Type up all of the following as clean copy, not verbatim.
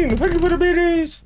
Queen, thank you for the biddies.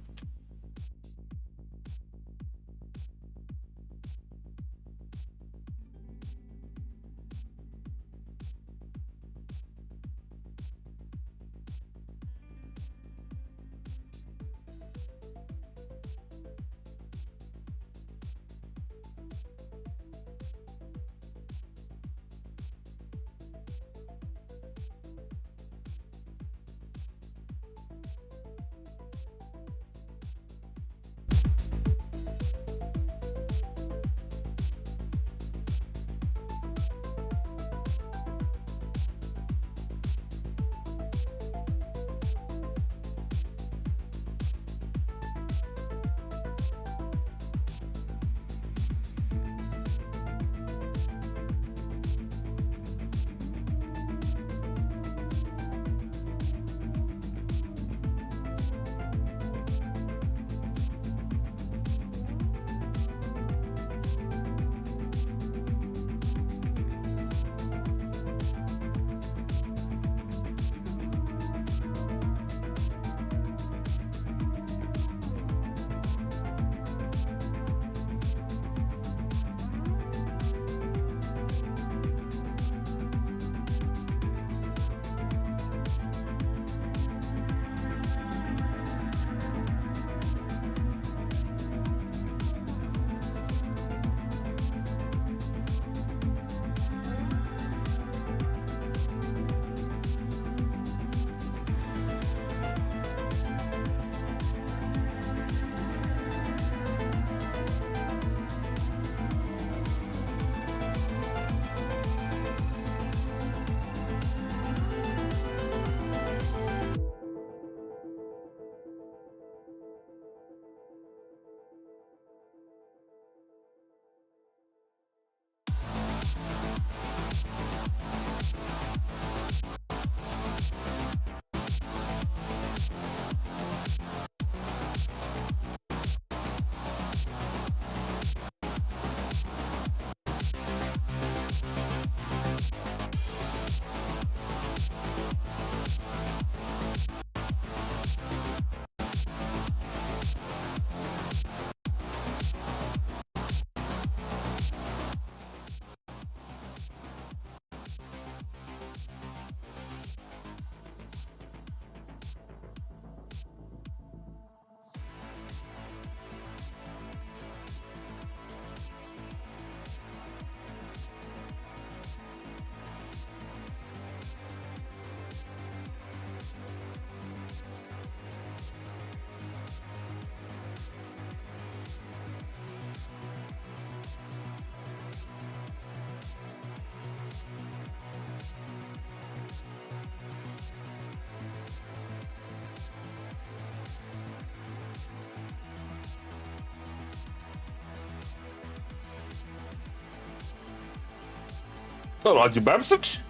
All right, you babsits.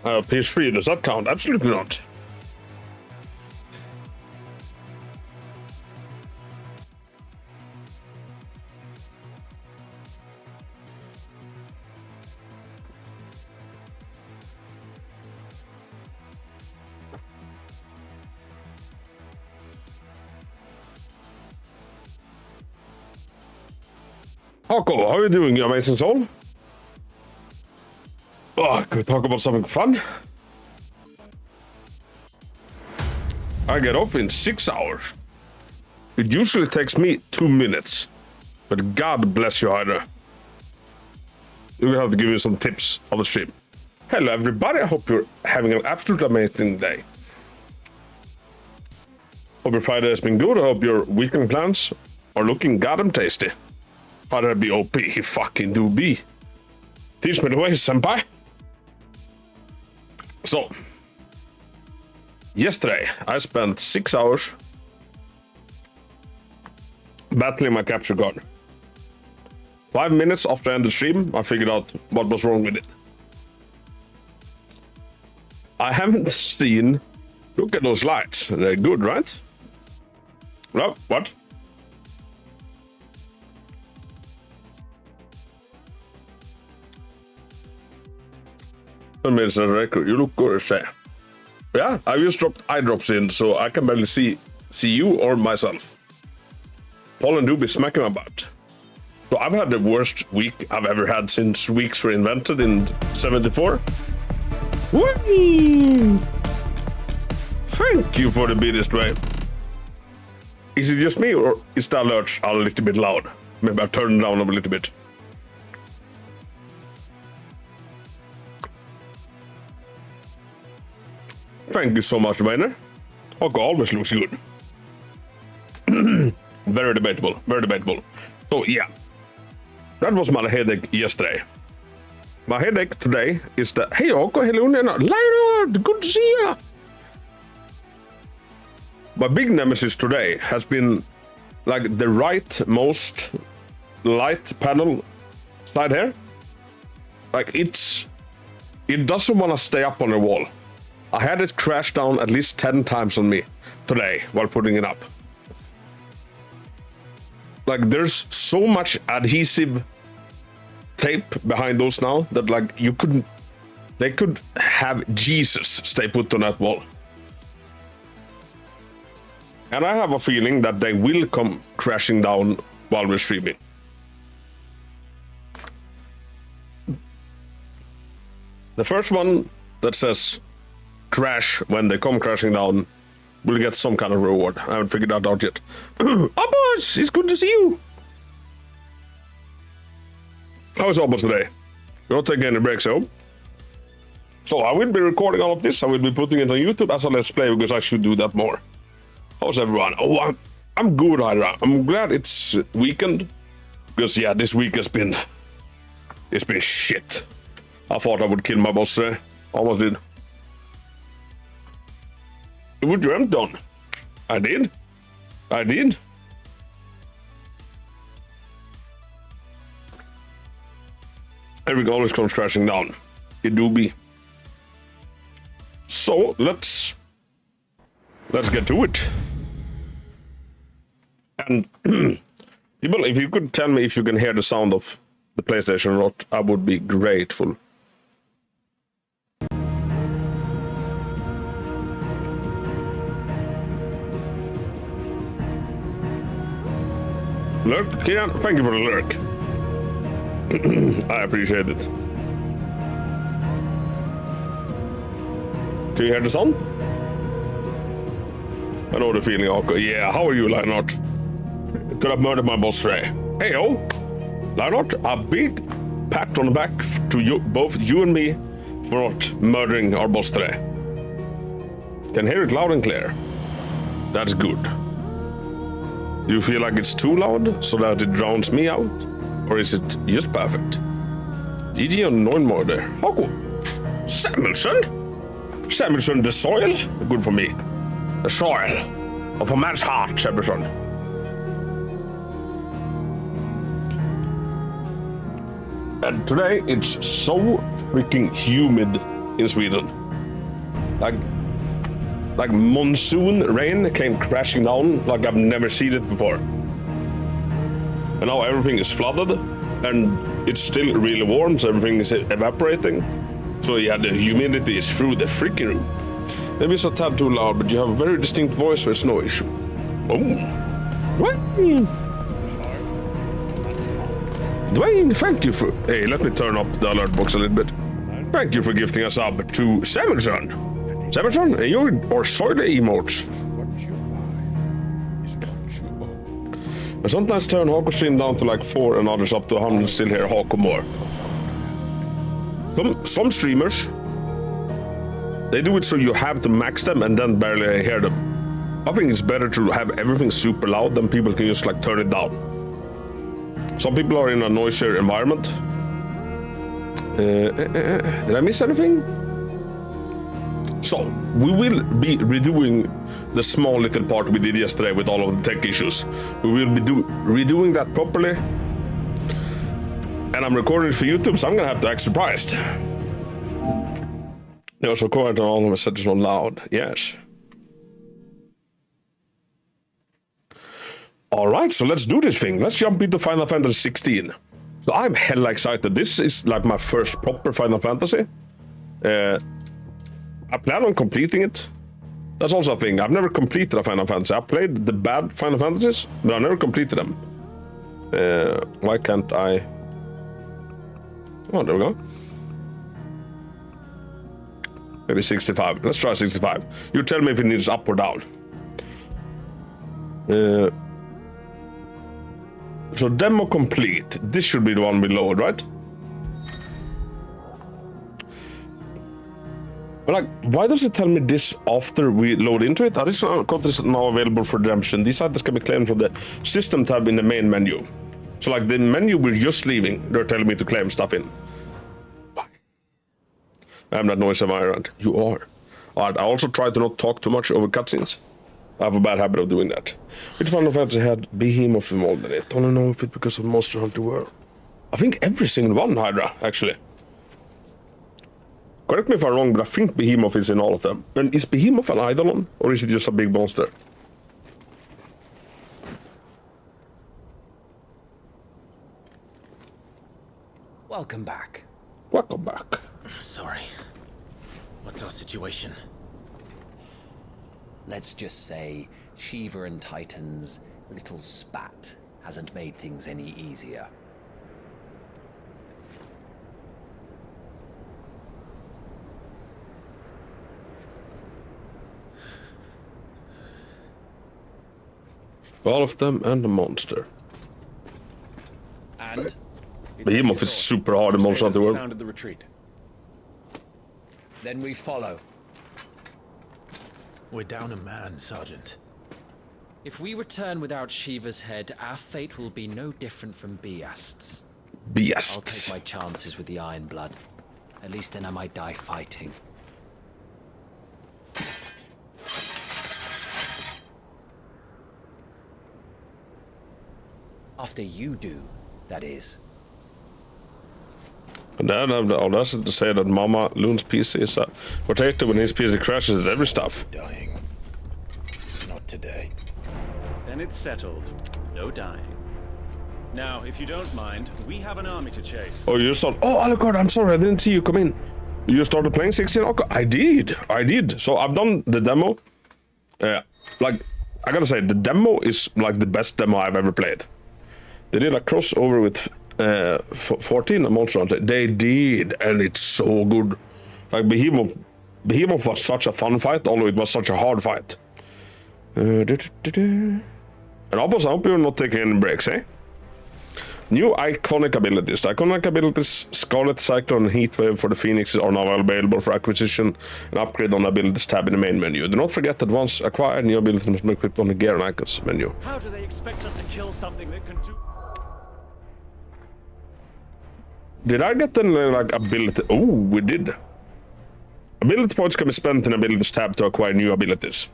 PS3, does that count? Absolutely not. Hako, how are you doing, you amazing soul? Oh, can we talk about something fun? I get off in 6 hours. It usually takes me 2 minutes. But God bless you, Hyder. You will have to give you some tips on the stream. Hello, everybody. I hope you're having an absolutely amazing day. Hope your Friday has been good. I hope your weekend plans are looking goddamn tasty. How did I be OP? He fucking do be. Teach me the way, senpai. So, yesterday I spent 6 hours battling my capture card. 5 minutes after I ended the stream, I figured out what was wrong with it. I haven't seen... Look at those lights. They're good, right? No, what? minutes on the record. You look good, say. Yeah, I just dropped eye drops in, so I can barely see you or myself. Pollen do be smacking my butt. So I've had the worst week I've ever had since weeks were invented in 74. Whee! Thank you for the biggest way. Is it just me, or is the alert a little bit loud? Maybe I'll turn it down a little bit. Thank you so much, Rainer. Hawk always looks good. Very debatable, very debatable. So yeah, that was my headache yesterday. My headache today is that, hey Hawk, hello, Leonard, good to see you. My big nemesis today has been like the rightmost light panel side here. Like it doesn't want to stay up on the wall. I had it crash down at least 10 times on me today while putting it up. Like there's so much adhesive tape behind those now that like they could have Jesus stay put on that wall. And I have a feeling that they will come crashing down while we're streaming. The first one that says crash when they come crashing down will get some kind of reward. I haven't figured that out yet. Oh, boss, it's good to see you. How is almost today? You're not taking any breaks, so? So I will be recording all of this. I will be putting it on YouTube as a let's play because I should do that more. How's everyone? Oh, I'm good, Ira. I'm glad it's weekend because yeah, this week it's been shit. I thought I would kill my boss today. Almost did. You dreamt on. I did. Everything always comes crashing down. It do be. So let's get to it. And people, if you could tell me if you can hear the sound of the PlayStation or not, I would be grateful. Lurk, Kian, thank you for the lurk. I appreciate it. Can you hear the sound? I know the feeling, okay. Yeah, how are you, Leonard? Could have murdered my boss today. Hey, yo, Leonard, a big pat on the back to you, both you and me, for not murdering our boss today. Can hear it loud and clear. That's good. Do you feel like it's too loud so that it drowns me out? Or is it just perfect? GG on Neunmorde. Hako. Samuelson, the soil? Good for me. The soil of a man's heart, Samuelson. And today it's so freaking humid in Sweden. Like monsoon rain came crashing down like I've never seen it before. And now everything is flooded and it's still really warm, so everything is evaporating. So yeah, the humidity is through the freaking roof. Maybe it's a tad too loud, but you have a very distinct voice, so it's no issue. Dwayne, thank you for... Hey, let me turn up the alert box a little bit. Thank you for gifting us up to Samuelson. Samuelson, or soil emotes. I sometimes turn Hako stream down to like 4 and others up to 100 and still hear Hako more. Some streamers, they do it so you have to max them and then barely hear them. I think it's better to have everything super loud than people can just like turn it down. Some people are in a noisier environment. Did I miss anything? So, we will be redoing the small little part we did yesterday with all of the tech issues. We will be redoing that properly. And I'm recording it for YouTube, so I'm gonna have to act surprised. They also comment on all of my settings on loud. Yes. Alright, so let's do this thing. Let's jump into Final Fantasy 16. So I'm hella excited. This is like my first proper Final Fantasy. I plan on completing it. That's also a thing. I've never completed a Final Fantasy. I played the bad Final Fantasies, but I never completed them. Why can't I? Oh, there we go. Maybe 65. Let's try 65. You tell me if it needs up or down. So demo complete. This should be the one we load, right? But like, why does it tell me this after we load into it? This code is now available for redemption. These items can be claimed from the system tab in the main menu. So like the menu we're just leaving, they're telling me to claim stuff in. Why? I'm not noisy around. You are. Alright, I also try to not talk too much over cutscenes. I have a bad habit of doing that. Which Final Fantasy had Behemoth involved in it? I don't know if it's because of Monster Hunter World. I think every single one, Hydra, actually. Correct me if I'm wrong, but I think Behemoth is in all of them. And is Behemoth an Eidolon, or is it just a big monster? Welcome back. Welcome back. Sorry. What's our situation? Let's just say Shiva and Titan's little spat hasn't made things any easier. All of them and the monster. And Behemoth is super hard in Monster Hunter World. sounded the retreat. Then we follow. We're down a man, Sergeant. If we return without Shiva's head, our fate will be no different from Beast's. I'll Beasts. take my chances with the Iron Blood. At least then I might die fighting. After you do, that is. And then I have the audacity to say that Mama Loon's PC is a potato when his PC crashes at every stuff. Dying. Not today. Then it's settled. No dying. Now, if you don't mind, we have an army to chase. Oh, you saw. Oh, Alucard, I'm sorry, I didn't see you come in. You started playing 16 Alco? I did. So I've done the demo. Like, I gotta say, the demo is like the best demo I've ever played. They did a crossover with 14 and Monster Hunter. They did, and it's so good. Like Behemoth was such a fun fight, although it was such a hard fight. And Opus, I hope you're not taking any breaks, eh? New iconic abilities. The iconic abilities Scarlet, Cyclone, and Heatwave for the Phoenixes are now available for acquisition and upgrade on the abilities tab in the main menu. Do not forget that once acquired, new abilities must be equipped on the gear and icons menu. How do they expect us to kill something that can do... Did I get an like ability? Oh, we did. Ability points can be spent in abilities tab to acquire new abilities,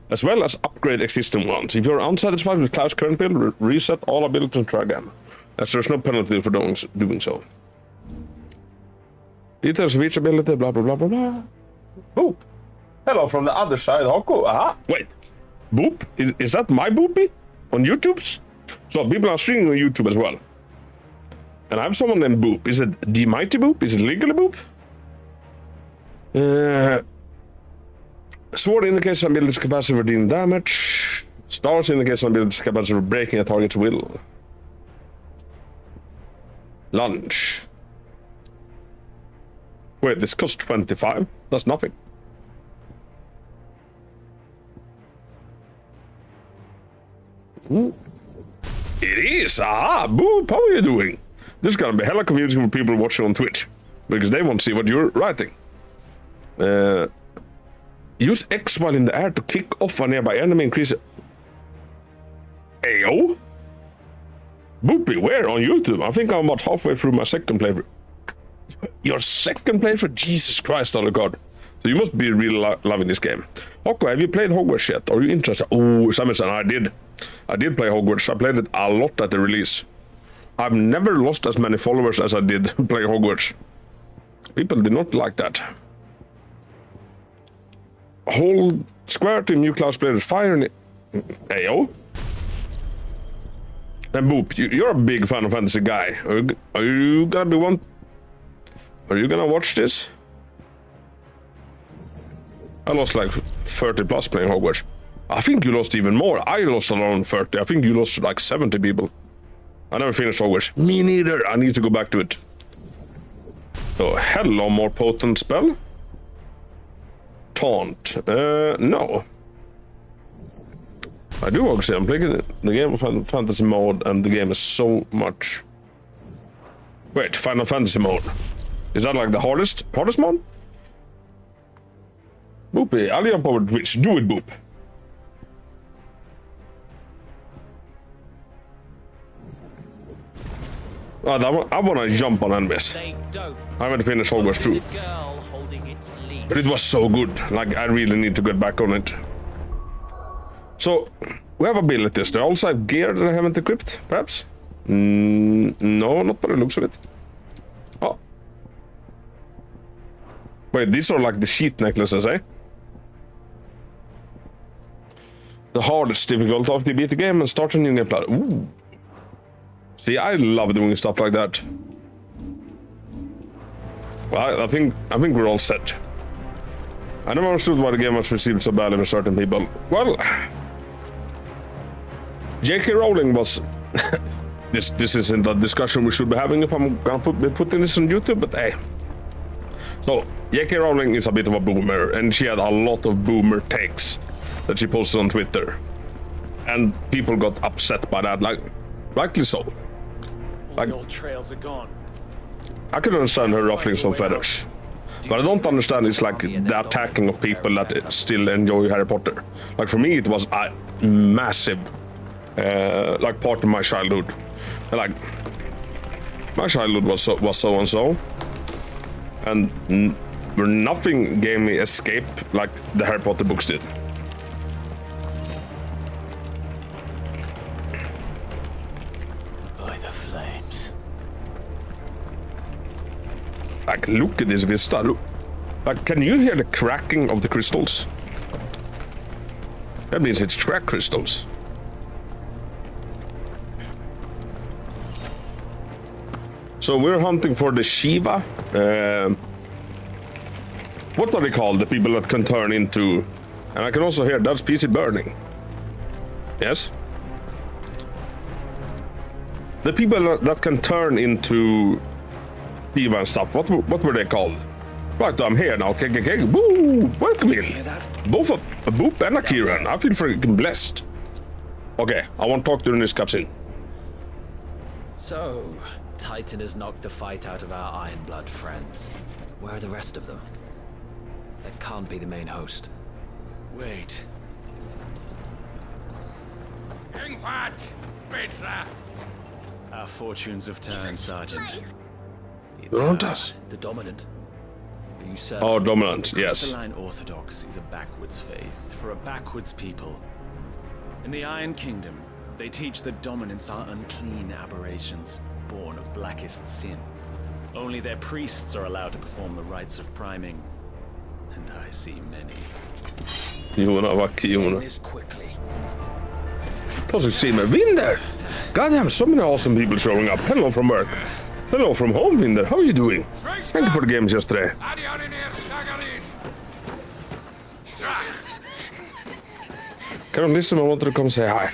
as well as upgrade existing ones. If you're unsatisfied with Cloud's current build, reset all abilities and try again, as there's no penalty for doing so. Details of each ability, blah blah blah blah blah. Boop. Hello from the other side, Hoko. Aha. Wait. Boop? Is that my boopy? On YouTube's? So people are streaming on YouTube as well. And I have someone named Boop. Is it the Mighty Boop? Is it Legally Boop? Sword indicates an ability's capacity for dealing damage. Stars indicates an ability's capacity for breaking a target's will. Lunge. Wait, this costs 25? That's nothing. Ooh. It is! Ah, Boop, how are you doing? This is gonna be hella confusing for people watching on Twitch, because they won't see what you're writing. Use X while in the air to kick off a nearby enemy, increase it. Ayo? Boopy, where? On YouTube? I think I'm about halfway through my second playthrough. Your second playthrough? Jesus Christ, oh God. So you must be really loving this game. Okay, have you played Hogwarts yet? Are you interested? Oh, Samuelson, I did. I did play Hogwarts. I played it a lot at the release. I've never lost as many followers as I did playing Hogwarts. People did not like that. Hold square to new class players fire and... Ayo. And Boop, you're a big Final Fantasy guy. Are you gonna be one? Are you gonna watch this? I lost like 30 plus playing Hogwarts. I think you lost even more. I lost around 30. I think you lost like 70 people. I never finished Hogwarts. Me neither. I need to go back to it. So, hello, more potent spell. Taunt. No. I do actually. I'm playing the game of Fantasy mode, and the game is so much. Wait, Final Fantasy mode. Is that like the hardest mode? Boopy, I'll jump over Twitch. Do it, Boop. Oh, I wanna jump on enemies. I haven't finished Hogwarts 2. But it was so good. Like, I really need to get back on it. So, we have abilities. They also have gear that I haven't equipped, perhaps? No, not by the looks of it. Oh. Wait, these are like the sheet necklaces, eh? The hardest difficulty after you beat the game and start a new gameplay. Ooh. See, I love doing stuff like that. Well, I think we're all set. I never understood why the game was received so badly by certain people. Well, J.K. Rowling was... this isn't a discussion we should be having if I'm gonna be putting this on YouTube, but hey. So, J.K. Rowling is a bit of a boomer, and she had a lot of boomer takes that she posted on Twitter. And people got upset by that, like, rightly so. Like, the old trails are gone. I can understand her ruffling some feathers. But I don't understand it's like the attacking of people that still enjoy Harry Potter. Like for me it was a massive like part of my childhood. Like my childhood was so and so. And nothing gave me escape like the Harry Potter books did. By the flames. Like, look at this vista. Look. Like, can you hear the cracking of the crystals? That means it's crack crystals. So we're hunting for the Shiva. What are they called? The people that can turn into... And I can also hear that's PC burning. Yes? The people that can turn into... Shiva and stuff. What were they called? Right, I'm here now. KKK. Woo! Welcome in. Both a Boop and a Kieran. I feel freaking blessed. Okay, I want to talk during this cutscene. So, Titan has knocked the fight out of our Ironblood friends. Where are the rest of them? That can't be the main host. Wait. Our fortunes have turned, Sergeant. It's The Dominant. Are you certain? Oh, Dominant, yes. Crystalline Orthodox is a backwards faith for a backwards people. In the Iron Kingdom, they teach that Dominants are unclean aberrations, born of blackest sin. Only their priests are allowed to perform the rites of priming. And I see many. Jona, vacker Jona. This quickly. Plus we've seen Vinder. Goddamn, so many awesome people showing up. Hello from work. Hello from home, Vinder. How are you doing? Thank you for the games yesterday. Can I listen? I wanted to come say hi.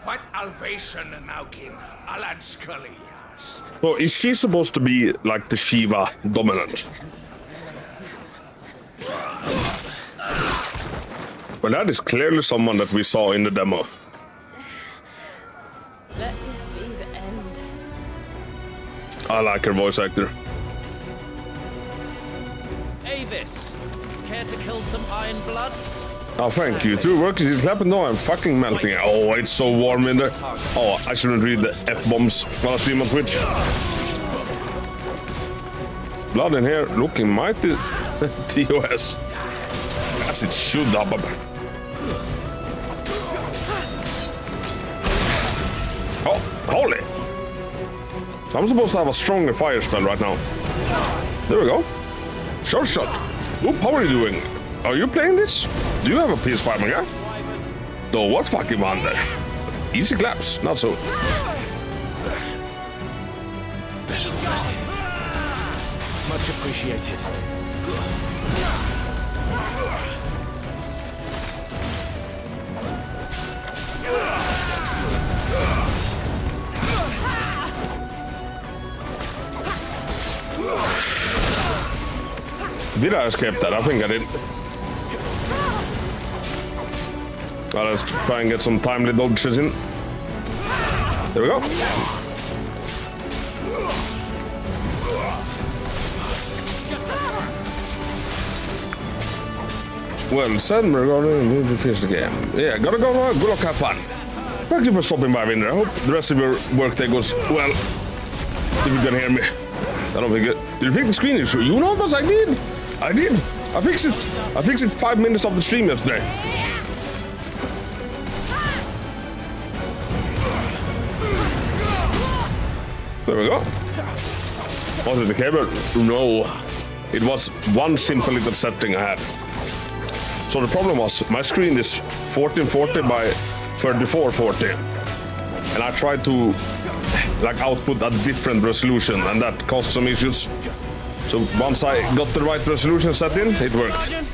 What Alvation Naukin, Alad Scully asked. So is she supposed to be like the Shiva Dominant? Well, that is clearly someone that we saw in the demo. Let this be the end. I like her voice actor. Avis, care to kill some Ironblood? Oh, thank you. 2 workers is happening now. I'm fucking melting. Oh, it's so warm in there. Oh, I shouldn't read the F-bombs while I stream on Twitch. Blood in here looking mighty TOS. As it should, Abba. Oh, holy. So I'm supposed to have a stronger fire spell right now. There we go. Short shot. Oop, how are you doing? Are you playing this? Do you have a PS5, my guy? No, what fucking wonder? Easy claps, not so. Much appreciated. Did I escape that? I think I did. Let's try and get some timely dodges in. There we go. Well said, regarding the finish the game. Yeah, gotta go now. Good luck, have fun. Thank you for stopping by, Winter. I hope the rest of your workday goes well. If you can hear me. I don't think it. Did you pick the screen issue? You know what I did? I did. I fixed it. I fixed it 5 minutes of the stream yesterday. There we go. Was it the cable? No. It was one simple little setting I had. So the problem was my screen is 1440 by 3440. And I tried to like output a different resolution and that caused some issues. So once I got the right resolution set in, it worked. Sergeant,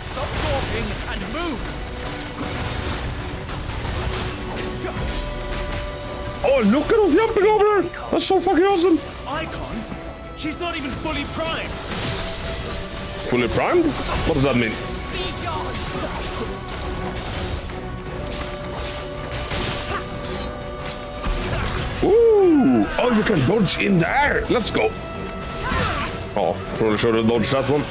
stop talking and move. Oh, look at him jumping over there! That's so fucking awesome! Icon? She's not even fully primed. Fully primed? What does that mean? Ooh! Oh, you can dodge in there! Let's go! Oh, probably should have dodged that one.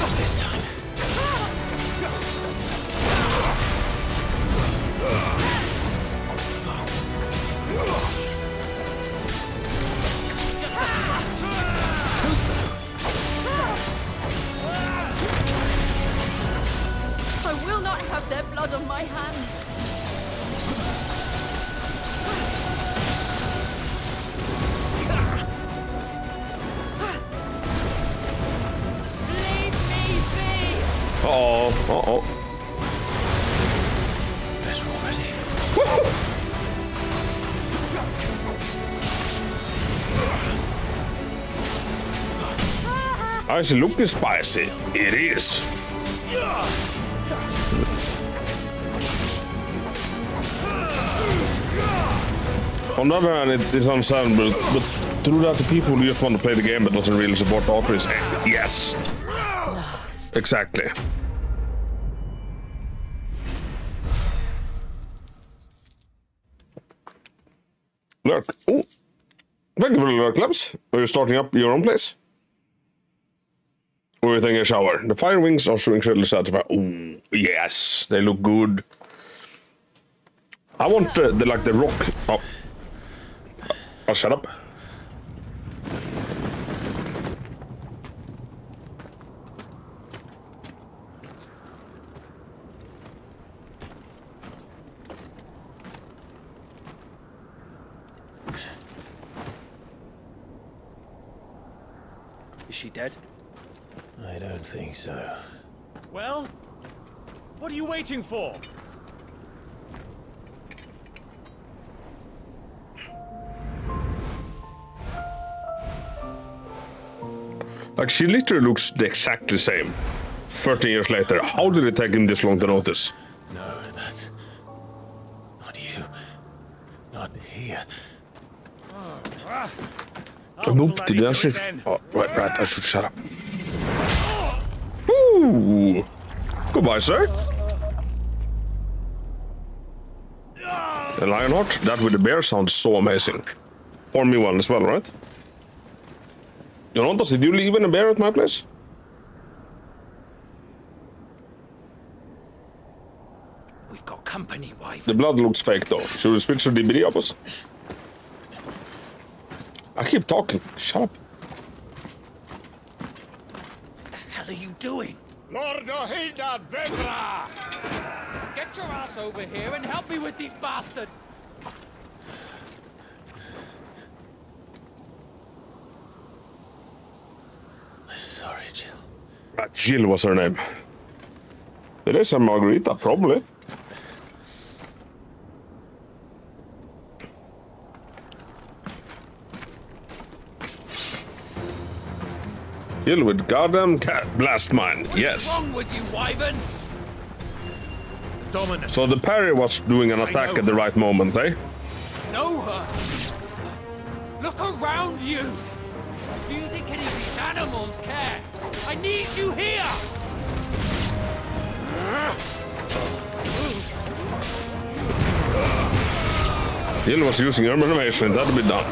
Not this time. I will not have their blood on my hands. Leave me be. Uh-oh. Better already. It's looking spicy. It is. On the other hand, it is understandable, but through that, the people who just want to play the game but doesn't really support the authors. Yes. Exactly. Lurk. Oh. Thank you for the lurk clubs. Are you starting up your own place? Or are you taking a shower? The fire wings are so incredibly satisfying. Oh, yes. They look good. I want the rock. Oh. Oh, shut up. Is she dead? I don't think so. Well, what are you waiting for? Like, she literally looks the exactly same. 13 years later. How did it take him this long to notice? No, that's not you. Not here. Nope, did I shift? Oh, right, I should shut up. Ooh. Goodbye, sir. The Lionheart, that with the bear sounds so amazing. Or me one as well, right? Jonathan, did you leave in a bear at my place? We've got company, wife. The blood looks fake though. Should we switch to DBD up us? I keep talking. Shut up. What the hell are you doing? Lord Ohilda Vedra! Get your ass over here and help me with these bastards! Sorry, Jill. Jill was her name. Teresa Margarita, probably. Jill with goddamn cat blast mine. Yes. What's wrong with you, Wyvern? Dominant. So the parry was doing an attack at the right moment, eh? Know her? Look around you! Do you think any of these animals care? I need you here! Jill was using her animation, that'd be done.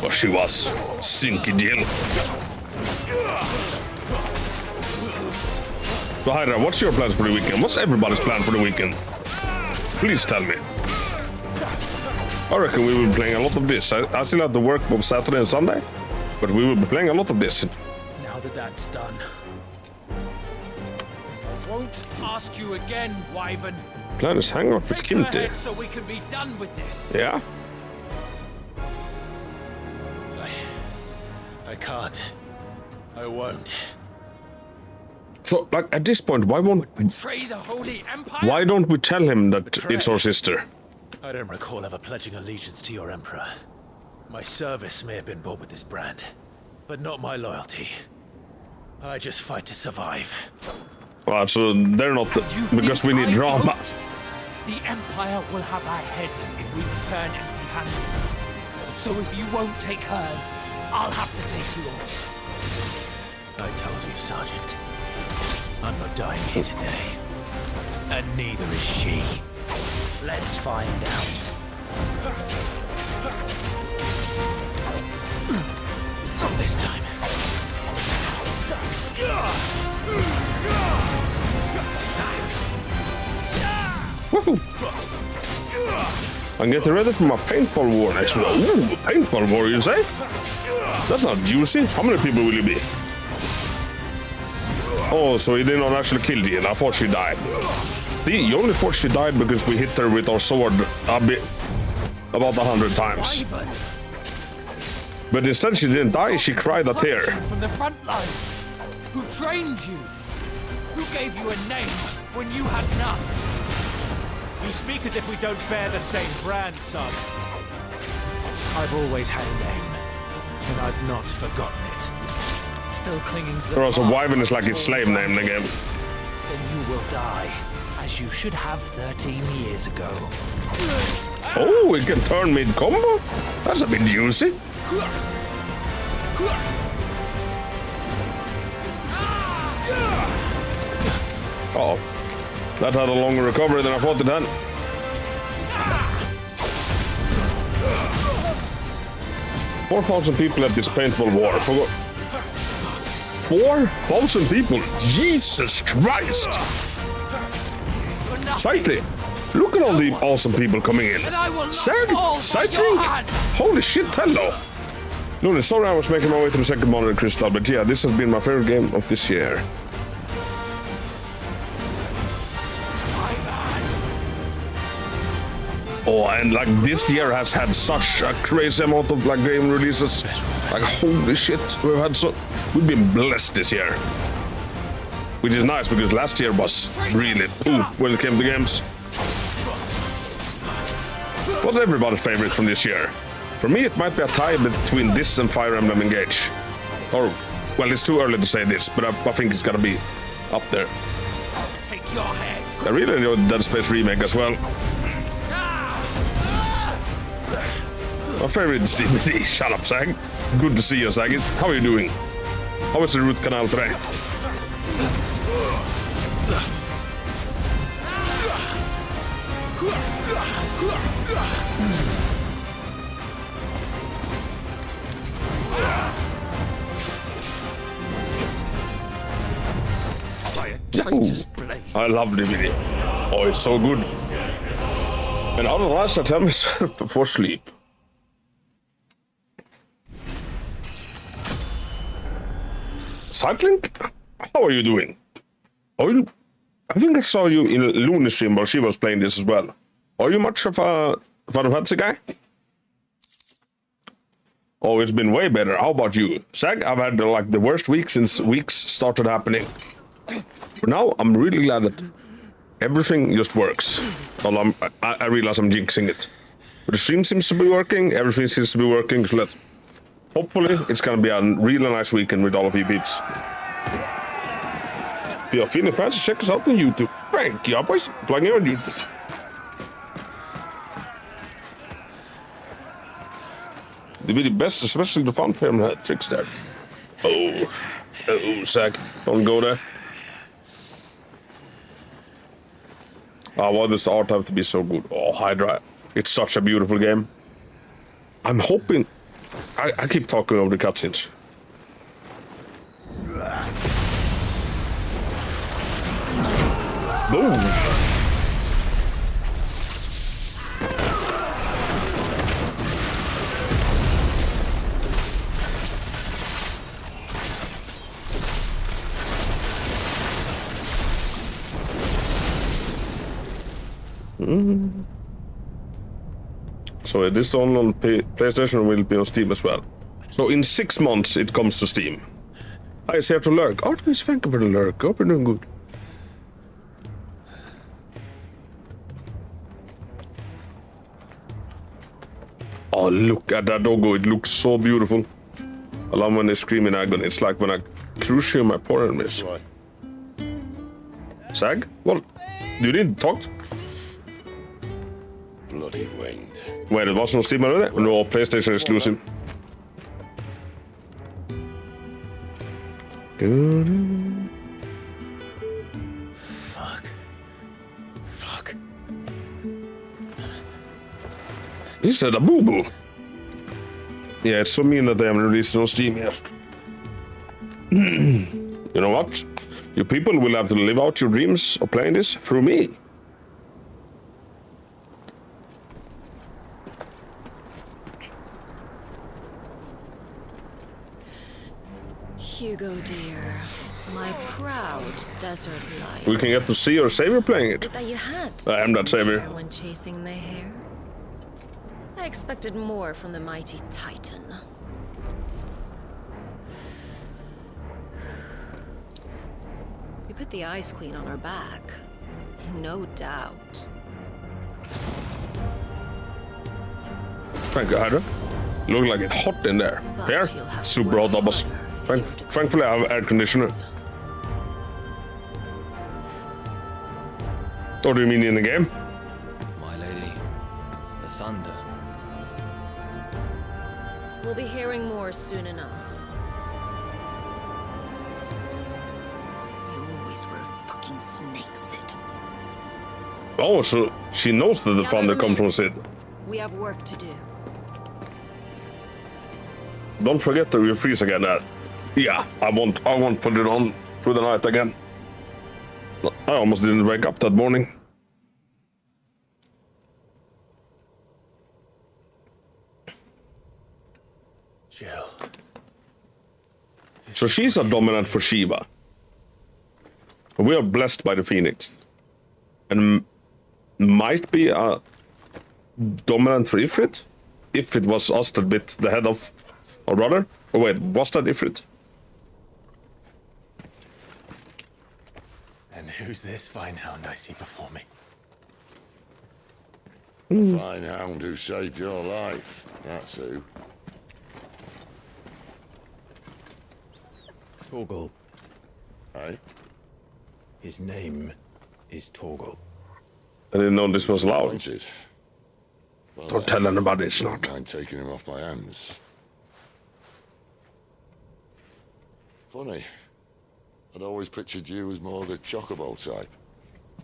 But she was. Sinky Jill. So Hydra, what's your plans for the weekend? What's everybody's plan for the weekend? Please tell me. I reckon we will be playing a lot of this. I still have to work both Saturday and Sunday, but we will be playing a lot of this. Now that that's done, I won't ask you again, Wyvern. Plan is hang out with Take her Kimty. head so we can be done with this. Yeah? I can't. I won't. So, like, at this point, why Betray the Holy Empire? don't we tell him that Betray? it's our sister? I don't recall ever pledging allegiance to your Emperor. My service may have been bought with this brand, but not my loyalty. I just fight to survive. Well, so they're not because we need drama. The Empire will have our heads if we return empty-handed. So if you won't take hers, I'll have to take yours. I told you, Sergeant. I'm not dying here today. And neither is she. Let's find out. Not this time. Woohoo! I'm getting ready for my paintball war next week. Ooh, paintball war, you say? That's not juicy. How many people will you be? Oh, so he did not actually kill Jill. I thought she died. You only thought she died because we hit her with our sword about 100 times. Wyvern, But instead she didn't die, she cried a tear. from the front lines. Who trained you? Who gave you a name when you had none? You speak as if we don't bear the same brand, Sergeant. I've always had a name, and I've not forgotten it. Still clinging to the Or also past, Wyvern is like his slave name again. Then you will die, as you should have 13 years ago. Oh, we can turn mid-combo? That's a bit juicy. Oh, that had a longer recovery than I thought it had. Four 4,000 people at this paintball war. 4,000 people? Jesus Christ! Sighty! Look at all the awesome people coming in. And I will not Sad, fall by sighting! your hand. Holy shit, hello! Luna, sorry I was making my way to the second monitor crystal, but yeah, this has been my favorite game of this year. Oh, and like this year has had such a crazy amount of like game releases. Like holy shit, we've been blessed this year. Which is nice because last year was really poop when it came to games. What's everybody's favorite from this year? For me, it might be a tie between this and Fire Emblem Engage. Or, well, it's too early to say this, but I think it's gotta be up there. Take your head. I really enjoyed Dead Space Remake as well. My favorite is DVD. Shut up, Sag. Good to see you, Sag. How are you doing? How is the root canal today? I love the video. Oh, it's so good. And otherwise, I tell myself before sleep. Cycling? How are you doing? I think I saw you in Luna's stream while she was playing this as well. Are you much of a Final Fantasy guy? Oh, it's been way better. How about you? Zach, I've had like the worst week since weeks started happening. But now I'm really glad that everything just works. Well, I realize I'm jinxing it. But the stream seems to be working, everything seems to be working, so hopefully it's gonna be a really nice weekend with all of you peeps. If you're feeling fancy, check us out on YouTube. Thank you, boys. Plugging on YouTube. They be the best, especially the fun pyramid tricks there. Oh, Zach, don't go there. Oh, why does the art have to be so good? Oh, Hydra, it's such a beautiful game. I'm hoping... I keep talking over the cutscenes. Boom! So this is on PlayStation and will be on Steam as well. So in 6 months it comes to Steam. I is here to lurk. Artemis, thank you for the lurk. Hope you're doing good. Oh, look at that doggo. It looks so beautiful. I love when they scream in agony. It's like when I cruciate my poor enemies. Right. Sag? Well, you didn't talk. Bloody wind. Wait, it was on Steam already? No, PlayStation exclusive. Fuck. He said a boo-boo. Yeah, it's so mean that they haven't released it on Steam yet. You know what? You people will have to live out your dreams of playing this through me. Hugo, dear, my proud desert life. We can get to see your savior playing it. That you had I am that savior. when chasing the hare. I expected more from the mighty Titan. We put the Ice Queen on her back, no doubt. Thank you, Hydra. Look like it's hot in there. But Here, you'll have to super work hot doubles. harder. Thankfully, I have air conditioner. What do you mean in the game? My lady, the thunder. We'll be hearing more soon enough. You always were fucking snake, Sid. Oh, so she knows that the thunder comes from Sid. We have work to do. Don't forget to refreeze again. Yeah, I won't put it on through the night again. I almost didn't wake up that morning. Jill. So she's a dominant for Shiva. We are blessed by the Phoenix. And might be a dominant for Ifrit. If it was us that bit the head of our brother. Oh wait, was that Ifrit? And who's this fine hound I see before me? Fine hound who saved your life. That's who. Torgal. Eh? His name is Torgal. I didn't know this was allowed. Wanted. Well, Don't tell anybody it's not. mind taking him off my hands. Funny. I'd always pictured you as more the chocobo type.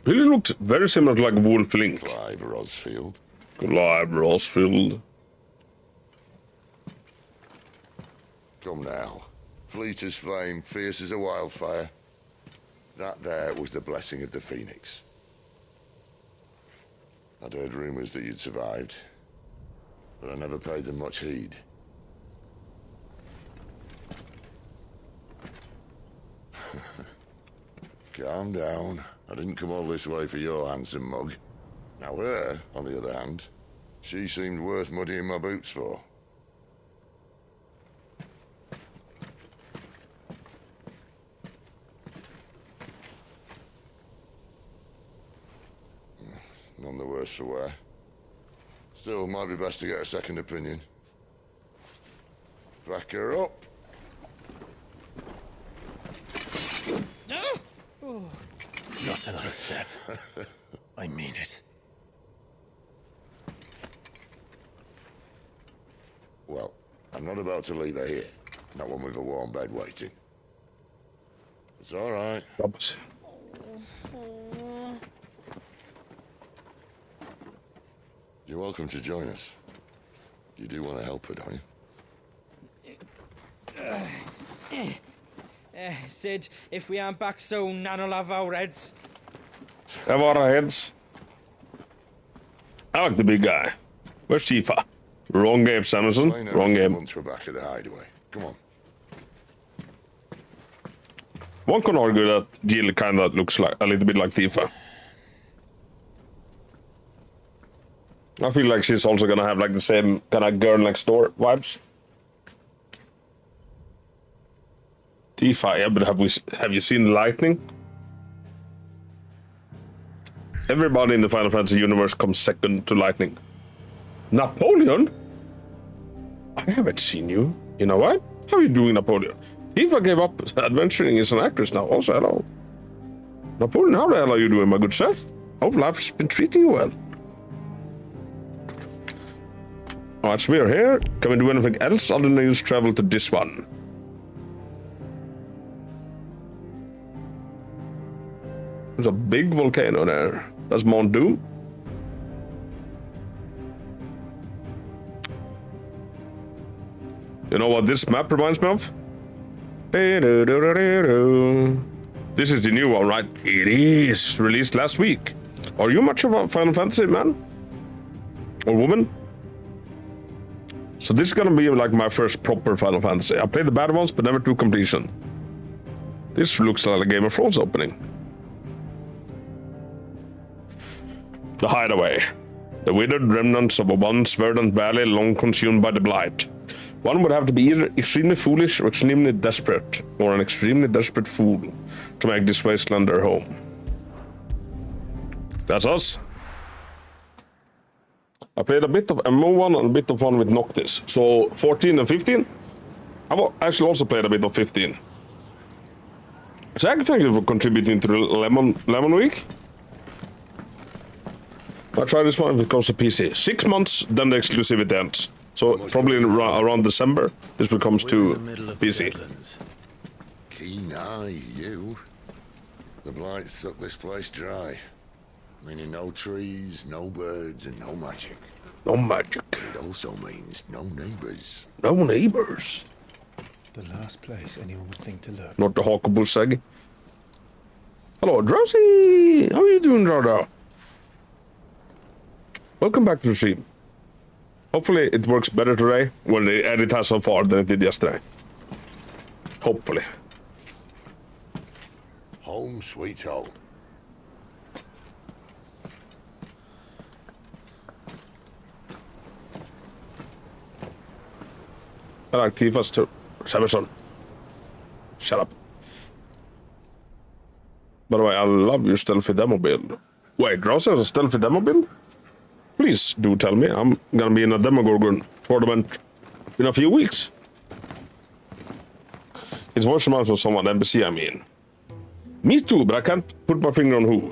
Really looked very similar to like Wolf Link. Clive Rosfield. Clive Rosfield. Come now. Fleet as flame, fierce as a wildfire. That there was the blessing of the Phoenix. I'd heard rumors that you'd survived, but I never paid them much heed. Calm down. I didn't come all this way for your handsome mug. Now her, on the other hand, she seemed worth muddying my boots for. None the worse for wear. Still, might be best to get a second opinion. Back her up. Not another step. I mean it. Well, I'm not about to leave her here. Not one with a warm bed waiting. It's all right. Oops. You're welcome to join us. You do want to help her, don't you? Sid, if we aren't back soon, Nan'll have our heads. Have our heads. I like the big guy. Where's Tifa? Wrong game, Samuelson. Wrong game. Once we're back at the hideaway. Come on. One can argue that Jill kind of looks like a little bit like Tifa. I feel like she's also gonna have like the same kind of girl next door vibes. Tifa, yeah, but have you seen lightning? Everybody in the Final Fantasy universe comes second to lightning. Napoleon? I haven't seen you. You know what? How are you doing, Napoleon? Tifa gave up adventuring as an actress now. Also, hello. Napoleon, how the hell are you doing, my good sir? Hope life's been treating you well. Alright, so we're here. Can we do anything else other than just travel to this one? There's a big volcano there. That's Mount Doom. You know what this map reminds me of? This is the new one, right? It is released last week. Are you much of a Final Fantasy man? Or woman? So this is gonna be like my first proper Final Fantasy. I played the bad ones, but never to completion. This looks like a Game of Thrones opening. The hideaway. The withered remnants of a once verdant valley long consumed by the blight. One would have to be either extremely foolish or extremely desperate, or an extremely desperate fool to make this wasteland their home. That's us. I played a bit of MO1 and a bit of one with Noctis. So 14 and 15. I've actually also played a bit of 15. So I thank you for contributing to the Lemon Week. I try this one if it goes to PC. 6 months, then the exclusivity ends. So probably around December, this becomes to PC. Keen eye, you. The blight sucked this place dry. Meaning no trees, no birds, and no magic. No magic. It also means no neighbors. No neighbors. The last place anyone would think to look. Not the Hawkabuseg. Hello, Drowsy! How are you doing, Drodo? Welcome back to the stream. Hopefully it works better today when the edit has so far than it did yesterday. Hopefully. Home sweet home. I like Tifa's too. Samuelson. Shut up. By the way, I love your stealthy demo build. Wait, Drowsy has a stealthy demo build? Please do tell me. I'm gonna be in a Demogorgon tournament in a few weeks. His voice reminds me of someone, NPC I mean. Me too, but I can't put my finger on who.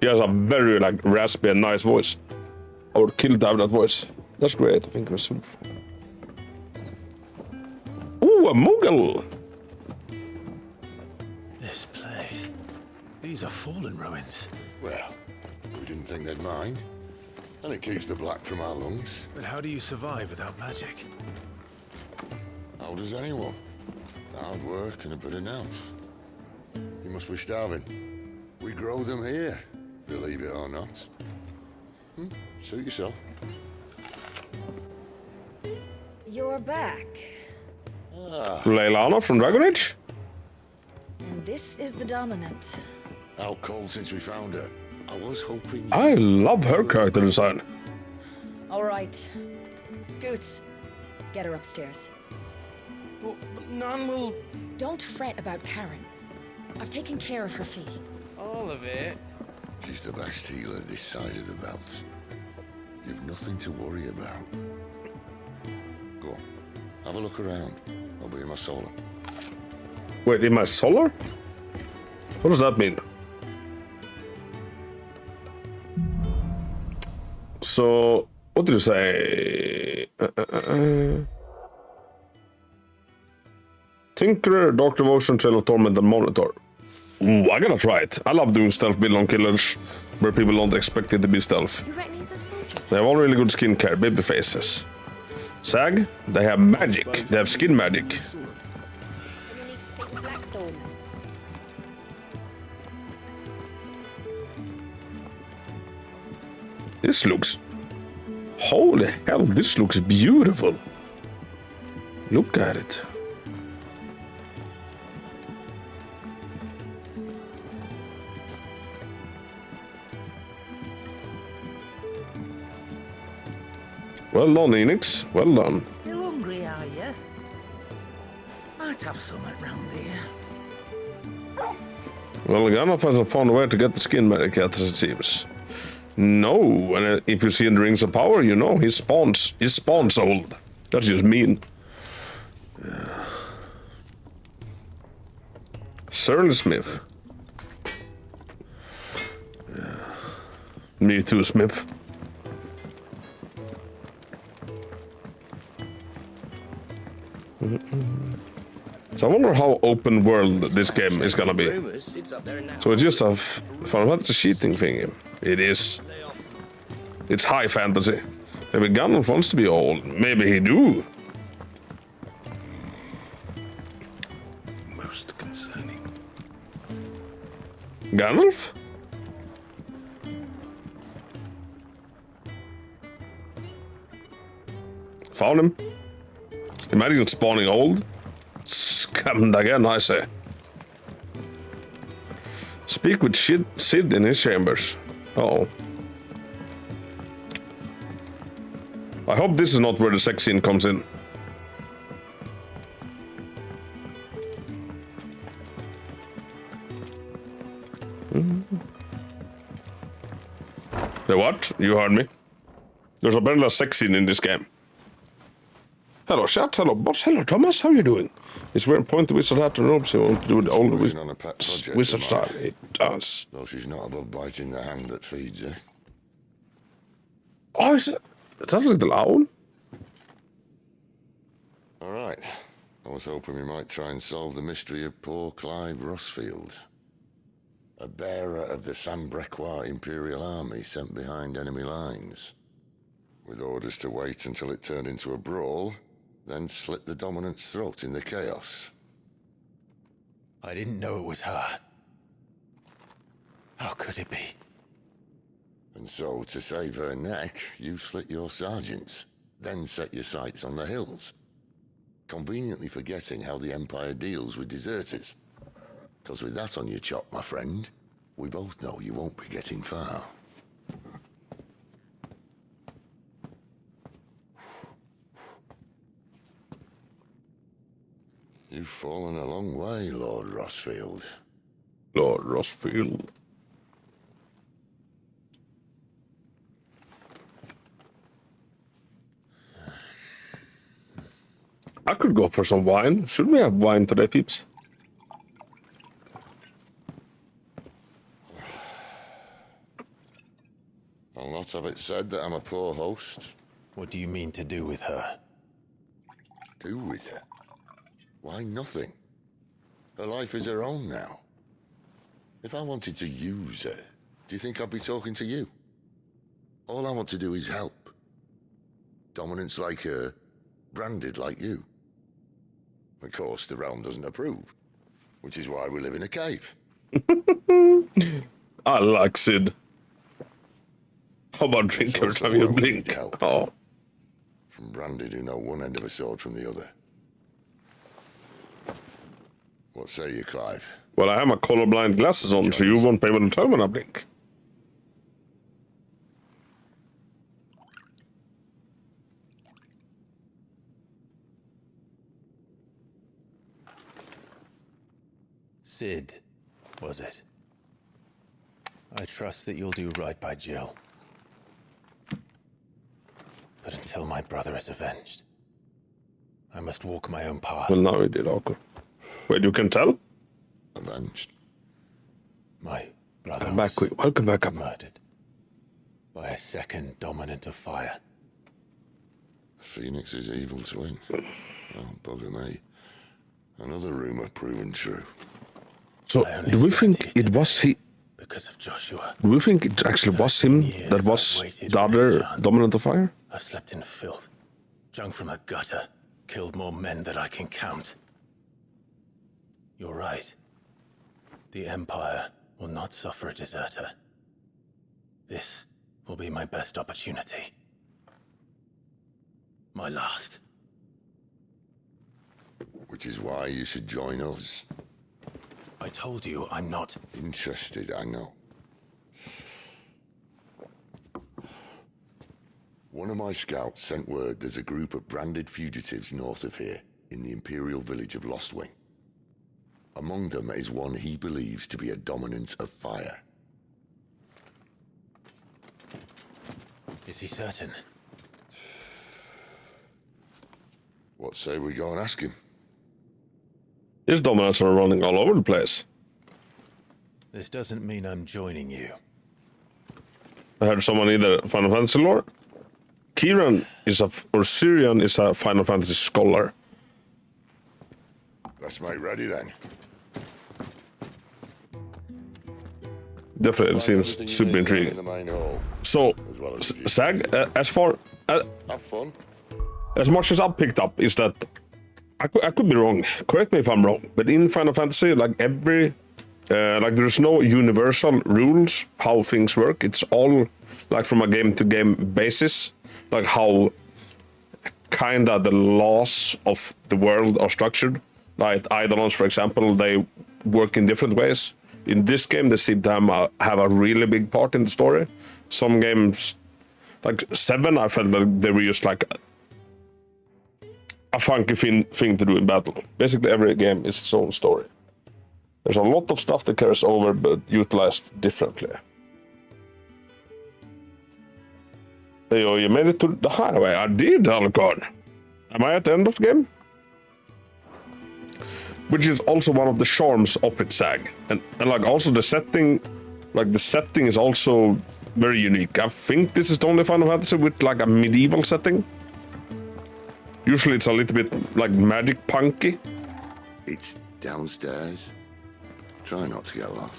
He has a very like raspy and nice voice. I would kill to have that voice. That's great. I think it was super. Ooh, a Moogle! This place. These are fallen ruins. Well, we didn't think they'd mind. And it keeps the black from our lungs. But how do you survive without magic? How does anyone? Hard work and a bit of nerve. You must be starving. We grow them here, believe it or not. Suit yourself. You're back. Leilana from Dragon Age? And this is the Dominant. Out cold since we found her. I was hoping... I love her character design. All right. Goots, get her upstairs. But Nan will... Don't fret about Karen. I've taken care of her fee. All of it? She's the best healer this side of the belt. You've nothing to worry about. Go on, have a look around. I'll be in my solar. Wait, in my solar? What does that mean? So, what did you say? Tinkerer, Dark Devotion, Trail of Torment, and Monitor. Ooh, I gotta try it. I love doing stealth build on killers where people don't expect it to be stealth. You reckon he's a soldier? They have all really good skincare, baby faces. Sag, they have magic. They have skin magic. Then you need to speak with Blackthorn. This looks... Holy hell, this looks beautiful. Look at it. Well done, Enix. Well done. Still hungry, are you? Might have some around here. Well, Gandalf hasn't found a way to get the skin magic yet, as it seems. No, and if you see in the Rings of Power, you know, his spawn's old. That's just mean. Yeah. Surly Smith. Yeah. Me too, Smith. So I wonder how open world this game is gonna be. So it's just a Final Fantasy cheating thing. It is. It's high fantasy. Maybe Gandalf wants to be old. Maybe he do. Most concerning. Gandalf? Found him. Imagine spawning old. Scammed again, I say. Speak with Sid in his chambers. Uh-oh. I hope this is not where the sex scene comes in. The what? You heard me. There's apparently a sex scene in this game. Hello, chat. Hello, boss. Hello, Thomas. How you doing? It's wearing pointy wizard hat and robes. You want to do the old wizard style? It does. Though she's not above biting the hand that feeds her. Oh, is that a little owl? All right. I was hoping we might try and solve the mystery of poor Clive Rossfield. A bearer of the Sambrequois Imperial Army sent behind enemy lines. With orders to wait until it turned into a brawl, then slit the dominant's throat in the chaos. I didn't know it was her. How could it be? And so, to save her neck, you slit your sergeants, then set your sights on the hills. Conveniently forgetting how the Empire deals with deserters. Because with that on your chop, my friend, we both know you won't be getting far. You've fallen a long way, Lord Rossfield. Lord Rossfield. I could go for some wine. Should we have wine today, peeps? I'll not have it said that I'm a poor host. What do you mean to do with her? Do with her? Why, nothing. Her life is her own now. If I wanted to use her, do you think I'd be talking to you? All I want to do is help. Dominants like her, branded like you. Of course, the realm doesn't approve, which is why we live in a cave. I like Sid. How about drink every time you blink? Oh. From branded who know one end of a sword from the other. What say you, Clive? Well, I have my colorblind glasses on, so you won't be able to tell when I blink. Sid, was it? I trust that you'll do right by Jill. But until my brother is avenged, I must walk my own path. Well, now he did, okay. Wait, you can tell? Avenged. My brother Come back, was quick. Welcome back up. murdered by a second dominant of fire. The Phoenix's evil twin. Oh, bugger me. Another rumor proven true. So, I only do we stand think here it was he? because of Joshua. Do we think it actually was him that was the other dominant of fire? I've slept in filth, drunk from a gutter, killed more men than I can count. You're right. The Empire will not suffer a deserter. This will be my best opportunity. My last. Which is why you should join us. I told you I'm not Interested, I know. One of my scouts sent word there's a group of branded fugitives north of here, in the Imperial village of Lostwing. Among them is one he believes to be a dominant of fire. Is he certain? What say we go and ask him? His dominants are running all over the place. This doesn't mean I'm joining you. I heard someone either Final Fantasy lore. Kieran is or Syrian is a Final Fantasy scholar. Let's make ready then. Definitely, it seems super intriguing. So, Zag, as far Have fun. as much as I've picked up is that I could be wrong. Correct me if I'm wrong. But in Final Fantasy, like there's no universal rules how things work. It's all like from a game-to-game basis, like how kinda the laws of the world are structured. Like Eidolons, for example, they work in different ways. In this game, they seem to have a really big part in the story. Some games, like 7, I felt like they were just like a funky thing to do in battle. Basically, every game is its own story. There's a lot of stuff that carries over, but utilized differently. Yo, you made it to the highway. I did, Alucard. Am I at the end of the game? Which is also one of the charms of it, Zag. And like also the setting, is also very unique. I think this is the only Final Fantasy with like a medieval setting. Usually it's a little bit like magic punky. It's downstairs. Try not to get lost.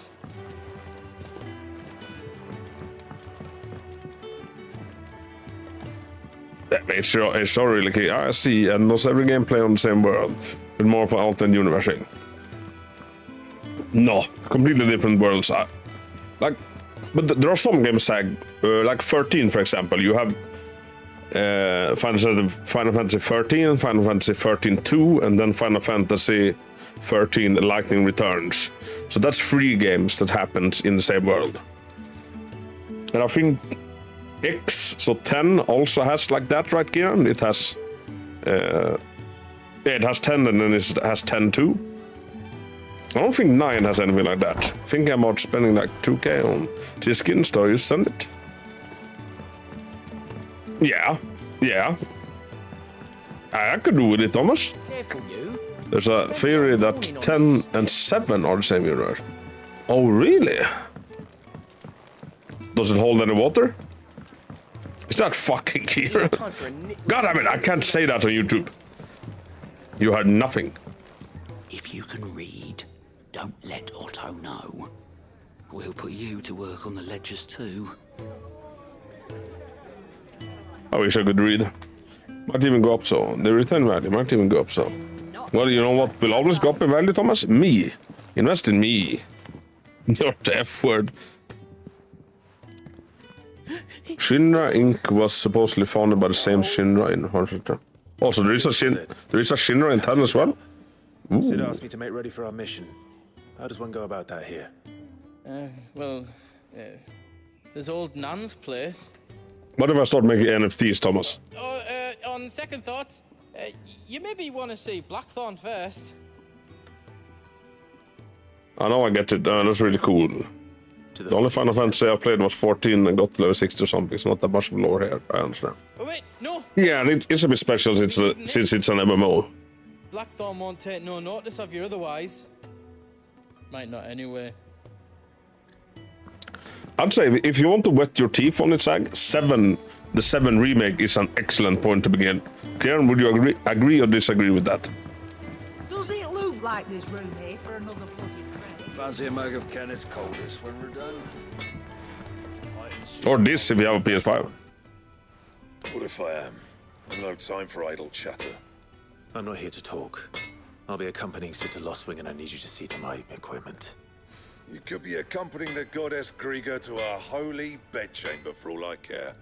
It's so really key. I see, and not every game play on the same world, with more for alternate universe. No, completely different worlds. But there are some games like 13, for example. You have Final Fantasy 13, Final Fantasy 13-2, and then Final Fantasy 13 Lightning Returns. So that's 3 games that happens in the same world. And I think X, so 10 also has like that, right, Kieran? It has it has 10 and then it has 10-2. I don't think 9 has anything like that. I think I'm about spending like 2k on T-Skin, so you send it. Yeah. I could do with it, Thomas. Careful, you. There's a theory that 10 and 7 are the same universe. Oh, really? Does it hold any water? Is that fucking clear? God damn it, I can't say that on YouTube. You heard nothing. If you can read, don't let Otto know. We'll put you to work on the ledgers too. I wish I could read. Might even go up so. The return value might even go up so. Well, you know what will always go up in value, Thomas? Me. Invest in me. Not the F word. Shinra Inc. was supposedly founded by the same Shinra in Hornfilter. Also, there is a Shinra in 10 as well? Sid asked me to make ready for our mission. He said he was going to How does one go about that here? Well, there's old Nan's place. What if I start making NFTs, Thomas? Oh, on second thoughts, you maybe want to see Blackthorn first. I know I get it. That's really cool. The only Final Fantasy I played was 14 and got to level 60 or something. It's not that much of lore here. I understand. Oh wait, no. Yeah, and it's a bit special since it's an MMO. Blackthorn won't take no notice of you otherwise. Might not anyway. I'd say if you want to wet your teeth on it, Zag, the 7 remake is an excellent point to begin. Kieran, would you agree or disagree with that? Does it look like there's room here for another bloody credit? Fancy a mug of Kenneth's coldest when we're done? Or this if you have a PS5. What if I am? I've no time for idle chatter. I'm not here to talk. I'll be accompanying Sid to Lostwing, and I need you to see to my equipment. You could be accompanying the goddess Krieger to our holy bedchamber for all I care.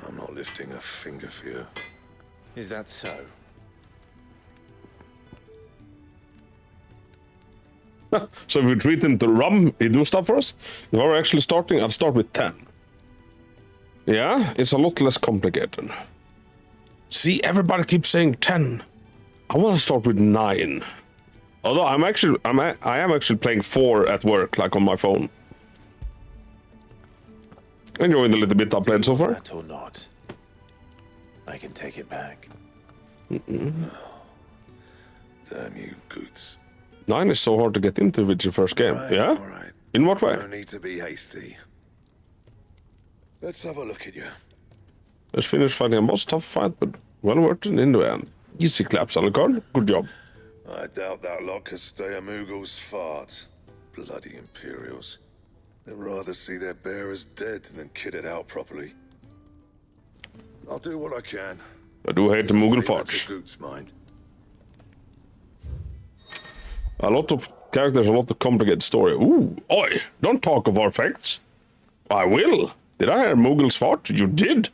I'm not lifting a finger for you. Is that so? So if we treat him to rum, he do stuff for us. If I were actually starting, I'd start with 10. Yeah, it's a lot less complicated. See, everybody keeps saying 10. I want to start with 9. Although I am actually playing 4 at work, like on my phone. Enjoying the little bit I played so far. That or not, I can take it back. Damn you, Goots. 9 is so hard to get into with your first game. Right, yeah? all right. In what way? No need to be hasty. Let's have a look at you. Let's finish fighting a boss. Tough fight, but well worth it in the end. Easy claps, Alucard. Good job. I doubt that lot could stay a Moogle's fart. Bloody Imperials. They'd rather see their bearers dead than kitted out properly. I'll do what I can. I do hate the Moogle Fate farts. that's a Goot's mind. A lot of characters, a lot of complicated story. Ooh, oi, don't talk of our facts. I will. Did I hear Moogle's fart? You did?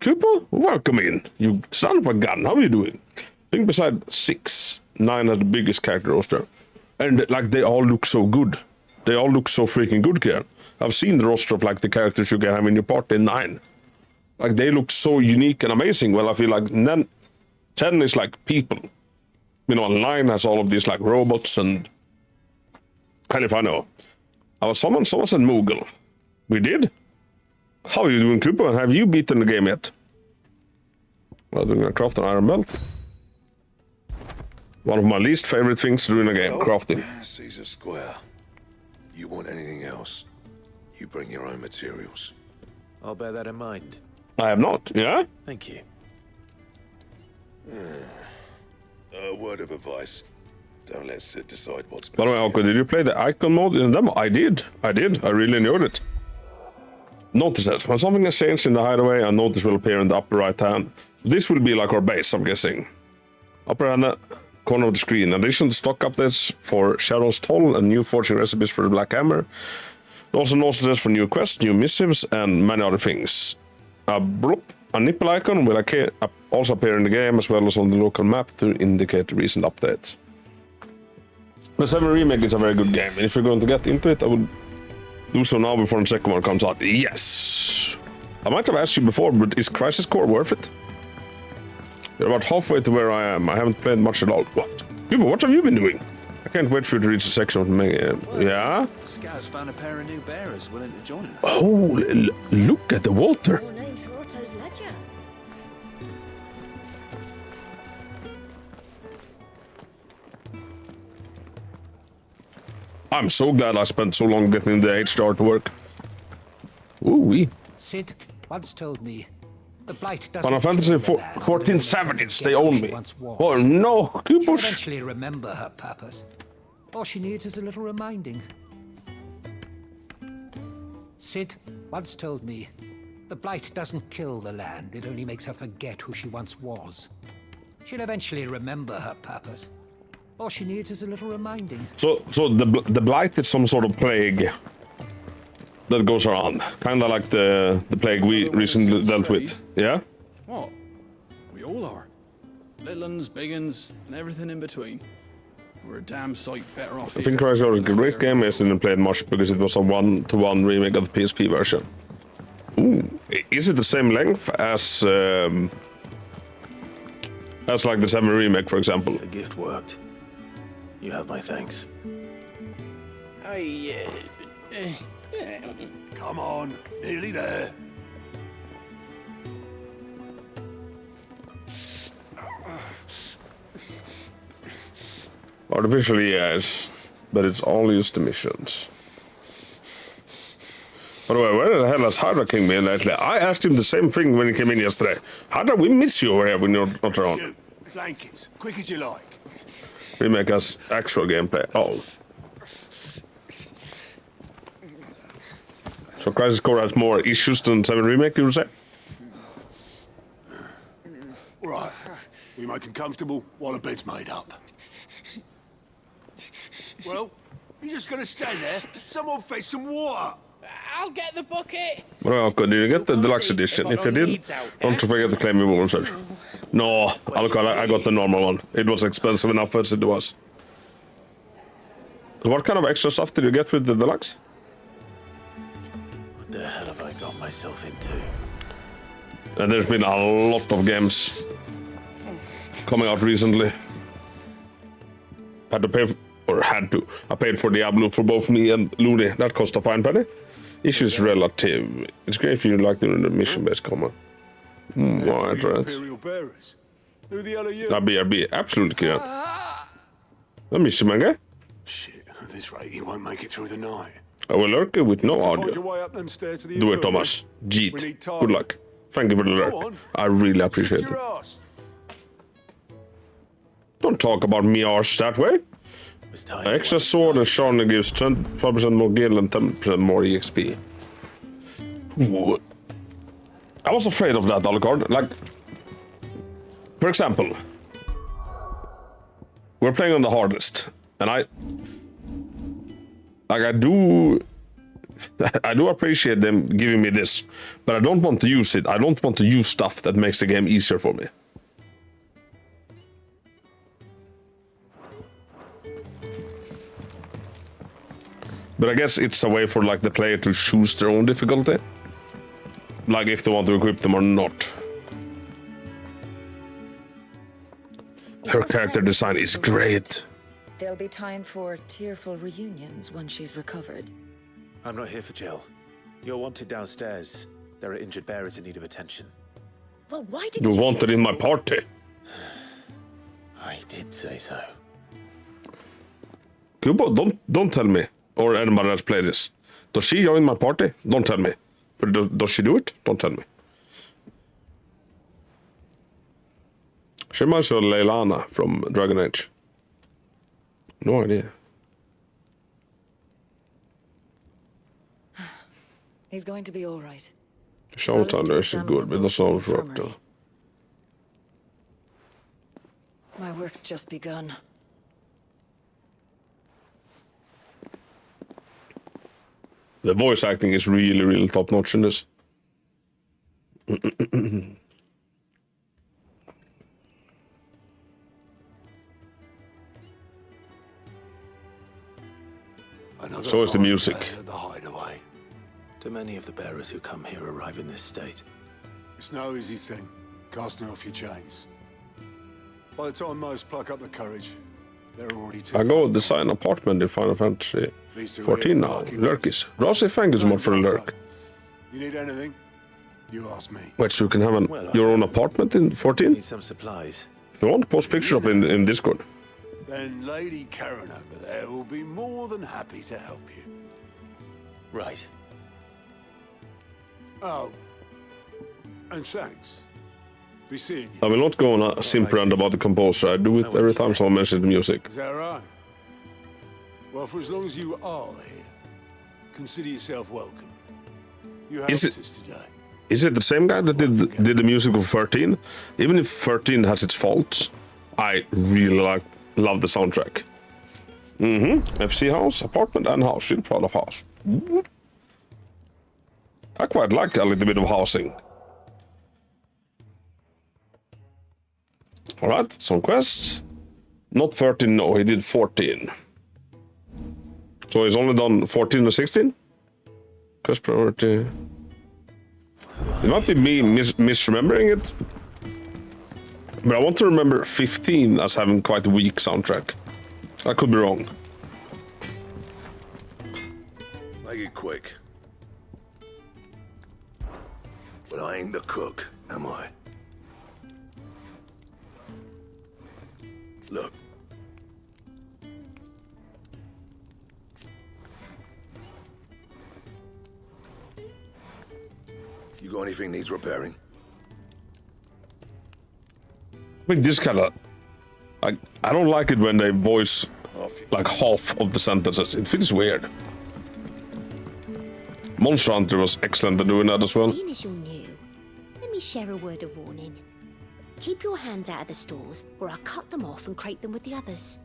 Cooper, welcome in. You son of a gun, how are you doing? I think beside 6, 9 has the biggest character roster. And like they all look so good. They all look so freaking good, Kieran. I've seen the roster of like the characters you can have in your party in 9. Like they look so unique and amazing. Well, I feel like 10 is like people. You know, 9 has all of these like robots and if I know. Someone said Moogle. We did? How are you doing, Cooper? And have you beaten the game yet? Well, we're gonna craft an iron belt. One of my least favorite things to do in a game, crafting. Caesar Square. You want anything else? You bring your own materials. I'll bear that in mind. I have not, yeah? Thank you. A word of advice. Don't let Sid decide what's best. By the way, Alko, did you play the icon mode in the demo? I did. I really enjoyed it. Notice that. When something is changed in the hideaway, a notice will appear in the upper right hand. This will be like our base, I'm guessing. Upper hand corner of the screen. In addition to stock updates for Shadows Toll and new forging recipes for the Black Hammer. Also notices for new quests, new missives, and many other things. A nipple icon will also appear in the game as well as on the local map to indicate recent updates. The 7 Remake is a very good game, and if you're going to get into it, I would do so now before the second one comes out. Yes! I might have asked you before, but is Crisis Core worth it? You're about halfway to where I am. I haven't played much at all. What? People, what have you been doing? I can't wait for you to reach the section of the yeah? Scouts found a pair of new bearers willing to join us. Oh, look at the water. Your name's for Otto's ledger. I'm so glad I spent so long getting the HDR to work. Ooh-wee. Sid once told me the blight doesn't Final Fantasy 1470s, they own me. Oh no, She'll eventually remember her purpose. All she needs is a little reminding. Sid once told me the blight doesn't kill the land, it only makes her forget who she once was. She'll eventually remember her purpose. All she needs is a little reminding. So the blight is some sort of plague that goes around, kind of like the plague we recently dealt with. Yeah. What? We all are. Little uns, big uns, and everything in between. We're a damn sight better off. I think Crash was a great game. I didn't play it much because it was a 1-to-1 remake of the PSP version. Ooh, is it the same length as like the 7 remake, for example? The gift worked. You have my thanks. Come on, nearly there. Artificially, yes, but it's all used to missions. By the way, where the hell has Hydra King been lately? I asked him the same thing when he came in yesterday. Hydra, we miss you over here when you're not around. Blankets, quick as you like. Remake has actual gameplay. Oh. So Crisis Core has more issues than 7 Remake, you would say? Right, we make him comfortable while the bed's made up. Well, you just gonna stand there? Someone fetch some water. I'll get the bucket. Well, did you get the deluxe edition? If you did, don't forget to claim your wall search. No, I got the normal one. It was expensive enough as it was. What kind of extra stuff did you get with the deluxe? What the hell have I got myself into? And there's been a lot of games coming out recently. I paid for Diablo for both me and Looney. That cost a fine penny. Issue is relative. It's great if you like doing the mission-based combat. Right. Imperial bearers. Who the hell are you? BRB, absolutely kid. Let me see, man. Shit, at this rate, you won't make it through the night. I will lurk it with no Find your audio. way up them stairs to the Do it, infirmary. Thomas. We Jeet. need time. Good luck. Thank you for the lurk. Go on. I really appreciate Shift it. your ass. Don't talk about me arse that way. Extra sword and Shawnee gives 25% more gil and 10% more EXP. Ooh. I was afraid of that, Alucard. Like, for example, we're playing on the hardest, and I do appreciate them giving me this, but I don't want to use it. I don't want to use stuff that makes the game easier for me. But I guess it's a way for like the player to choose their own difficulty. Like if they want to equip them or not. Her character design is great. There'll be time for tearful reunions once she's recovered. I'm not here for Jill. You're wanted downstairs. There are injured bearers in need of attention. Well, why did You you wanted say in so? my party. I did say so. Kubo, don't tell me. Or anybody that's played this. Does she join my party? Don't tell me. But does she do it? Don't tell me. She reminds me of Leilana from Dragon Age. No idea. He's going to be all right. Showtime is good, but that's always work though. My work's just begun. The voice acting is really, really top notch in this. So is the music. At the hideaway. Do many of the bearers who come here arrive in this state? It's no easy thing, casting off your chains. By the time most pluck up the courage, they're already too I go far design apartment in Final Fantasy These two 14 here now. are lucky Lurkies. Rossi, thank you so much for the lurk. You need anything? You ask me. Wait, so you can have your own apartment in 14? Need some supplies. If you want, post pictures of it in Discord. Then Lady Karen over there will be more than happy to help you. Right. Oh. And thanks. Be seeing you. I will not go on a simple rant about the composer. I do it every time someone mentions the music. Is that right? Well, for as long as you are here, consider yourself welcome. You helped Is it- us today. Is it the same guy that did the music of 13? Even if 13 has its faults, I really love the soundtrack. FC house, apartment and house. Really proud of house. I quite like a little bit of housing. Alright, some quests. Not 13, no, he did 14. So he's only done 14 or 16? Quest priority. It might be me misremembering it. But I want to remember 15 as having quite a weak soundtrack. I could be wrong. Make it quick. But I ain't the cook, am I? Look. You got anything needs repairing? I mean, this kind of... Like, I don't like it when they voice like half of the sentences. It feels weird. Monster Hunter was excellent at doing that as well. Seeing as you're new, let me share a word of warning. Keep your hands out of the stores, or I'll cut them off and crate them with the others.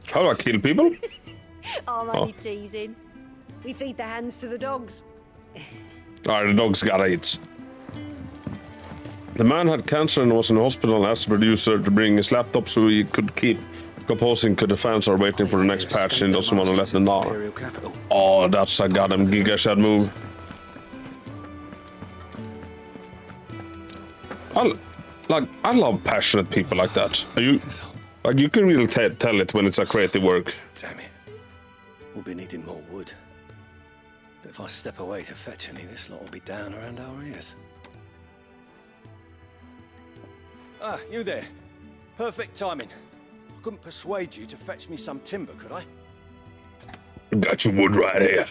How do I kill people? I'm only teasing. We feed the hands to the dogs. Alright, the dogs got AIDS. The man had cancer and was in the hospital and asked the producer to bring his laptop so he could keep composing because the fans are waiting for the next patch and doesn't want to let them know. Oh, that's a goddamn Giga Shed move. I love passionate people like that. You can really tell it when it's a creative work. Damn it. We'll be needing more wood. But if I step away to fetch any, this lot will be down around our ears. Ah, you there. Perfect timing. I couldn't persuade you to fetch me some timber, could I? Got your wood right here.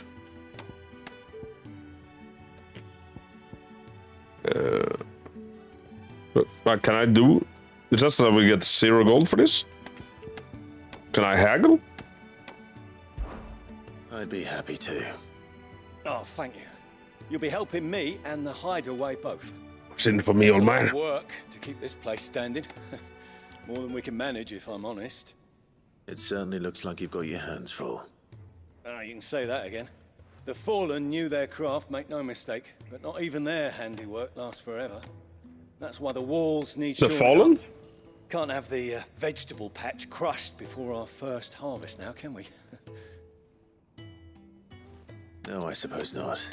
What can I do? Is that so that we get 0 gold for this? Can I haggle? I'd be happy to. Oh, thank you. You'll be helping me and the hideaway both. It's in for me, old man. Work to keep this place standing. More than we can manage, if I'm honest. It certainly looks like you've got your hands full. Ah, you can say that again. The Fallen knew their craft, make no mistake, but not even their handiwork lasts forever. That's why the walls need The shoring Fallen? up. Can't have the vegetable patch crushed before our first harvest now, can we? No, I suppose not.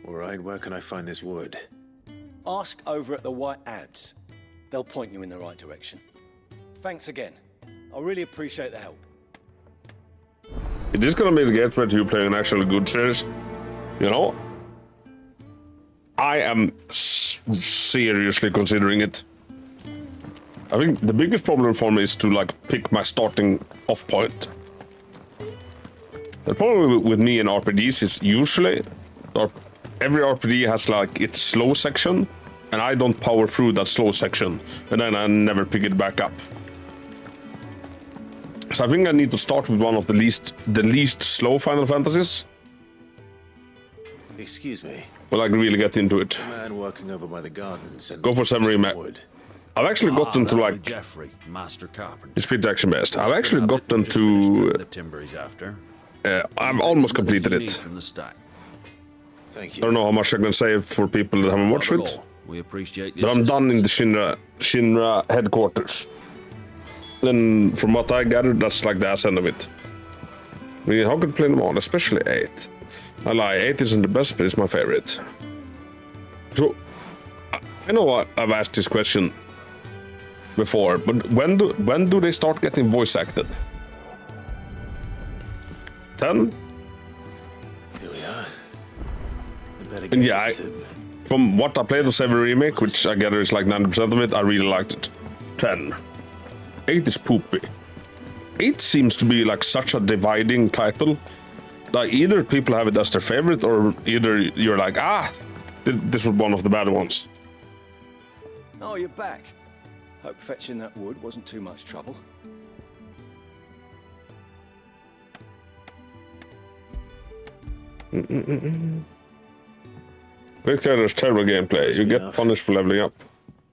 All right, where can I find this wood? Ask over at the White Ads. They'll point you in the right direction. Thanks again. I really appreciate the help. Is this gonna be the gateway to you playing an actually good series? You know? I am seriously considering it. I think the biggest problem for me is to like pick my starting off point. The problem with me in RPGs is usually every RPG has like its slow section, and I don't power through that slow section, and then I never pick it back up. So I think I need to start with one of the least slow Final Fantasies. Excuse me. Well, I can really get into it. The man working over by the gardens and Go for some remake. I've actually gotten to like Jeffrey, master carpenter. it's pretty action based. I've actually gotten to the timber he's after. I've almost completed it. From the stack. Thank I don't know how much I can say for people that haven't watched it. We appreciate But I'm done in the Shinra headquarters. Then, from what I gathered, that's like the ass end of it. I mean, how could you play them all? Especially 8. I lie, 8 isn't the best, but it's my favorite. So, I know I've asked this question before, but when do they start getting voice acted? 10? Here we are. And yeah, from what I played of 7 Remake, which I gather is like 90% of it, I really liked it. 10. 8 is poopy. 8 seems to be like such a dividing title. Like either people have it as their favorite, or either you're like, this was one of the bad ones. Oh, you're back. Hope fetching that wood wasn't too much trouble. Great there's terrible gameplay. You get punished for leveling up.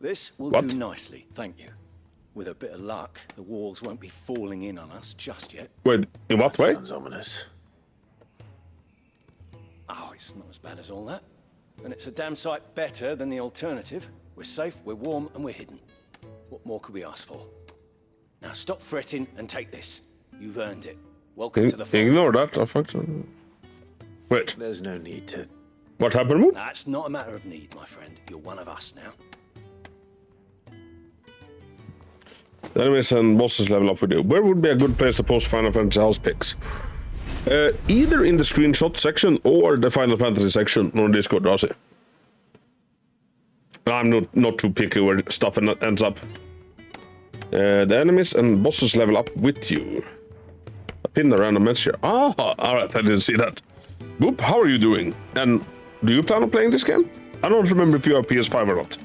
This will do nicely, thank you. With a bit of luck, the walls won't be falling in on us just yet. Wait, in what way? Sounds ominous. Oh, it's not as bad as all that. And it's a damn sight better than the alternative. We're safe, we're warm, and we're hidden. What more could we ask for? Now stop fretting and take this. You've earned it. Welcome to the farm. Ignore that. I fucked. Wait. There's no need to. What happened, Moop? That's not a matter of need, my friend. You're one of us now. The enemies and bosses level up with you. Where would be a good place to post Final Fantasy house pics? Either in the screenshot section or the Final Fantasy section on Discord, Rossi. I'm not too picky where stuff ends up. The enemies and bosses level up with you. A pin a random message here. Ah, alright, I didn't see that. Boop, how are you doing? And do you plan on playing this game? I don't remember if you have PS5 or not.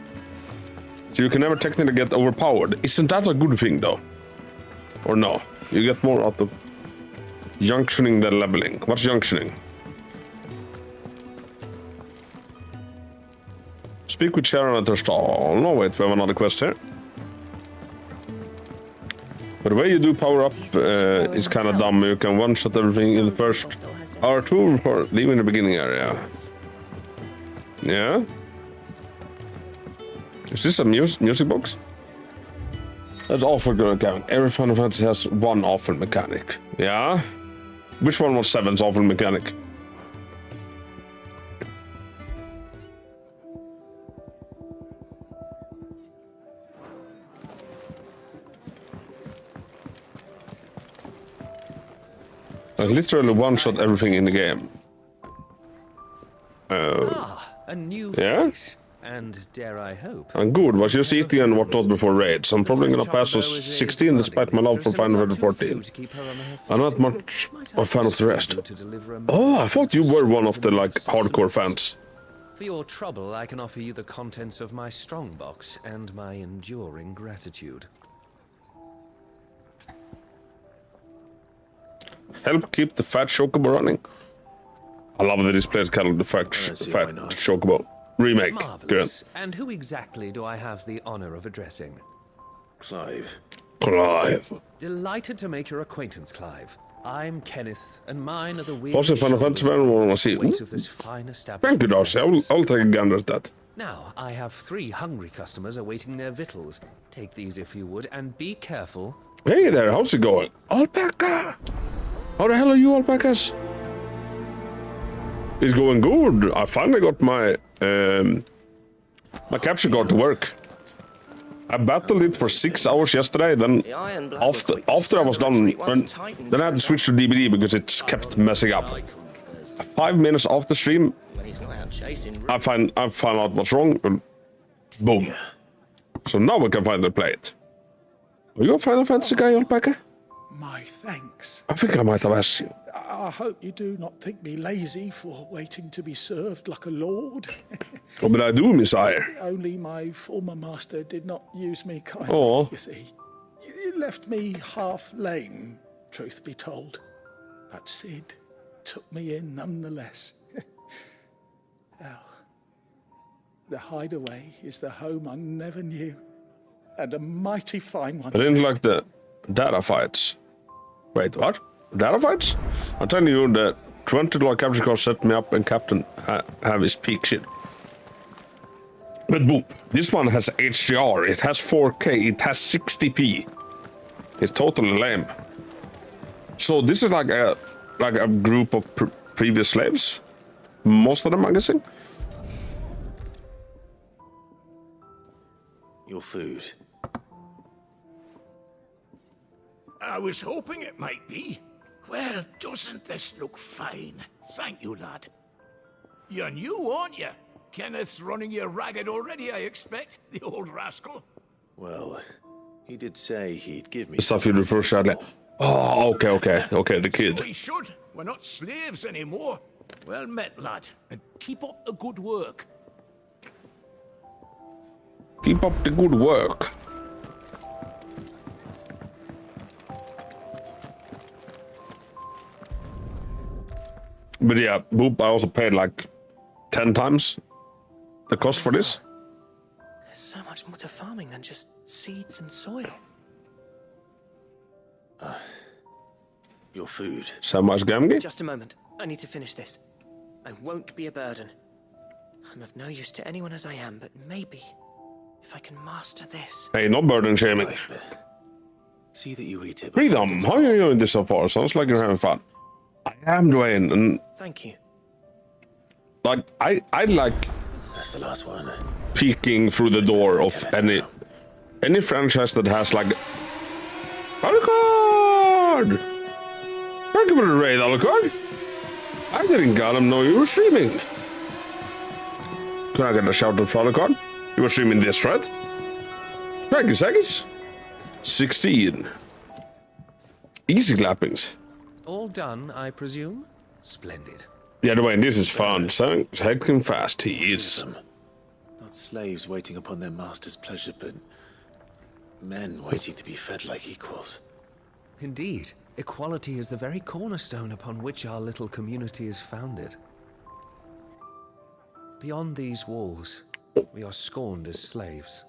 So you can never technically get overpowered. Isn't that a good thing, though? Or no? You get more out of junctioning than leveling. What's junctioning? Speak with Sharon at her stall. No, wait, we have another quest here. But the way you do power up is kind of dumb. You can one-shot everything in the first hour or two before leaving the beginning area. Yeah? Is this a music box? That's awful good account. Every Final Fantasy has one awful mechanic. Yeah? Which one was 7's awful mechanic? Like literally one-shot everything in the game. A new face. And dare I hope. I'm good, was just eating and whatnot before raids. I'm probably gonna pass those 16 despite my love for Final Fantasy 14. I'm not much a fan of the rest. Oh, I thought you were one of the like hardcore fans. For your trouble, I can offer you the contents of my strongbox and my enduring gratitude. Help keep the fat chocobo running. I love that this place called the fat chocobo. Remake. Marvelous. Good. And who exactly do I have the honor of addressing? Clive. Clive. Delighted to make your acquaintance, Clive. I'm Kenneth, and mine are the weird What's the Final Fantasy man want to see? of this fine Thank you, Darcy. I'll take a gander at that. Now, I have 3 hungry customers awaiting their victuals. Take these if you would, and be careful. Hey there, how's it going? Alpaca! How the hell are you, alpacas? It's going good. I finally got my my capture card to work. I battled it for 6 hours yesterday. Then after I was done, then I had to switch to DVD because it kept messing up. 5 minutes after stream, I find out what's wrong, and boom. So now we can finally play it. Are you a Final Fantasy guy, Alpaca? My thanks. I think I might have asked you. I hope you do not think me lazy for waiting to be served like a lord. Oh, but I do, Messiah. Only my former master did not use me kindly, Oh. you see. You left me half lame, truth be told. But Sid took me in nonetheless. Well, the hideaway is the home I never knew. And a mighty fine one. I didn't like the data fights. Wait, what? Data fights? I'm telling you that $20 capture card set me up and Captain have his peak shit. But boop, this one has HDR, it has 4K, it has 60p. It's totally lame. So this is like a group of previous slaves. Most of them, I'm guessing. Your food. I was hoping it might be. Well, doesn't this look fine? Thank you, lad. You're new, aren't you? Kenneth's running you ragged already, I expect, the old rascal. Well, he did say he'd give me The stuff you refer sadly. Oh, okay, the kid. So he should. We're not slaves anymore. Well met, lad, and keep up the good work. Keep up the good work. But yeah, boop, I also paid like 10 times the cost for this. There's so much more to farming than just seeds and soil. Your food. So much gamgy? Just a moment. I need to finish this. I won't be a burden. I'm of no use to anyone as I am, but maybe if I can master this. Hey, no burden shaming. See that you eat it. Freedom, how are you doing this so far? Sounds like you're having fun. I am, Dwayne, and Thank you. like I like That's the last one. peeking through the door of any franchise that has like Alucard! Thank you for the raid, Alucard! I didn't gotta know you were streaming. Can I get a shout out for Alucard? You were streaming this, right? Thank you, Sagis. 16. Easy clappings. All done, I presume? Splendid. Yeah, Dwayne, this is fun. Heck him fast, he is. Not slaves waiting upon their master's pleasure, but men waiting to be fed like equals. Indeed. Equality is the very cornerstone upon which our little community is founded. Beyond these walls, we are scorned as slaves.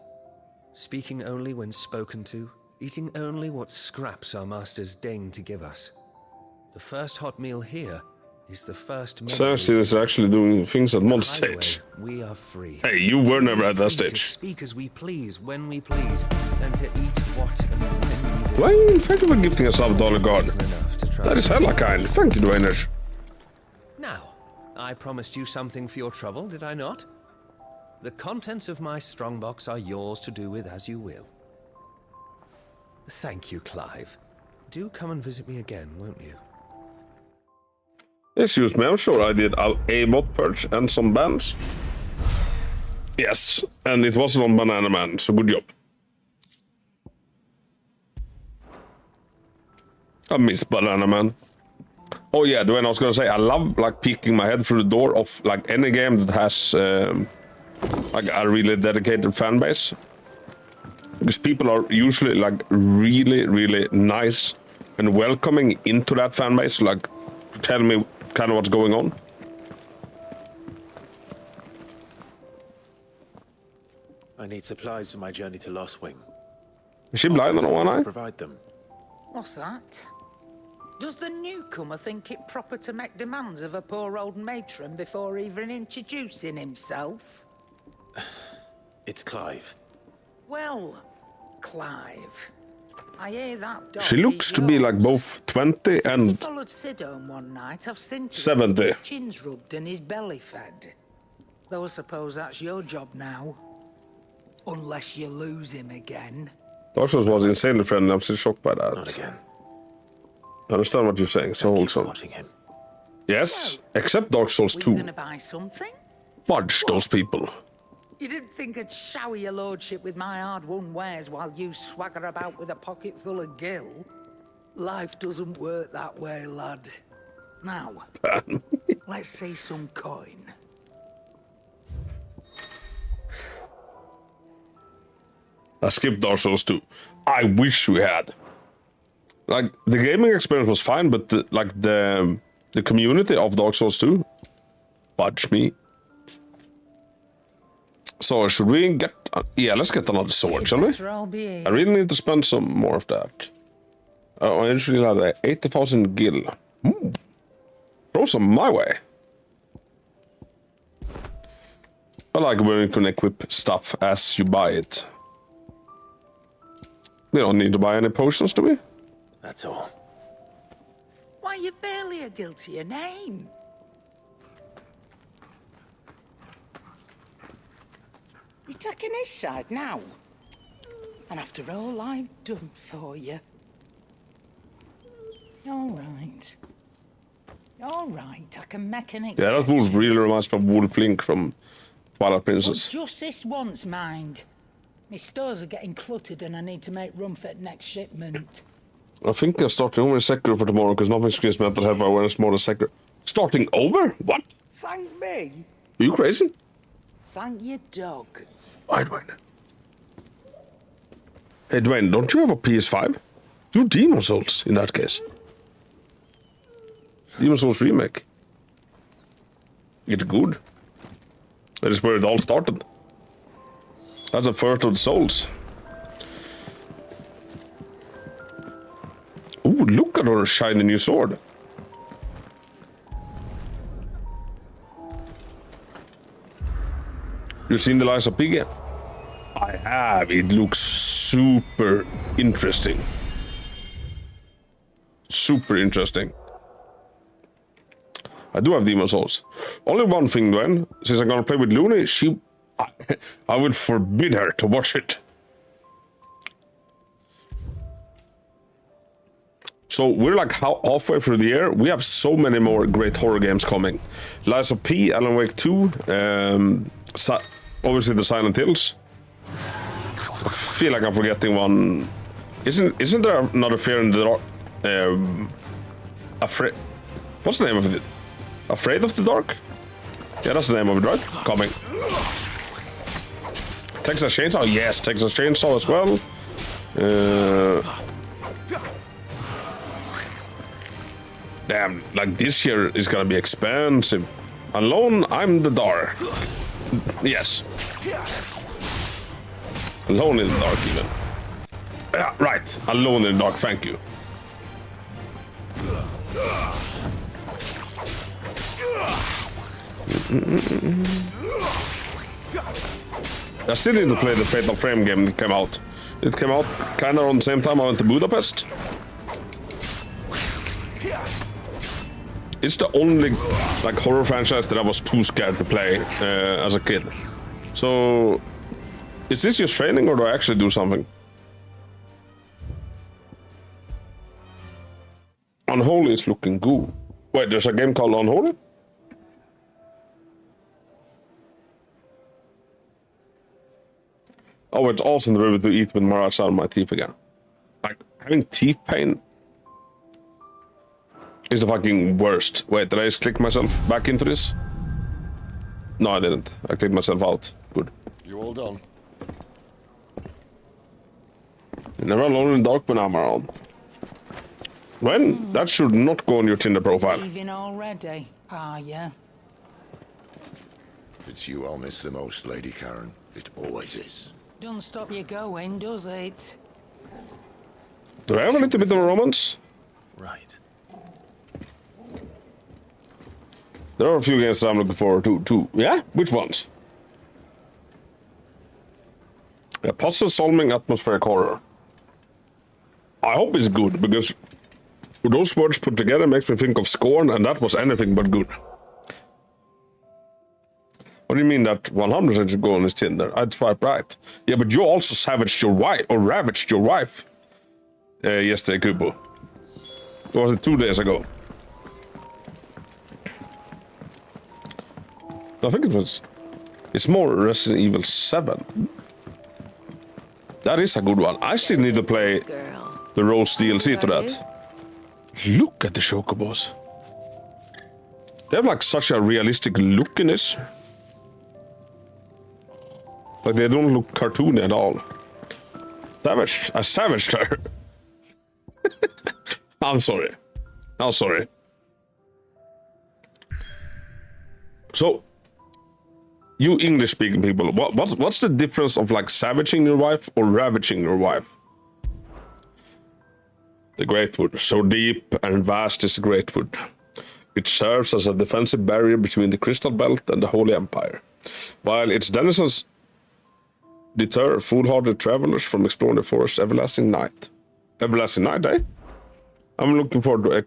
Speaking only when spoken to, eating only what scraps our masters deign to give us. The first hot meal here is the first memory. Cersei is actually doing things at mod stage. We are free. Hey, you were never at that stage. To speak as we please, when we please, and to eat what and when we desire. Dwayne, thank you for gifting us $1 guard. That is hella kind. Thank you, Dwayne. Now, I promised you something for your trouble, did I not? The contents of my strongbox are yours to do with as you will. Thank you, Clive. Do come and visit me again, won't you? Excuse me, I'm sure I did a bot purge and some bans. Yes, and it wasn't on Banana Man, so good job. I miss Banana Man. Oh yeah, Dwayne, I was gonna say, I love like peeking my head through the door of like any game that has like a really dedicated fan base. Because people are usually like really nice and welcoming into that fan base, like to tell me kind of what's going on. I need supplies for my journey to Lost Wing. Is she blind on one eye? Provide them. What's that? Does the newcomer think it proper to make demands of a poor old matron before even introducing himself? It's Clive. Well, Clive, I hear that dog She looks to be like both 20 Since he and followed Sid home one night, I've seen to it 70. that his chin's rubbed and his belly fed. Though I suppose that's your job now. Unless you lose him again. Dark Souls was insanely friendly. I'm still shocked by that. Not again. I understand what you're saying, so hold on. Yes, except Dark Souls Were you 2. gonna buy something? Fudge those people. You didn't think I'd shower your lordship with my hard-won wares while you swagger about with a pocket full of gil? Life doesn't work that way, lad. Now, let's see some coin. I skipped Dark Souls 2. I wish we had. Like, the gaming experience was fine, but the community of Dark Souls 2, fudge me. So should we get... yeah, let's get another sword, shall we? I really need to spend some more of that. I usually have 80,000 gil. Throw some my way. I like when you can equip stuff as you buy it. We don't need to buy any potions, do we? That's all. Why, you've barely a guilty a name. You're taking his side now? And after all I've done for you. All right. All right, I can make an exception. Yeah, that wolf really reminds me of Wolf Link from Twilight Princess. But just this once, mind. My stores are getting cluttered and I need to make room for the next shipment. I think I'm starting over in Sekiro for tomorrow because nothing screams mental health awareness more than Sekiro. Starting over? What? Thank me. Are you crazy? Thank your dog. Why, Dwayne? Hey, Dwayne, don't you have a PS5? Do Demon Souls in that case. Demon Souls Remake. It's good. That is where it all started. That's the first of the Souls. Ooh, look at her shiny new sword. You seen the Lies of P? I have. It looks super interesting. super interesting. I do have Demon Souls. Only one thing, then, since I'm gonna play with Looney, I will forbid her to watch it. So we're like halfway through the year. We have so many more great horror games coming. Lies of P, Alan Wake 2, obviously the Silent Hills. I feel like I'm forgetting one. Isn't there another Fear in the Dark? What's the name of it? Afraid of the Dark? Yeah, that's the name of it, right? Coming. Texas Chainsaw, yes, Texas Chainsaw as well. Damn, like this year is gonna be expensive. Alone, I'm the dark. Yes. Alone in the dark, even. Yeah, right. Alone in the dark, thank you. I still need to play the Fatal Frame game that came out. It came out kind of on the same time I went to Budapest. It's the only like horror franchise that I was too scared to play as a kid. So, is this just training or do I actually do something? Unholy is looking good. Wait, there's a game called Unholy? Oh, it's awesome to be able to eat with my eyes out of my teeth again. Like, having teeth pain is the fucking worst. Wait, did I just click myself back into this? No, I didn't. I clicked myself out. Good. You all done? You're never alone in the dark when I'm around. When? That should not go on your Tinder profile. Leaving already, are ya? It's you I'll miss the most, Lady Karen. It always is. Don't stop you going, does it? Do I have a little bit of a romance? Right. There are a few games that I'm looking forward to. Yeah? Which ones? Yeah, puzzle solving atmospheric horror. I hope it's good, because those words put together makes me think of Scorn, and that was anything but good. What do you mean that 100% should go on his Tinder? I'd swipe right. Yeah, but you also savaged your wife, or ravaged your wife. Yesterday, Kubo. Or was it 2 days ago? I think it was... It's more Resident Evil 7. That is a good one. I still need to play the Rose DLC to that. Look at the Chocobos. They have like such a realistic look in this. Like they don't look cartoony at all. Savaged. I savaged her. I'm sorry. I'm sorry. So, you English-speaking people, what's the difference of like savaging your wife or ravaging your wife? The Great Wood, so deep and vast is the Great Wood. It serves as a defensive barrier between the Crystal Belt and the Holy Empire, while its denizens deter foolhardy travelers from exploring the forest's everlasting night. Everlasting night, eh? I'm looking forward to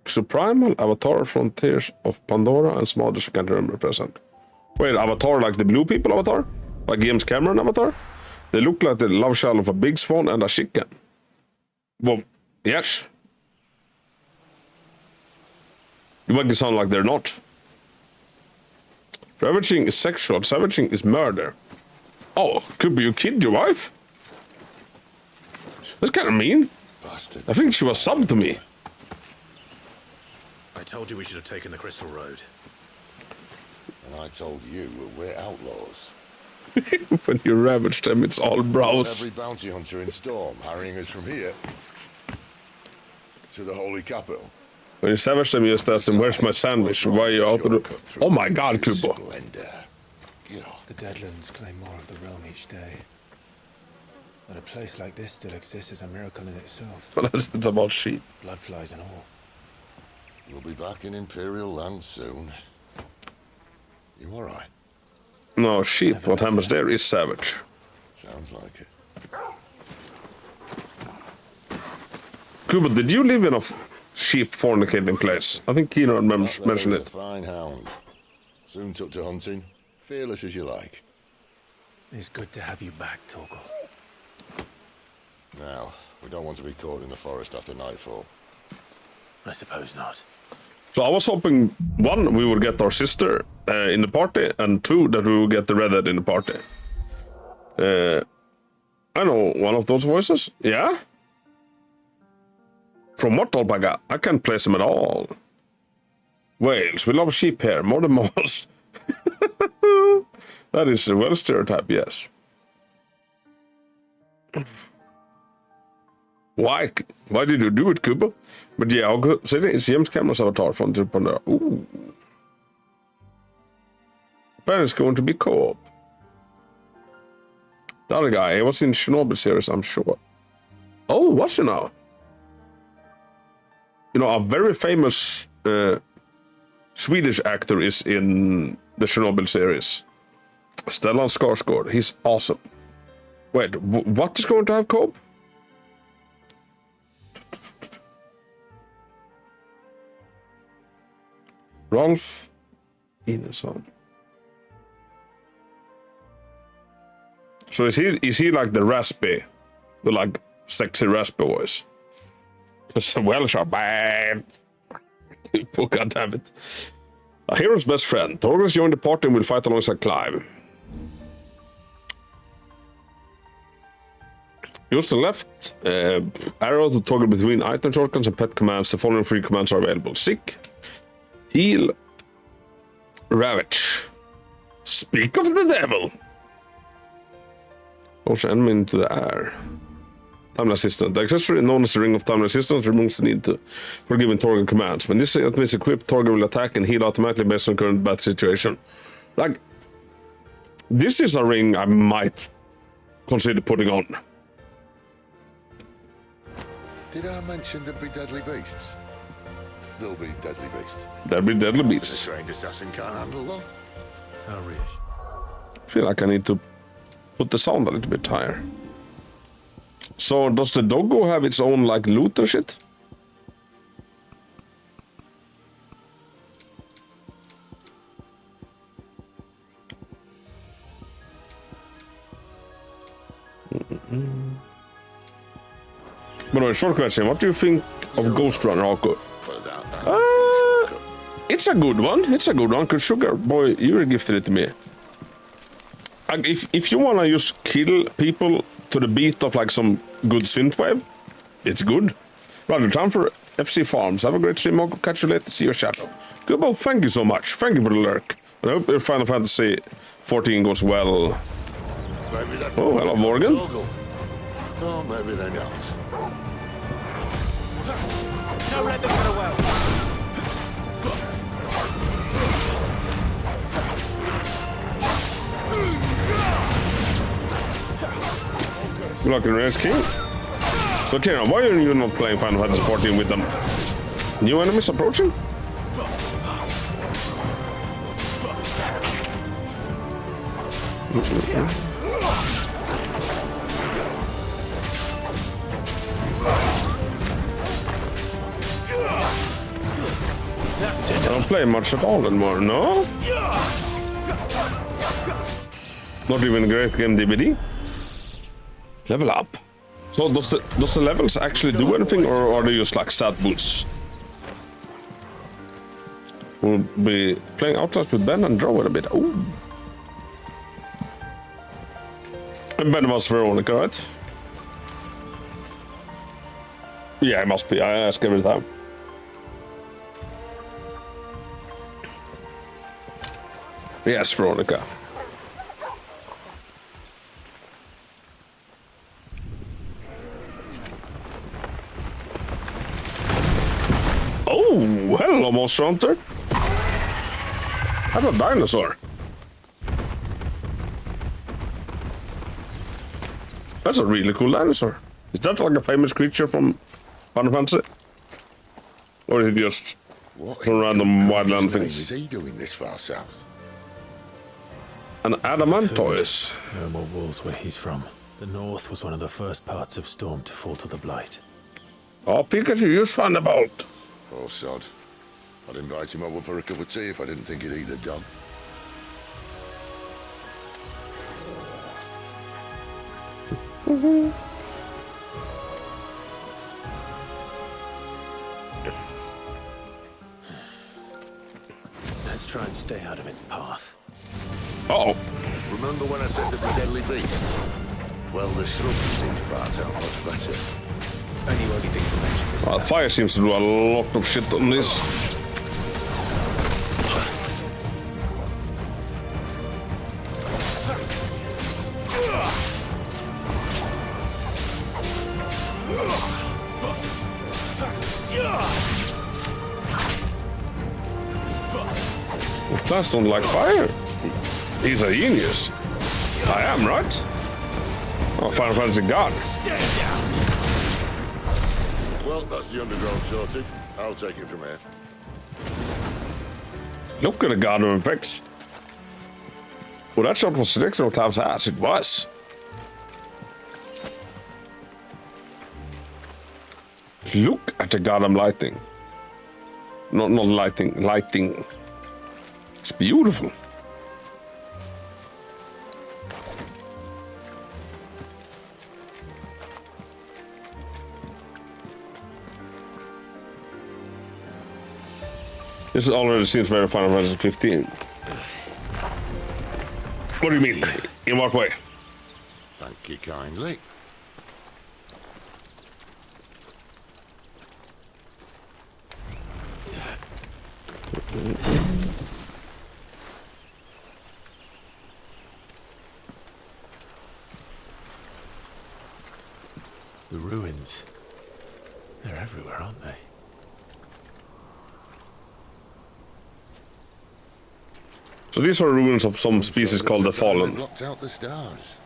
Exoprimal, Avatar, Frontiers of Pandora, and some others I can't remember present. Wait, Avatar like the blue people Avatar? Like James Cameron Avatar? They look like the love child of a big swan and a chicken. Well, yes. You make it sound like they're not. Ravaging is sexual, savaging is murder. Oh, could be you killed your wife? That's kind of mean. Bastard. I think she was subbed to me. I told you we should have taken the Crystal Road. And I told you we're outlaws. When you ravage them, it's all brows. Every bounty hunter in Storm harrying us from here to the Holy Capital. When you savage them, you just ask them, where's my sandwich? Why are you out of the... Oh my god, Kubo. The Deadlands claim more of the realm each day. That a place like this still exists is a miracle in itself. It's about sheep. Bloodflies and all. We'll be back in Imperial land soon. You alright? No, sheep. What happens there is savage. Sounds like it. Kubo, did you live in a sheep fornicating place. I think Keenan mentioned it. Fine hound. Soon took to hunting. Fearless as you like. It's good to have you back, Torgal. Now, we don't want to be caught in the forest after nightfall. I suppose not. So I was hoping, one, we would get our sister in the party, and two, that we would get the redhead in the party. I know one of those voices. Yeah? From what alpaca? I can't place them at all. Wales, we love sheep here, more than most. That is a well stereotype, yes. Why did you do it, Cooper? But yeah, I'll go, it's James Cameron's avatar from the there. Ooh. Apparently it's going to be co-op. The other guy, he was in Chernobyl series, I'm sure. Oh, what's he now? You know, a very famous Swedish actor is in the Chernobyl series. Stellan Skarsgård. He's awesome. Wait, what is going to have co-op? Rolf Ineson. So is he like the raspy, the like sexy raspy voice? Because Welsh are bad. God damn it. A hero's best friend. Torgos joined the party and will fight alongside Clive. Use the left arrow to toggle between item shortcuts and pet commands. The following 3 commands are available. Seek, heal, ravage. Speak of the devil. Launch enemy into the air. Time assistant. The accessory known as the Ring of Time Assistance removes the need for giving Torgal commands. When this item is equipped, Torgal will attack and heal automatically based on current battle situation. Like, this is a ring I might consider putting on. Did I mention there'd be deadly beasts? There'll be deadly beasts. There'll be deadly beasts. A trained assassin can't handle them. How rich? I feel like I need to put the sound a little bit higher. So does the doggo have its own like loot and shit? But a short question, what do you think of Ghost Runner, Haku? It's a good one. It's a good one, because Sugar Boy, you gifted it to me. Like, if you wanna just kill people to the beat of like some good synthwave, it's good. Right, time for FC Farms. Have a great stream, Haku. Catch you later. See your shadow. Goodbye. Thank you so much. Thank you for the lurk. And I hope your Final Fantasy 14 goes well. Oh, hello, Morgan. Oh, maybe they're not. No, let them run away. Good luck in Race King. So, Kieran, why are you not playing Final Fantasy 14 with them? New enemies approaching? I don't play much at all anymore, no? Not even a great game DVD. Level up. So does the levels actually do anything, or are they just like stat boosts? We'll be playing Outlast with Ben and Drow in a bit. Ooh. And Ben was Veronica, right? Yeah, it must be. I ask every time. Yes, Veronica. Oh, hello, Monster Hunter. That's a dinosaur. That's a really cool dinosaur. Is that like a famous creature from Final Fantasy? Or is it just some random wildland things? Is he doing this far south? An Adamantoise. No more walls where he's from. The north was one of the first parts of Storm to fall to the Blight. Oh, Pikachu, you Thunderbolt. Poor sod. I'd invite him over for a cup of tea if I didn't think he'd eat the dog. Let's try and stay out of its path. Uh-oh. Remember when I said there'd be deadly beasts? Well, the shrubs in these parts are much better. And you only think to mention this. Well, fire seems to do a lot of shit on this. Plants don't like fire. He's a genius. I am, right? Oh, Final Fantasy God. Well, that's the underground sorted. I'll take it from here. Look at the God of Effects. Well, that shot was six or times ass. It was. Look at the goddamn lighting. Not lighting, lighting. It's beautiful. This already seems very Final Fantasy 15. What do you mean? In what way? Thank you kindly. The ruins. They're everywhere, aren't they? So these are ruins of some species called the Fallen. Blocked out the stars.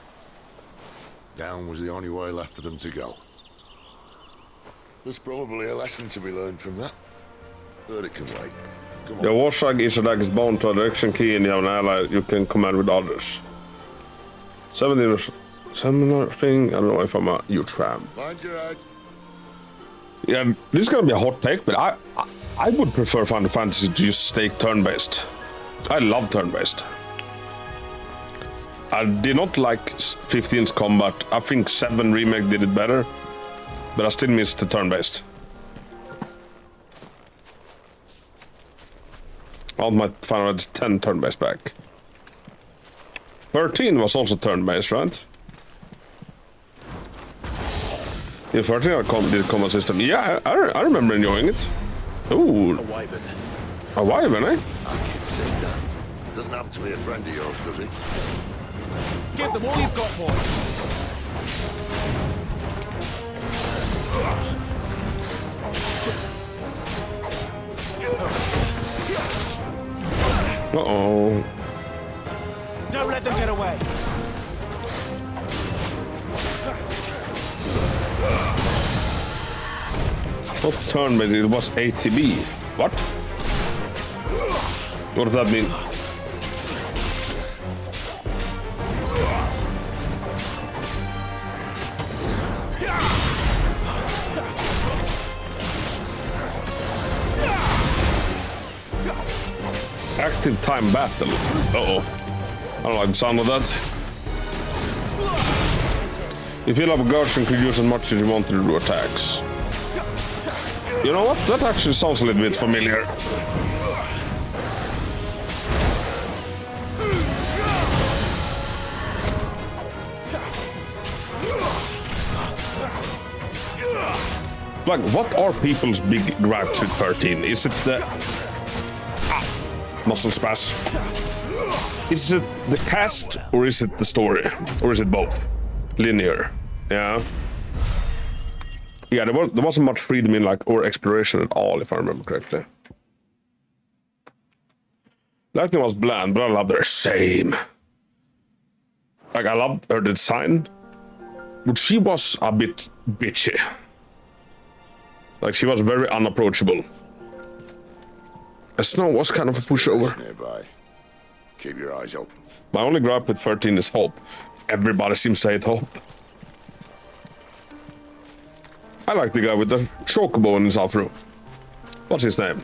Down was the only way left for them to go. There's probably a lesson to be learned from that. But it can wait. Come on. Your warshag is bound to a direction key and you have an ally you can command with others. 17 similar thing. I don't know if I'm a huge fan. Mind your eye. Yeah, this is gonna be a hot take, but I would prefer Final Fantasy to just stay turn-based. I love turn-based. I did not like 15's combat. I think 7 Remake did it better, but I still miss the turn-based. I want my Final Fantasy 10 turn-based back. 13 was also turn-based, right? Yeah, 13 did combat system. Yeah, I remember enjoying it. Ooh. A wyvern. A wyvern, eh? Doesn't happen to be a friend of yours, does he? Give them all you've got, boy. Uh-oh. Don't let them get away. Not turn, but it was ATB. What? What does that mean? Active time battle. Uh-oh. I don't like the sound of that. You feel like a Gershon could use as much as you want to do attacks. You know what? That actually sounds a little bit familiar. Like, what are people's big gripes with 13? Is it the... muscle spasm? Is it the cast, or is it the story? Or is it both? Linear. Yeah. Yeah, there wasn't much freedom in, like, or exploration at all, if I remember correctly. Lightning was bland, but I love her same. Like, I loved her design, but she was a bit bitchy. Like, she was very unapproachable. Snow was kind of a pushover. Nearby. Keep your eyes open. My only gripe with 13 is Hope. Everybody seems to hate Hope. I like the guy with the chocobo in his afro. What's his name?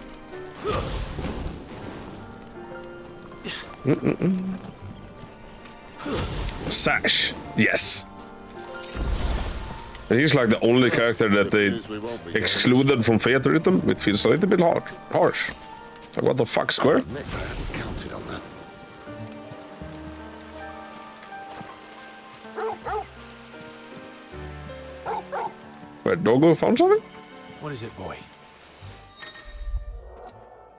Sash. Yes. And he's like the only character that they excluded from Theater Rhythm. It feels a little bit harsh. Like, what the fuck, Square? Where Doggo found something? What is it, boy?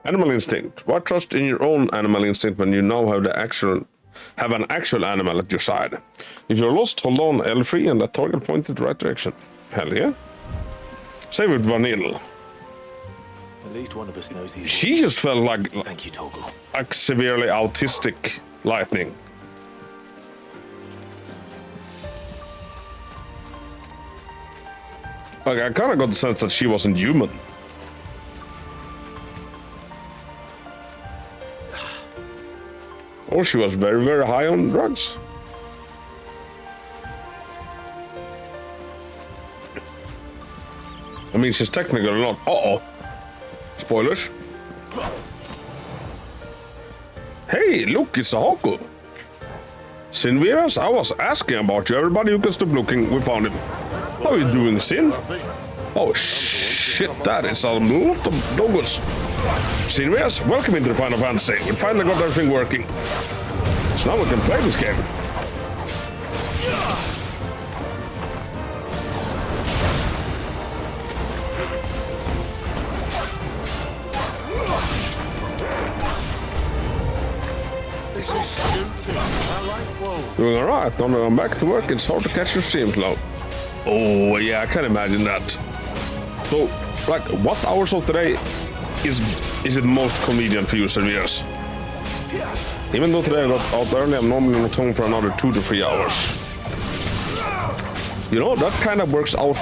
Animal instinct. Why trust in your own animal instinct when you now have an actual animal at your side? If you're lost, hold on L3 and let target point in the right direction. Hell yeah. Same with Vanille. At least one of us knows he's. She just felt like Thank you, Toggle. like severely autistic lightning. Like, I kind of got the sense that she wasn't human. Or she was very, very high on drugs. I mean, she's technically not. Uh-oh. Spoilers. Hey, look, it's a Haku. Sinviras, I was asking about you. Everybody who can stop looking, we found him. How are you doing, Sin? Oh, shit, that is a lot of doggos. Sinviras, welcome into the Final Fantasy. We finally got everything working. So now we can play this game. Doing alright, now that I'm back to work, it's hard to catch your streams now. Oh, yeah, I can imagine that. So, like, what hours of the day is it most convenient for you, Serviers? Even though today I got out early, I'm normally not home for another 2 to 3 hours. You know, that kind of works out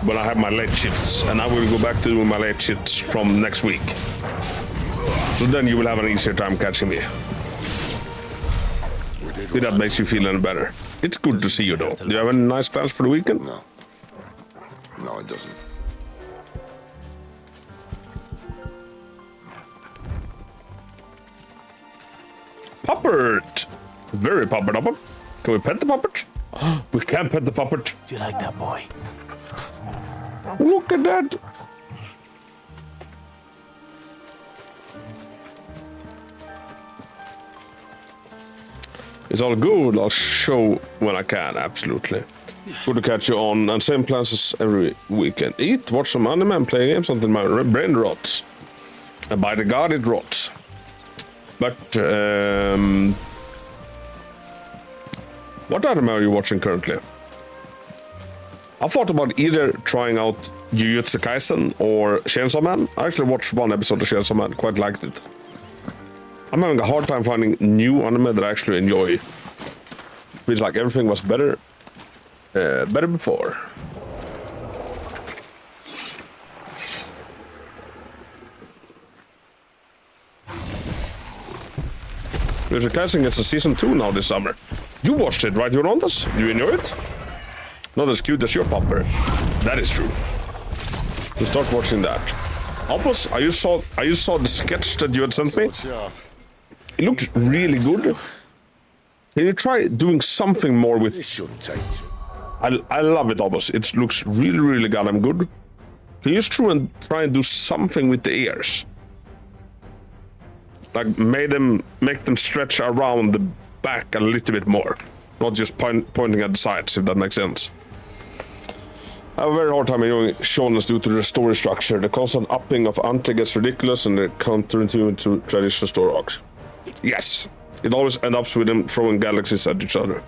when I have my late shifts, and I will go back to doing my late shifts from next week. So then you will have an easier time catching me. If that makes you feel any better. It's good to see you, though. Do you have any nice plans for the weekend? No. No, it doesn't. Puppet! Very puppet up. Can we pet the puppet? We can pet the puppet. Do you like that, boy? Look at that. It's all good. I'll show when I can, absolutely. Good to catch you on, and same plans as every weekend. Eat, watch some anime, and play games until my brain rots. And by the god, it rots. But, what anime are you watching currently? I thought about either trying out Jujutsu Kaisen or Chainsaw Man. I actually watched one episode of Chainsaw Man, quite liked it. I'm having a hard time finding new anime that I actually enjoy. Feels like everything was better before. Jujutsu Kaisen gets a season 2 now this summer. You watched it, right, Jorondas? You enjoy it? Not as cute as your popper. That is true. You start watching that. Opus, I just saw the sketch that you had sent me. It looks really good. Can you try doing something more with... This shouldn't take too. I love it, Opus. It looks really, really goddamn good. Can you just try and do something with the ears? Like, make them stretch around the back a little bit more. Not just pointing at the sides, if that makes sense. I have a very hard time enjoying shonens due to the story structure. The constant upping of ante gets ridiculous and the counterintuitive to traditional story arcs. Yes, it always ends up with them throwing galaxies at each other.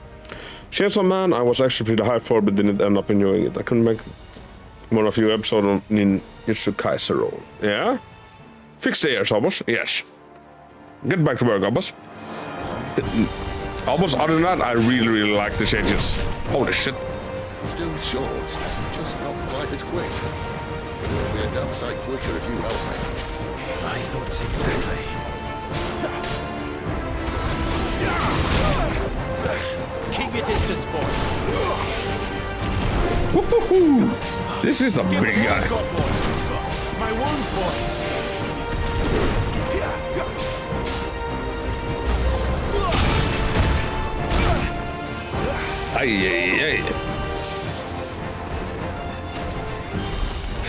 Chainsaw Man, I was actually pretty high for, but didn't end up enjoying it. I couldn't make more of a few episodes in Jujutsu Kaisen role. Yeah? Fix the ears, Abbas. Yes. Get back to work, Abbas. Abbas, other than that, I really, really like the changes. Holy shit. Still short, just not quite as quick. It'll be a damn sight quicker if you help me. My thoughts exactly. Keep your distance, boy. Woohoo! This is a big guy. My wounds, boy. Ay.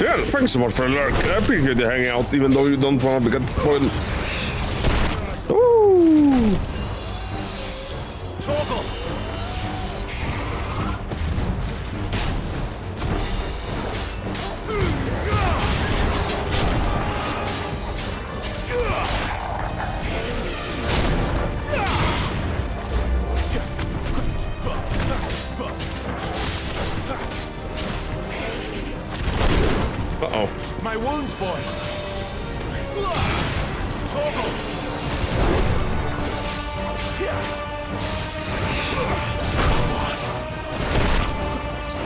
Yeah, thanks so much for the lurk. I appreciate you hanging out, even though you don't want to get spoiled. Ooh. Torgal. Uh-oh. My wounds, boy. Torgal.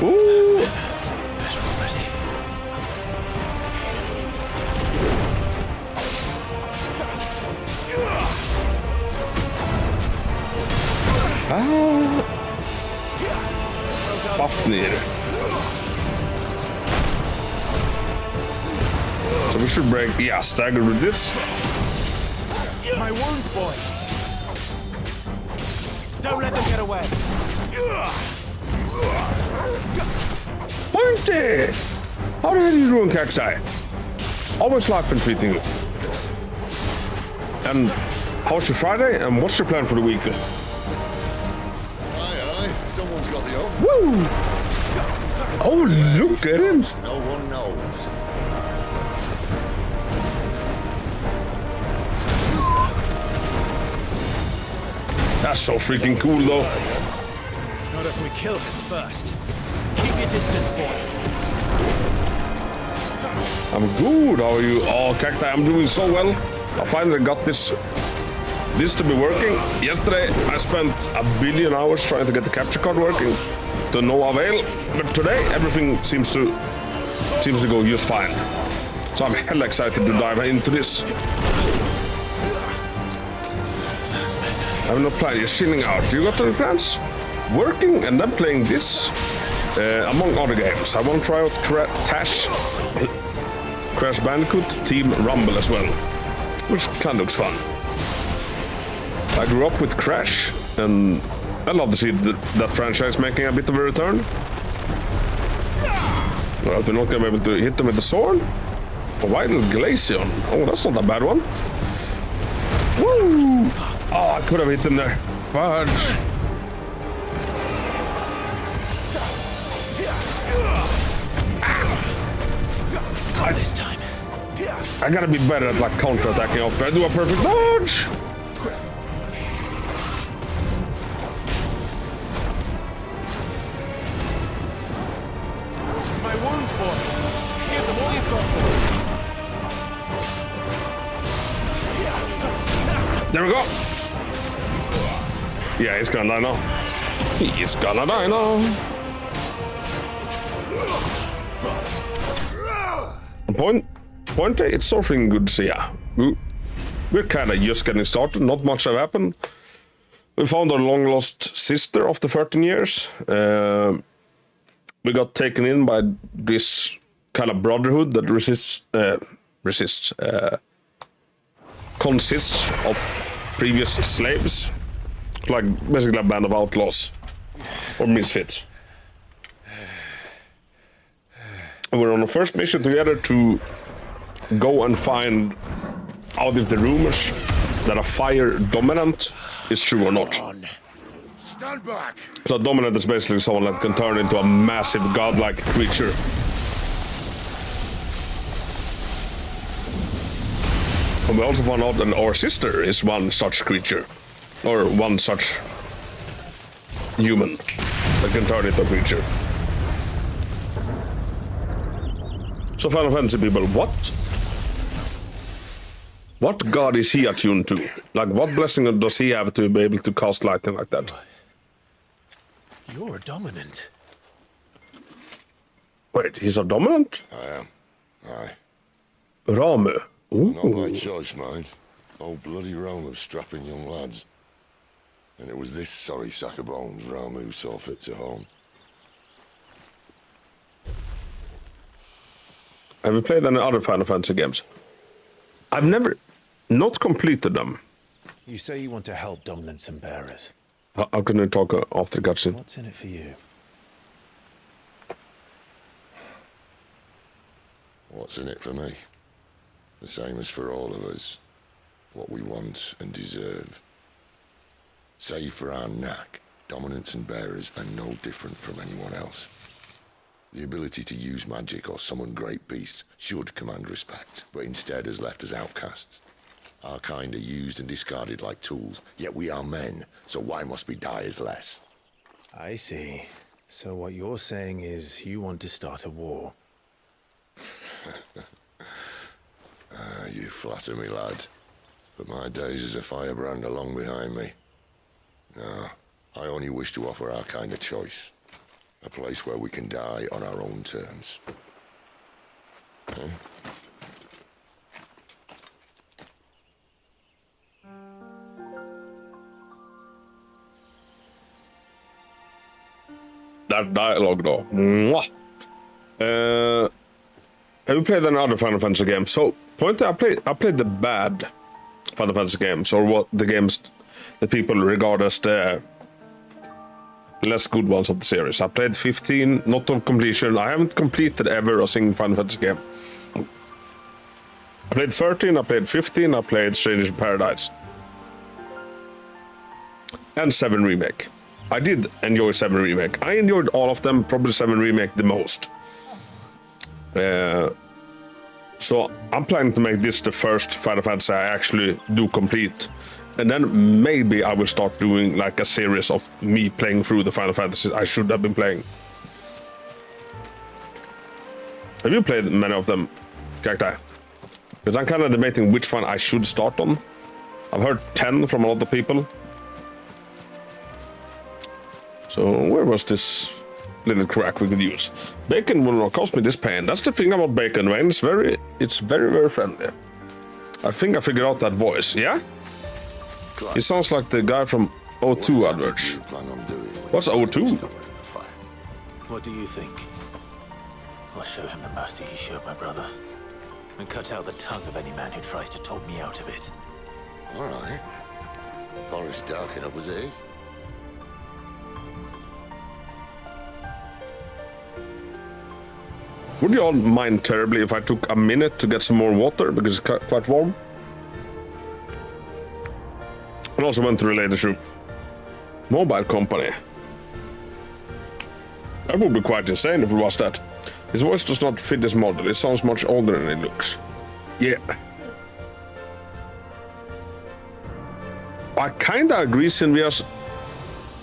Ooh. Fastner. So we should break, yeah, stagger with this. My wounds, boy. Don't let them get away. Pointy! How the hell did you ruin Cacti? Always like been treating you. And how's your Friday? And what's your plan for the weekend? Aye, someone's got the oath. Woo! Oh, look at him! No one knows. That's so freaking cool, though. Not if we kill him first. Keep your distance, boy. I'm good. How are you? Oh, Cacti, I'm doing so well. I finally got this to be working. Yesterday, I spent 1 billion hours trying to get the capture card working. To no avail. But today, everything seems to go just fine. So I'm hella excited to dive into this. I have no plan. You're chilling out. You got any plans? Working and then playing this, among other games. I want to try out Crash Bandicoot Team Rumble as well, which kind of looks fun. I grew up with Crash, and I love to see that franchise making a bit of a return. Well, we're not going to be able to hit them with the sword. A Vital Glaceon. Oh, that's not a bad one. Woo! Oh, I could have hit him there. Fudge. Got this time. I gotta be better at like counter-attacking after I do a perfect dodge. My wounds, boy. Give them all you've got. There we go. Yeah, he's gonna die now. He's gonna die now. Pointy, it's so freaking good to see ya. We're kind of just getting started. Not much have happened. We found our long-lost sister after 13 years. We got taken in by this kind of brotherhood that consists of previous slaves. Like basically a band of outlaws or misfits. We're on the first mission together to go and find out if the rumors that a fire dominant is true or not. Stand back. So a dominant is basically someone that can turn into a massive godlike creature. And we also found out that our sister is one such creature. Or one such human that can turn into a creature. So Final Fantasy people, what god is he attuned to? Like, what blessing does he have to be able to cast lightning like that? You're dominant. Wait, he's a dominant? I am. Aye. Ramu. Ooh. Not by choice, mind. Old bloody realm of strapping young lads. And it was this sorry sack of bones Ramu saw fit to home. Have you played any other Final Fantasy games? I've never not completed them. You say you want to help Dominants and Bearers. How can I talk after the cutscene? What's in it for you? What's in it for me? The same as for all of us. What we want and deserve. Save for our knack, Dominants and Bearers are no different from anyone else. The ability to use magic or summon great beasts should command respect, but instead has left us outcasts. Our kind are used and discarded like tools, yet we are men, so why must we die as less? I see. So what you're saying is you want to start a war. You flatter me, lad. But my days as a firebrand are long behind me. No, I only wish to offer our kind a choice. A place where we can die on our own terms. Okay? That dialogue though. Mwah. Have you played any other Final Fantasy games? So, I played the bad Final Fantasy games, or what the games that people regard as the less good ones of the series. I played 15, not on completion. I haven't completed ever a single Final Fantasy game. I played 13, I played 15, I played Strangers in Paradise. And 7 Remake. I did enjoy 7 Remake. I enjoyed all of them, probably 7 Remake the most. So I'm planning to make this the first Final Fantasy I actually do complete. And then maybe I will start doing like a series of me playing through the Final Fantasies I should have been playing. Have you played many of them, Cacti? Because I'm kind of debating which one I should start on. I've heard 10 from a lot of people. So where was this little crack we could use? Bacon will not cost me this pain. That's the thing about bacon, man. It's very, very friendly. I think I figured out that voice. Yeah? He sounds like the guy from O2 adverts. What's O2? What do you think? I'll show him the mercy he showed my brother. And cut out the tongue of any man who tries to talk me out of it. All right. Forest dark enough as it is. Would you all mind terribly if I took a minute to get some more water, because it's quite warm? And also went to the ladies' room. Mobile company. That would be quite insane if it was that. His voice does not fit this model. It sounds much older than it looks. Yeah. I kinda agree, Sylvia's.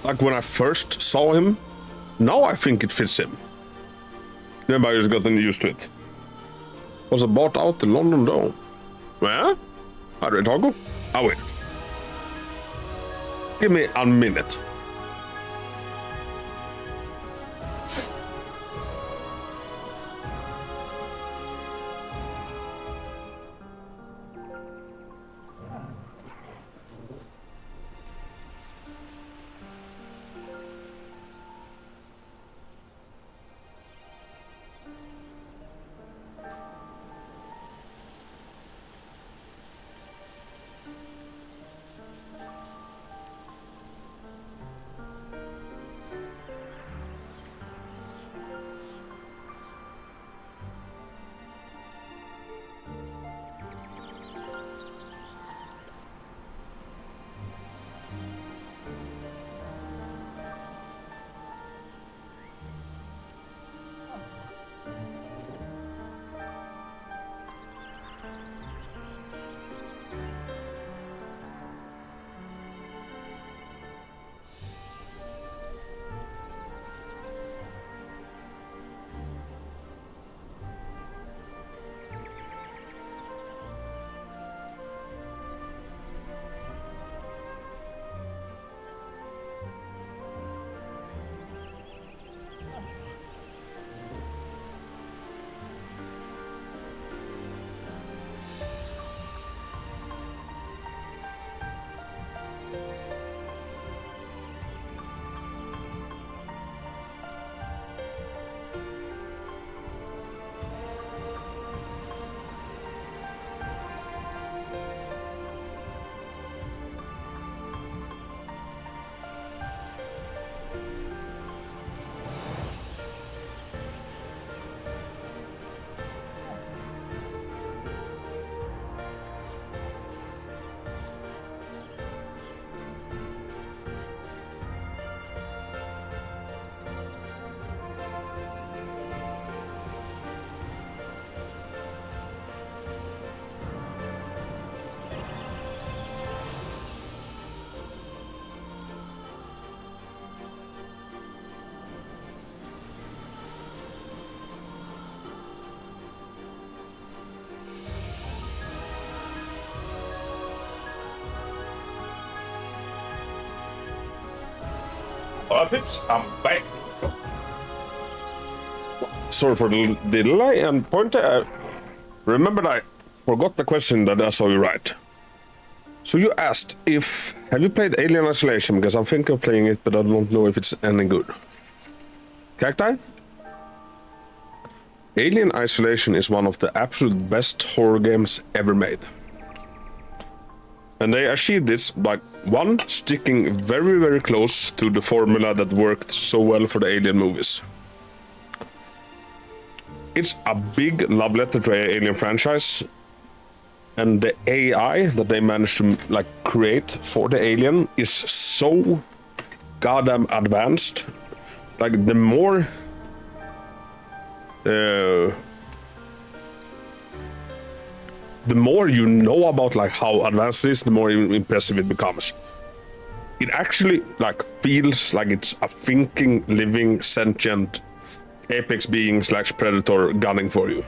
Like when I first saw him. Now I think it fits him. Then I just gotten used to it. Was it bought out in London though? Well, how do I talk? I will. Give me a minute. Pips, I'm back. Sorry for the delay and pointer. Remember, I forgot the question that I saw you write. So you asked have you played Alien Isolation? Because I'm thinking of playing it, but I don't know if it's any good. Cacti? Alien Isolation is one of the absolute best horror games ever made. And they achieved this by, one, sticking very, very close to the formula that worked so well for the Alien movies. It's a big love letter to the Alien franchise, and the AI that they managed to create for the Alien is so goddamn advanced. Like the more you know about how advanced it is, the more impressive it becomes. It actually feels like it's a thinking, living, sentient apex being / predator gunning for you.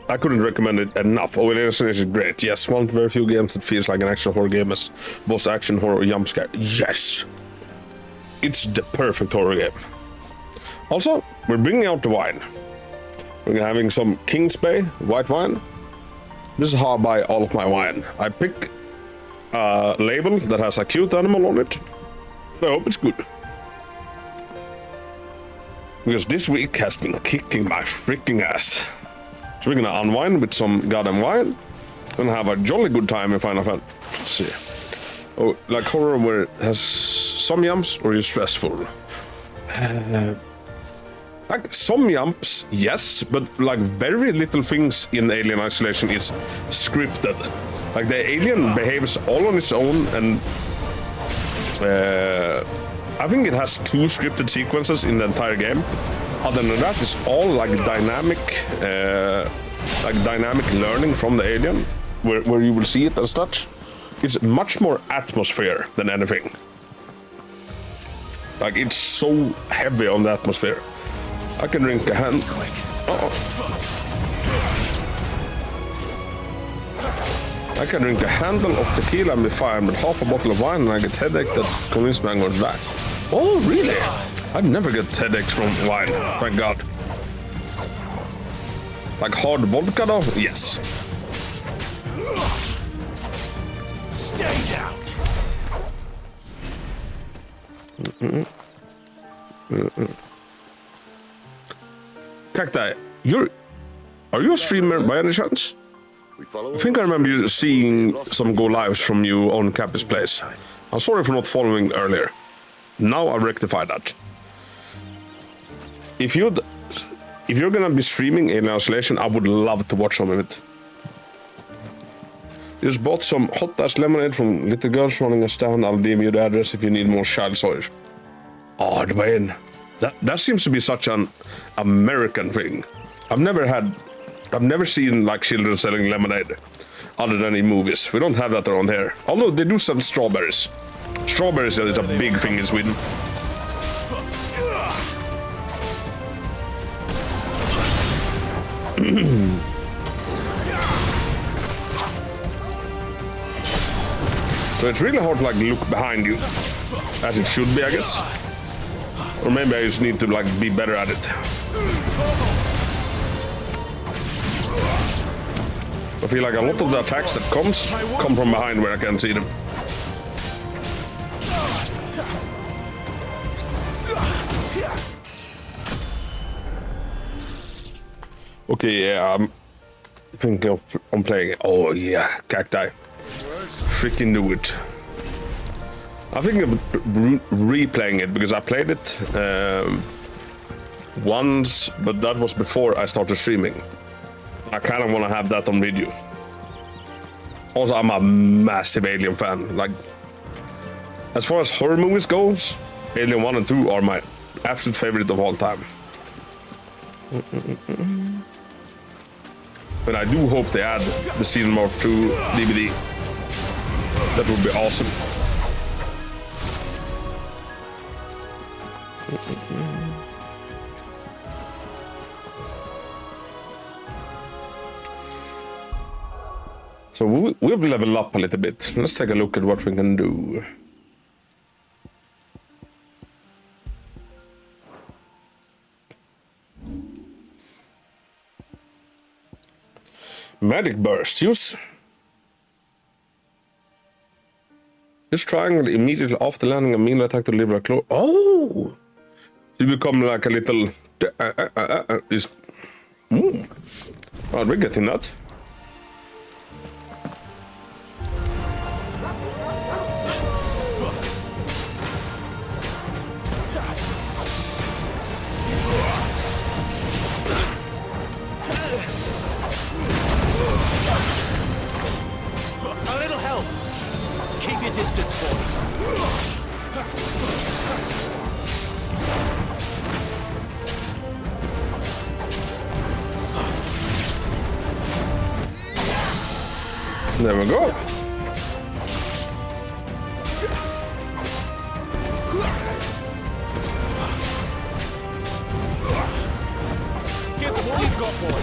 I couldn't recommend it enough. Alien Isolation is great. Yes, one of the very few games that feels like an action horror game as both action horror jump scare. Yes! It's the perfect horror game. Also, we're bringing out the wine. We're having some King's Bay white wine. This is how I buy all of my wine. I pick a label that has a cute animal on it. I hope it's good. Because this week has been kicking my freaking ass. So we're gonna unwind with some goddamn wine. Gonna have a jolly good time in Final Fantasy. Oh, like horror where it has some jumps or you're stressful. Like some jumps, yes, but very little things in Alien Isolation is scripted. Like the alien behaves all on its own, and I think it has 2 scripted sequences in the entire game. Other than that, it's all dynamic learning from the alien, where you will see it and such. It's much more atmosphere than anything. It's so heavy on the atmosphere. I can drink a hand. I can drink a handle of tequila and be fine, but half a bottle of wine and I get headache that convinced me I'm going back. Oh, really? I never get headaches from wine, thank God. Like hard vodka though? Yes. Stay down. Cacti, are you a streamer by any chance? I think I remember you seeing some go lives from you on Cappy's Place. I'm sorry for not following earlier. Now I rectify that. If you're gonna be streaming in Isolation, I would love to watch some of it. Just bought some hot ass lemonade from Little Girls Running Us Down. I'll DM you the address if you need more child soils. Oh, Dwayne. That seems to be such an American thing. I've never seen children selling lemonade other than in movies. We don't have that around here. Although they do sell strawberries. Strawberries is a big thing in Sweden. So it's really hard to look behind you, as it should be, I guess. Or maybe I just need to be better at it. I feel like a lot of the attacks that come from behind where I can't see them. Okay, yeah, I'm thinking of playing it. Oh yeah, Cacti. Freaking do it. I think of replaying it because I played it once, but that was before I started streaming. I kind of want to have that on video. Also, I'm a massive Alien fan. As far as horror movies goes, Alien 1 and 2 are my absolute favorite of all time. But I do hope they add the Xenomorph 2 DVD. That would be awesome. So we'll level up a little bit. Let's take a look at what we can do. Magic burst, use. Use triangle immediately after landing a melee attack to deliver a claw. Oh! You become like a little... Oh, we're getting that. A little help. Keep your distance, boy. There we go. Give them all you've got, boy.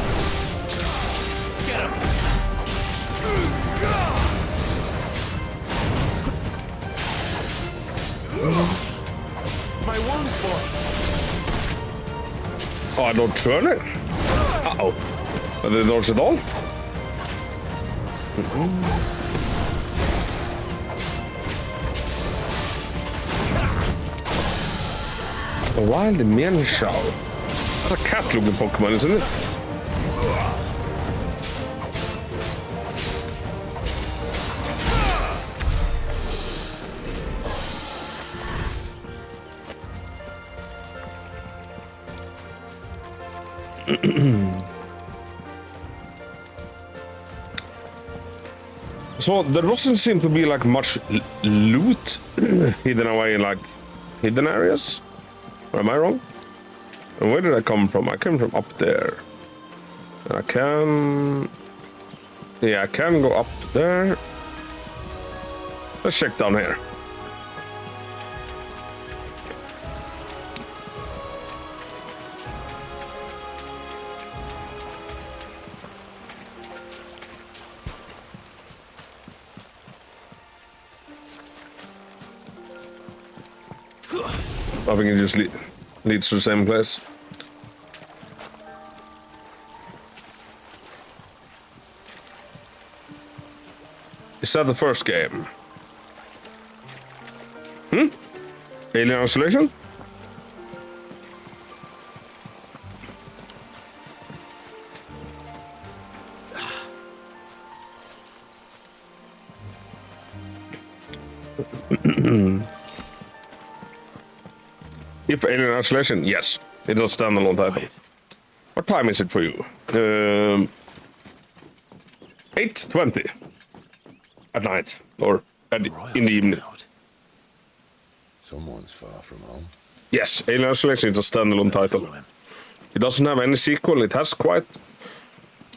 Get him. My wounds, boy. Oh, I don't turn it? Uh-oh. Are they dodge at all? A wild Mienshao. That's a cat-looking Pokemon, isn't it? So there doesn't seem to be like much loot hidden away in like hidden areas. Or am I wrong? And where did I come from? I came from up there. And I can... Yeah, I can go up there. Let's check down here. I think it just leads to the same place. Is that the first game? Alien Isolation? If Alien Isolation, yes. It's a standalone title. What time is it for you? 8:20 at night, or in the evening. Someone's far from home. Yes, Alien Isolation is a standalone title. It doesn't have any sequel. It has quite...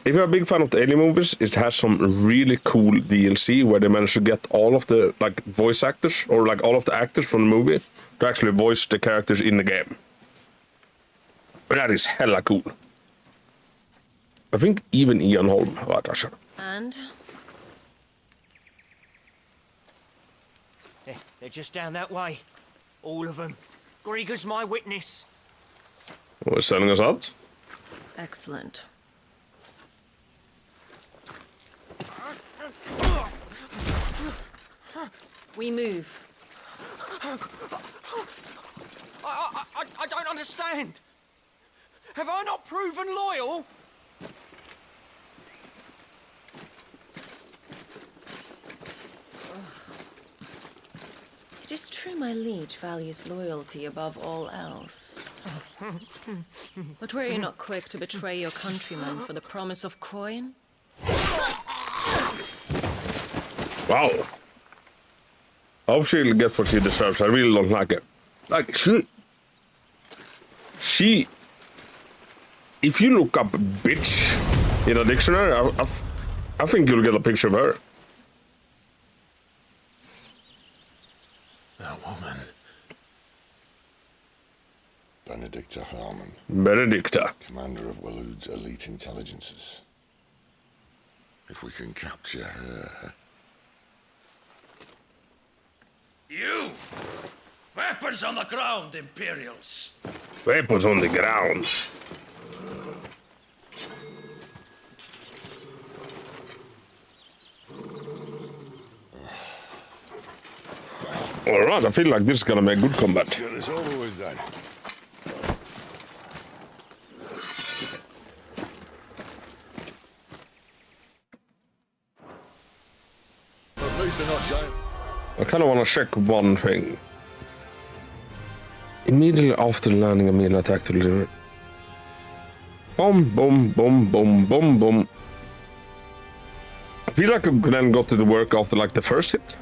If you're a big fan of the Alien movies, it has some really cool DLC where they managed to get all of the like voice actors, or like all of the actors from the movie, to actually voice the characters in the game. And that is hella cool. I think even Ian Holm var där. And? They're just down that way. All of them. Grieger's my witness. We're selling us out. Excellent. We move. I don't understand. Have I not proven loyal? It is true my liege values loyalty above all else. But were you not quick to betray your countrymen for the promise of coin? Wow. I hope she'll get what she deserves. I really don't like it. Like, she... If you look up bitch in a dictionary, I think you'll get a picture of her. That woman. Benedicta Harmon. Benedicta. Commander of Walood's elite intelligences. if we can capture her. You! Weapons on the ground, Imperials! Weapons on the ground. Alright, I feel like this is gonna be a good combat. Let's get this over with then. At least they're not giant. I kind of want to check one thing. Immediately after landing, a melee attack to deliver. Boom, boom, boom, boom, boom, boom. I feel like I then got to the work after like the first hit.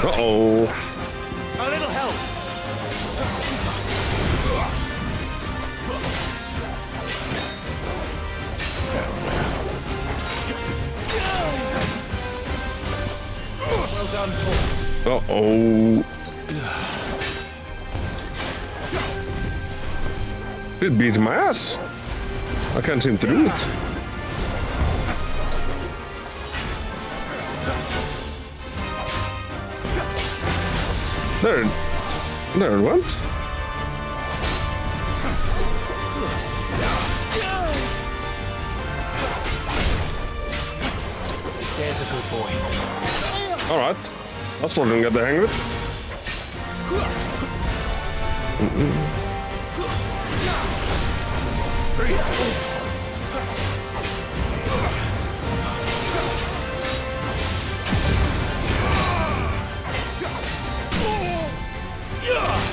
Uh-oh. A little help! Well done, Tom. Uh-oh. It's beating my ass. I can't seem to do it. There it went. There's a good boy. All right, that's what I didn't get the hang of it.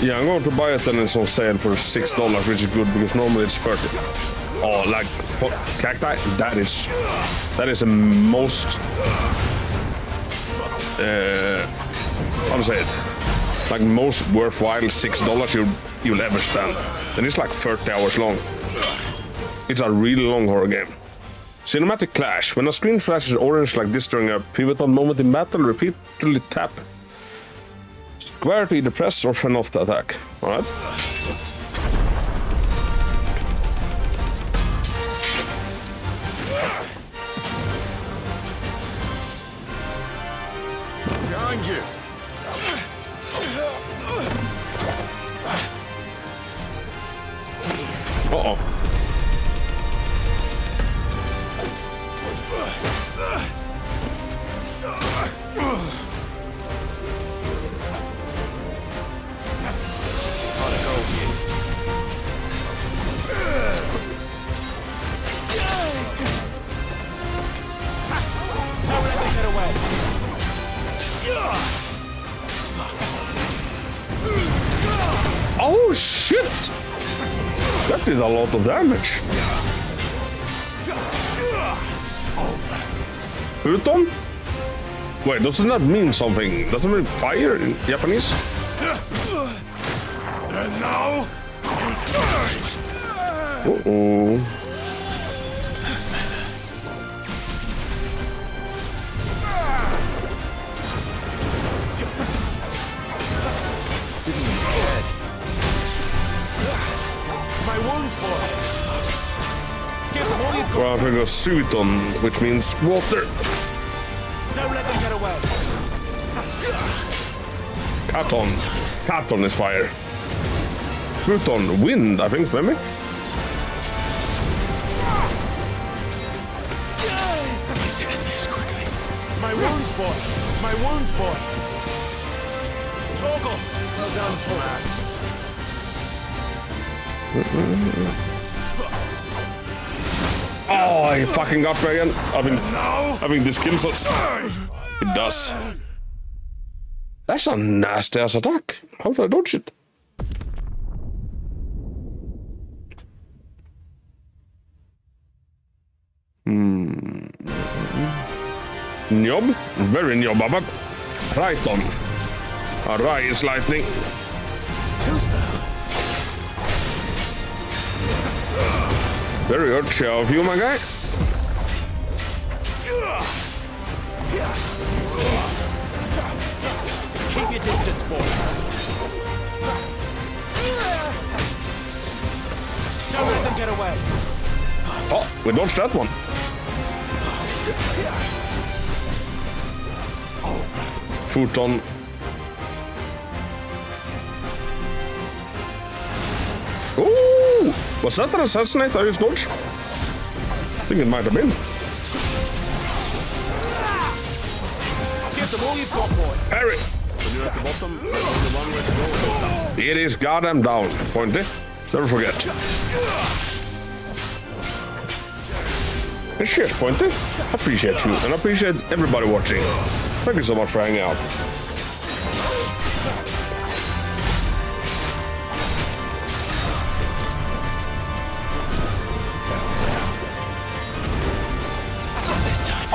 Yeah, I'm going to buy it then it's on sale for $6, which is good because normally it's 30. Oh, like cacti, that is the most how to say it? Like most worthwhile $6 you'll ever spend. And it's like 30 hours long. It's a really long horror game. Cinematic Clash. When a screen flashes orange like this during a pivotal moment in battle, repeatedly tap square to either press or fend off the attack. Alright. Behind you. Uh-oh. Oh shit! That did a lot of damage. Uton? Wait, doesn't that mean something? Doesn't it mean fire in Japanese? And now? Uh-oh. My wounds, boy. Well, I'm gonna go suit on, which means water. Don't let them get away. Katon is fire. Pluton, wind, I think, maybe? I need to end this quickly. My wounds, boy. My wounds, boy. Torgal. Well done, Torgal. Oh, he fucking got me again. I think this kills us. It does. That's a nasty ass attack. How did I dodge it? Njob? Very njob, but right on. Rai is lightning. Too slow. Very urgy of you, my guy. Keep your distance, boy. Don't let them get away. Oh, we dodged that one. Futon. Ooh! Was that an assassinate I just dodged? I think it might have been. Give them all you've got, boy. Harry! It is goddamn down, Pointy. Never forget. Cheers, Pointy. I appreciate you, and I appreciate everybody watching. Thank you so much for hanging out.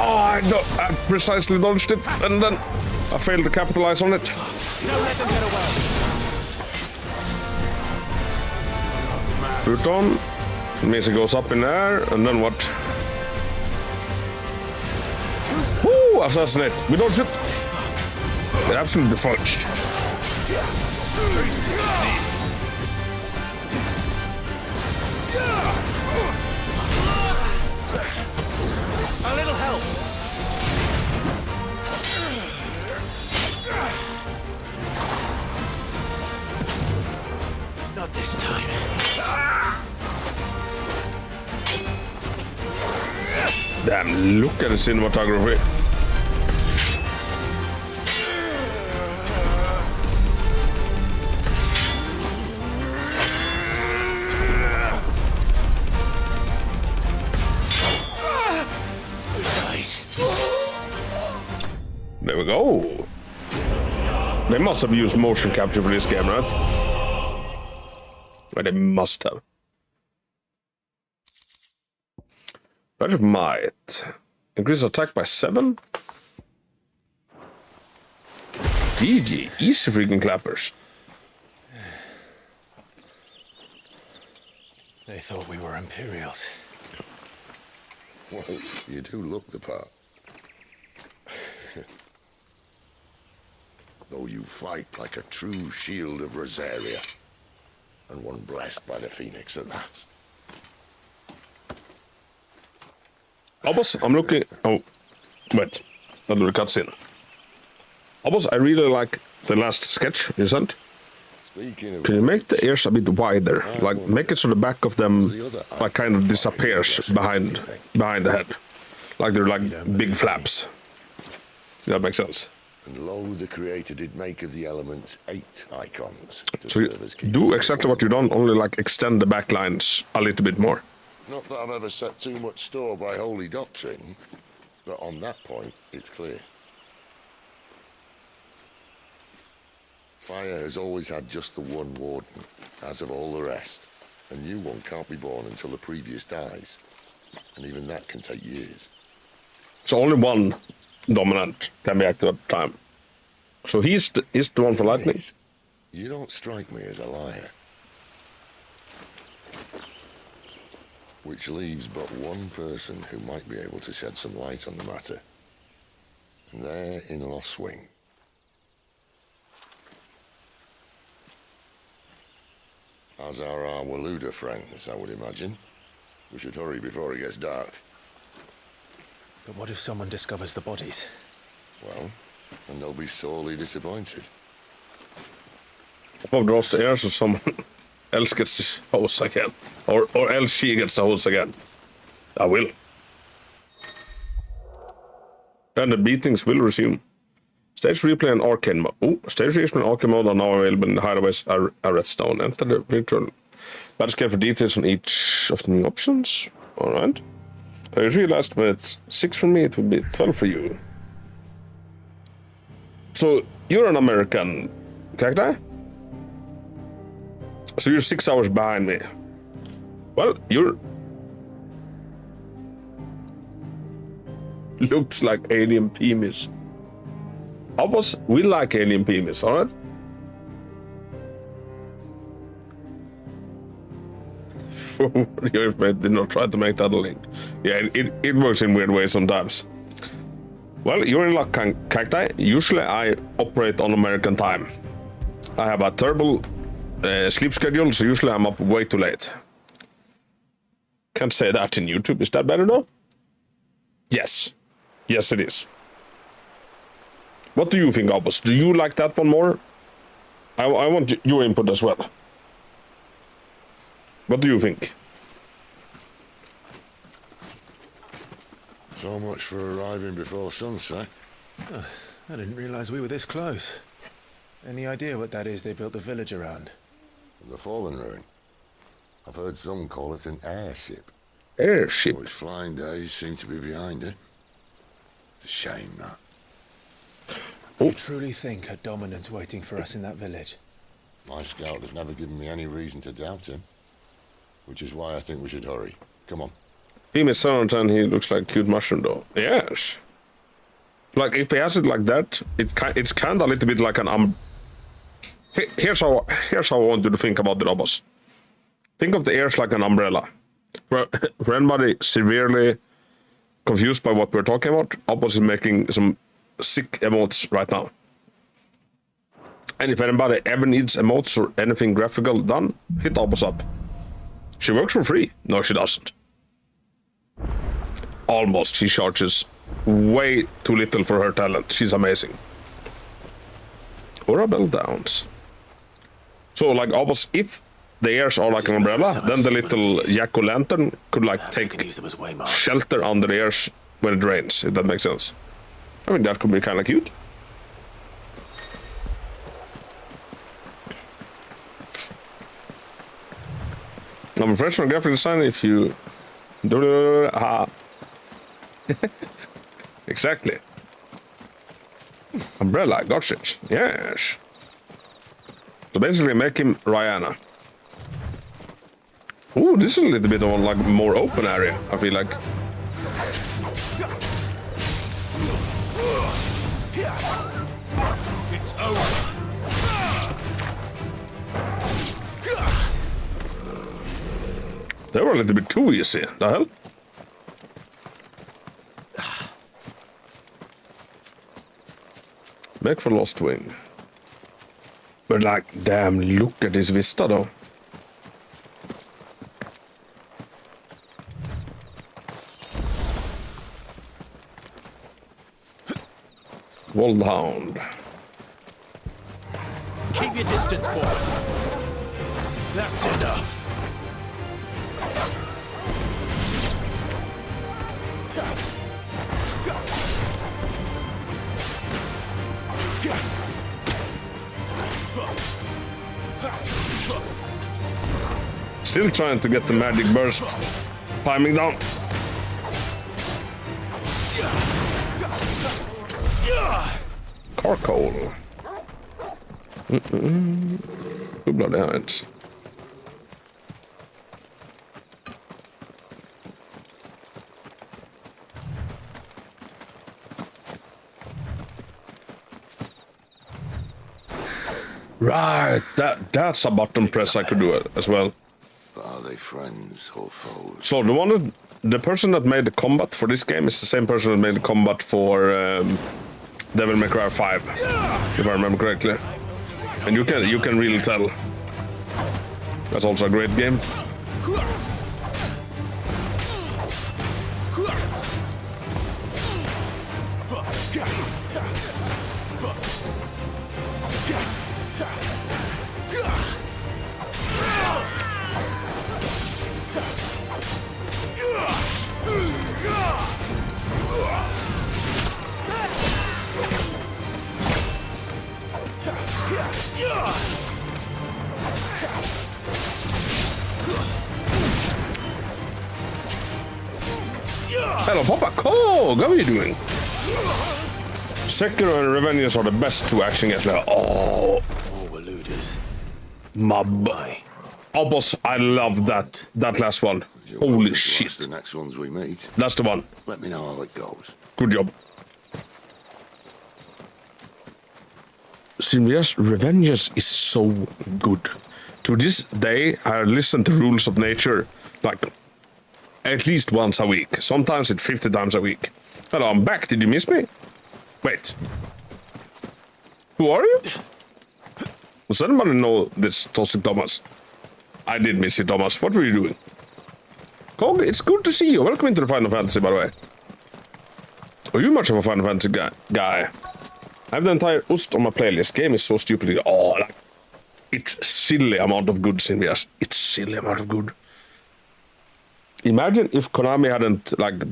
Oh, I precisely dodged it, and then I failed to capitalize on it. Don't let them get away. Futon. It means it goes up in the air, and then what? Woo! Assassinate. We dodged it. It absolutely fudged. A little help. Not this time. Damn, look at the cinematography. There we go. They must have used motion capture for this game, right? Well, they must have. Badge of Might. Increase attack by 7? GG. Easy freaking clappers. They thought we were Imperials. Well, you do look the part. Though you fight like a true shield of Rosaria. And one blessed by the Phoenix at that. I'm looking... Oh, wait. I'll do the cutscene. I really like the last sketch you sent. Can you make the ears a bit wider? Like, make it so the back of them, like, kind of disappears behind the head. Like they're like big flaps. That makes sense. And lo, the Creator did make of the elements 8 icons. So you do exactly what you've done, only like extend the back lines a little bit more. Not that I've ever set too much store by holy doctrine, but on that point, it's clear. Fire has always had just the one warden, as of all the rest. A new one can't be born until the previous dies, and even that can take years. So only one dominant can be active at a time. So he's the one for lightning. You don't strike me as a liar. Which leaves but one person who might be able to shed some light on the matter. And they're in Lost Wing. As are our Waluda friends, I would imagine. We should hurry before it gets dark. But what if someone discovers the bodies? Well, and they'll be sorely disappointed. Bob draws the ears or someone else gets this hose again. Or else she gets the hose again. I will. And the beatings will resume. Stage replay and arcade mode. Oh, stage replay and arcade mode are now available in the hideaways at Redstone. Enter the virtual battle scale for details on each of the new options. Alright. I realized when it's 6 for me, it would be 12 for you. So, you're an American character? So you're 6 hours behind me. Well, you're... Looks like alien penis. We like alien penis, alright? for your information, did not try to make that a link. Yeah, it works in weird ways sometimes. Well, you're in luck, Cacti. Usually I operate on American time. I have a terrible sleep schedule, so usually I'm up way too late. Can't say that in YouTube. Is that better though? Yes. Yes, it is. What do you think, Albus? Do you like that one more? I want your input as well. What do you think? So much for arriving before sunset. Oh, I didn't realize we were this close. Any idea what that is they built the village around? The fallen ruin. I've heard some call it an airship. Airship? Its flying days seem to be behind it. It's a shame, that. You truly think a dominant's waiting for us in that village? My scout has never given me any reason to doubt him. Which is why I think we should hurry. Come on. He is 710, he looks like a cute mushroom though. Yes. Like, if he has it like that, it's kind of a little bit like an Here's how I want you to think about the robots. Think of the ears like an umbrella. For anybody severely confused by what we're talking about, Opus is making some sick emotes right now. And if anybody ever needs emotes or anything graphical done, hit Opus up. She works for free. No, she doesn't. Almost. She charges way too little for her talent. She's amazing. Aura bell downs. So, like, almost if the ears are like an umbrella, then the little jack-o'-lantern could, like, take shelter under the ears when it rains, if that makes sense. I mean, that could be kind of cute. I'm a professional graphic designer if you... Exactly. Umbrella, got it. Yes. So basically make him Rihanna. Ooh, this is a little bit of a like more open area, I feel like. It's over. They were a little bit too easy. The hell? Make for Lost Wing. But like, damn, look at this vista though. Wallhound. Keep your distance, boy. That's enough. Still trying to get the magic burst timing down. Carcoal. Good bloody hands. Right, that's a button press I could do it as well. But are they friends or foes? So the person that made the combat for this game is the same person that made the combat for Devil May Cry 5, if I remember correctly. And you can really tell. That's also a great game. Hello, Papa Cog, how are you doing? Sekiro and Revengeance are the best two action games now. Oh, my boy. Oh, boss, I love that last one. Holy shit. The next ones we meet. That's the one. Let me know how it goes. Good job. Sylvia's Revengeance is so good. to this day, I listen to Rules of Nature like at least once a week. Sometimes it's 50 times a week. Hello, I'm back. Did you miss me? Wait. Who are you? Does anybody know this Toxic Thomas? I did miss you, Thomas. What were you doing? Cog, it's good to see you. Welcome into the Final Fantasy, by the way. Are you much of a Final Fantasy guy? I have the entire Ost on my playlist. Game is so stupidly... Oh, like... It's silly amount of good, Sylvias. It's silly amount of good. Imagine if Konami hadn't, like,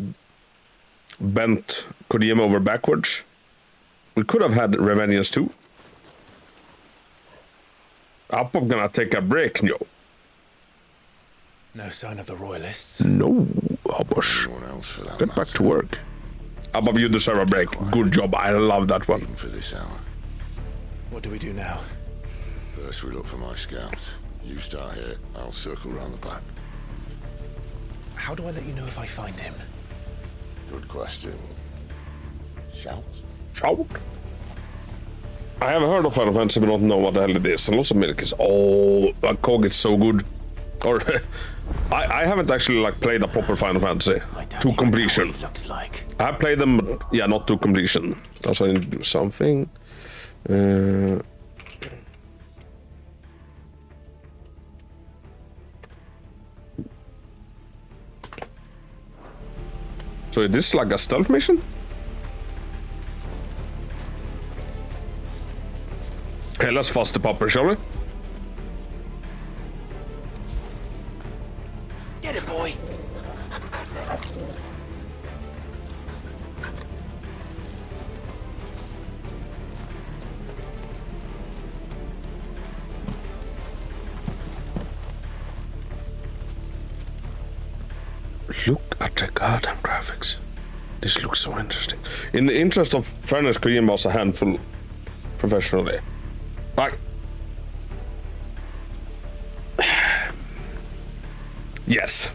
bent Kojima over backwards. We could have had Revengeance 2. I'm gonna take a break, no. No sign of the royalists. No, Abbas. Get back to work. Abba, you deserve a break. Good job. I love that one. For this hour. What do we do now? First we look for my scouts. You start here, I'll circle around the back. How do I let you know if I find him? Good question. Shout? Shout? I have heard of Final Fantasy, but don't know what the hell it is. And lots of milk is... Oh, Cog is so good. Or... I haven't actually, like, played a proper Final Fantasy to completion. Looks like. I played them, but, yeah, not to completion. Also, I need to do something. So is this like a stealth mission? Hey, let's fast the popper, shall we? Get it, boy. Look at the goddamn graphics. This looks so interesting. In the interest of fairness, Kojima was a handful professionally. Like... Yes.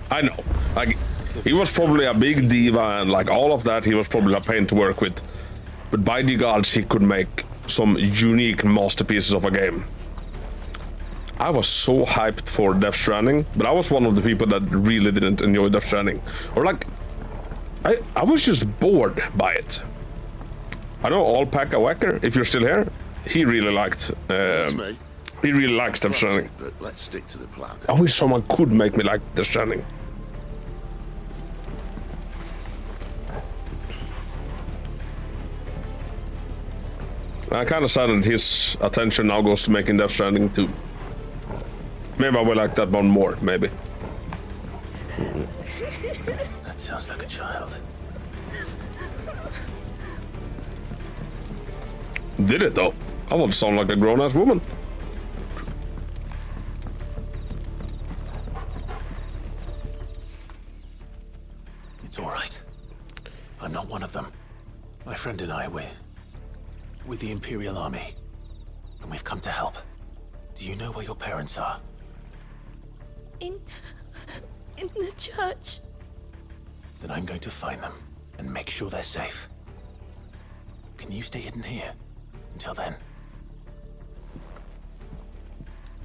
I know. Like, he was probably a big diva and like all of that, he was probably a pain to work with. But by the gods, he could make some unique masterpieces of a game. I was so hyped for Death Stranding, but I was one of the people that really didn't enjoy Death Stranding. Or like, I was just bored by it. I know Alpaca Wacker, if you're still here, he really liked, he really likes Death Stranding. But let's stick to the plan. I wish someone could make me like Death Stranding. I'm kind of sad that his attention now goes to making Death Stranding too. Maybe I will like that one more, maybe. That sounds like a child. Did it though? I want to sound like a grown-ass woman. It's all right. I'm not one of them. My friend and I, we're with the Imperial Army, and we've come to help. Do you know where your parents are? In the church. Then I'm going to find them and make sure they're safe. Can you stay hidden here until then?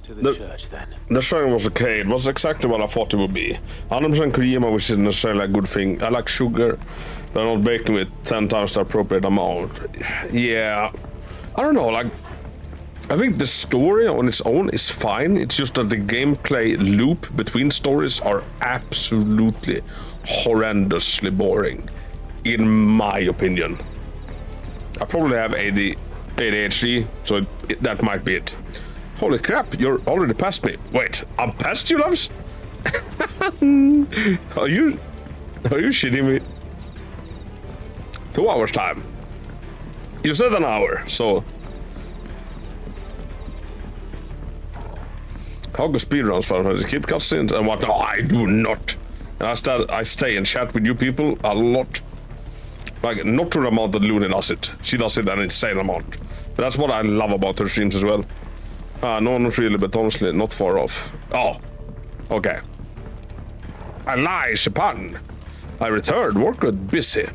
To the church, then. The Stranding was okay. It was exactly what I thought it would be. 100% Kojima, which isn't necessarily a good thing. I like sugar, but I'm not baking with 10 times the appropriate amount. Yeah. I don't know, like... I think the story on its own is fine. It's just that the gameplay loop between stories are absolutely horrendously boring, in my opinion. I probably have ADHD, so that might be it. Holy crap, you're already past me. Wait, I'm past you, loves? Are you shitting me? 2 hours time. You said an hour, so... How go speedruns for keep cutscenes and what? No, I do not. And I stay and chat with you people a lot. Like, not to the amount that Luna does it. She does it an insane amount. But that's what I love about her streams as well. No, not really, but honestly, not far off. Oh, okay. I lie, Shapan. I returned, work got busy.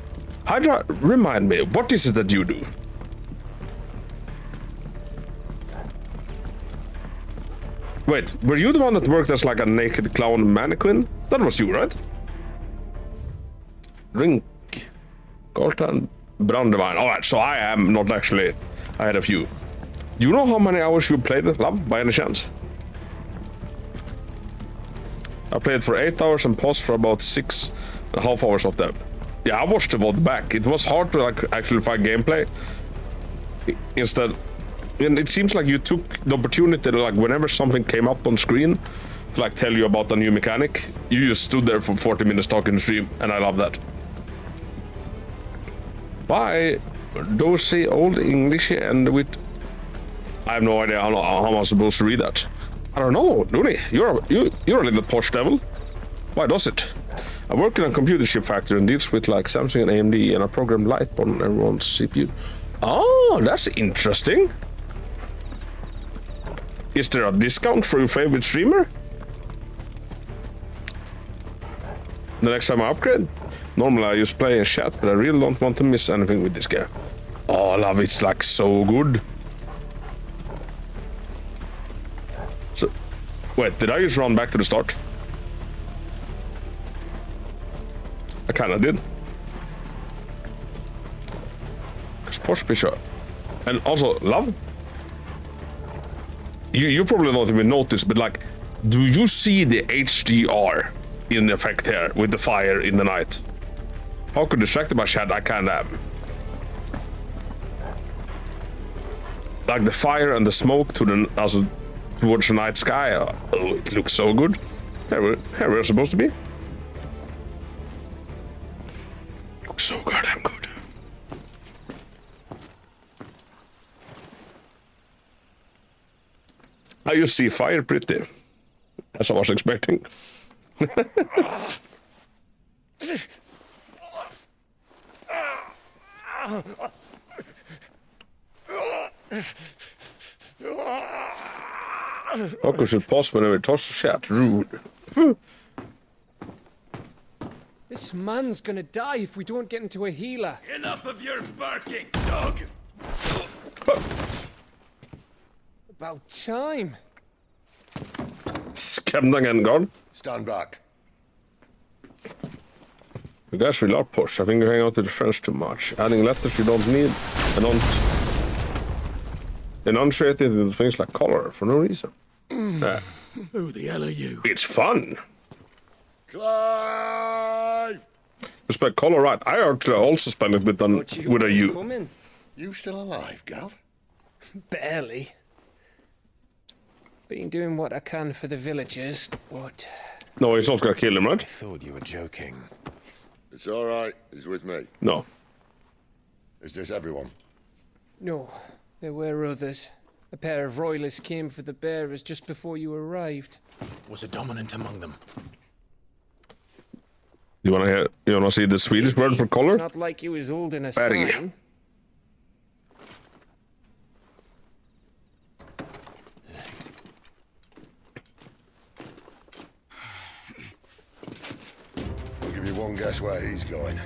Hydra, remind me, what is it that you do? Wait, were you the one that worked as like a naked clown mannequin? That was you, right? Drink. Golden Brandewine. Alright, so I am not actually ahead of you. Do you know how many hours you played Love, by any chance? I played for 8 hours and paused for about 6.5 hours of them. Yeah, I watched the VOD back. It was hard to like actually find gameplay. Instead, and it seems like you took the opportunity to like whenever something came up on screen to like tell you about a new mechanic, you just stood there for 40 minutes talking stream, and I love that. Why do say old English and with? I have no idea how I'm supposed to read that. I don't know, Looney. You're a little posh devil. Why does it? I work in a computer chip factory and deals with like Samsung and AMD, and I program light on everyone's CPU. Oh, that's interesting. Is there a discount for your favorite streamer? The next time I upgrade? Normally I just play and chat, but I really don't want to miss anything with this game. Oh, I love it. It's like so good. So, wait, did I just run back to the start? I kinda did. Cause Porsche picture. And also, Love? You probably don't even notice, but like, do you see the HDR in effect here with the fire in the night? How could distracted by chat? I kinda am. Like the fire and the smoke to the towards the night sky. Oh, it looks so good. Here we're supposed to be. Looks so goddamn good. I just see fire pretty, as I was expecting. How should pause whenever it tosses chat? Rude. This man's gonna die if we don't get into a healer. Enough of your barking, dog! About time. Skrämd again, God. Stand back. You guys will not push. I think you hang out with your friends too much. Adding letters you don't need and don't enunciate it into things like color for no reason. Who the hell are you? It's fun. Clive! You spell color right. I actually also spell it with a U. You still alive, Gav? Barely. Been doing what I can for the villagers, but... No, he's not gonna kill him, right? I thought you were joking. It's all right. He's with me. No. Is this everyone? No, there were others. A pair of royalists came for the bearers just before you arrived. Was a dominant among them? You wanna see the Swedish word for color? It's not like he was holding a Färg. sign. I'll give you one guess where he's going.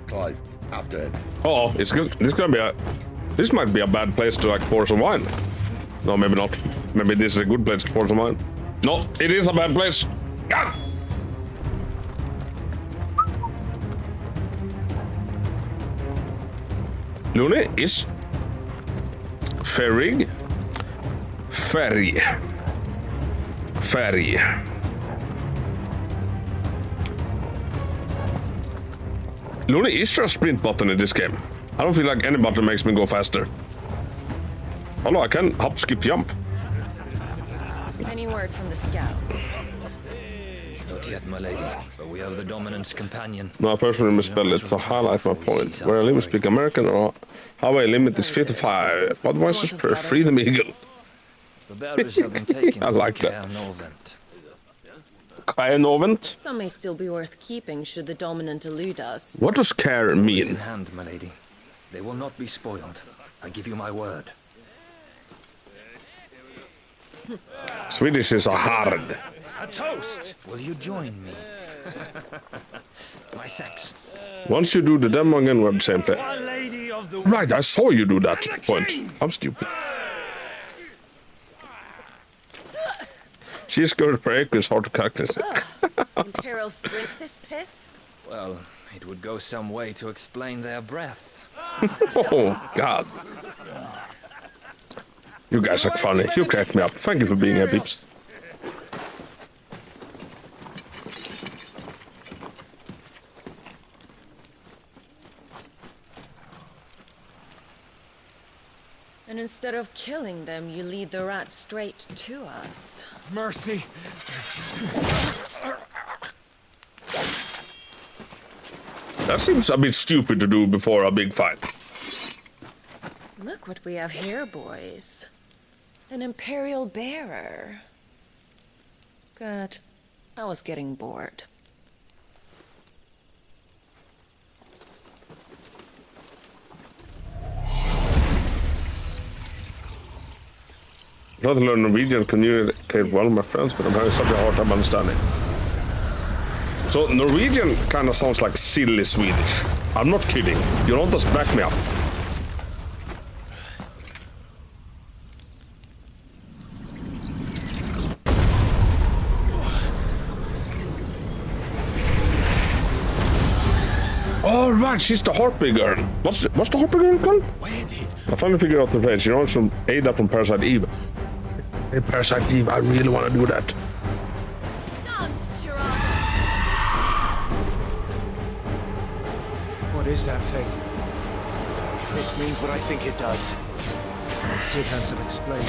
Clive, after him. Oh, it's good. This might be a bad place to like pour some wine. No, maybe not. Maybe this is a good place to pour some wine. No, it is a bad place. God. Looney is ferry. Looney is there a sprint button in this game? I don't feel like any button makes me go faster. Although I can hop, skip, jump. Any word from the scouts? Not yet, my lady, but we have the dominant's companion. No, I personally misspelled it to highlight my point. Where I live, I speak American, or highway limit is 55. Budweiser's per Freedom Eagle. The bearers have been taken I like to that. Cairnovent. Some may still be worth keeping should the dominant elude us. What does care All is mean? in hand, my lady. They will not be spoiled. I give you my word. Swedish is a hard. A toast! Will you join me? My thanks. Once you do the demo again, we're the same play. Right, I saw you do that point. I'm stupid. Cheese curd per acre is hard to calculate. Imperials drink this piss? Well, it would go some way to explain their breath. Oh, God. You guys are funny. You cracked me up. Thank you for being here, peeps. And instead of killing them, you lead the rats straight to us. Mercy. That seems a bit stupid to do before a big fight. Look what we have here, boys. An Imperial bearer. Good. I was getting bored. I'd rather learn Norwegian and communicate well with my friends, but I'm having such a hard time understanding. So Norwegian kind of sounds like silly Swedish. I'm not kidding. You don't just back me up. Oh right, she's the Harpy girl. What's the Harpy girl called? I finally figured out the page. You know, it's from Ada from Parasite Eve. Hey, Parasite Eve, I really want to do that. What is that thing? If this means what I think it does, then Sid has some explaining.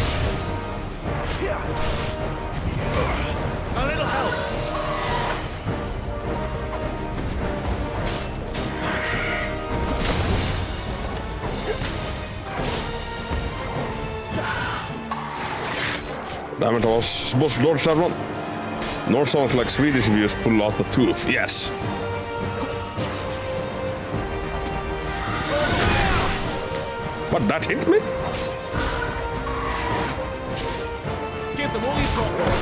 A little help! Damn it, I was supposed to dodge that one. Nor sounds like Swedish if you just pull out the tooth. Yes. What, that hit me? Give them all you've got, boy.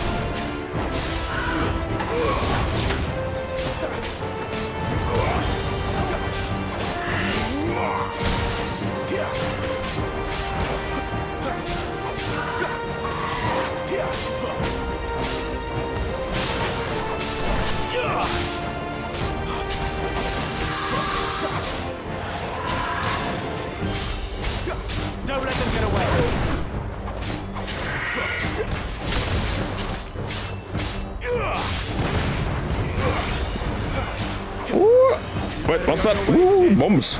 Don't let them get away. Ooh. Wait, what's that? Ooh, bombs.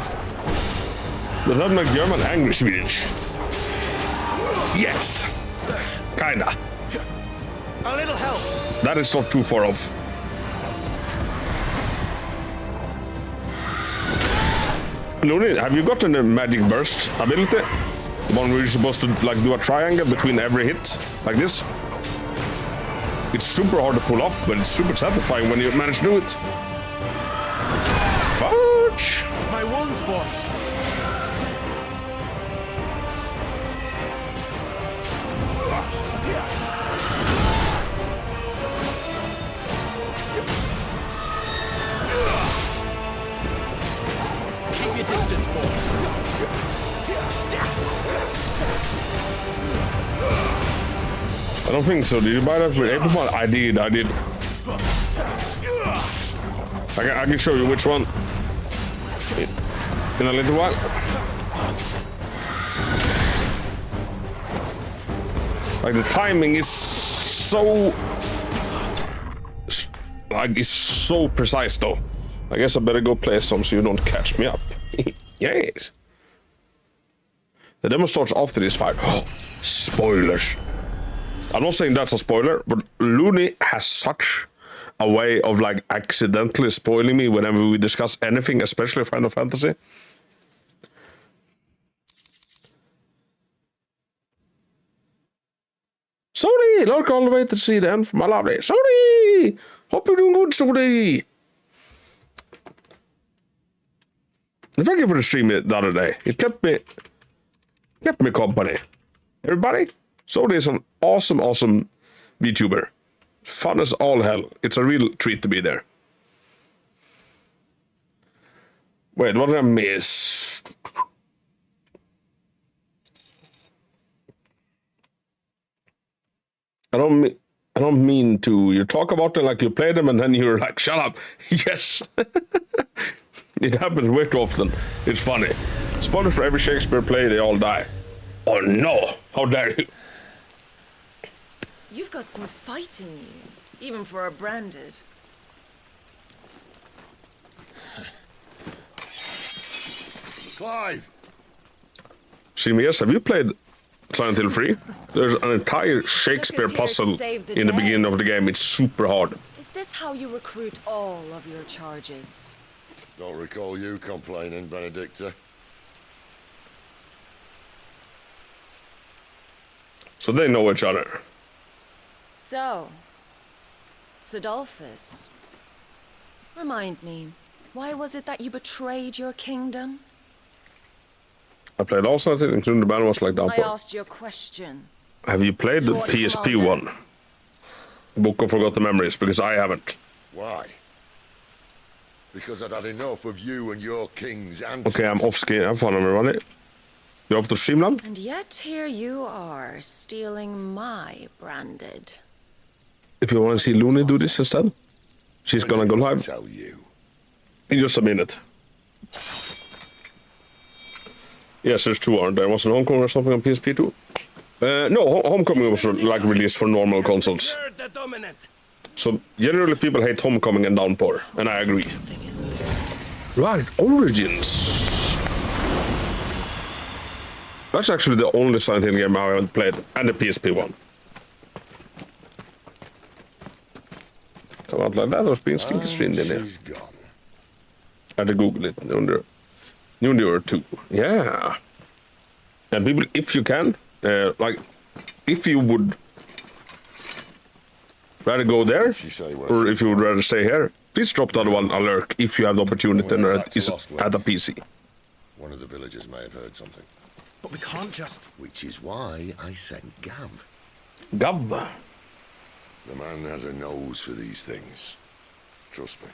Does that make German angry Swedish? Yes. Kinda. A little help. That is not too far off. Looney, have you gotten a magic burst ability? The one where you're supposed to like do a triangle between every hit, like this? It's super hard to pull off, but it's super satisfying when you manage to do it. Fudge! My wounds, boy. Keep your distance, boy. I don't think so. Did you buy that with April? I did. I can show you which one in a little while. Like the timing is so it's so precise though. I guess I better go play some so you don't catch me up. Yes. The demo starts after this fight. Oh, spoilers. I'm not saying that's a spoiler, but Looney has such a way of like accidentally spoiling me whenever we discuss anything, especially Final Fantasy. Sody, lurk all the way to see the end from my lovely. Sody! Hope you're doing good, Sody! Thank you for the stream the other day. It kept me company. Everybody, Sody is an awesome VTuber. Fun as all hell. It's a real treat to be there. Wait, what did I miss? I don't I don't mean to. You talk about them like you play them and then you're like, shut up. Yes. It happens way too often. It's funny. Spoilers for every Shakespeare play, they all die. Oh no! How dare you? You've got some fight in you, even for a branded. Clive! CMS, have you played Silent Hill 3? There's an entire Shakespeare puzzle in the beginning of the game. It's super hard. Is this how you recruit all of your charges? Don't recall you complaining, Benedicta. So they know each other. So, Sidolphus, remind me, why was it that you betrayed your kingdom? I played all Silent Hill, including the battle was like I downpour. asked you a question. Have you played the Lord PSP Commander. one? Book of Forgotten Memories, because I haven't. Why? Because I'd had enough of you and your king's answers. Okay, I'm off screen. Have fun, everybody. You're off to Streamland? And yet here you are, stealing my branded. If you want to see Looney do this instead, she's gonna go live. Tell you. In just a minute. Yes, there's two, aren't there? Was it Homecoming or something on PSP too? No, Homecoming was like released for normal consoles. So generally people hate Homecoming and Downpour, and I agree. Right, Origins. That's actually the only Silent Hill game I haven't played, and the PSP one. Come out like that, I was being stinky streamed in there. I had to Google it. New Year 2. Yeah. And people, if you can, like, if you would rather go there, or if you would rather stay here, please drop the other one a lurk if you have the opportunity and it is at a PC. One of the villagers may have heard something. But we can't just... Which is why I sent Gav. Gav? The man has a nose for these things. Trust me.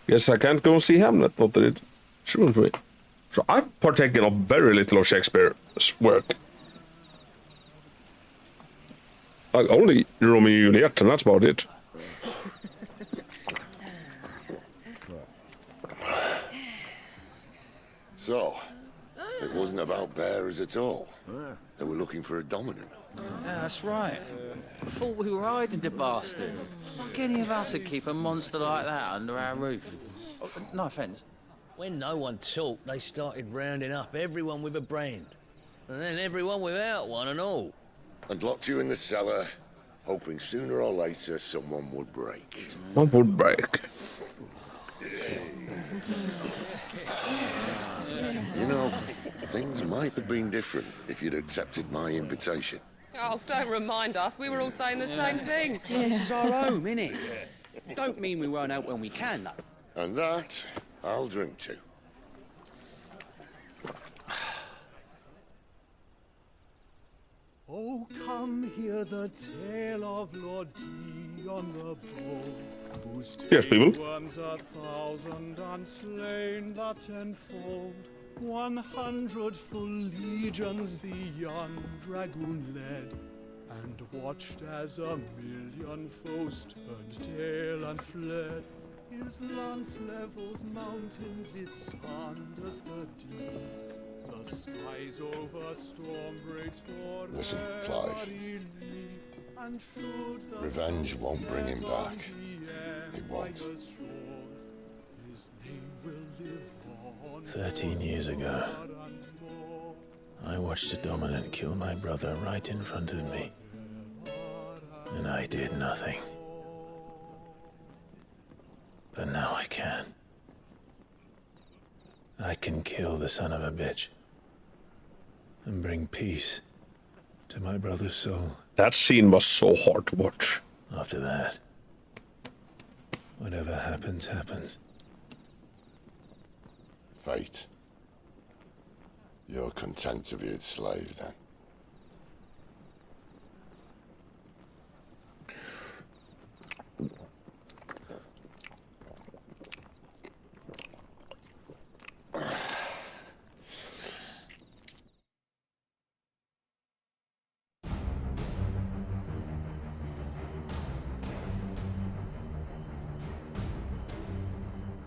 Yes, I can't go and see Hamlet, not that it shouldn't be. So I've partaken of very little of Shakespeare's work. Like only Romeo and Juliet, and that's about it. So, it wasn't about bearers at all. They were looking for a dominant. Yeah, that's right. Thought we were hiding the bastard. Like any of us would keep a monster like that under our roof. Oh, no offence. When no one talked, they started rounding up everyone with a brand. And then everyone without one and all. And locked you in the cellar, hoping sooner or later someone would break. One would break. You know, things might have been different if you'd accepted my invitation. Oh, don't remind us. We were all saying the same thing. This is our home, innit? Don't mean we won't out when we can, though. And that, I'll drink to. Oh, come hear the tale of Lord Dion the Bold, whose Yes, people. worms 1,000 unslain that tenfold. 100 full legions the young dragoon led, and watched as 1,000,000 foes turned tail and fled. His lance levels mountains, it sanders the deep. The skies over storm breaks for Listen, Clive. Revenge won't bring him back. It won't. 13 years ago, I watched a dominant kill my brother right in front of me, and I did nothing. But now I can. I can kill the son of a bitch and bring peace to my brother's soul. That scene was so hard to watch. After that, whatever happens, happens. Fate. You're content to be its slave, then?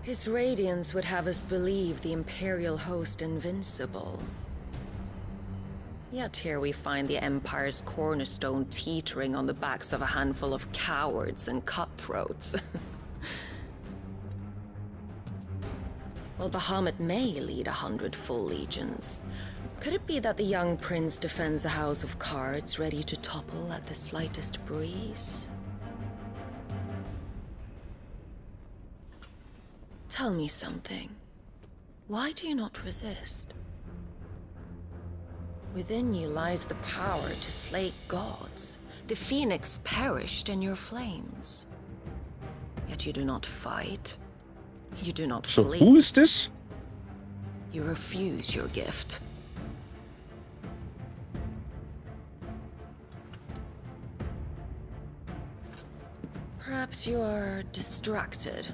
His radiance would have us believe the Imperial host invincible. Yet here we find the Empire's cornerstone teetering on the backs of a handful of cowards and cutthroats. Well, Bahamut may lead 100 full legions. Could it be that the young prince defends a house of cards ready to topple at the slightest breeze? Tell me something. Why do you not resist? Within you lies the power to slay gods. The phoenix perished in your flames. Yet you do not fight. You do not flee. So who is this? You refuse your gift. Perhaps you are distracted.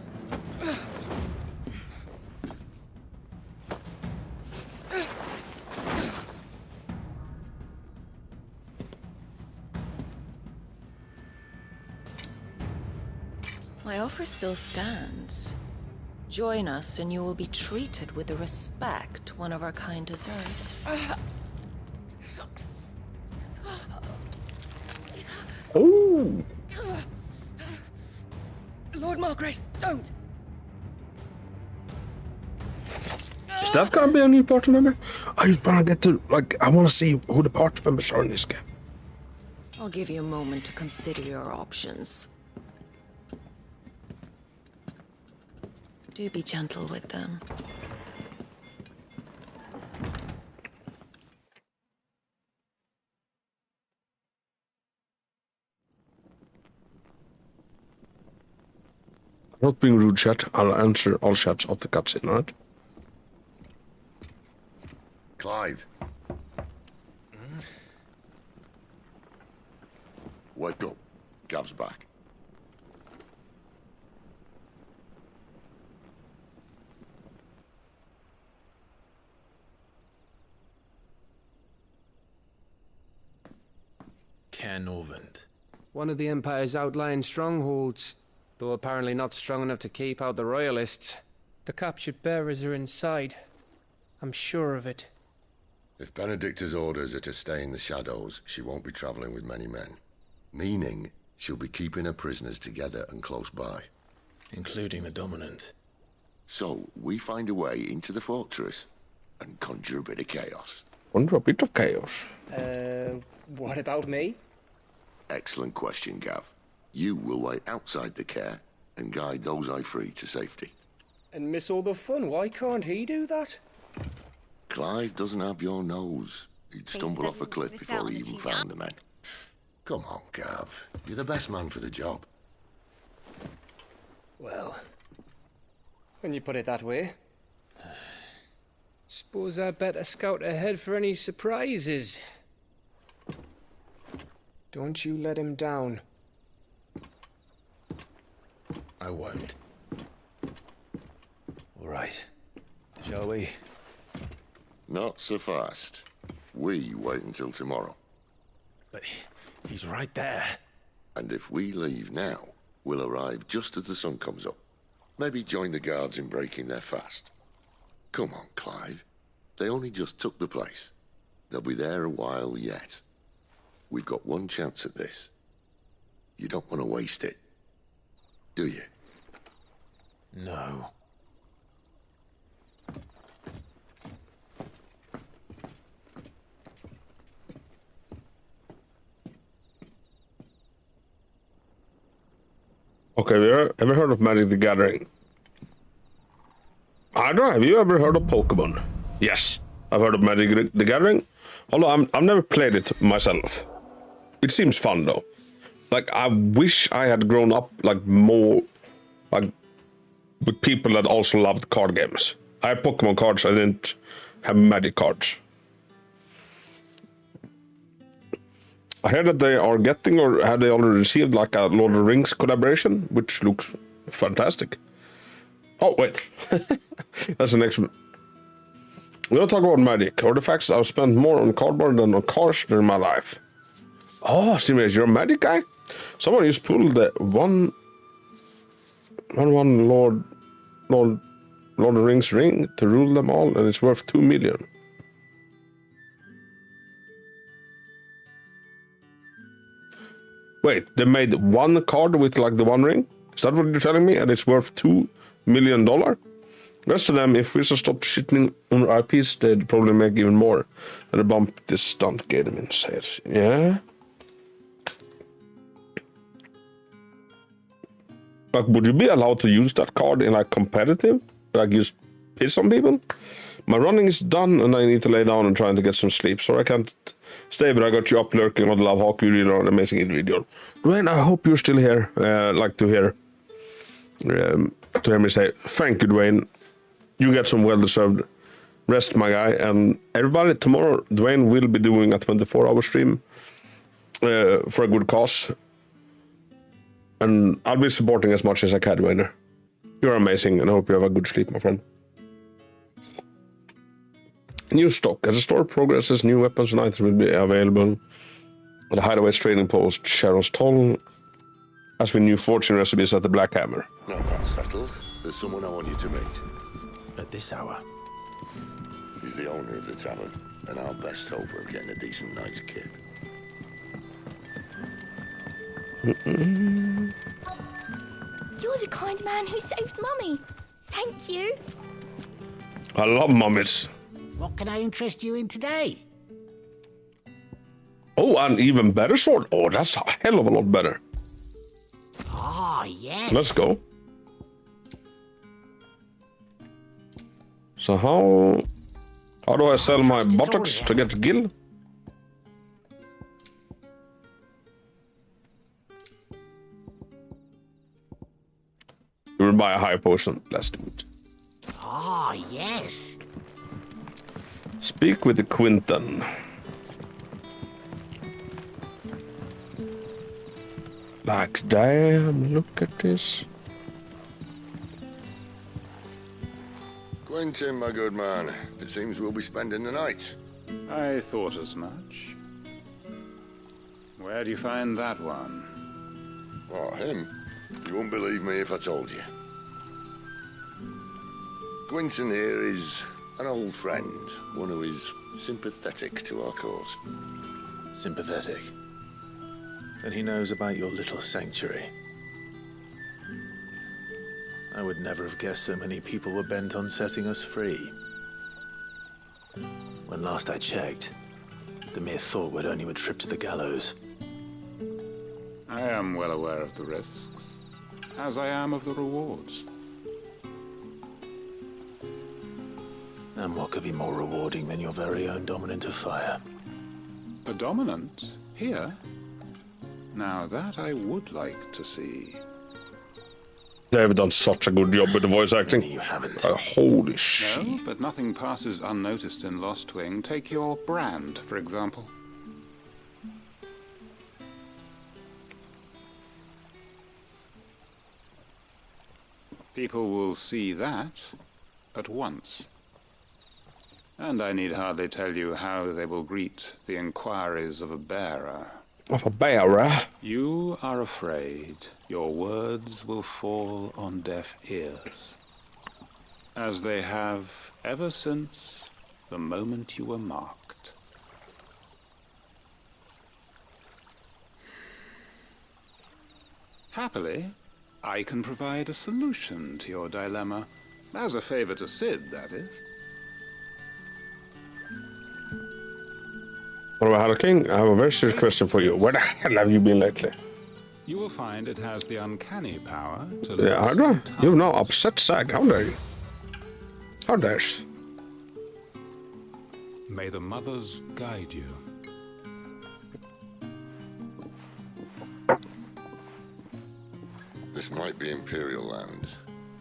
My offer still stands. Join us and you will be treated with the respect one of our kind deserves. Oh! Lord Margrace, don't! Is that gonna be a new party member? I just wanna get to, like, I wanna see who the party members are in this game. I'll give you a moment to consider your options. Do be gentle with them. Not being rude, chat. I'll answer all chats of the cutscene, alright? Clive. Wake up. Gav's back. Canovant. One of the Empire's outlying strongholds, though apparently not strong enough to keep out the Royalists. The captured bearers are inside. I'm sure of it. If Benedicta's orders are to stay in the shadows, she won't be traveling with many men. Meaning, she'll be keeping her prisoners together and close by. Including the Dominant. So, we find a way into the fortress and conjure a bit of chaos. Conjure a bit of chaos. What about me? Excellent question, Gav. You will wait outside the care and guide those I free to safety. And miss all the fun. Why can't he do that? Clive doesn't have your nose. He'd stumble off a cliff before he even found the men. Come on, Gav. You're the best man for the job. Well, when you put it that way. Suppose I better scout ahead for any surprises. Don't you let him down. I won't. All right. Shall we? Not so fast. We wait until tomorrow. But he's right there. And if we leave now, we'll arrive just as the sun comes up. Maybe join the guards in breaking their fast. Come on, Clive. They only just took the place. They'll be there a while yet. We've got one chance at this. You don't want to waste it, do you? No. Okay, have you ever heard of Magic the Gathering? I don't know, have you ever heard of Pokemon? Yes, I've heard of Magic the Gathering. Although I've never played it myself. It seems fun though. Like, I wish I had grown up like more like with people that also loved card games. I had Pokemon cards, I didn't have Magic cards. I heard that they are getting, or have they already received, like a Lord of the Rings collaboration, which looks fantastic. Oh, wait. That's the next one. We don't talk about Magic. Artifacts, I've spent more on cardboard than on cards during my life. Oh, Sirius, you're a Magic guy? Someone used to pull the one Lord Lord of the Rings ring to rule them all, and it's worth 2 million. Wait, they made one card with like the One Ring? Is that what you're telling me? And it's worth $2 million? Rest of them, if we just stop shitting on IPs, they'd probably make even more. And bump this stunt game in sales. Yeah? Like, would you be allowed to use that card in like competitive? Like, just piss on people? My running is done and I need to lay down and trying to get some sleep. So I can't stay, but I got you up lurking on the Love Hockey Reader, an amazing video. Dwayne, I hope you're still here. Like to hear me say, thank you, Dwayne. You get some well-deserved rest, my guy. And everybody, tomorrow, Dwayne will be doing a 24-hour stream for a good cause. And I'll be supporting as much as I can, Dwayne. You're amazing, and I hope you have a good sleep, my friend. New stock. As the store progresses, new weapons and items will be available. The Hideaway's trading post, Cheryl's Toll, as with new fortune recipes at the Black Hammer. Now that's settled. There's someone I want you to meet. At this hour? He's the owner of the tavern, and our best hope of getting a decent night's kip. You're the kind man who saved Mummy. Thank you. I love mummies. What can I interest you in today? Oh, an even better sword. Oh, that's a hell of a lot better. Ah, yes. Let's go. So how do I sell my buttocks to get gil? You will buy a high potion. Let's do it. Ah, yes. Speak with the Quinton. Like, damn, look at this. Quentin, my good man. It seems we'll be spending the night. I thought as much. Where do you find that one? Oh, him? You wouldn't believe me if I told you. Quentin here is an old friend, one who is sympathetic to our cause. Sympathetic? Then he knows about your little sanctuary. I would never have guessed so many people were bent on setting us free. When last I checked, the mere thought would earn you a trip to the gallows. I am well aware of the risks, as I am of the rewards. And what could be more rewarding than your very own dominant of fire? A dominant? Here? Now that I would like to see. They've done such a good job with the voice acting. You haven't. Holy shit. No, but nothing passes unnoticed in Lost Wing. Take your brand, for example. People will see that at once. And I need hardly tell you how they will greet the inquiries of a bearer. Of a bearer? You are afraid your words will fall on deaf ears, as they have ever since the moment you were marked. Happily, I can provide a solution to your dilemma, as a favor to Sid, that is. All right, Hello King, I have a very serious question for you. Where the hell have you been lately? You will find it has the uncanny power to... Yeah, Hydra, you've now upset Zag. How dare you? How dares? May the mothers guide you. This might be Imperial land,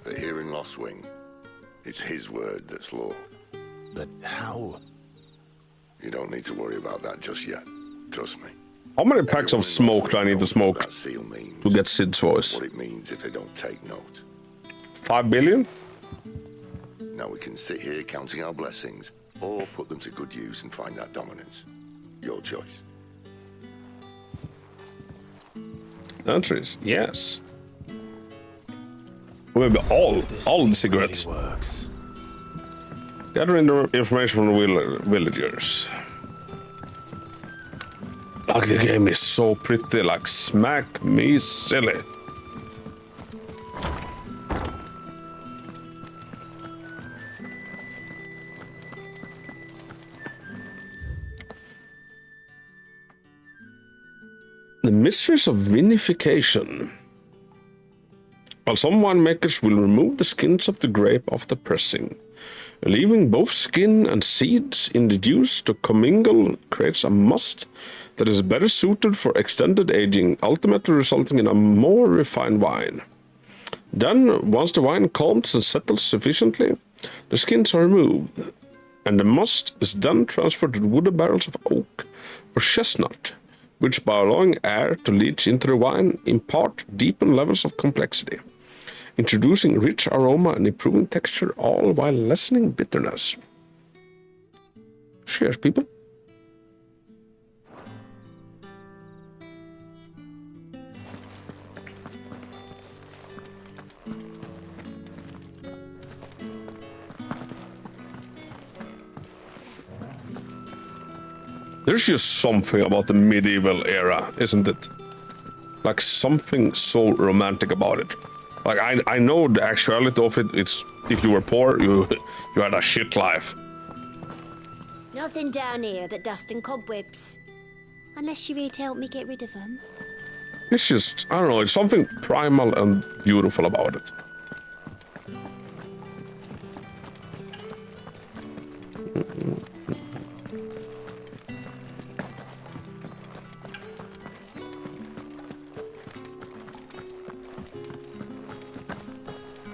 but here in Lost Wing, it's his word that's law. But how? You don't need to worry about that just yet. Trust me. How many packs of smoke do I need to smoke to get Sid's voice? What it means if they don't take note. 5 billion? Now we can sit here counting our blessings, or put them to good use and find that dominance. Your choice. Answer is yes. Or maybe all the cigarettes. Gathering the information from the villagers. Like the game is so pretty, like smack me silly. The mysteries of vinification. While some winemakers will remove the skins of the grape after pressing, leaving both skin and seeds in the juice to commingle creates a must that is better suited for extended aging, ultimately resulting in a more refined wine. Then, once the wine calms and settles sufficiently, the skins are removed, and the must is then transferred to wooden barrels of oak or chestnut, which by allowing air to leach into the wine impart deepen levels of complexity, introducing rich aroma and improving texture, all while lessening bitterness. Cheers, people. There's just something about the medieval era, isn't it? Like something so romantic about it. Like I know the actuality of it. It's if you were poor, you had a shit life. Nothing down here but dust and cobwebs. Unless you're here to help me get rid of them. It's just, I don't know, it's something primal and beautiful about it.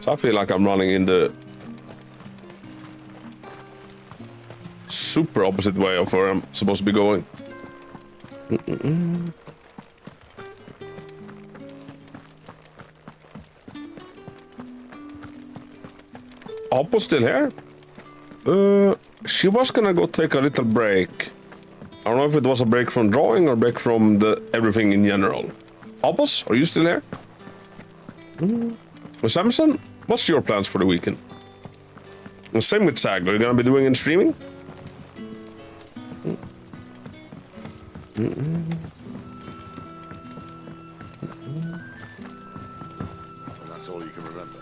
So I feel like I'm running in the super opposite way of where I'm supposed to be going. Oppo's still here? She was gonna go take a little break. I don't know if it was a break from drawing or break from the everything in general. Oppos, are you still here? Samson, what's your plans for the weekend? And same with Sag, are you gonna be doing any streaming? And that's all you can remember.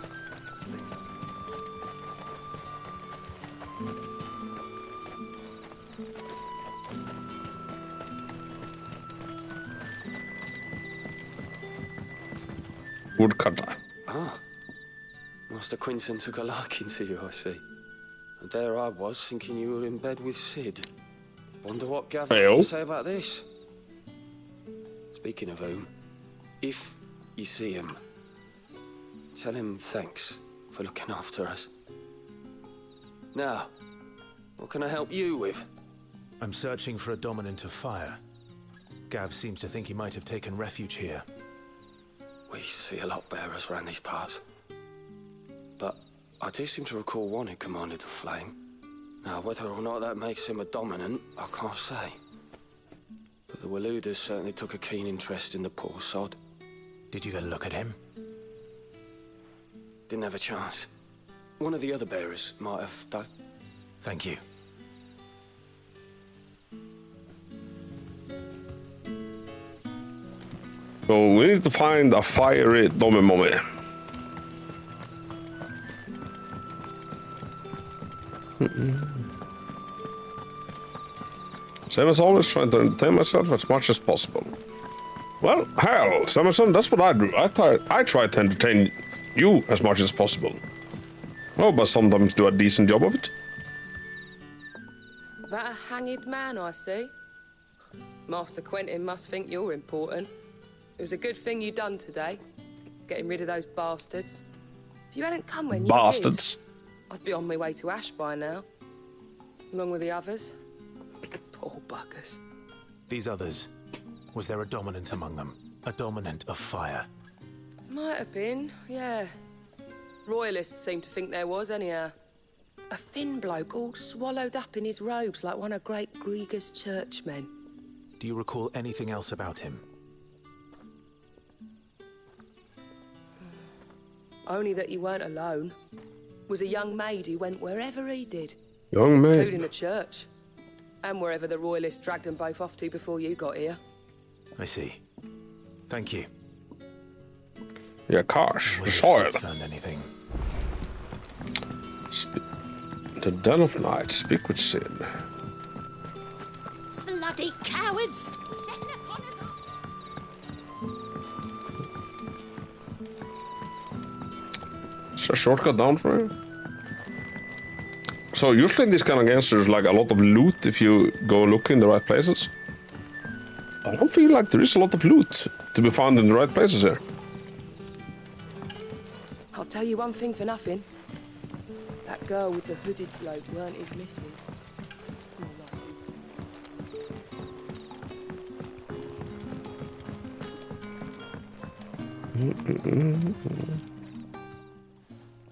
Woodcutter. Ah. Master Quinton took a liking to you, I see. And there I was, thinking you were in bed with Sid. Wonder what Gavin had to say about this. Speaking of whom, if you see him, tell him thanks for looking after us. Now, what can I help you with? I'm searching for a dominant of fire. Gav seems to think he might have taken refuge here. We see a lot bearers around these parts. But I do seem to recall one who commanded the flame. Now, whether or not that makes him a dominant, I can't say. But the Waluders certainly took a keen interest in the poor sod. Did you get a look at him? Didn't have a chance. One of the other bearers might have done. Thank you. So we need to find a fiery Domimommy. Same as always, trying to entertain myself as much as possible. Well, hell, Samuelson, that's what I do. I try to entertain you as much as possible. Oh, but sometimes do a decent job of it. That a hanged man, I see. Master Quentin must think you're important. It was a good thing you done today, getting rid of those bastards. If you hadn't come when you bastards. did, I'd be on my way to Ash by now, along with the others. Poor buggers. These others, was there a dominant among them? A dominant of fire? Might have been, yeah. Royalists seem to think there was, anyhow. A thin bloke all swallowed up in his robes like one of Great Gregor's churchmen. Do you recall anything else about him? Only that he weren't alone. Was a young maid who went wherever he did. Young maid? Including the church. And wherever the royalists dragged them both off to before you got here. I see. Thank you. Yeah, gosh. Wonder if Soil. Sid's found anything. The Den of Night. Speak with Sid. Bloody cowards! Setting upon us. Is there a shortcut down for him? So usually in these kind of games there's like a lot of loot if you go look in the right places. I don't feel like there is a lot of loot to be found in the right places here. I'll tell you one thing for nothing. That girl with the hooded bloke weren't his missus.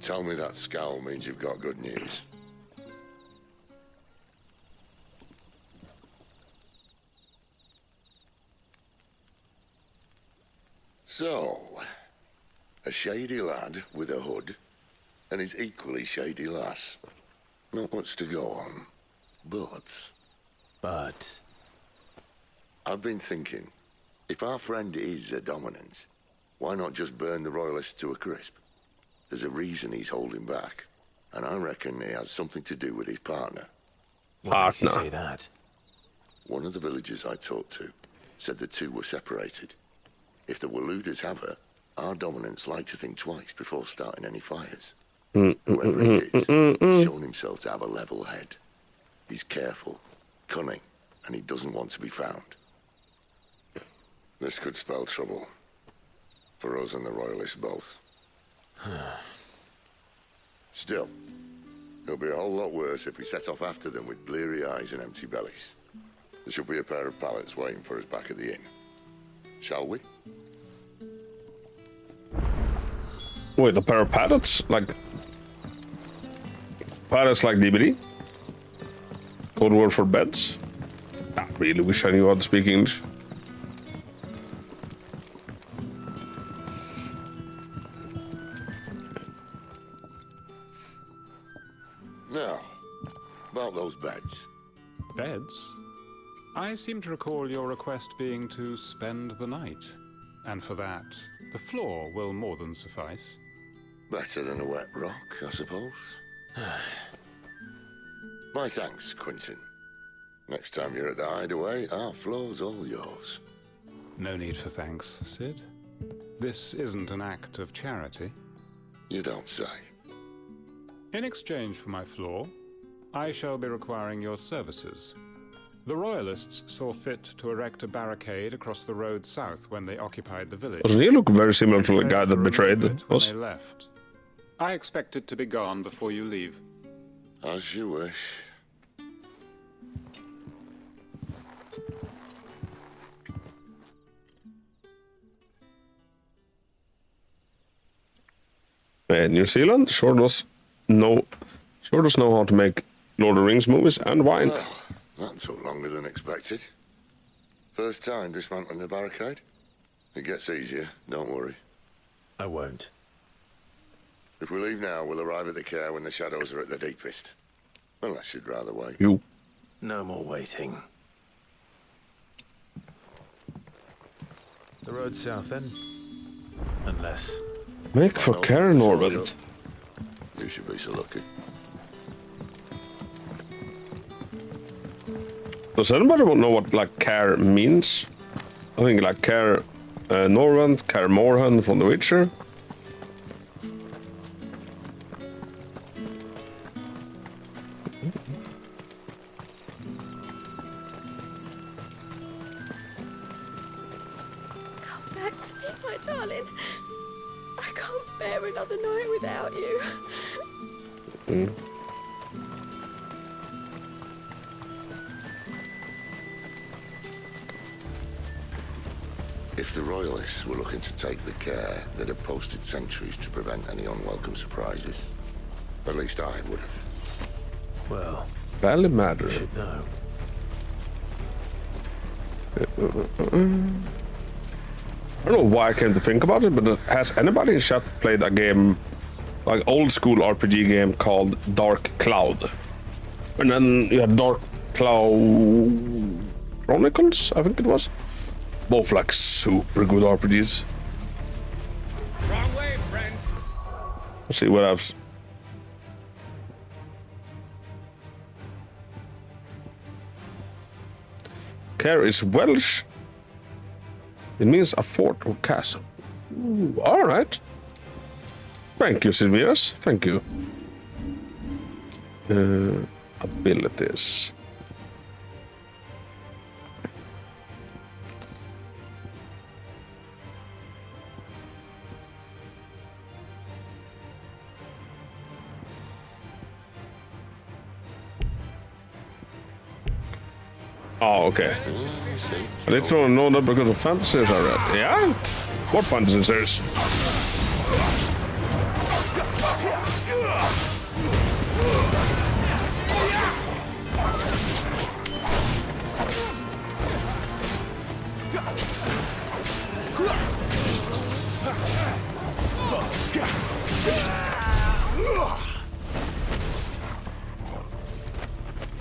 Tell me that scowl means you've got good news. So, a shady lad with a hood and his equally shady lass. Not much to go on, but... I've been thinking, if our friend is a dominant, why not just burn the royalists to a crisp? There's a reason he's holding back, and I reckon he has something to do with his partner. Why makes you say that? One of the villagers I talked to said the two were separated. If the Waluders have her, our dominants like to think twice before starting any fires. Whoever he is, he's shown himself to have a level head. He's careful, cunning, and he doesn't want to be found. This could spell trouble. For us and the royalists both. Still, it'll be a whole lot worse if we set off after them with bleary eyes and empty bellies. There should be a pair of pallets waiting for us back at the inn. Shall we? Wait, a pair of pallets? Like... Pallets like DVD? Code word for beds? I really wish I knew how to speak English. Now, about those beds. Beds? I seem to recall your request being to spend the night. And for that, the floor will more than suffice. Better than a wet rock, I suppose. My thanks, Quentin. Next time you're at the hideaway, our floor's all yours. No need for thanks, Sid. This isn't an act of charity. You don't say. In exchange for my floor, I shall be requiring your services. The Royalists saw fit to erect a barricade across the road south when they occupied the village. Doesn't he look very similar to the guy that betrayed us? They left. I expect it to be gone before you leave. As you wish. New Zealand sure does know how to make Lord of the Rings movies and wine. Well, that took longer than expected. First time dismantling the barricade? It gets easier, don't worry. I won't. If we leave now, we'll arrive at the care when the shadows are at their deepest. Unless you'd rather wait. You. No more waiting. The road south then? Unless... Make for Karen Norvent. You should be so lucky. Does anybody know what like Care means? I think like Care Norvent, Care Morhen from The Witcher. Come back to me, my darling. I can't bear another night without you. If the Royalists were looking to take the care, they'd have posted sentries to prevent any unwelcome surprises. At least I would have. Well, barely matter. You should know. I don't know why I came to think about it, but has anybody in chat played a game, like old school RPG game called Dark Cloud? And then you had Dark Cloud Chronicles, I think it was. Both like super good RPGs. Wrong way, friend. Let's see what else. Care is Welsh. It means a fort or castle. Ooh, all right. Thank you, Silviras. Thank you. Abilities. Oh, okay. I didn't know that because of fantasies I read. Yeah? What fantasies?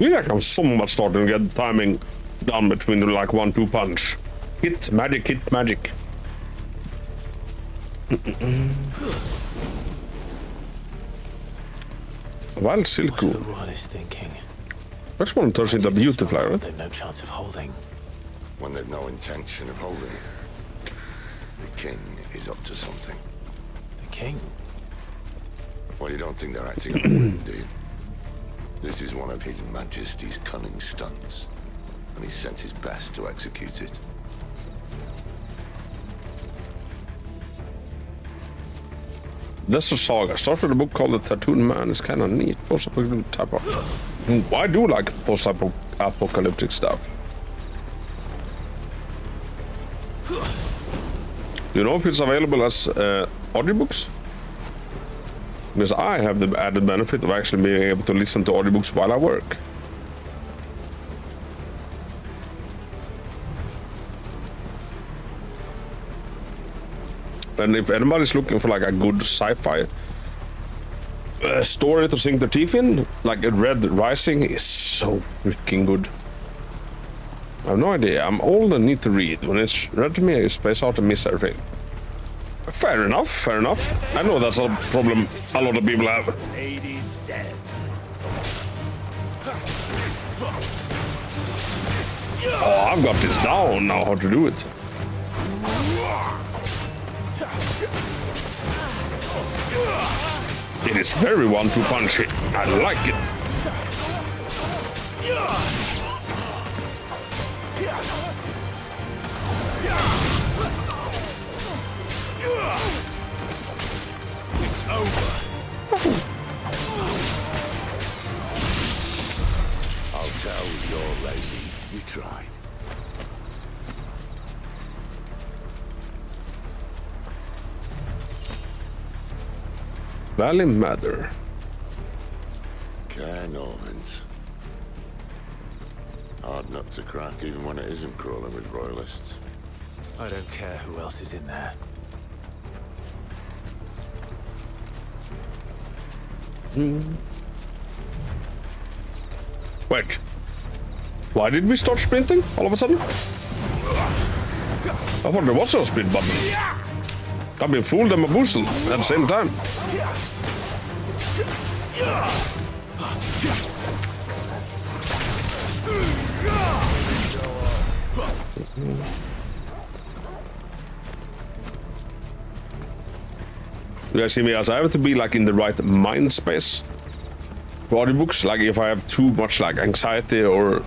Yeah, I'm somewhat starting to get timing down between the like 1-2 punch. Hit magic, hit magic. Wild Silk. What's the royalist thinking? This one turns into a beauty fly, right? They've no chance of holding. When they've no intention of holding it. The king is up to something. The king? Well, you don't think they're acting on a whim, do you? This is one of His Majesty's cunning stunts, and he sent his best to execute it. That's a saga. Starts with a book called The Tattooed Man. It's kind of neat. Post-apocalyptic type of. I do like post-apocalyptic stuff. Do you know if it's available as audiobooks? Because I have the added benefit of actually being able to listen to audiobooks while I work. And if anybody's looking for like a good sci-fi story to sink their teeth in, like Red Rising is so freaking good. I have no idea. I'm old and need to read. When it's read to me, I space out and miss everything. Fair enough, fair enough. I know that's a problem a lot of people have. Oh, I've got this down now, how to do it. It is very 1-2 punchy. I like it. It's over. I'll tell your lady we tried. Valley Matter. Cairnorvins. Hard nut to crack even when it isn't crawling with royalists. I don't care who else is in there. Wait. Why did we start sprinting all of a sudden? I thought there was a speed button. I've been fooled and bamboozled at the same time. You guys see me as I have to be like in the right mind space for audiobooks. Like if I have too much like anxiety or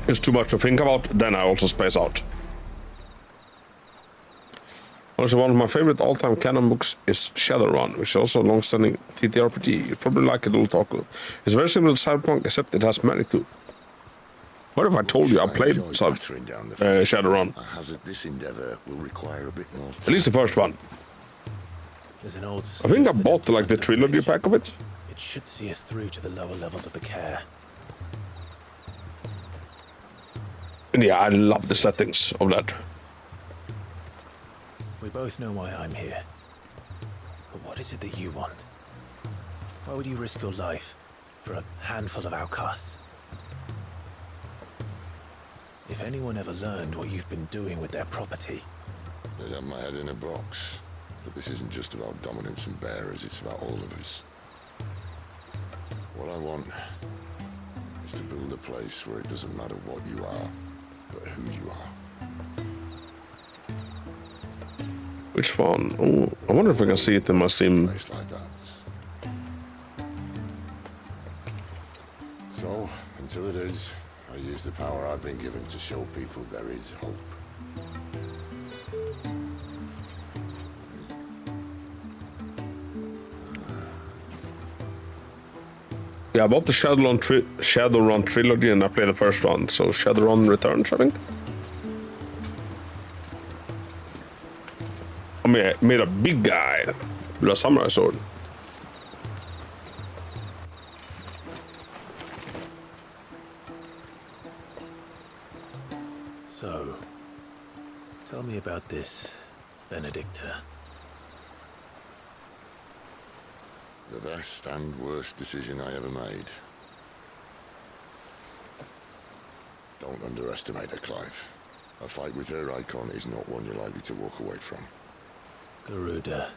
it's too much to think about, then I also space out. Also, one of my favorite all-time canon books is Shadowrun, which is also a long-standing TTRPG. You'd probably like it, Otaku. It's very similar to Cyberpunk, except it has magic too. What if I told you I played Shadowrun? I hazard this endeavor will require a bit more time. At least the first one. There's an old I think I bought like the trilogy pack of it. It should see us through to the lower levels of the care. And yeah, I love the settings of that. both know why I'm here. But what is it that you want? Why would you risk your life for a handful of outcasts? If anyone ever learned what you've been doing with their property... They'd have my head in a box. But this isn't just about dominance and bearers, it's about all of us. What I want is to build a place where it doesn't matter what you are, but who you are. Which one? Oh, I wonder if I can see it in my Steam. Place like that. So, until it is, I use the power I've been given to show people there is hope. Yeah, I bought the Shadowrun trilogy and I played the first one, so Shadowrun Returns, I think. I made a big guy with a samurai sword. So, tell me about this, Benedicta. The best and worst decision I ever made. Don't underestimate her, Clive. A fight with her icon is not one you're likely to walk away from. Garuda.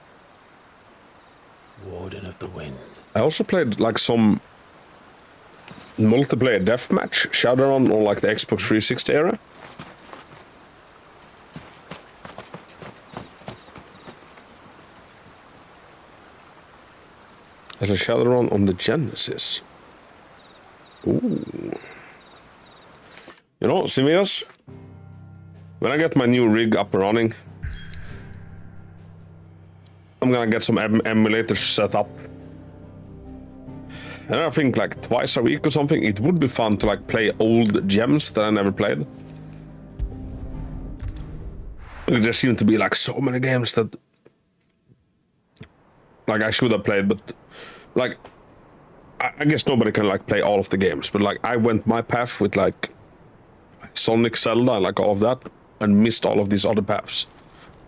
Warden of the Wind. I also played like some multiplayer deathmatch Shadowrun on like the Xbox 360 era. There's a Shadowrun on the Genesis. Ooh. You know, Simias, when I get my new rig up and running, I'm gonna get some emulators set up. And I think like twice a week or something, it would be fun to like play old gems that I never played. There seem to be like so many games that like I should have played, but like I guess nobody can like play all of the games, but like I went my path with like Sonic, Zelda, and like all of that, and missed all of these other paths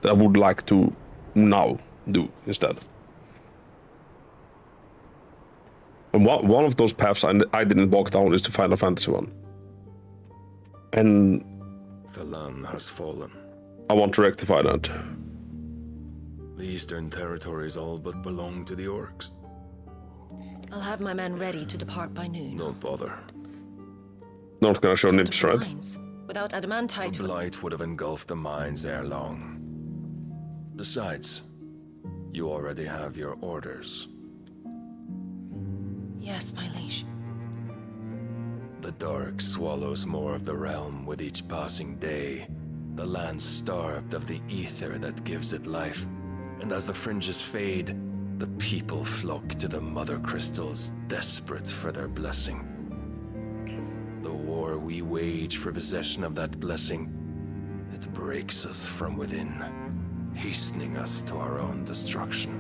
that I would like to now do instead. And one of those paths I didn't walk down is the Final Fantasy one. And the land has fallen. I want to rectify that. The eastern territories all but belong to the orcs. I'll have my men ready to depart by noon. Don't bother. Not gonna show nips, right? Mines. Without adamantite... The blight would have engulfed the mines ere long. Besides, you already have your orders. Yes, my liege. The dark swallows more of the realm with each passing day. The land starved of the ether that gives it life. And as the fringes fade, the people flock to the mother crystals, desperate for their blessing. The war we wage for possession of that blessing, it breaks us from within, hastening us to our own destruction.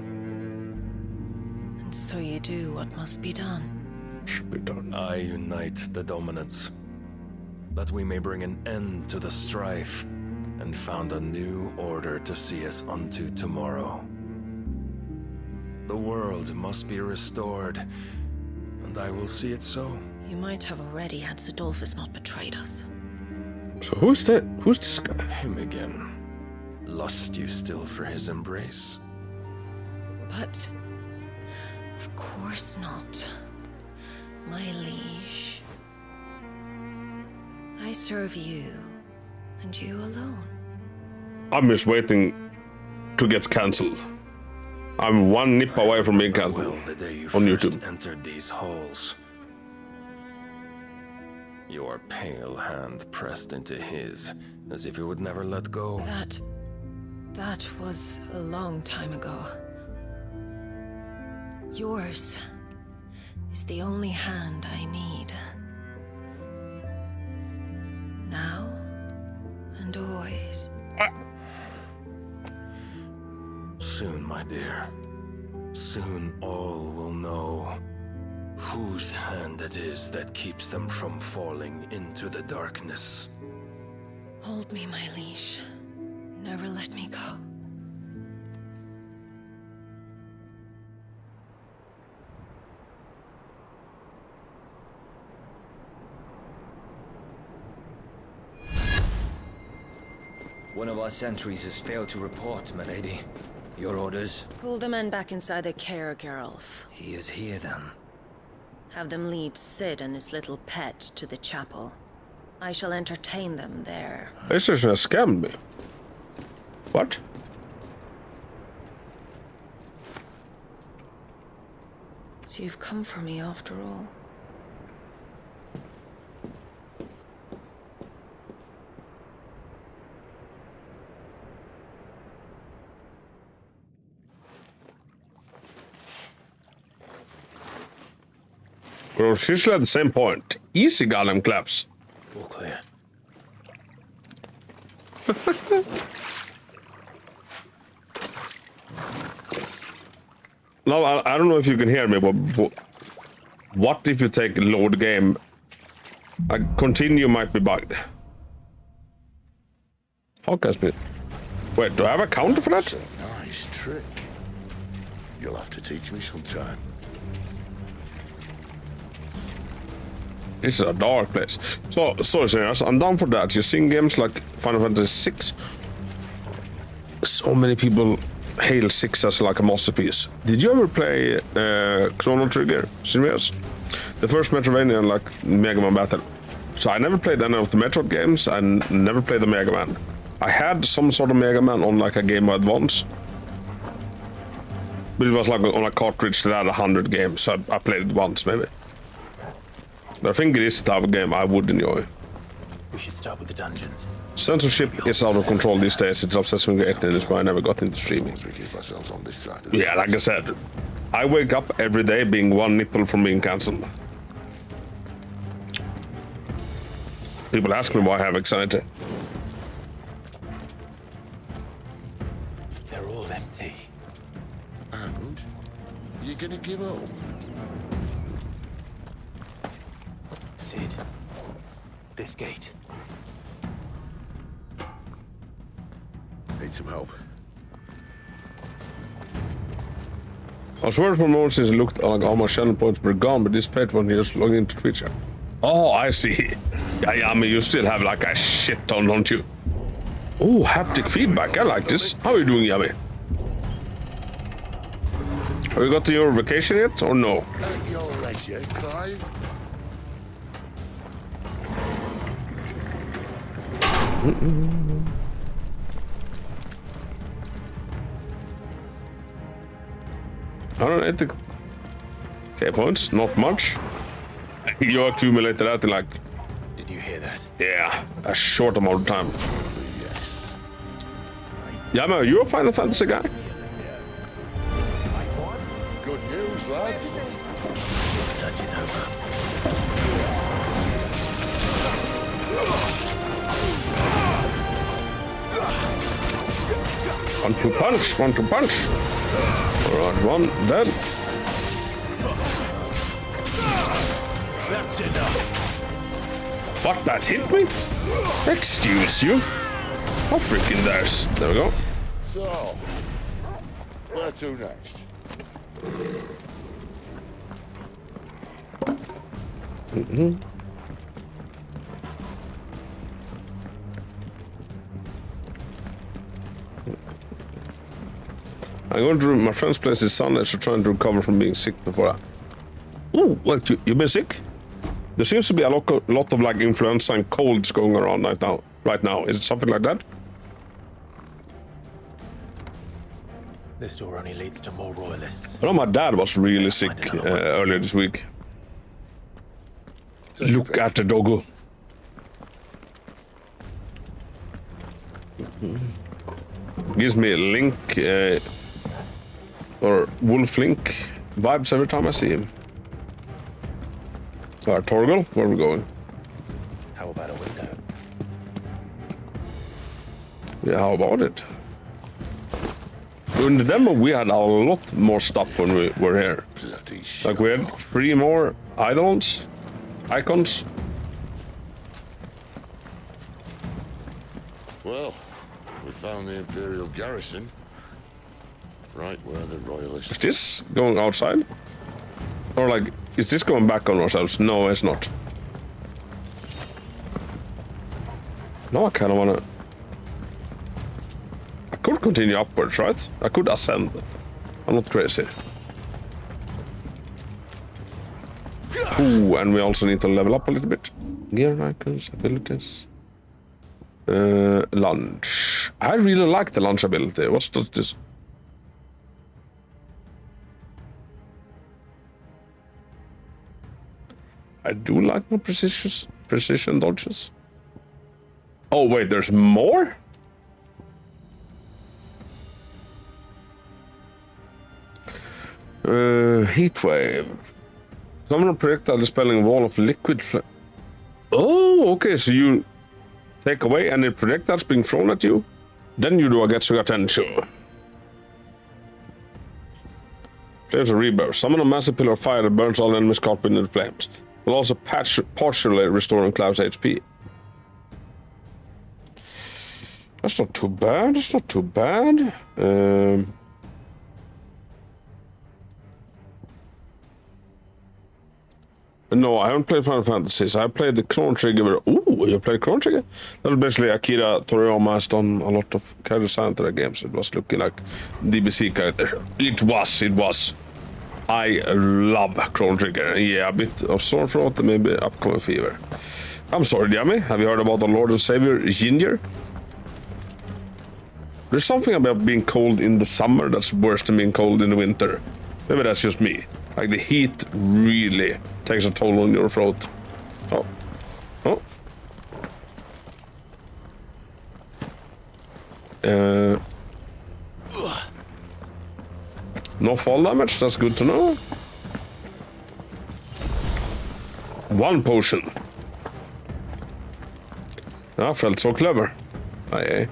And so you do what must be done. Should be done. I unite the dominants, that we may bring an end to the strife, and found a new order to see us unto tomorrow. The world must be restored, and I will see it so. You might have already had Zidolphus not betrayed us. So who's that? Who's this guy? Him again. Lust you still for his embrace? But... of course not. My liege. I serve you, and you alone. I'm just waiting to get cancelled. I'm one nip away from being cancelled on YouTube. Entered these halls. Your pale hand pressed into his, as if he would never let go. That was a long time ago. Yours is the only hand I need. Now and always. Soon, my dear. Soon all will know whose hand it is that keeps them from falling into the darkness. Hold me, my liege. Never let me go. One of our sentries has failed to report, my lady. Your orders? Pull the men back inside the care, Geralf. He is here, then. Have them lead Sid and his little pet to the chapel. I shall entertain them there. This is a scam me. What? So you've come for me after all. Well, she's at the same point. Easy golem claps. All clear. No, I don't know if you can hear me, but what if you take load game? Continue might be bugged. How can it? Wait, do I have a counter for that? That's a nice trick. You'll have to teach me sometime. This is a dark place. So, serious, I'm down for that. You've seen games like Final Fantasy VI. So many people hail 6 as like a masterpiece. Did you ever play Chrono Trigger? Serious? The first Metroidvania, like Mega Man Battle. So I never played any of the Metroid games and never played the Mega Man. I had some sort of Mega Man on like a Game Boy Advance. But it was like on a cartridge that had 100 games, so I played it once maybe. But I think it is the type of game I would enjoy. We should start with the dungeons. Censorship is out of control these days. It's obsessed with getting this, but I never got into streaming. Yeah, like I said, I wake up every day being one nipple from being cancelled. People ask me why I have anxiety. They're all empty. And you're gonna give up? Sid, this gate. Need some help. I was worried for a moment since it looked like all my channel points were gone, but this page when you just log into Twitch. Oh, I see. Yeah, I mean, you still have like a shit ton, don't you? Oh, haptic feedback. I like this. How are you doing, Yummy? Have you got to your vacation yet, or no? Your legs yet, Clive? I don't know, the okay points, not much. You accumulated that in like... Did you hear that? Yeah, a short amount of time. Yes. Yeah, man, you're a Final Fantasy guy? Good news, lads. Search is over. One to punch, one to punch. Alright, one dead. That's enough. What, that hit me? Excuse you. How freaking dares. There we go. So, where to next? I'm going to my friend's place is Sunday, so trying to recover from being sick before I... Oh, what, you've been sick? There seems to be a lot of like influenza and colds going around right now. Is it something like that? This door only leads to more royalists. I know my dad was really sick earlier this week. Look at the doggo. Gives me a Link or Wolf Link vibes every time I see him. Alright, Torgal, where are we going? How about a window? Yeah, how about it? In the demo, we had a lot more stuff when we were here. Like we had 3 more icons. Well, we found the Imperial garrison. Right where the royalists... Is this going outside? Or like, is this going back on ourselves? No, it's not. No, I kind of want to... could continue upwards, right? I could ascend. I'm not crazy. Ooh, and we also need to level up a little bit. Gear icons, abilities. Lunge. I really like the lunge ability. What's this? I do like my precision dodges. Oh wait, there's more? Heat wave. Summon a projectile dispelling a wall of liquid flame. Oh, okay, so you take away any projectiles being thrown at you, then you do a Getsu Attention. Flames of Rebirth. Summon a massive pillar of fire that burns all enemies caught within the flames. Will also partially restoring Cloud's HP. That's not too bad. That's not too bad. No, I haven't played Final Fantasies. I played the Chrono Trigger. Ooh, you played Chrono Trigger? That was basically Akira Toriyama has done a lot of character design to the games. It was looking like DBC character. It was. I love Chrono Trigger. Yeah, a bit of sore throat and maybe upcoming fever. I'm sorry, Yami. Have you heard about the Lord and Savior Ginger? There's something about being cold in the summer that's worse than being cold in the winter. Maybe that's just me. Like the heat really takes a toll on your throat. Oh. No fall damage, that's good to know. One potion. I felt so clever. Aye.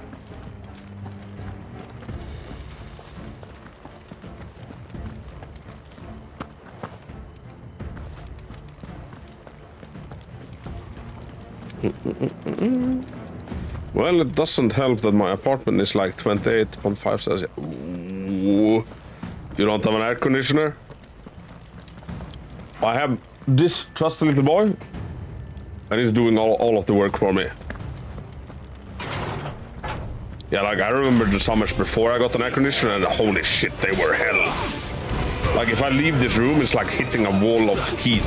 Well, it doesn't help that my apartment is like 28.5 Celsius. Ooh. You don't have an air conditioner? I have this trusty little boy, and he's doing all of the work for me. Yeah, like I remember the summers before I got an air conditioner, and holy shit, they were hell. Like if I leave this room, it's like hitting a wall of heat.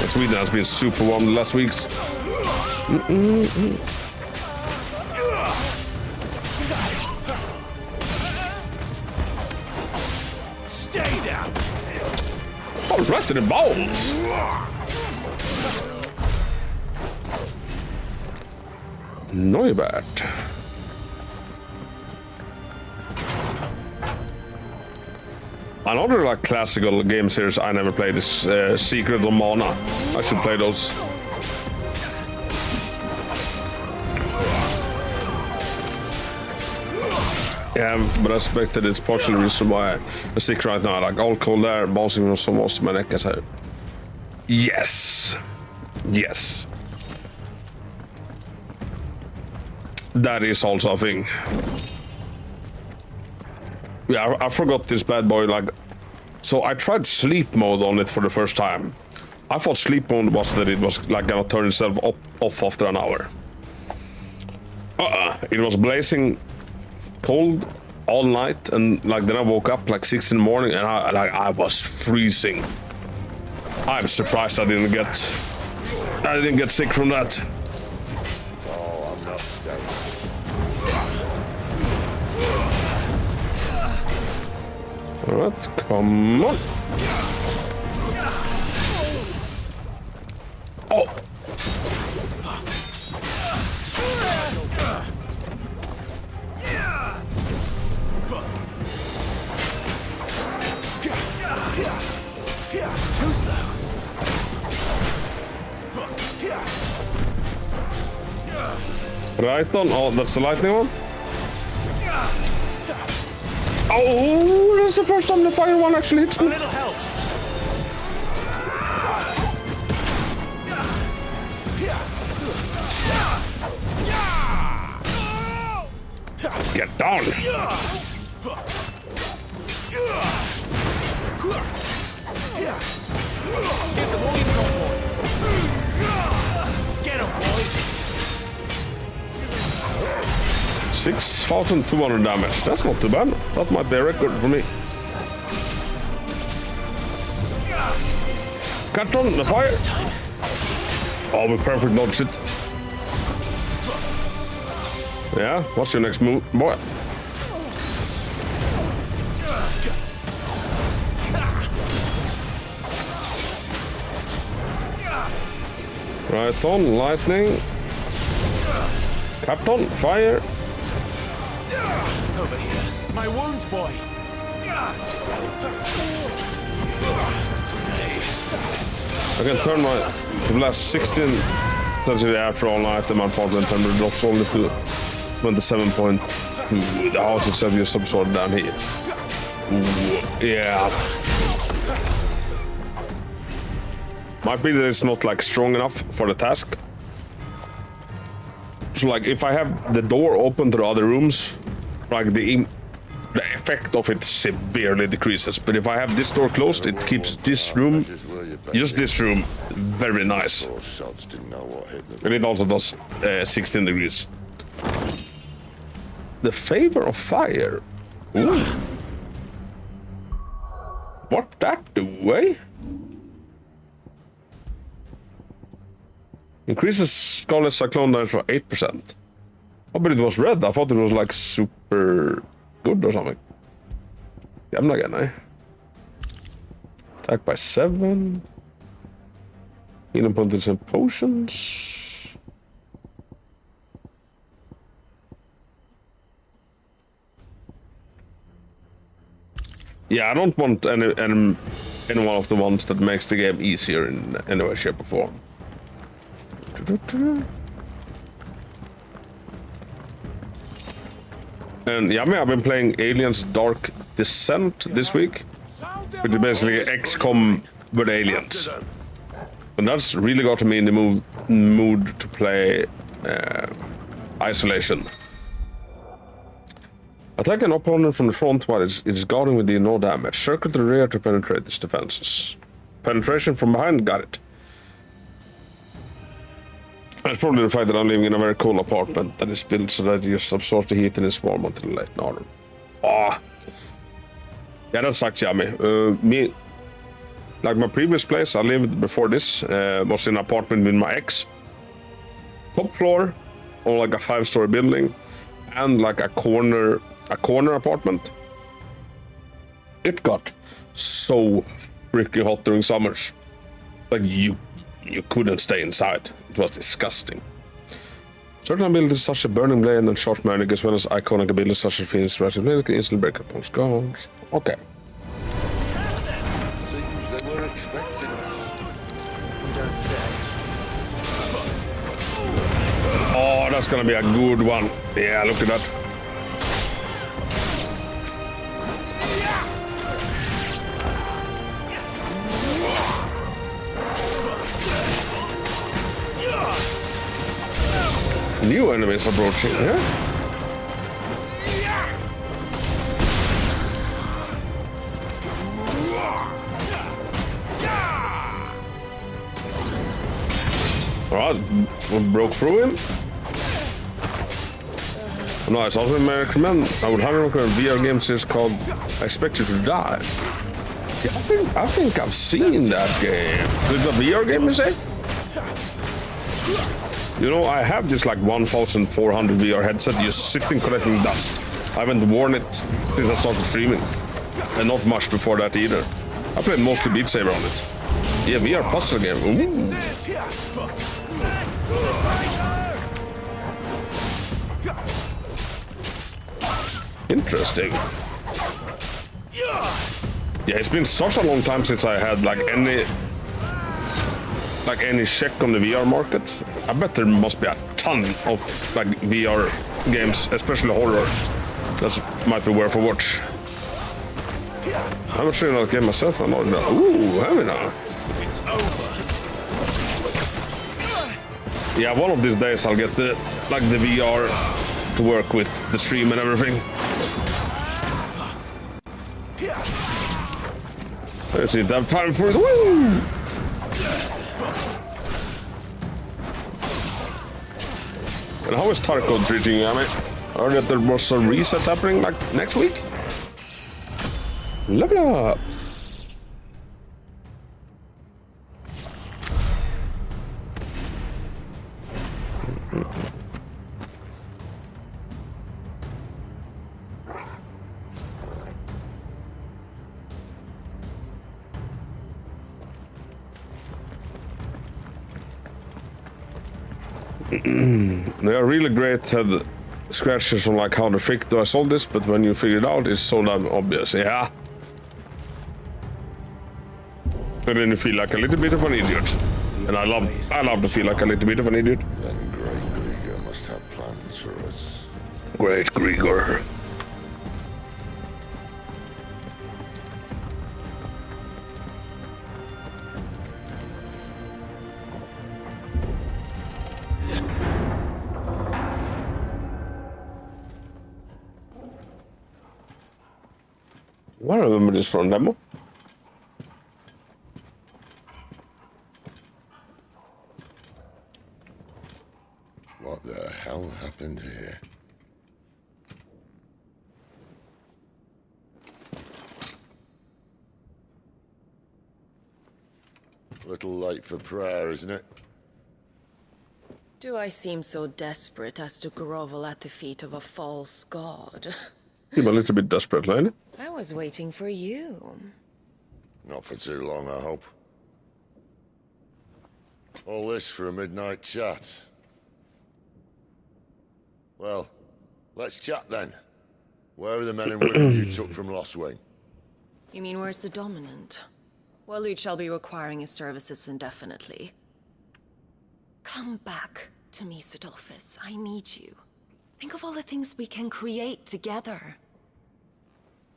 Sweden has been super warm the last weeks. Stay down. Oh, right to the balls. Neubert. Another like classical game series I never played is Secret of Mana. I should play those. Yeah, but I suspect that it's partially the reason why I'm sick right now. Like all cold air bouncing from so most of my neck as I... Yes. That is also a thing. Yeah, I forgot this bad boy, like... So I tried sleep mode on it for the first time. I thought sleep mode was that it was like gonna turn itself off after an hour. It was blazing cold all night, and like then I woke up like 6 in the morning and I was freezing. I'm surprised I didn't get sick from that. Oh, I'm not scared. Alright, come on. Oh! Too slow. Right on. Oh, that's the lightning one. Oh, that's the first time the fire one actually hits me. A little help. Get down. Get 6,200 damage. That's not too bad. That might be a record for me. Cut on the fire. Oh, we perfect dodged it. Yeah, what's your next move, boy? Right on, lightning. Captain, fire. Over here. My wounds, boy. I can turn my last 16 essentially after all night, and my apartment temperature drops only to 27.2. The house itself is some sort down here. Ooh, yeah. Might be that it's not like strong enough for the task. So like if I have the door open to the other rooms, like the effect of it severely decreases. But if I have this door closed, it keeps this room, just this room, very nice. And it also does 16 degrees. The favor of fire. Ooh. What that do, eh? Increases Scarlet Cyclone damage for 8%. Oh, but it was red. I thought it was like super good or something. Jämna again, eh? Attack by 7. Healing points and potions. Yeah, I don't want any one of the ones that makes the game easier in any way, shape, or form. And yeah, I've been playing Aliens Dark Descent this week, which is basically XCOM with aliens. And that's really got me in the mood to play Isolation. Attack an opponent from the front while it's guarding with the no damage. Circle to the rear to penetrate its defenses. Penetration from behind, got it. It's probably the fact that I'm living in a very cool apartment that is built so that it just absorbs the heat and is warm until late autumn. Ah, yeah, that sucks, yummy. Me, like my previous place I lived before this, was in an apartment with my ex. Top floor, on like a 5-story building, and like a corner apartment. It got so freaking hot during summers. Like you couldn't stay inside. It was disgusting. Certain abilities such as Burning Blade and Short Magic, as well as iconic abilities such as Phoenix Rising Blade, can instantly break upon skulls. Okay. Seems they were expecting us. Oh, that's gonna be a good one. Yeah, look at that. New enemies approaching, yeah? Alright, we broke through him. Nice, also I recommend, I would highly recommend VR game series called I Expect You to Die. Yeah, I think I've seen that game. Is it a VR game, you say? You know, I have this like 1,400 VR headset just sitting collecting dust. I haven't worn it since I started streaming. And not much before that either. I played mostly Beat Saber on it. Yeah, VR puzzle game. Ooh. Interesting. Yeah, it's been such a long time since I had like any check on the VR market. I bet there must be a ton of like VR games, especially horror, that might be worth a watch. I'm not sure that game myself. I'm not. Ooh, heavy now. It's over. Yeah, one of these days I'll get the VR to work with the stream and everything. Let's see, have time for it. Woo! And how is Tarko treating you, I mean? I heard that there was a reset happening like next week. Level up. They are really great. Had scratches on like how the frick do I solve this, but when you figure it out, it's so damn obvious. Yeah. And then you feel like a little bit of an idiot. And I love to feel like a little bit of an idiot. Then Great Grieger must have plans for us. Great Grieger. I remember this from demo. What the hell happened here? A little late for prayer, isn't it? Do I seem so desperate as to grovel at the feet of a false god? I'm a little bit desperate, Lane. I was waiting for you. Not for too long, I hope. All this for a midnight chat. Well, let's chat then. Where are the men and women you took from Lost Wing? You mean where's the dominant? Waleed shall be requiring his services indefinitely. Come back to me, Sidolphus. I need you. Think of all the things we can create together.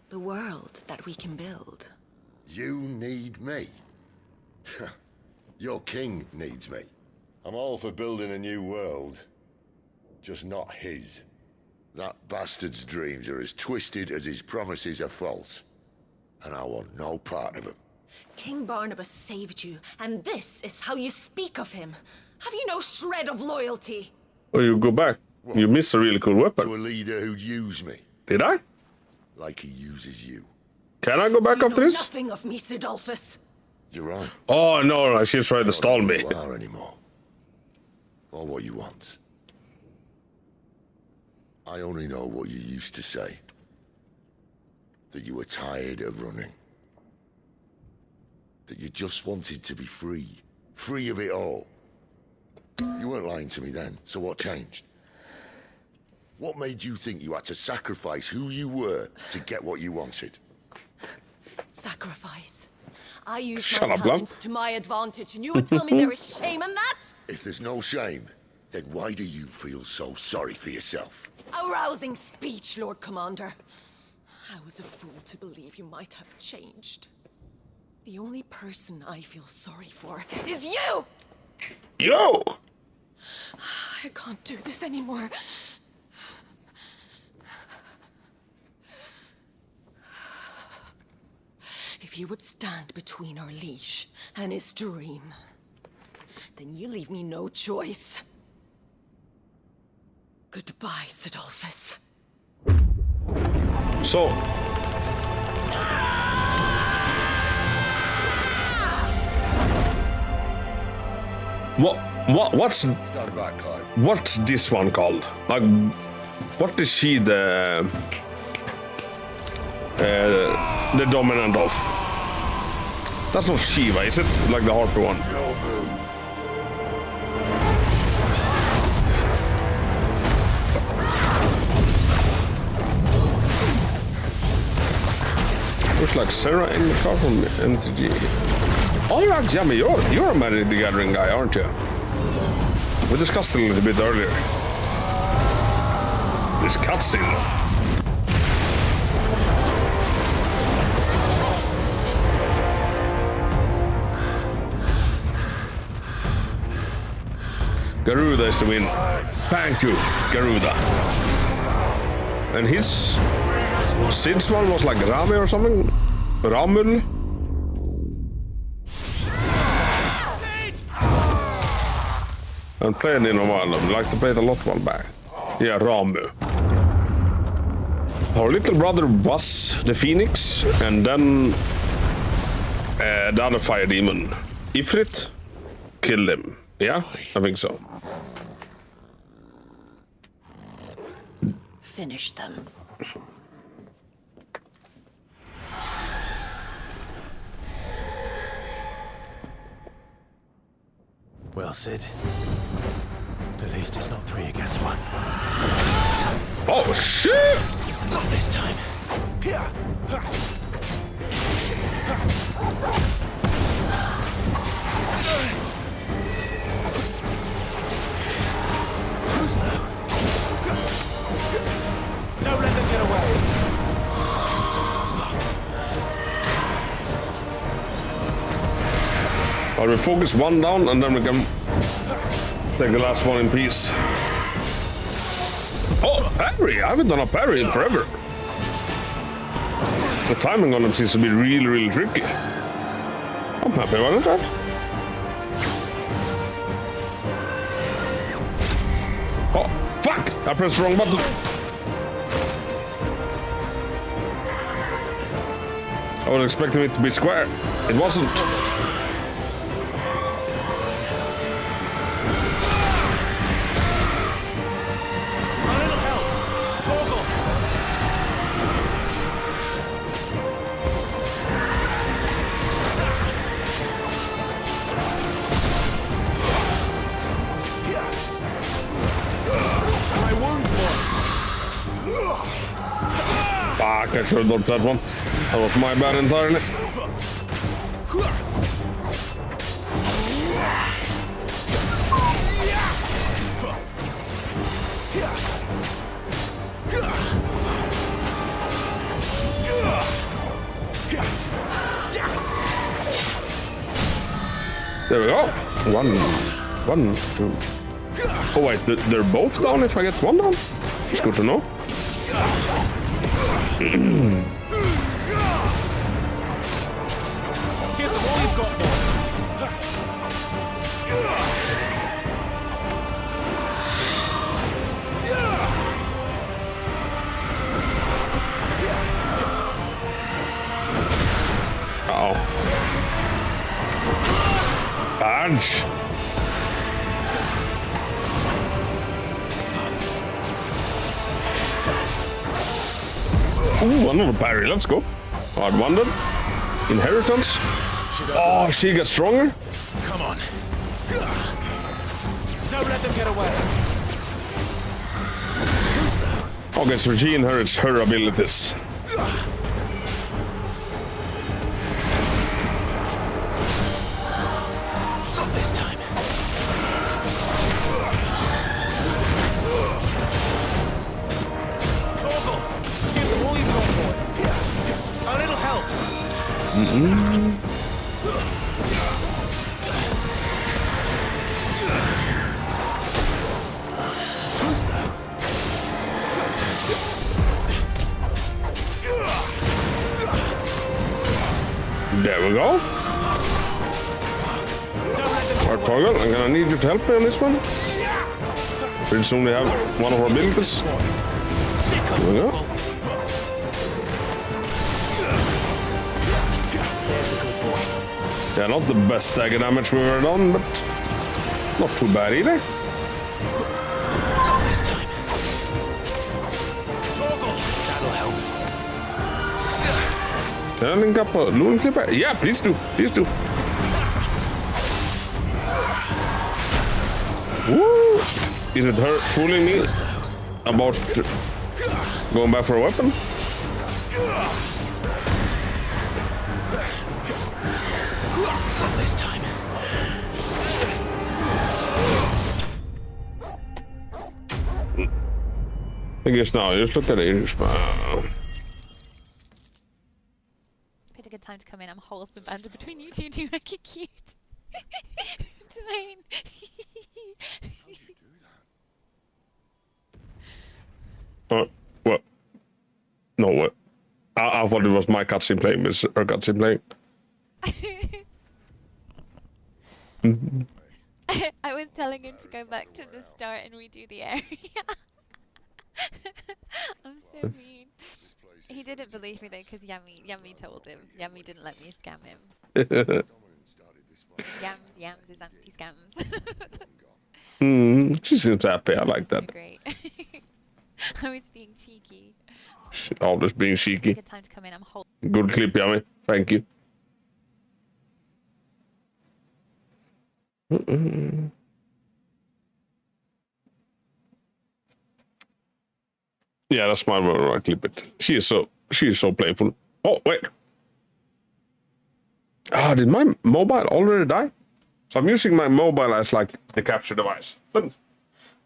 The world that we can build. You need me? Your king needs me. I'm all for building a new world. Just not his. That bastard's dreams are as twisted as his promises are false. And I want no part of them. King Barnabas saved you, and this is how you speak of him. Have you no shred of loyalty? Oh, you go back. What? You missed a really cool weapon. To a leader who'd use me. Did I? Like he uses you. Can I go back after this? Nothing of me, Sidolphus. You're right. Oh, no, she tried to stall me. You are anymore. Or what you want. I only know what you used to say. That you were tired of running. That you just wanted to be free. Free of it all. You weren't lying to me then, so what changed? What made you think you had to sacrifice who you were to get what you wanted? Sacrifice? I use my talents to my advantage, and you would tell me there is shame in that? If there's no shame, then why do you feel so sorry for yourself? A rousing speech, Lord Commander. I was a fool to believe you might have changed. The only person I feel sorry for is you! Yo! I can't do this anymore. If you would stand between our liege and his dream, then you leave me no choice. Goodbye, Sidolphus. So... What's this one called? Like, what is she the dominant of? That's not Shiva, is it? Like the Harper one. Looks like Sarah in the car from MTG. Oh, right, Jamie, you're a Magic the Gathering guy, aren't you? We discussed it a little bit earlier. This cutscene. Garuda is the win. Thank you, Garuda. And his Sid's one was like Rami or something? Ramul? I haven't played in a while. I'd like to play it a lot while back. Yeah, Ramu. Our little brother was the Phoenix, and then the other fire demon, Ifrit, killed him. Yeah, I think so. Finish them. Well, Sid. At least it's not 3 against 1. Oh, shit! Not this time. Too slow. Don't let them get away. I will focus one down and then we can take the last one in peace. Oh, parry! I haven't done a parry in forever. The timing on them seems to be really, really tricky. I'm happy about that. Oh, fuck! I pressed the wrong button. I was expecting it to be square. It wasn't. Fuck, I should have done that one. That was my bad entirely. There we go. One, two. Oh wait, they're both down if I get one down? It's good to know. Give them all you've got, boy. Uh-oh. Punch! Ooh, another parry, let's go. Hard wonder. Inheritance. Oh, she gets stronger? Come on. Don't let them get away. Too slow. Okay, so she inherits her abilities. Not this time. Torgal, give them all you've got, boy. A little help. Too slow. There we go. Alright, Torgal, I'm gonna need you to help me on this one. Pretty soon we have one of our abilities. There we go. Yeah, not the best stagger damage we've ever done, but not too bad either. Not this time. Torgal, that'll help. Can I link up a Loon Clipper? Yeah, please do. Please do. Woo! Is it her fooling me about going back for a weapon? Not this time. I guess now, just look at it. Picked a good time to come in. I'm wholesome banter between you two to make it cute. Dwayne. What? No, what? I thought it was my cutscene playing, but her cutscene playing. I was telling him to go back to the start and redo the area. I'm so mean. He didn't believe me though, because Yummy told him. Yummy didn't let me scam him. Yams is anti-scams. She seems happy. I like that. Great. I was being cheeky. Always being cheeky. Good time to come in. I'm holding. Good clip, Yummy. Thank you. Yeah, that's my one. I clip it. She is so playful. Oh wait. Ah, did my mobile already die? So I'm using my mobile as like the capture device. But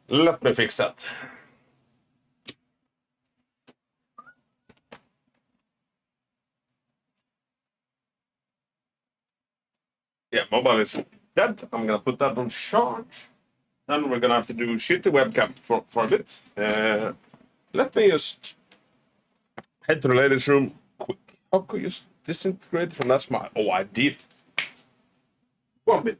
let me fix that. Yeah, mobile is dead. I'm gonna put that on charge. Then we're gonna have to do shitty webcam for a bit. Let me just head to the ladies' room quick. How could you disintegrate from that smile? Oh, I did. 1 minute.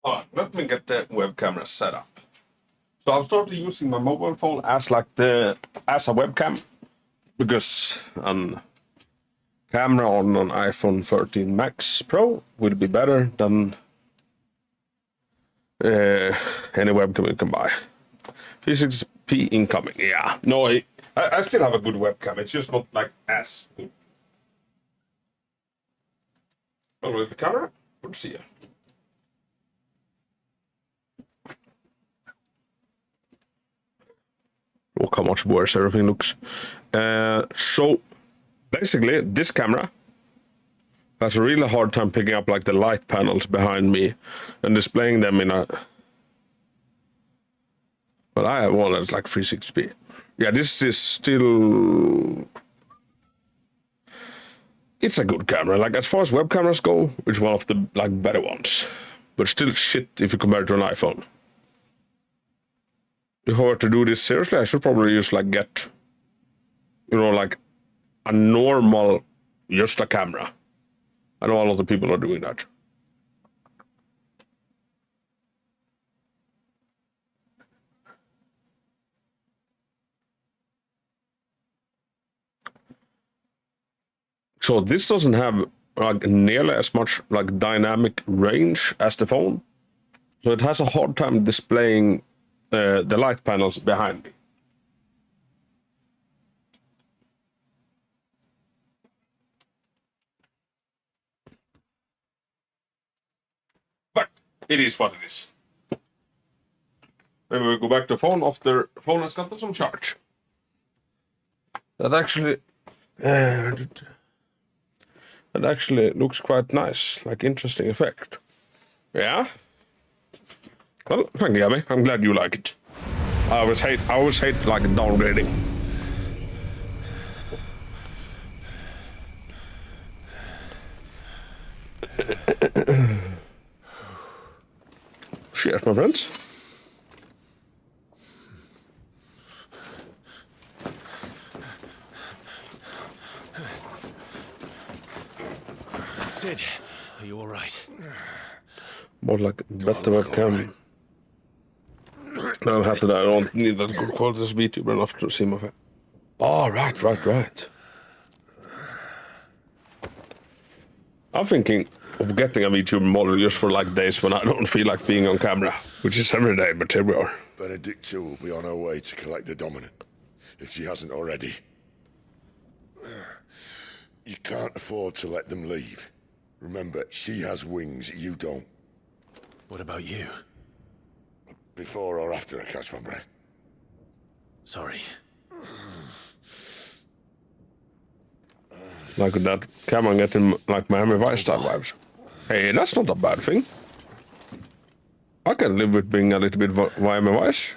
Alright, let me get the web camera set up. So I've started using my mobile phone as a webcam because camera on an iPhone 13 Max Pro will be better than any webcam you can buy. 360p incoming, yeah. No, I still have a good webcam. It's just not like as good. Oh, with the camera? Let's see. Look how much worse everything looks. So basically, this camera has a really hard time picking up like the light panels behind me and displaying them in a. But I have one that's like 360p. Yeah, this is still. It's a good camera. Like as far as web cameras go, it's one of the like better ones, but still shit if you compare it to an iPhone. If I were to do this seriously, I should probably just like get, like a normal, just a camera. I know a lot of people are doing that. So this doesn't have like nearly as much like dynamic range as the phone. So it has a hard time displaying the light panels behind me. But it is what it is. Maybe we go back to phone after phone has gotten some charge. That actually looks quite nice, like interesting effect. Yeah. Well, thank you, Abby. I'm glad you like it. I always hate like downgrading. Cheers, my friends. Sid, are you all right? More like better webcam. I'm happy that I don't need that good quality as VTuber enough to see my face. Oh, right. I'm thinking of getting a VTuber model just for like days when I don't feel like being on camera, which is every day, but here we are. Benedicta will be on her way to collect the Dominant, if she hasn't already. You can't afford to let them leave. Remember, she has wings, you don't. What about you? Before or after I catch my breath? Sorry. Like that camera getting like Miami Vice style vibes. Hey, that's not a bad thing. I can live with being a little bit Miami Vice.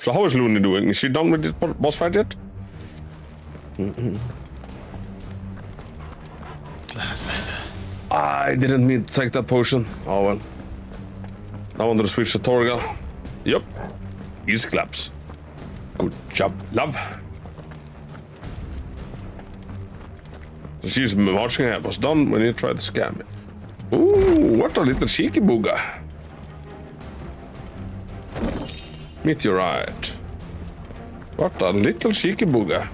So how is Looney doing? Is she done with this boss fight yet? That's better. I didn't mean to take that potion. Oh well. I wanted to switch to Torgal. Yup. Easy claps. Good job, love. So she's marching ahead. Was done when you tried to scam me. Ooh, what a little cheeky booga. Meteorite. What a little cheeky booga.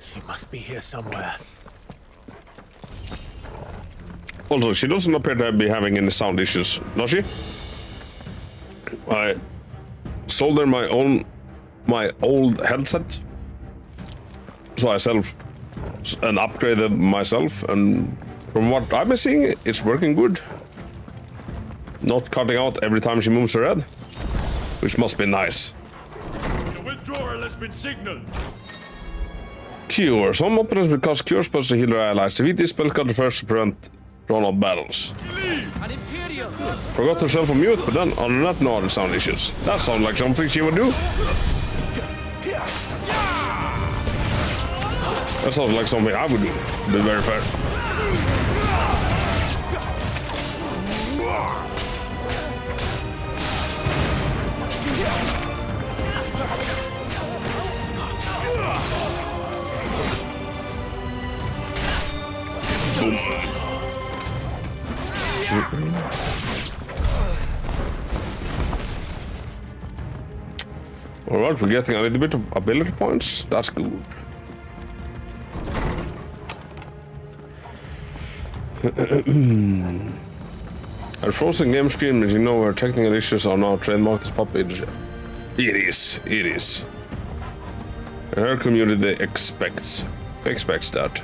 She must be here somewhere. Also, she doesn't appear to be having any sound issues, does she? I sold her my old headset, so I and upgraded myself, and from what I've been seeing, it's working good. Not cutting out every time she moves her head, which must be nice. The withdrawal has been signaled. Cure. Some opponents will cast cure spells to heal their allies. Defeat this spell card first to prevent drawn-out battles. Forgot to herself on mute, but then other than that, no other sound issues. That sounds like something she would do. That sounds like something I would do, to be very fair. Alright, we're getting a little bit of ability points. That's good. Our frozen game stream, as you know, our technical issues are now trademarked as pop industry. It is. And our community expects that.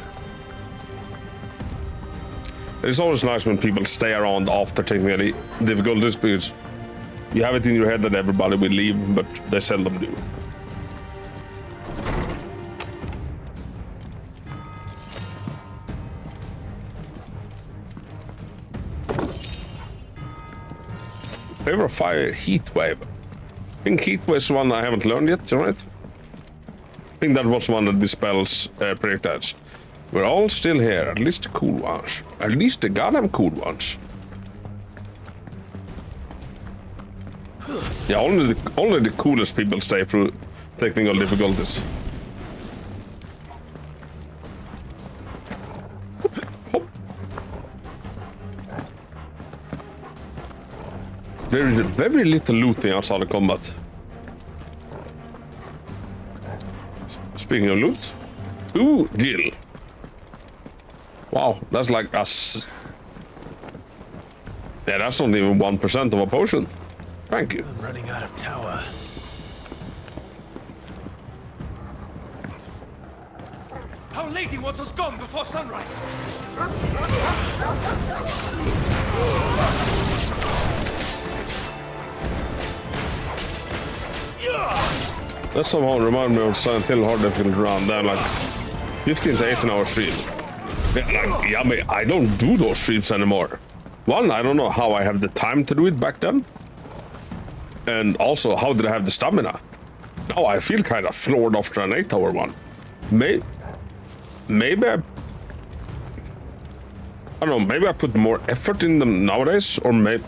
It's always nice when people stay around after technical difficulties, because you have it in your head that everybody will leave, but they seldom do. Favorite fire, heat wave. I think heat wave is one I haven't learned yet, right? I think that was one that dispels projectiles. We're all still here, at least the cool ones. At least the goddamn cool ones. Yeah, only the coolest people stay through technical difficulties. There is very little looting outside of combat. Speaking of loot, 2 Jill. Wow, that's like us. Yeah, that's not even 1% of a potion. Thank you. I'm running out of tower. Our lady wants us gone before sunrise. That somehow reminded me of Silent Hill hard difficulty round there, like 15 to 18 hour stream. Yeah, like, I don't do those streams anymore. One, I don't know how I have the time to do it back then. And also, how did I have the stamina? Now I feel kind of floored after an 8-hour one. Maybe I don't know, maybe I put more effort in them nowadays, or maybe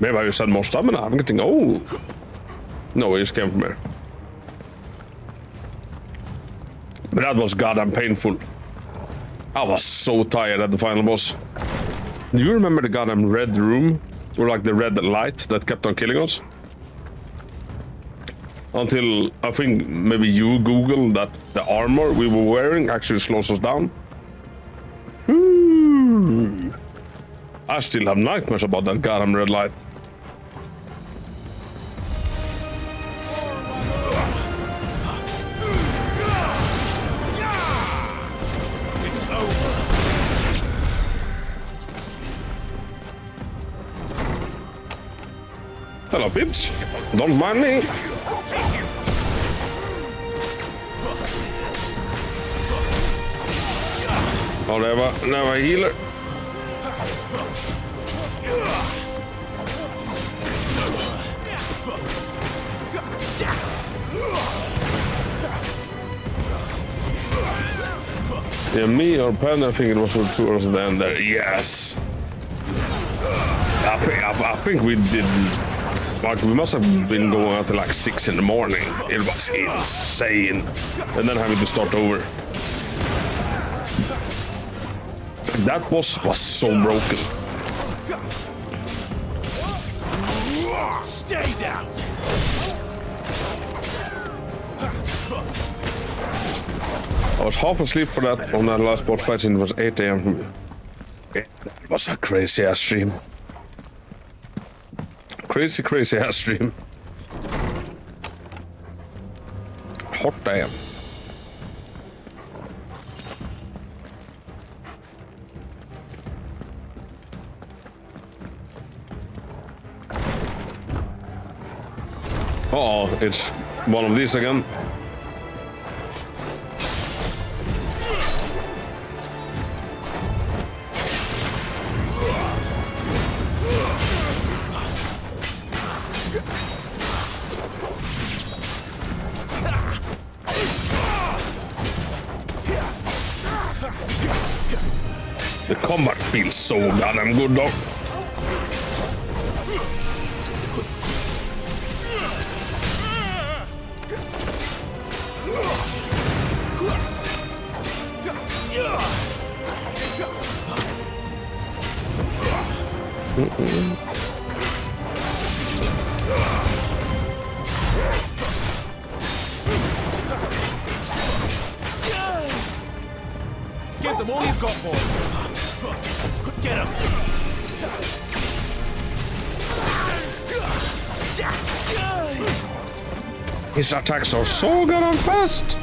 I just had more stamina. I'm getting old. No, it just came from here. But that was goddamn painful. I was so tired at the final boss. Do you remember the goddamn red room? Or like the red light that kept on killing us? Until I think maybe you Google that the armor we were wearing actually slows us down. I still have nightmares about that goddamn red light. It's over. Hello, peeps. Don't mind me. Oh, never healer. Yeah, me or Pen, I think it was towards the end there. Yes. I think we did. Like, we must have been going until like 6 in the morning. It was insane. And then having to start over. That boss was so broken. Stay down. I was half asleep for that on that last boss fight, and it was 8 a.m. That was a crazy ass stream. Crazy ass stream. Hot damn. Uh-oh, it's one of these again. The combat feels so goddamn good though. Give them all you've got, boy. Get him. His attacks are so goddamn fast.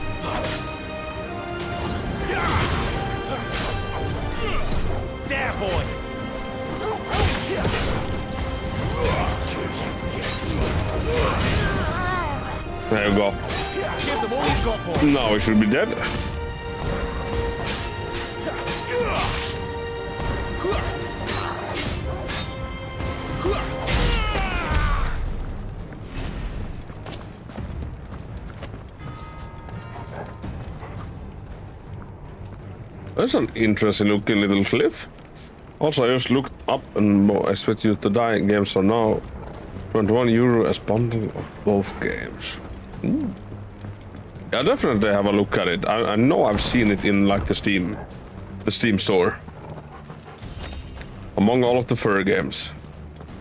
There, boy. There you go. Give them all you've got, boy. Now he should be dead. That's an interesting looking little cliff. Also, I just looked up and I expect you to die. Games are now €21 as bundle of both games. Ooh. Yeah, definitely have a look at it. I know I've seen it in like the Steam store. Among all of the fur games.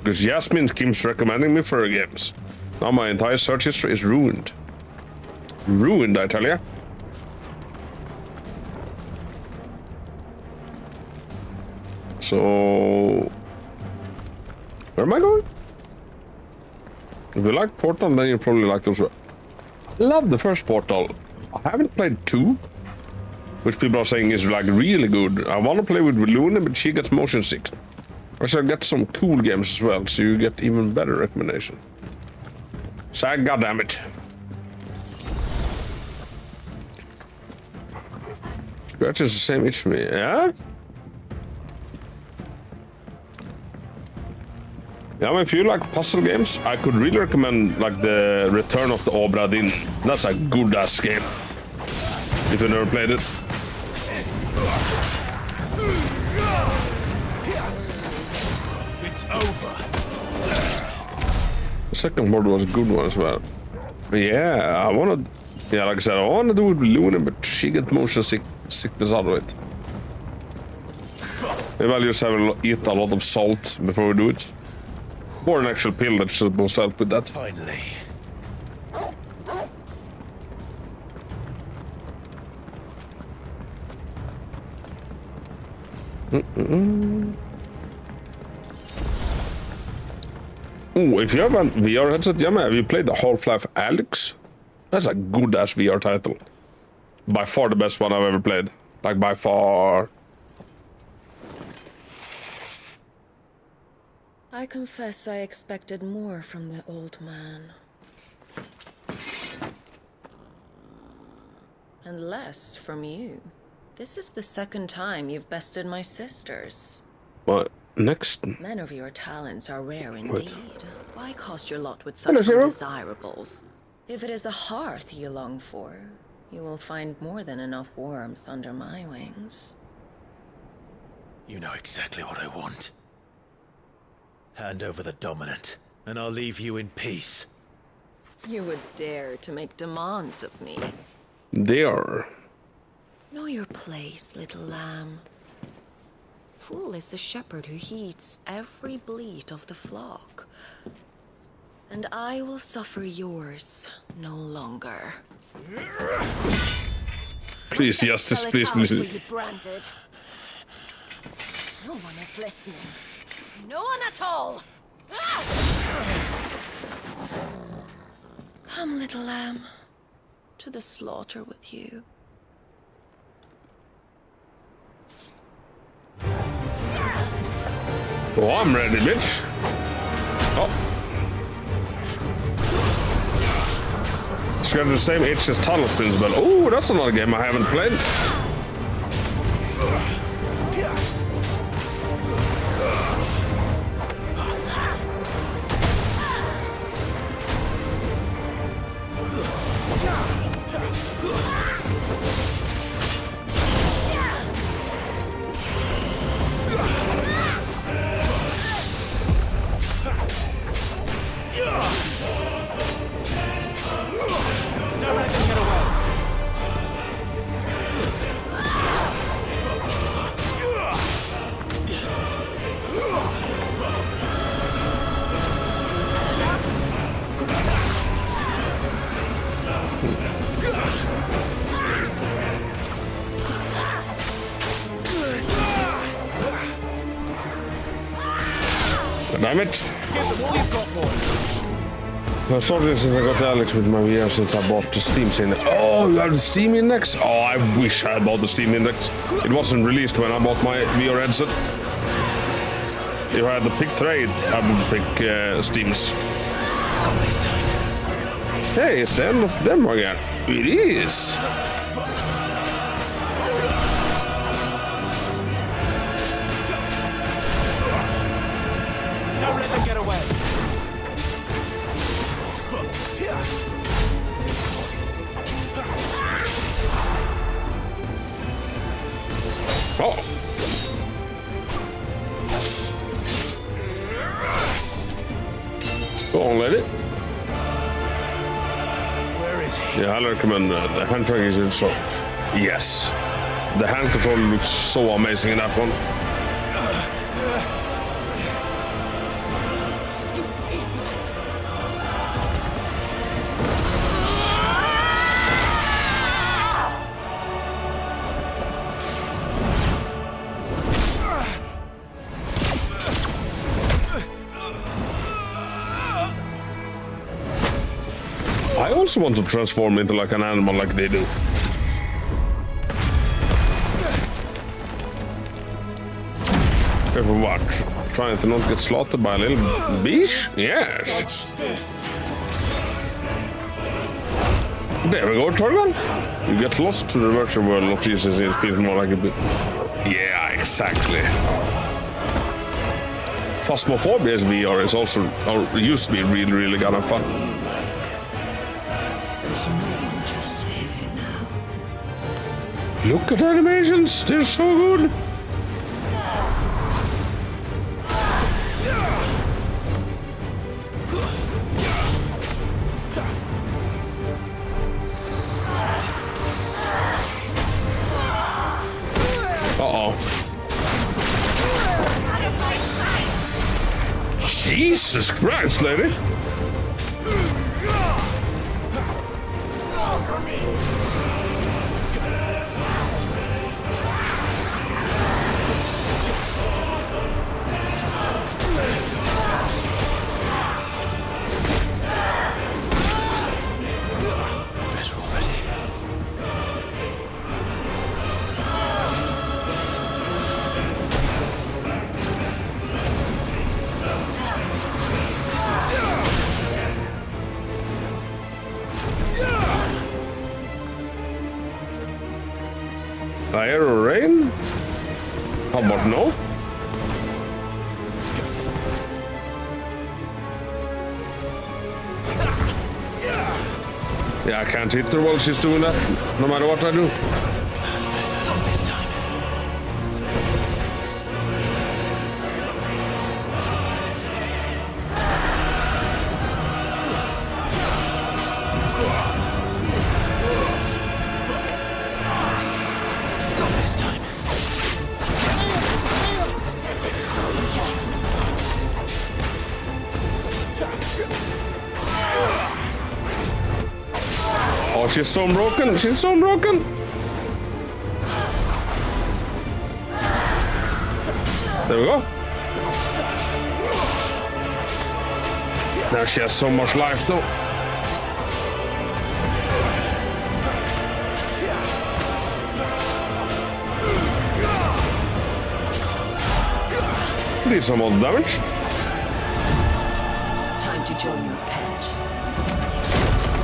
Because Yasmin keeps recommending me fur games. Now my entire search history is ruined. Ruined, I tell ya. So, where am I going? If you like Portal, then you probably like those. Love the first Portal. I haven't played 2, which people are saying is like really good. I want to play with Luna, but she gets motion sick. I shall get some cool games as well, so you get even better recommendation. So goddamn it. Scratch is the same itch for me, yeah? Yeah, I mean, if you like puzzle games, I could really recommend like the Return of the Obra Dinn. That's a good ass game. If you never played it. It's over. The second board was a good one as well. But yeah, I wanna. Yeah, like I said, I wanna do it with Luna, but she gets motion sickness out of it. Maybe I'll just eat a lot of salt before we do it. Or an actual pill that's supposed to help with that. Finally. Oh, if you have a VR headset, yeah, man, have you played the Half-Life Alyx? That's a good-ass VR title. By far the best one I've ever played. Like, by far. I confess I expected more from the old man. And less from you. This is the second time you've bested my sisters. What? Next? Men of your talents are rare indeed. Why cast your lot with Hello, such Zero. undesirables? If it is the hearth you long for, you will find more than enough warmth under my wings. You know exactly what I want. Hand over the dominant, and I'll leave you in peace. You would dare to make demands of me. There. Know your place, little lamb. Fool is the shepherd who heeds every bleat of the flock. And I will suffer yours no longer. Please, justice, please, please. Branded. No one is listening. No one at all. Come, little lamb, to the slaughter with you. Oh, I'm ready, bitch. Oh. It's got the same H as Tunnel Spins, but oh, that's another game I haven't played. Damn it. I saw this and I got Alex with my VR since I bought the Steam Index. Oh, you have the Steam Index? Oh, I wish I had bought the Steam Index. It wasn't released when I bought my VR headset. If I had to pick trade, I would pick Steam's. Hey, it's the end of Denmark again. It is. Don't let them get away. Oh. Go on, let it. Where is he? Yeah, I recommend the hand tracking is in so. Yes. The hand control looks so amazing in that one. I also want to transform into like an animal like they do. Careful what? Trying to not get slaughtered by a little beast? Yes. Watch this. There we go, Torgon. You get lost to the virtual world of Jesus, it feels more like a bit. Yeah, exactly. Phasmophobia's VR is also, or used to be really, really kind of fun. There's no one to save you now. Look at the animations, they're so good. Jesus Christ, lady! combat, no? Yeah, I can't hit her while she's doing that, no matter what I do. Oh, she's so broken. She's so broken. There we go. Now she has so much life, though. Did some more damage. Time to join your pet.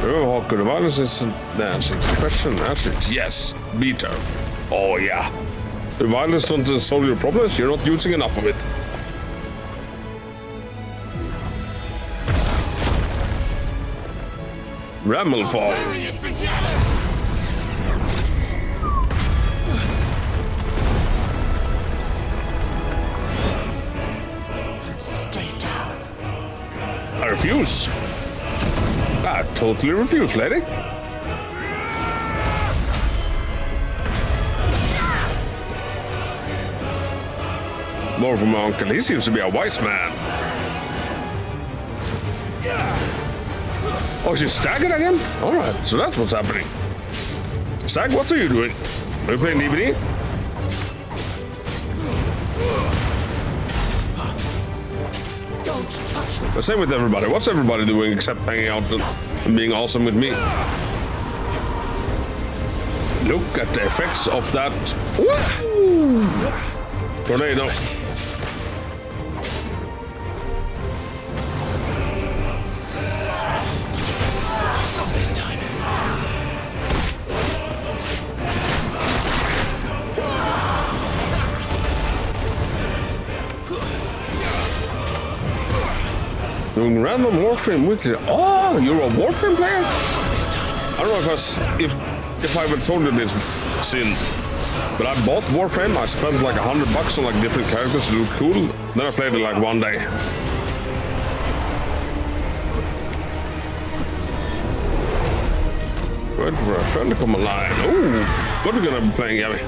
Oh, how good violence is dancing. Question answered. Yes. Beat her. Oh, yeah. The violence doesn't solve your problems. You're not using enough of it. Rammelfall. Stay down. I refuse. I totally refuse, lady. More from my uncle. He seems to be a wise man. Oh, she's staggered again? Alright, so that's what's happening. Stag, what are you doing? Are you playing DVD? Don't touch me. The same with everybody. What's everybody doing except hanging out and being awesome with me? Look at the effects of that. Woo! Tornado. This time. Doing random Warframe weekly. Oh, you're a Warframe player? I don't know if I ever told you this, Sin, but I bought Warframe. I spent like $100 on like different characters to look cool. Then I played it like one day. Wait for a friend to come alive. Ooh, what are we gonna be playing, Gabby?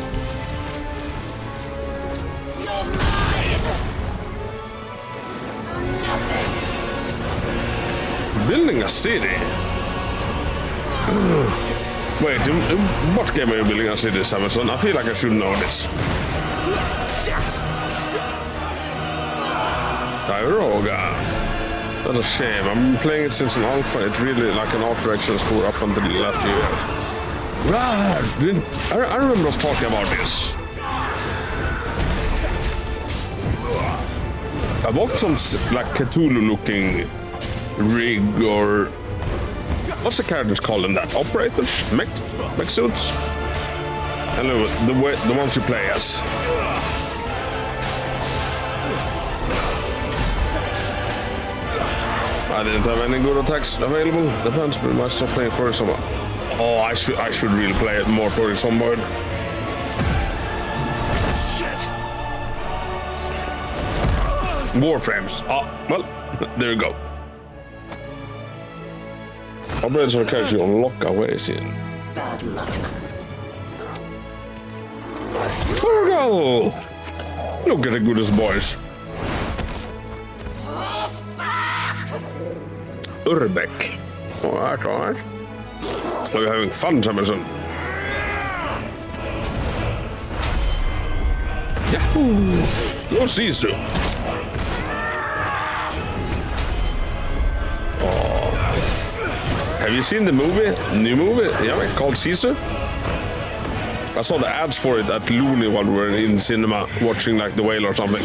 Building a city. Wait, what game are you building a city, Samson? I feel like I should know this. Tairoga. That's a shame. I've been playing it since an alpha. It's really like an art direction store up until the last few years. Right. I remember us talking about this. I bought some like Cthulhu-looking rig or what's the characters called in that? Operators? Mech suits? And the ones you play as. I didn't have any good attacks available. Depends, but I might stop playing Horizon. Oh, I should really play it more Horizon mode. Shit. Warframes. Oh, well, there you go. Operators are casual unlock our ways in. Bad luck. Torgal! Look at the goodest boys. Urbeck. Alright, alright. We're having fun, Samuelson. Yahoo! Go Caesar. Have you seen the movie? New movie? Yeah, called Caesar? I saw the ads for it at Looney while we were in cinema watching like The Whale or something.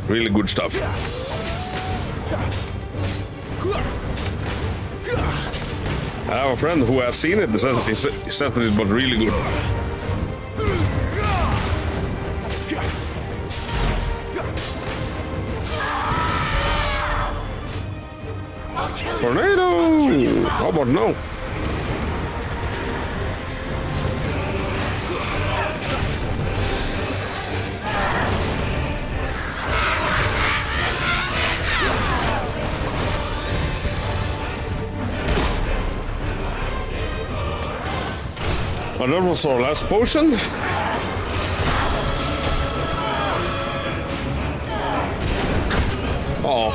Really good stuff. I have a friend who has seen it. He says that it was really good. Tornado! How about now? And that was our last potion. Oh.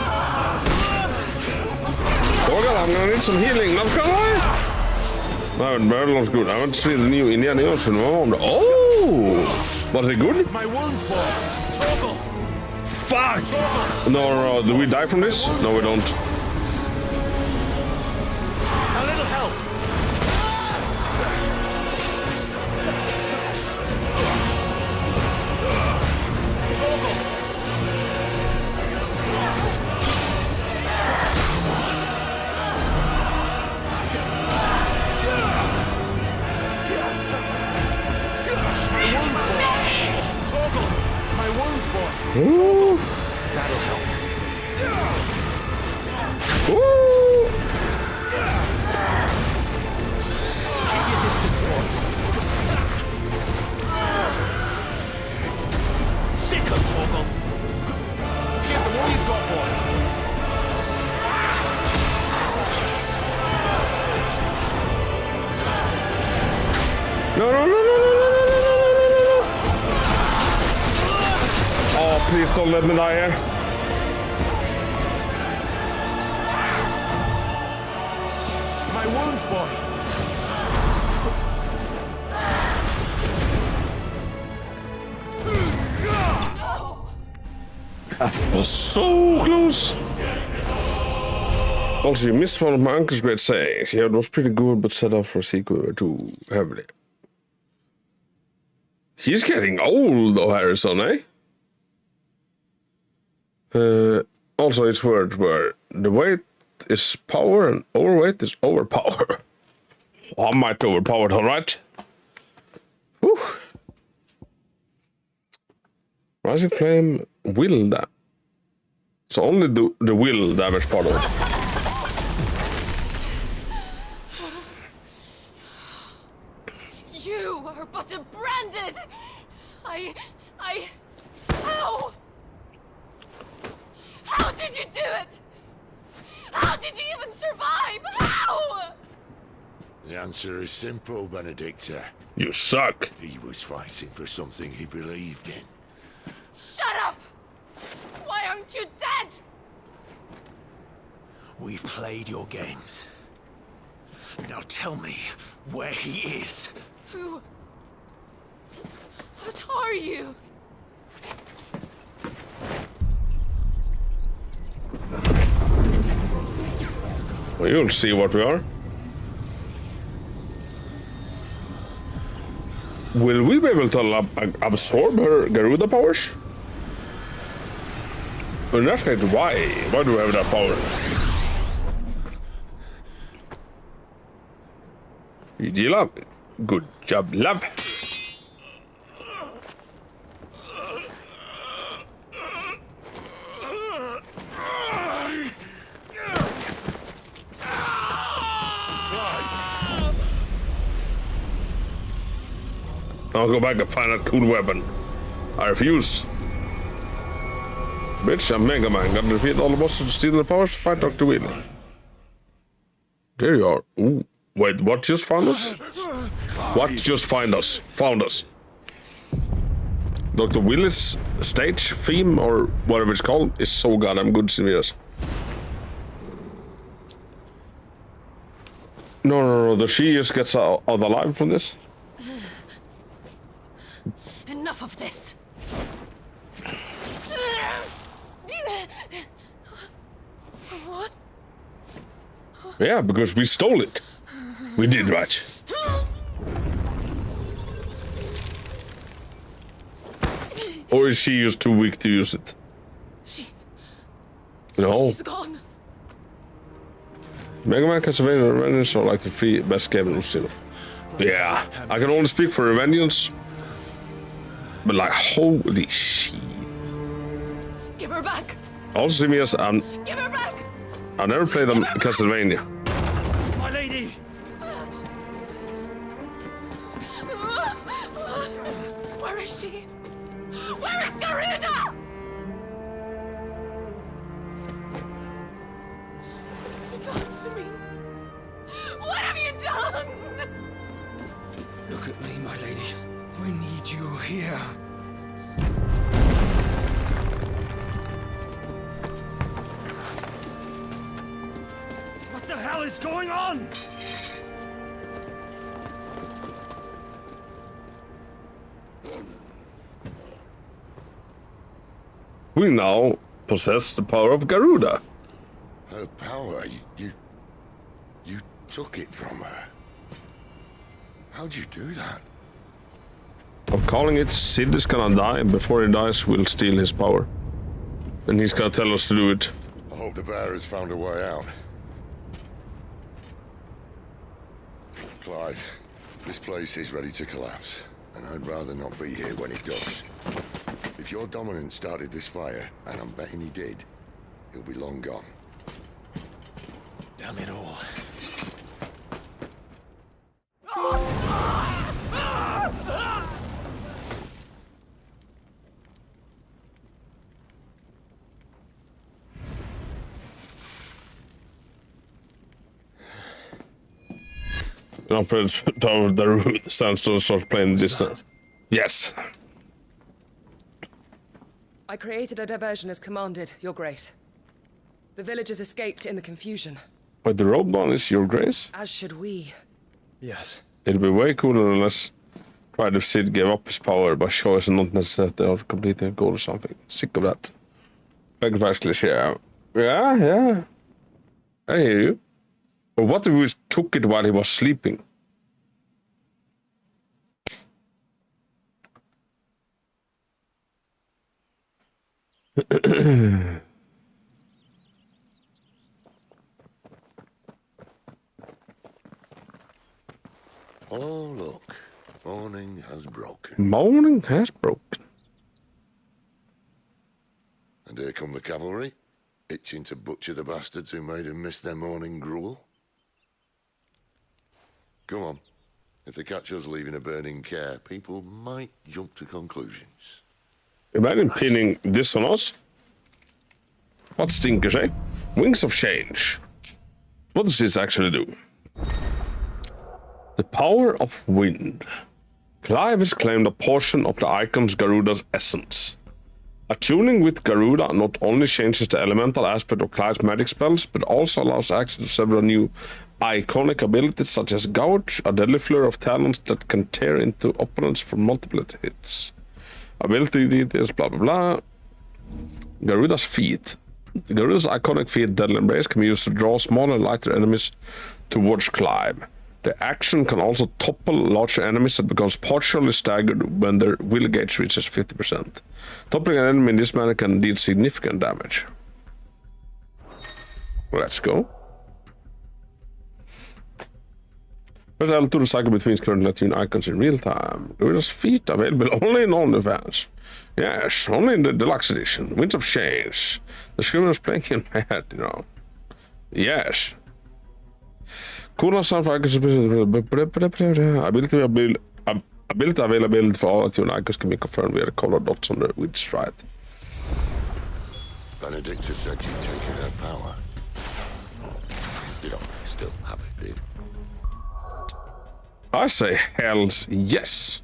Well, I'm gonna need some healing, not gonna lie. No, very looks good. I haven't seen the new Indiana Jones film. Oh! Was it good? My wounds, boy. Toggle. Fuck! No, do we die from this? No, we don't. A little help. Ooh. That'll help. Ooh. Keep your distance, boy. Sick of Torgal. Give them all you've got, boy. No. Oh, please don't let me die here. My wounds, boy. That was so close. Also, you missed one of my uncle's great sayings. Yeah, it was pretty good, but set up for a sequel too heavily. He's getting old, though, Harrison, eh? Also, it's words where the weight is power and overweight is overpower. I might overpower it, alright? Whew. Rising Flame will damage. So only the will damage part of it. You are but a branded! How? How did you do it? How did you even survive? How? The answer is simple, Benedicta. You suck. He was fighting for something he believed in. Shut up! Why aren't you dead? We've played your games. Now tell me where he is. Who? What are you? Well, you'll see what we are. Will we be able to absorb her Garuda powers? In that case, why? Why do we have that power? GG, love. Good job, love. I'll go back and find that cool weapon. I refuse. Bitch, I'm Mega Man. Gotta defeat all the bosses to steal the powers to fight Dr. Wheeler. There you are. Ooh. Wait, what just found us? What just found us? Dr. Wheeler's stage theme, or whatever it's called, is so goddamn good, serious. No. Does she just get out alive from this? Enough of this. What? Yeah, because we stole it. We did, right? Or is she just too weak to use it? No. She's gone. Mega Man, Castlevania, Revengeance are like the three best games in still. Yeah, I can only speak for Revengeance. But like, holy shit. Give her back. Also, Simius, Give her back. I never played them in Castlevania. My lady! Where is she? Where is Garuda? What have you done to me? What have you done? Look at me, my lady. We need you here. What the hell is going on? We now possess the power of Garuda. Her power? You took it from her. How'd you do that? I'm calling it Sid is gonna die, and before he dies, we'll steal his power. And he's gonna tell us to do it. I hope the bear has found a way out. Clive, this place is ready to collapse, and I'd rather not be here when it does. If your dominant started this fire, and I'm betting he did, he'll be long gone. Damn it all. Now, Tower the Sandstone starts playing this. Yes. I created a diversion as commanded, Your Grace. The villagers escaped in the confusion. But the road one is Your Grace? As should we. Yes. It'd be way cooler unless Pride of Sid gave up his power by choice and not necessarily of completing a goal or something. Sick of that. Sacrificially, yeah. Yeah. I hear you. But what if we took it while he was sleeping? Oh, look. Morning has broken. Morning has broken. And here come the cavalry, itching to butcher the bastards who made them miss their morning gruel. Come on. If they catch us leaving a burning care, people might jump to conclusions. Imagine pinning this on us. What stinkers, eh? Wings of Change. What does this actually do? The power of wind. Clive has claimed a portion of the icon's Garuda's essence. Attuning with Garuda not only changes the elemental aspect of Clive's magic spells, but also allows access to several new iconic abilities such as Gouge, a deadly flurry of talons that can tear into opponents for multiple hits. Ability details, blah blah blah. Garuda's feet. Garuda's iconic feat, Deadly Embrace, can be used to draw smaller, lighter enemies towards Clive. The action can also topple larger enemies that becomes partially staggered when their will gauge reaches 50%. Toppling an enemy in this manner can deal significant damage. Let's go. Press L to recycle between current Latune icons in real time. Garuda's feet available only in OnlyFans. Yes, only in the deluxe edition. Winds of Change. The screamer is playing in my head, you know. Yes. Cooldown sound for icons. Ability availability for all Latune icons can be confirmed via the color dots on the width right. Benedicta said you'd taken her power. You don't still have it, do you? I say hells yes.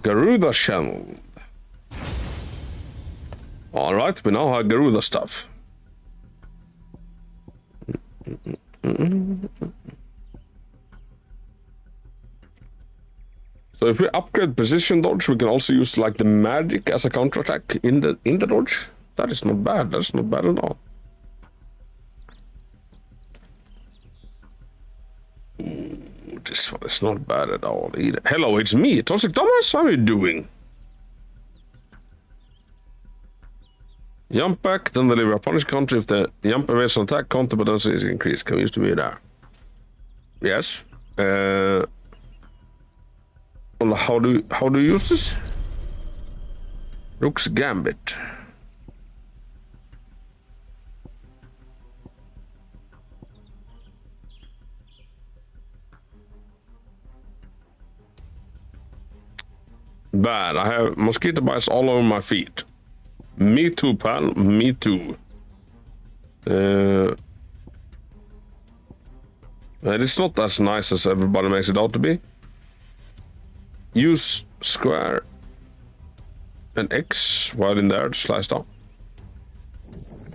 Garuda channel. All right, we now have Garuda stuff. So if we upgrade precision dodge, we can also use like the magic as a counterattack in the dodge. That is not bad. That's not bad at all. Ooh, this one is not bad at all either. Hello, it's me, Toxic Thomas. How are you doing? Jump back, then deliver a punish counter if the jump evades an attack counter potential is increased. Can we use to be there? Yes. Well, how do you use this? Rook's Gambit. Bad. I have mosquito bites all over my feet. Me too, pal. Me too. It's not as nice as everybody makes it out to be. Use square and X while in there to slice down.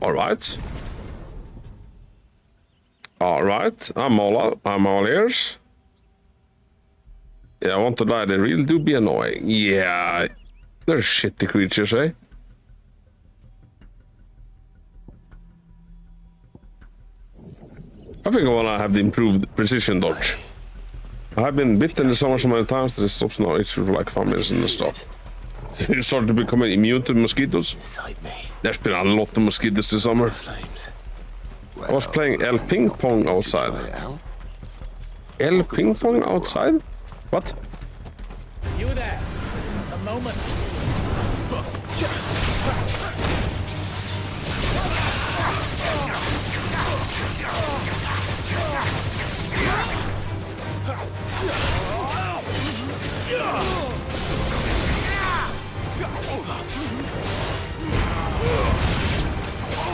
Alright. Alright. I'm all ears. Yeah, I want to die. They really do be annoying. Yeah. They're shitty creatures, eh? I think I want to have the improved precision dodge. I have been bitten so many times that it stops now. It's for like 5 minutes and then stop. You start to become immune to mosquitoes. There's been a lot of mosquitoes this summer. I was playing El Ping Pong outside. El Ping Pong outside? What? You there. A moment.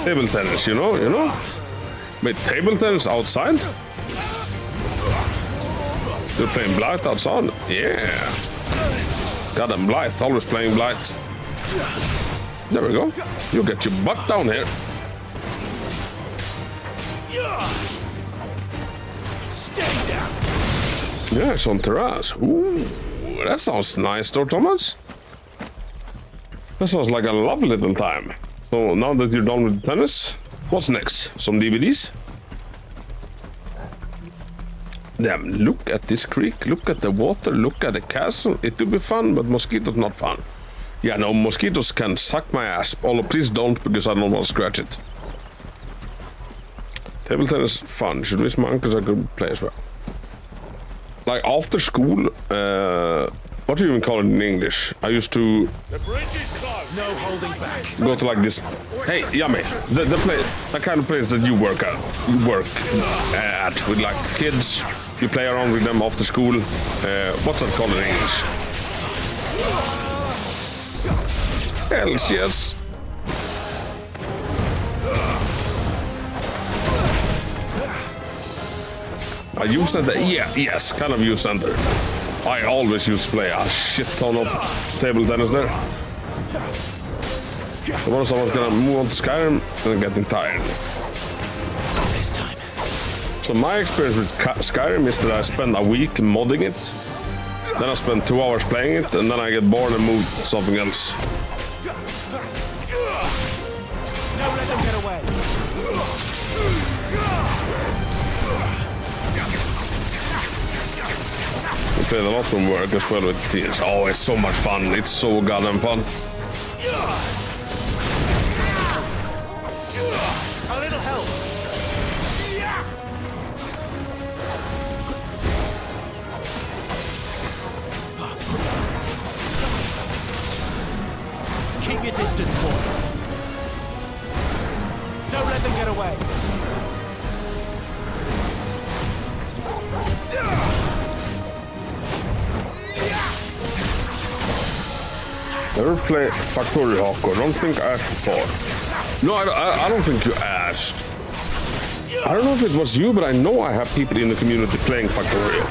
Table tennis, you know? Wait, table tennis outside? You're playing Blight outside? Yeah. Got them Blight, always playing Blight. There we go. You get your butt down here. Stay down. Yeah, it's on terrace. Ooh, that sounds nice, though, Thomas. That sounds like a lovely little time. So now that you're done with tennis, what's next? Some DVDs? Damn, look at this creek, look at the water, look at the castle. It will be fun, but mosquitoes not fun. Yeah, no, mosquitoes can suck my ass. Although please don't, because I don't want to scratch it. Table tennis, fun. Should miss my uncles, I could play as well. Like after school, what do you even call it in English? I used to The bridge is closed. No holding back. go to like this. Hey, Yummy, the place, that kind of place that you work at with like kids. You play around with them after school. What's that called in English? Hells yes. A youth center? Yeah, yes, kind of youth center. I always used to play a shit ton of table tennis there. So once I was gonna move on to Skyrim, and getting tired. This time. So my experience with Skyrim is that I spend a week modding it, then I spend 2 hours playing it, and then I get bored and move to something else. Don't let them get away. We played a lot from work as well with teams. Oh, it's so much fun. It's so goddamn fun. A little help. Keep your distance, boy. Don't let them get away. Never play Factorio Hardcore. Don't think I asked before. No, I don't think you asked. I don't know if it was you, but I know I have people in the community playing Factorio.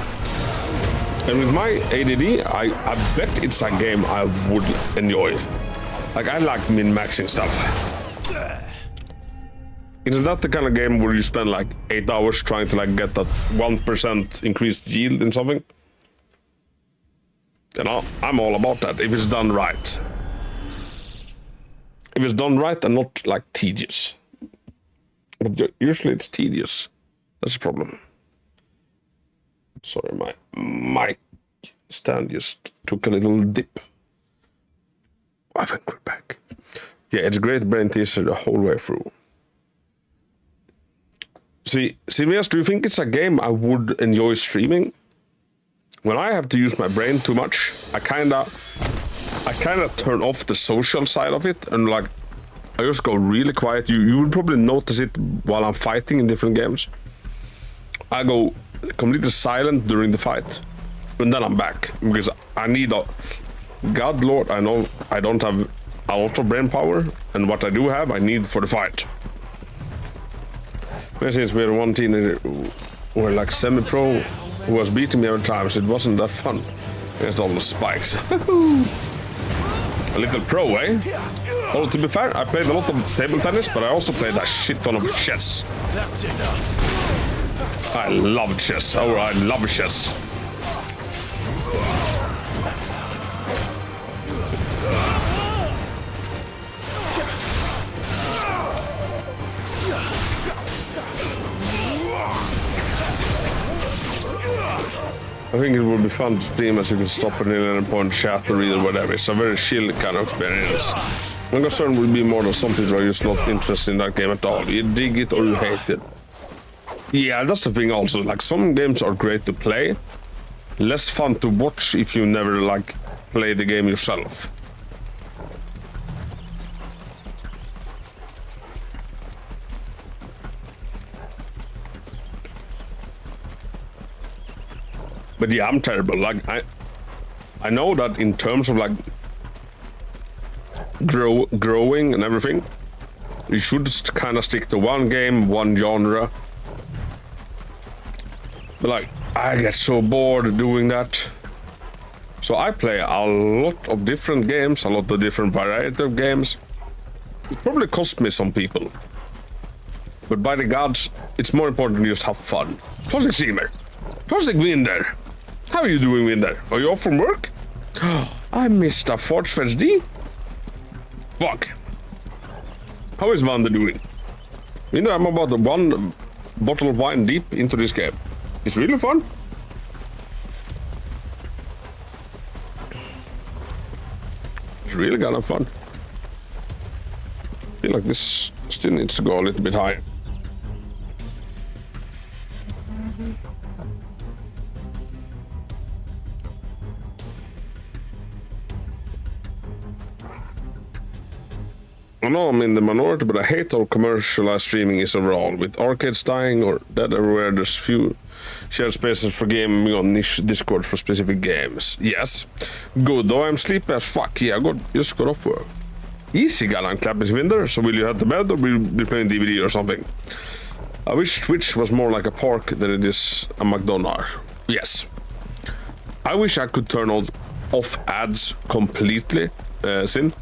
And with my ADD, I bet it's a game I would enjoy. Like, I like min-maxing stuff. Isn't that the kind of game where you spend like 8 hours trying to like get that 1% increased yield in something? You know, I'm all about that if it's done right. If it's done right and not like tedious. But usually it's tedious. That's the problem. Sorry, my mic stand just took a little dip. I think we're back. Yeah, it's a great brain teaser the whole way through. See, Silvius, do you think it's a game I would enjoy streaming? When I have to use my brain too much, I kinda turn off the social side of it, and like I just go really quiet. You would probably notice it while I'm fighting in different games. I go completely silent during the fight, and then I'm back because I need a. God Lord, I know I don't have a lot of brain power, and what I do have, I need for the fight. Since we had one teenager who were like semi-pro who was beating me every time, so it wasn't that fun against all the spikes. A little pro, eh? Although to be fair, I played a lot of table tennis, but I also played a shit ton of chess. That's enough. I love chess. Oh, I love chess. I think it would be fun to stream as you can stop at any point, chat or read or whatever. It's a very chill kind of experience. My concern would be more that some people are just not interested in that game at all. You dig it or you hate it. Yeah, that's the thing also. Like, some games are great to play. Less fun to watch if you never, like, play the game yourself. But yeah, I'm terrible. Like, I know that in terms of like growing and everything, you should kind of stick to one game, one genre. But like, I get so bored doing that. So I play a lot of different games, a lot of different variety of games. It probably cost me some people. But by the gods, it's more important to just have fun. Toxic Steamer. Toxic Winder. How are you doing, Winder? Are you off from work? I missed a Forge Fetch D. Fuck. How is Wander doing? Winder, I'm about one bottle of wine deep into this game. It's really fun. It's really kind of fun. I feel like this still needs to go a little bit higher. I know I'm in the minority, but I hate how commercialized streaming is overall. With arcades dying or dead everywhere, there's few shared spaces for gaming on niche Discord for specific games. Yes. Good, though I'm sleepy as fuck. Yeah, just got off work. Easy, Galan Clapping Winder. So will you head to bed or will you be playing DVD or something? I wish Twitch was more like a park than it is a McDonald's. Yes. I wish I could turn off ads completely, Sin.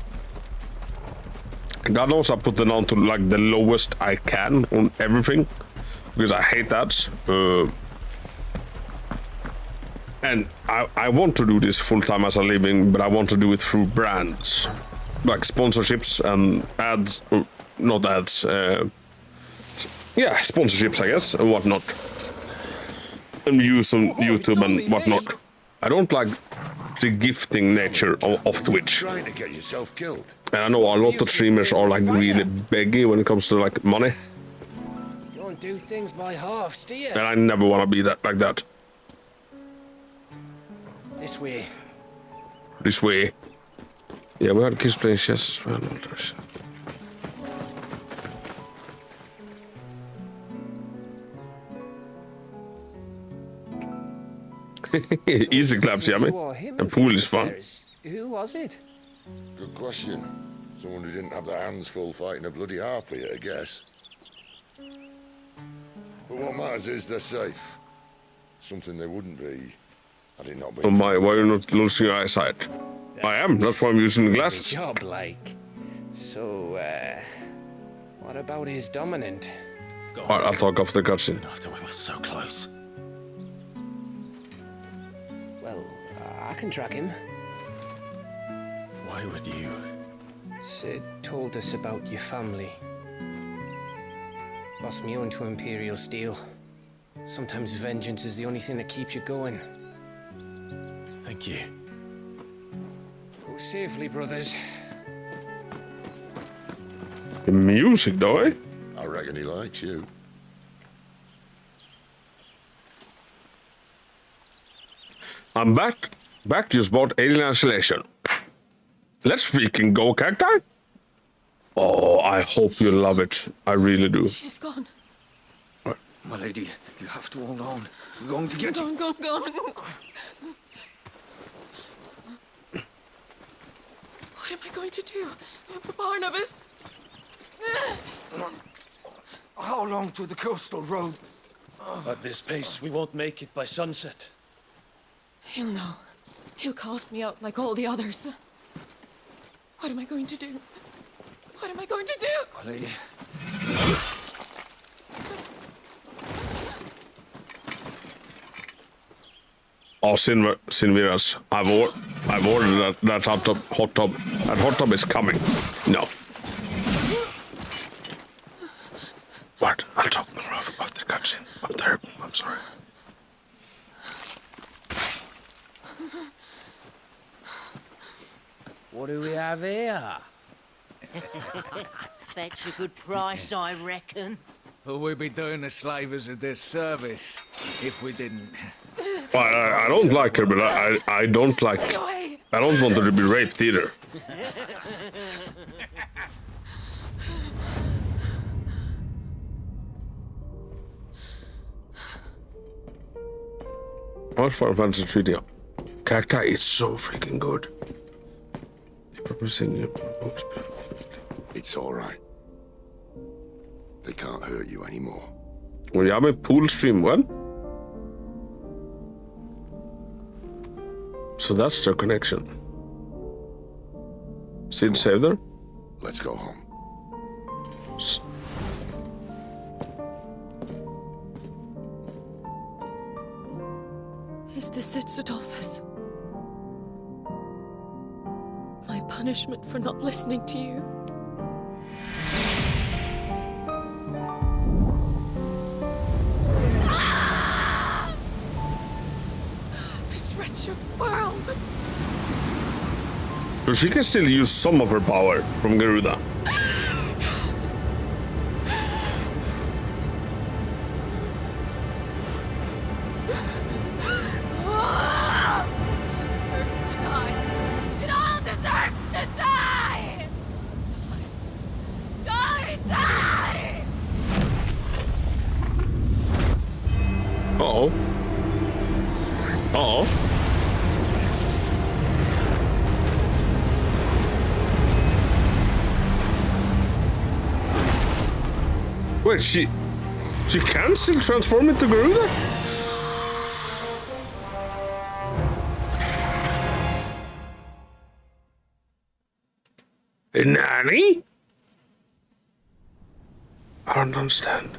God knows I put them down to like the lowest I can on everything because I hate ads. And I want to do this full time as a living, but I want to do it through brands like sponsorships and ads, not ads. Yeah, sponsorships, I guess, and whatnot, and views on YouTube and whatnot. I don't like the gifting nature of Twitch. Trying to get yourself killed. And I know a lot of streamers are like really beggy when it comes to like money. Don't do things by halves, do you? And I never want to be that like that. This way. This way. Yeah, we had kids playing chess as well. Easy claps, yummy. And pool is fun. Who was it? Good question. Someone who didn't have their hands full fighting a bloody harpy, I guess. But what matters is they're safe. Something they wouldn't be had it not been. Oh my, why are you not losing your eyesight? I am, that's why I'm using the glasses. Good job, like. So, what about his dominant? Alright, I'll talk after the cutscene. After we were so close. Well, I can track him. Why would you? Sid told us about your family. Lost me on to Imperial Steel. Sometimes vengeance is the only thing that keeps you going. Thank you. Go safely, brothers. The music, though, eh? I reckon he likes you. I'm back. Just bought Alien Isolation. Let's freaking go, Cacti. Oh, I hope you love it. I really do. She's gone. My lady, you have to hold on. We're going to get you. Gone. What am I going to do? Barnabas? How long to the coastal road? At this pace, we won't make it by sunset. He'll know. He'll cast me out like all the others. What am I going to do? What am I going to do? My lady. Oh, Sinviras, I've ordered that hot tub. That hot tub is coming. No. What? I'll talk more after cutscene. I'm terrible. I'm sorry. What do we have here? Fetch a good price, I reckon. But we'd be doing the slavers a disservice if we didn't. Well, I don't like her, but I don't like. I don't want her to be raped either. What Final Fantasy Treaty? Cacti is so freaking good. It's all right. They can't hurt you anymore. Well, yeah, my pool stream one. So that's their connection. Sid saved her? Let's go home. Is this it, Adolphus? My punishment for not listening to you? This wretched world! So she can still use some of her power from Garuda. Wait, she can still transform into Garuda? Nani? I don't understand.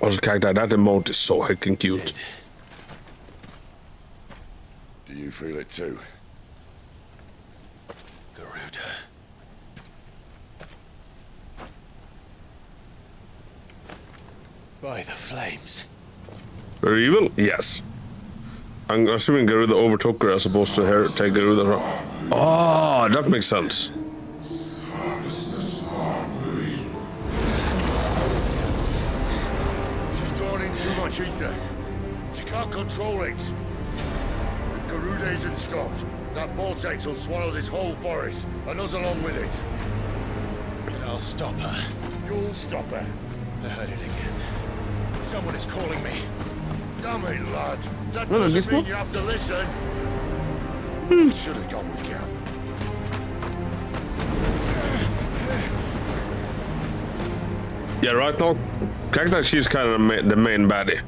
Also, Cacti, that emote is so heckin' cute. Do you feel it too? Garuda. By the flames. Very evil? Yes. I'm assuming Garuda overtook her as opposed to take Garuda from. Oh, that makes sense. She's drawn in too much ether. She can't control it. If Garuda isn't stopped, that vortex will swallow this whole forest, and us along with it. I'll stop her. You'll stop her. I heard it again. Someone is calling me. Damn it, lad. That No, doesn't this mean one? you have to listen. I should have gone with Gav. Yeah, right now, Cacti, she's kind of the main baddie.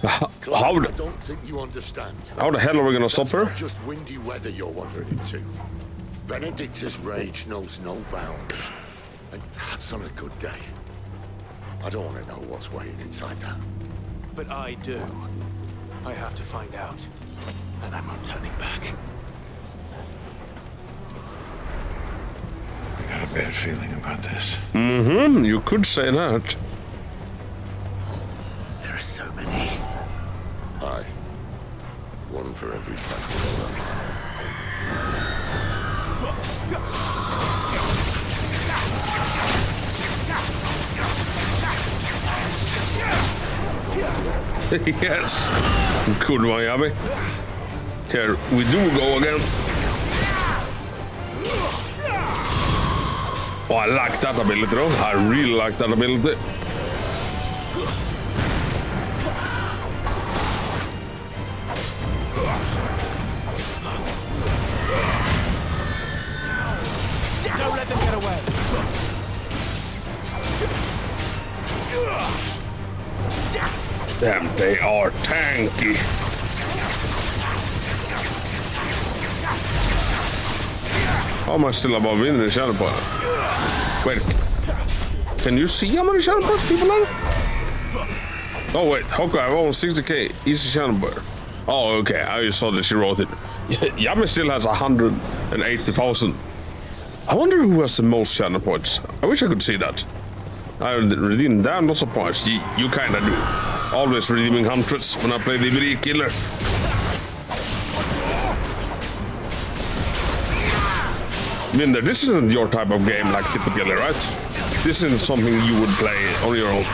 Clark, How I don't think you understand. How the hell are we gonna stop her? Not just windy weather you're wandering into. Benedicta's rage knows no bounds. And that's on a good day. I don't want to know what's waiting inside that. But I do. I have to find out. And I'm not turning back. I got a bad feeling about this. Mm-hmm, you could say that. There are so many. Aye. One for every factor. Yes. Good one, Yabby. Here we do go again. Oh, I like that ability though. I really like that ability. Don't let them get away. Damn, they are tanky. How am I still above in the shadow point? Wait, can you see how many shadow points people have? Oh wait, okay, I have almost 60k easy shadow point. Oh, okay, I just saw that she wrote it. Yami still has 180,000. I wonder who has the most shadow points. I wish I could see that. I redeemed damn lots of points. You kinda do. Always redeeming hundreds when I play DVD Killer. Minder, this isn't your type of game like typically, right? This isn't something you would play on your own.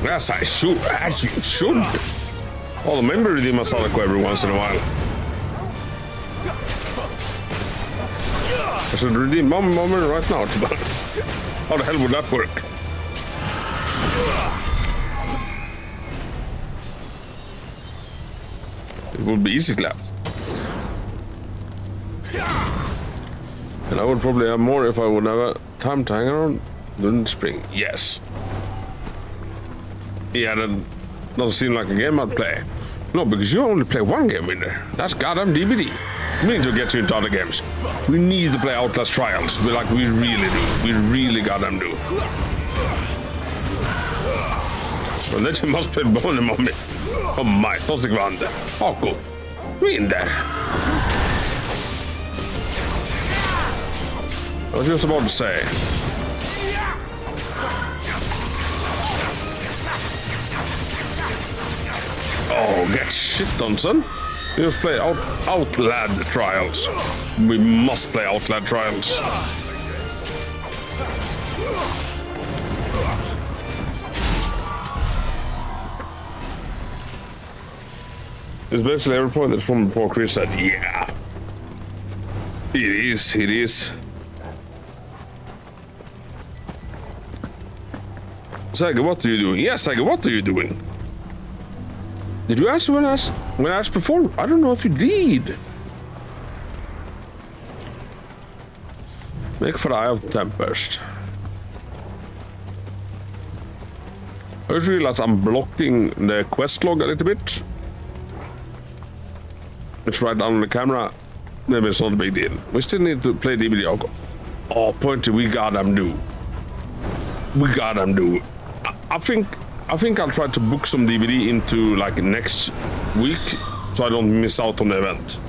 Yes, I should. As you should. Well, maybe redeem a Sonic every once in a while. I should redeem Moment right now. How the hell would that work? It would be easy clap. And I would probably have more if I would have a time to hang around during the spring. Yes. Yeah, that doesn't seem like a game I'd play. No, because you only play one game in there. That's goddamn DVD. We need to get you into other games. We need to play Outlast Trials. We really do. We really goddamn do. Och det måste bli bonne mommy. Oh my, to stick varandra. Ako. In där. I was just about to say. Oh, get shit on, son. We must play Outlad Trials. We must play Outlad Trials. It's basically every point that's from before Chris said, yeah. It is. Saga, what are you doing? Yeah, Saga, what are you doing? Did you ask when I asked before? I don't know if you did. Make for the Eye of Tempest. I just realized I'm blocking the quest log a little bit. It's right down on the camera. Maybe it's not a big deal. We still need to play DVD. Oh, Pointy, we goddamn do. I think I'll try to book some DVD into like next week so I don't miss out on the event.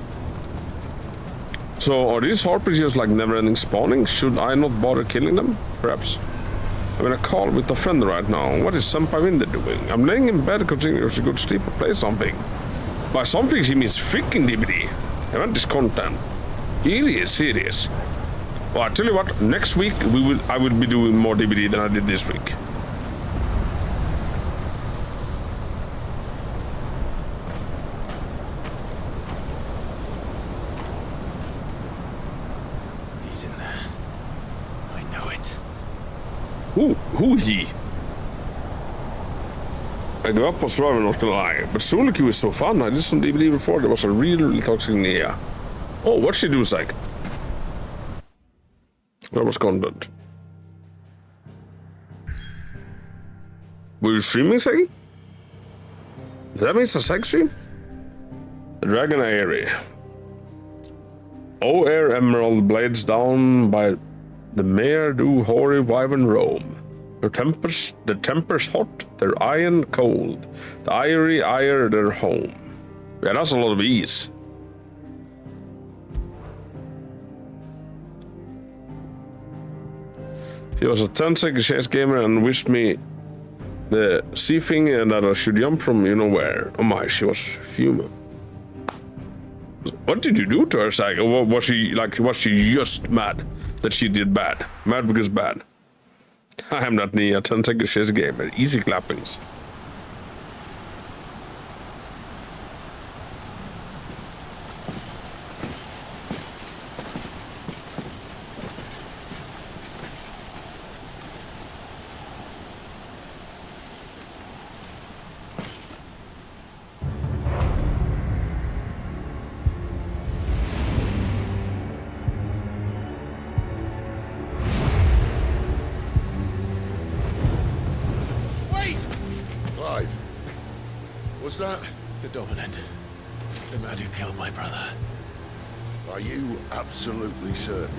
So are these harpies just like never-ending spawning? Should I not bother killing them? Perhaps. I'm in a call with a friend right now. What is Senpai Winder doing? I'm laying in bed considering there's a good sleep or play something. By something he means freaking DVD. Event is content. It is. Well, I tell you what, next week I will be doing more DVD than I did this week. He's in there. I know it. Who he? I grew up on Survivor, not gonna lie, but Solo Q is so fun. I did some DVD before. There was a really toxic Nia. Oh, what'd she do, Zach? That was content. Were you streaming, Zach? That means a sex stream? The Dragon Airy. O air emerald blades down by the mare do hoary wyvern roam. The temper's hot, their iron cold. The irie ire their home. Yeah, that's a lot of ease. He was a 10-second chase gamer and wished me The sea thing that I should jump from, you know where. Oh my, she was fuming. What did you do to her, Sag? Or was she just mad that she did bad? Mad because bad. I am not Nia, 10 seconds chess gamer. Easy clappings. Clive. What's that? The Dominant. The man who killed my brother. Are you absolutely certain?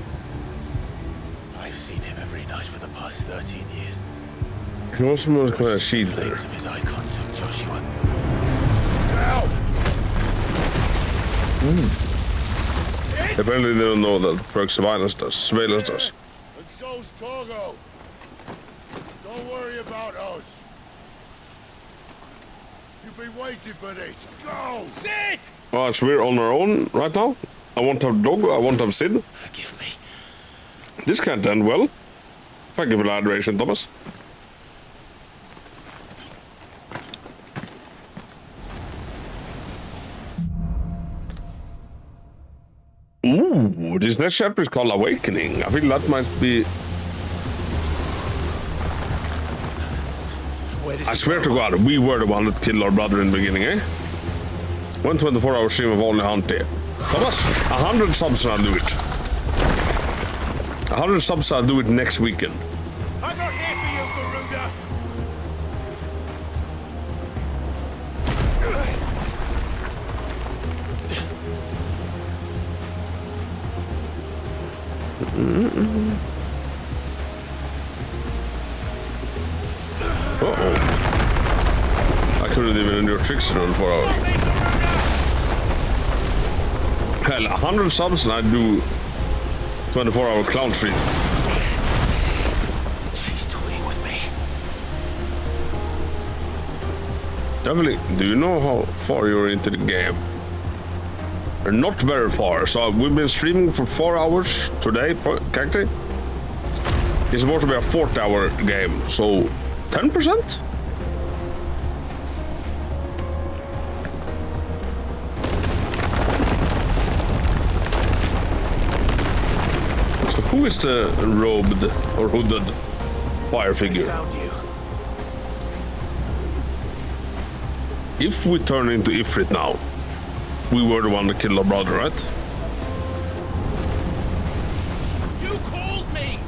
I've seen him every night for the past 13 years. He was kind of shield there. Flames of his eye contact, Joshua. Apparently they don't know that perk surveillance does. And so's Torgo. Don't worry about us. You've been waiting for this. Go! Sid! Well, so we're on our own right now. I won't have dog, I won't have Sid. Forgive me. This can't end well. Thank you for the adoration, Thomas. Ooh, this next chapter is called Awakening. I think that might be... I swear to God, we were the one that killed our brother in the beginning, eh? 124-hour stream of only Hunty. Thomas, 100 subs and I'll do it. 100 subs, I'll do it next weekend. I'm not here for you, Garuda. Uh-oh. I couldn't even endure tricks in 4 hours. Hell, 100 subs and I do 24-hour clown stream. She's toying with me. Definitely. Do you know how far you're into the game? Not very far. So we've been streaming for 4 hours today, Cacti. It's about to be a 40-hour game, so 10%? So who is the robed or hooded fire figure? If we turn into Ifrit now, we were the one that killed our brother, right? You called me!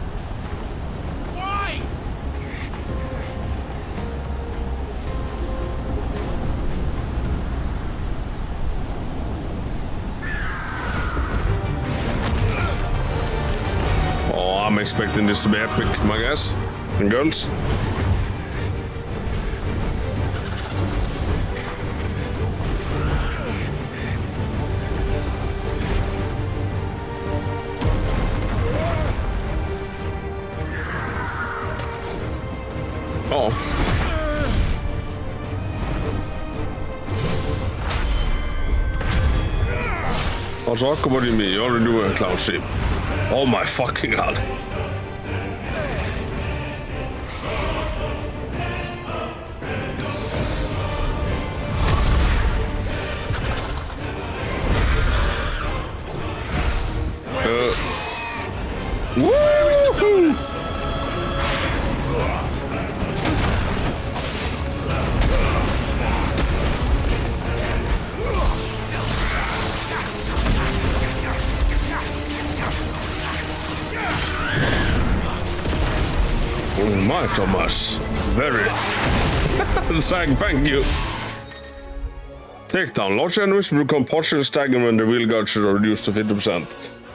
Why? Oh, I'm expecting this to be epic, my guys and girls. Oh. Also, what do you mean? You already do a clown stream. Oh my fucking god. Woo-hoo! Oh my, Thomas. Very. Sang, thank you. Takedown. Large enemies will become partially staggered when the wheel guards are reduced to 50%.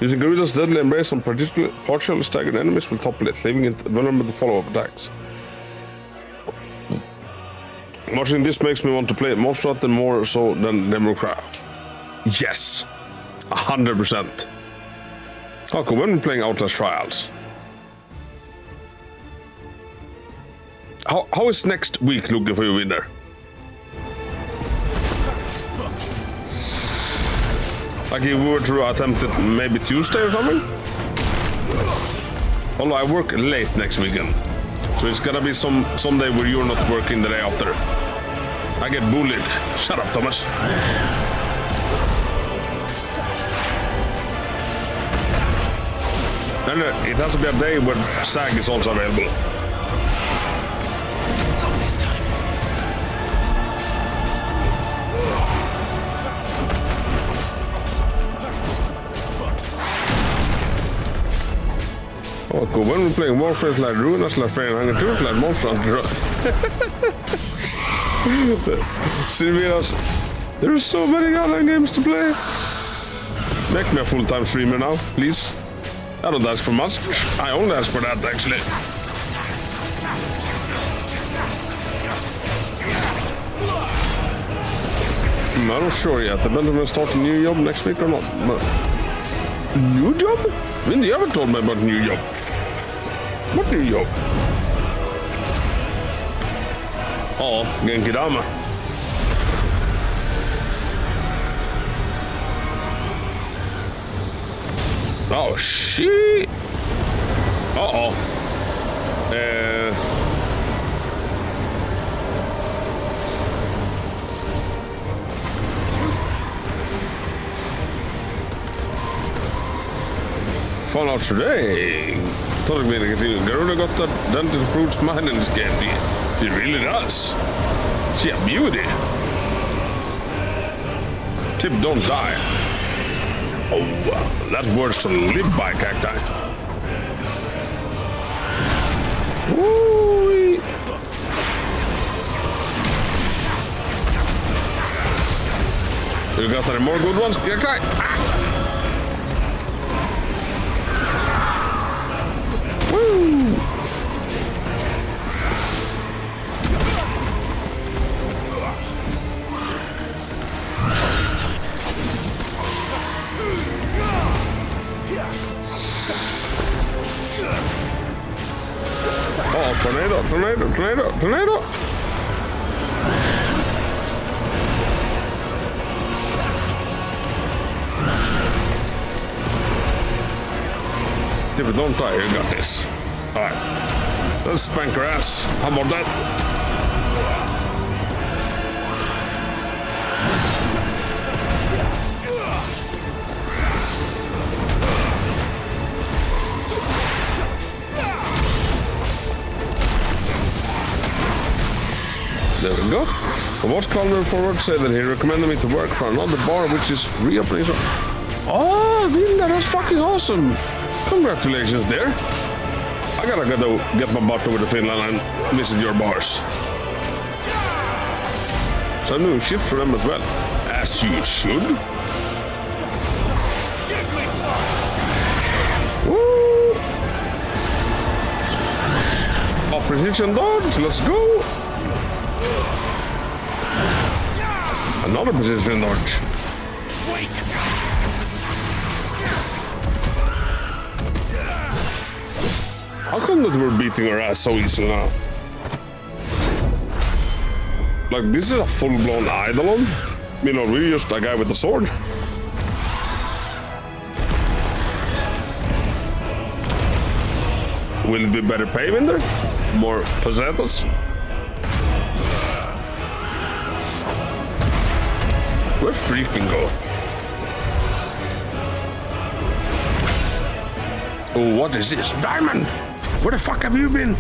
Using Garuda's deadly embrace on partially staggered enemies will topple it, leaving it vulnerable to follow-up attacks. Watching this makes me want to play Monster Hunter more so than Democrat. Yes. 100%. Okay, when we're playing Outlast Trials. How is next week looking for you, winner? Like if we were to attempt it maybe Tuesday or something? Although I work late next weekend. So it's gotta be some day where you're not working the day after. I get bullied. Shut up, Thomas. And it has to be a day when SAG is also available. Not this time. Oh, cool. When we're playing Warfare like Runas, like Frey and Hunger 2, like Monster Hunter. Silviras, there's so many online games to play. Make me a full-time streamer now, please. I don't ask for much. I only ask for that, actually. I'm not sure yet. Depends if I start a new job next week or not. But new job? When you ever told me about new job? What new job? Oh, Genkidama. Oh, shit. Uh-oh. Found out today. Thought it'd be like Garuda got that dentist approved smile in this game. He really does. She a beauty. Tip, don't die. Oh, that's words to live by, Cacti. Woo-wee. You got any more good ones, Cacti? Ah. Woo! Oh, tornado, tornado, tornado, tornado! If you don't die, you got this. Alright. Let's spank her ass. How about that? There we go. The watch Calder forward said that he recommended me to work for another bar which is reopening. Oh, Vinda, that's fucking awesome. Congratulations there. I gotta go get my butt over to Finland and visit your bars. So a new shift for them as well. As you should. Woo! Oh, precision dodge, let's go. Another precision dodge. How come that we're beating her ass so easily now? Like, this is a full-blown Eidolon? You know, really just a guy with a sword? Will it be better pay in there? More pesetas? Where'd freaking go? Oh, what is this? Diamond! Where the fuck have you been?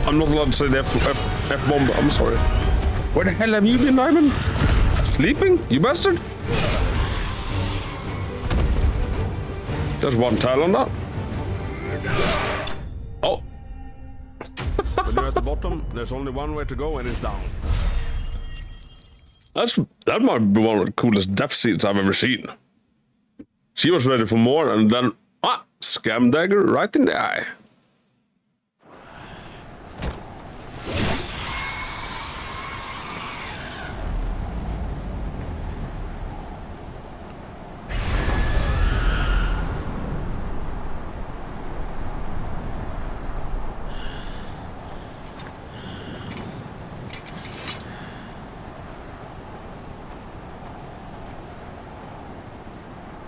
I'm not allowed to say the F-bomb, I'm sorry. Where the hell have you been, Diamond? Sleeping? You bastard? There's one tile on that. Oh. When you're at the bottom, there's only one way to go and it's down. That might be one of the coolest death scenes I've ever seen. She was ready for more and then... Scam dagger right in the eye.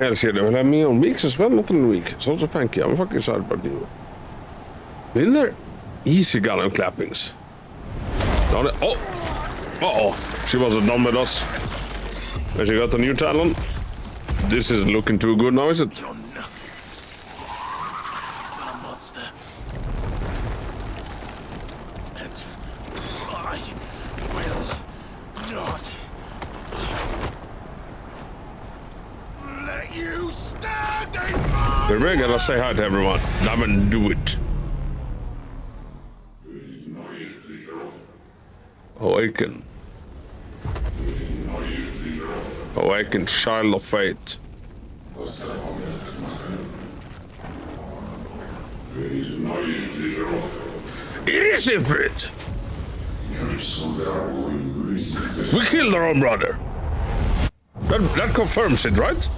LC, they will have me on weeks as well, not on week. So also thank you. I'm fucking sorry about you. Miller, easy gun clappings. Oh! Uh-oh. She wasn't done with us. And she got a new talent. This isn't looking too good now, is it? You're nothing. You're a monster. And I will not let you stand in my We're really gonna say hi to everyone. Damn it, do it. Awaken. Awaken, child of fate. It is Ifrit! We killed our own brother. That confirms it, right?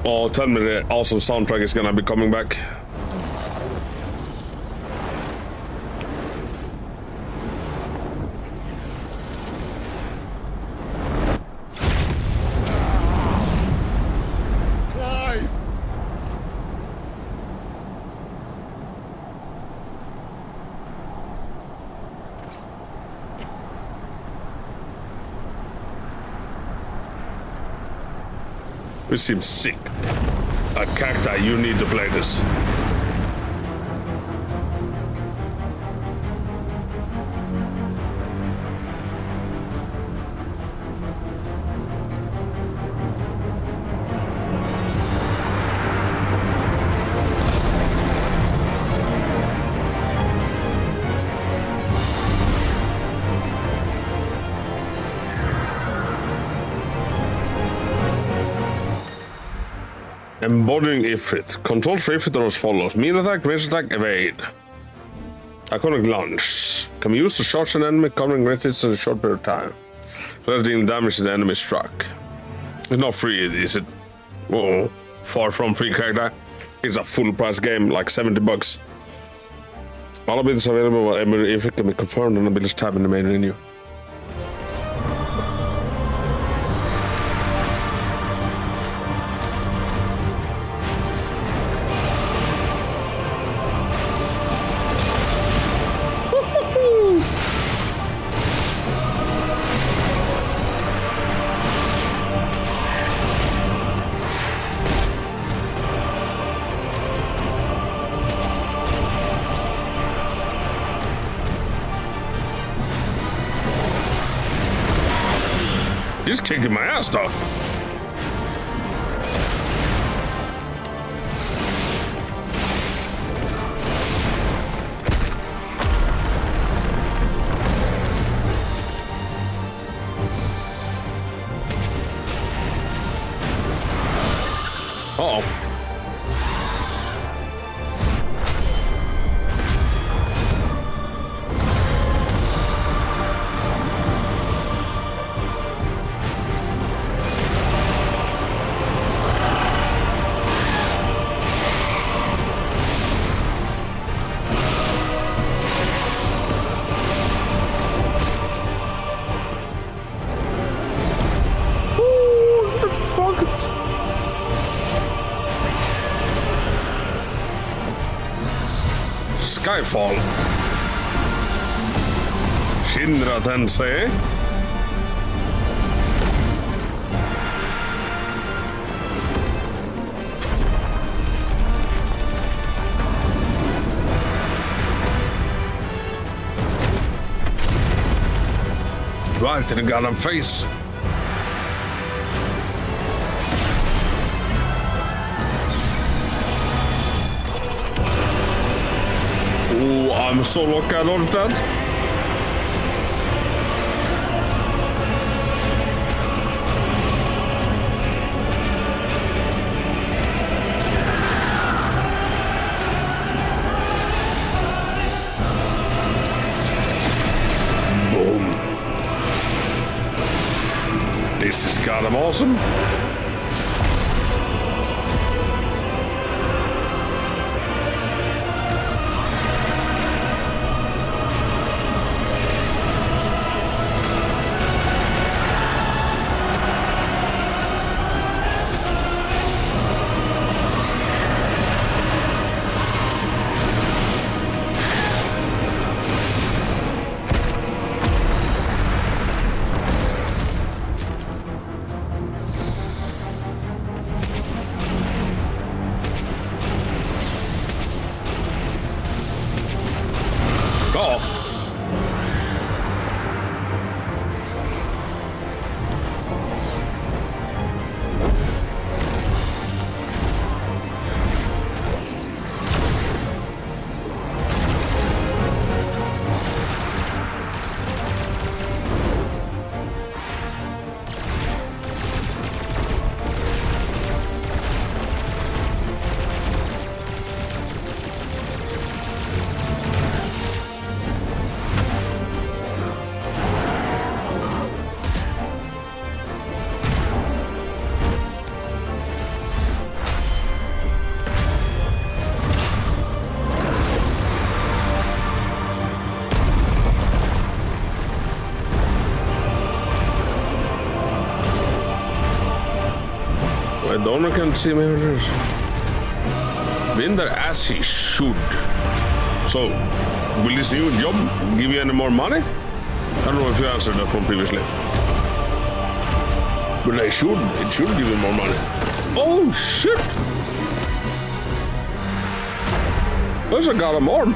Oh, tell me the awesome soundtrack is gonna be coming back. This seems sick. Cacti, you need to play this. Embodying Ifrit. Controls for Ifrit are as follows. Mean attack, range attack, evade. Iconic launch. Can be used to charge an enemy covering radius in a short period of time. Less dealing damage to the enemy struck. It's not free, is it? Whoa. Far from free character. It's a full price game, like $70. All abilities available while every Ifrit can be confirmed on abilities tab in the main menu. He's kicking my ass, though. Uh-oh. Skyfall. Shinra Tensei. Right in the goddamn face. Oh, I'm so lucky I dodged that. Boom. This is goddamn awesome. Oh. The owner can't see me. Been there as he should. So, will this new job give you any more money? I don't know if you answered that one previously. But it should give you more money. Oh shit! There's a goddamn arm.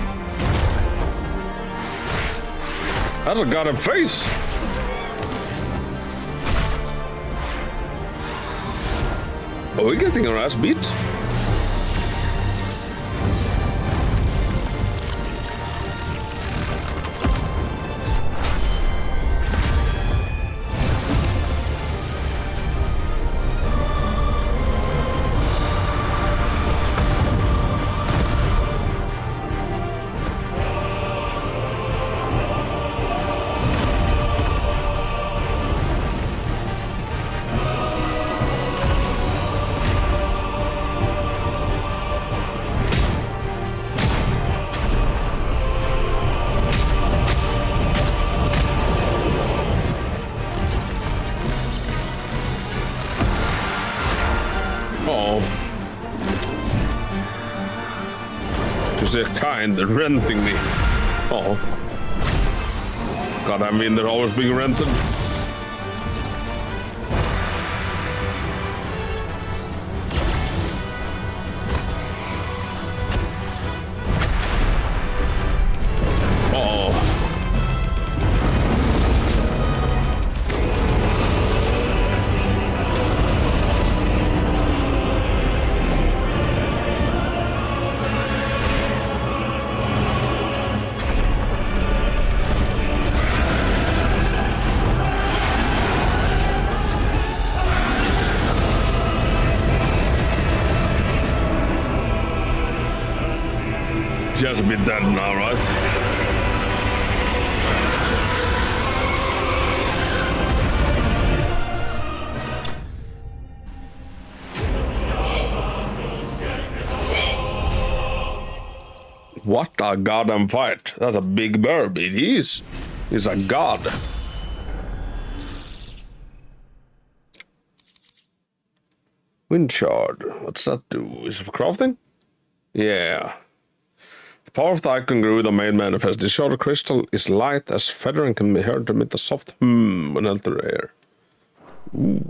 That's a goddamn face. Are we getting our ass beat? They're kind, they're renting me. Oh. God, I mean, they're always being rented. Just be dead now, right? What a goddamn fight. That's a big bird. It is. He's a god. Wind shard. What's that do? Is it for crafting? Yeah. The power of the icon grew with the main manifest. This shard of crystal is light as feather and can be heard to emit a soft when held to the air. Ooh.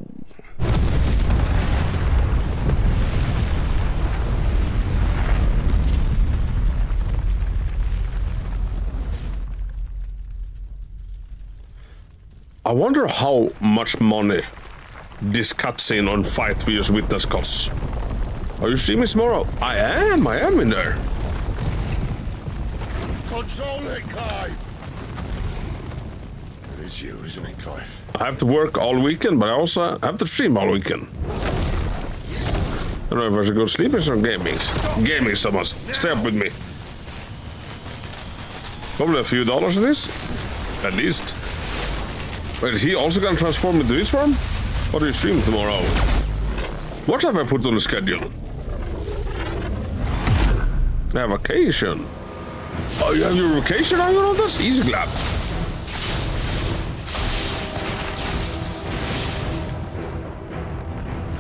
I wonder how much money this cutscene on fight we just witnessed costs. Are you streaming tomorrow? I am in there. Control it, Clive! It is you, isn't it, Clive? I have to work all weekend, but I also have to stream all weekend. I don't know if I should go sleeping or gaming. Gaming, Thomas. Stay up with me. Probably a few dollars in this. At least. Wait, is he also gonna transform into this form? Or do you stream tomorrow? What have I put on the schedule? I have vacation. Oh, you have your vacation on your own? That's easy clap.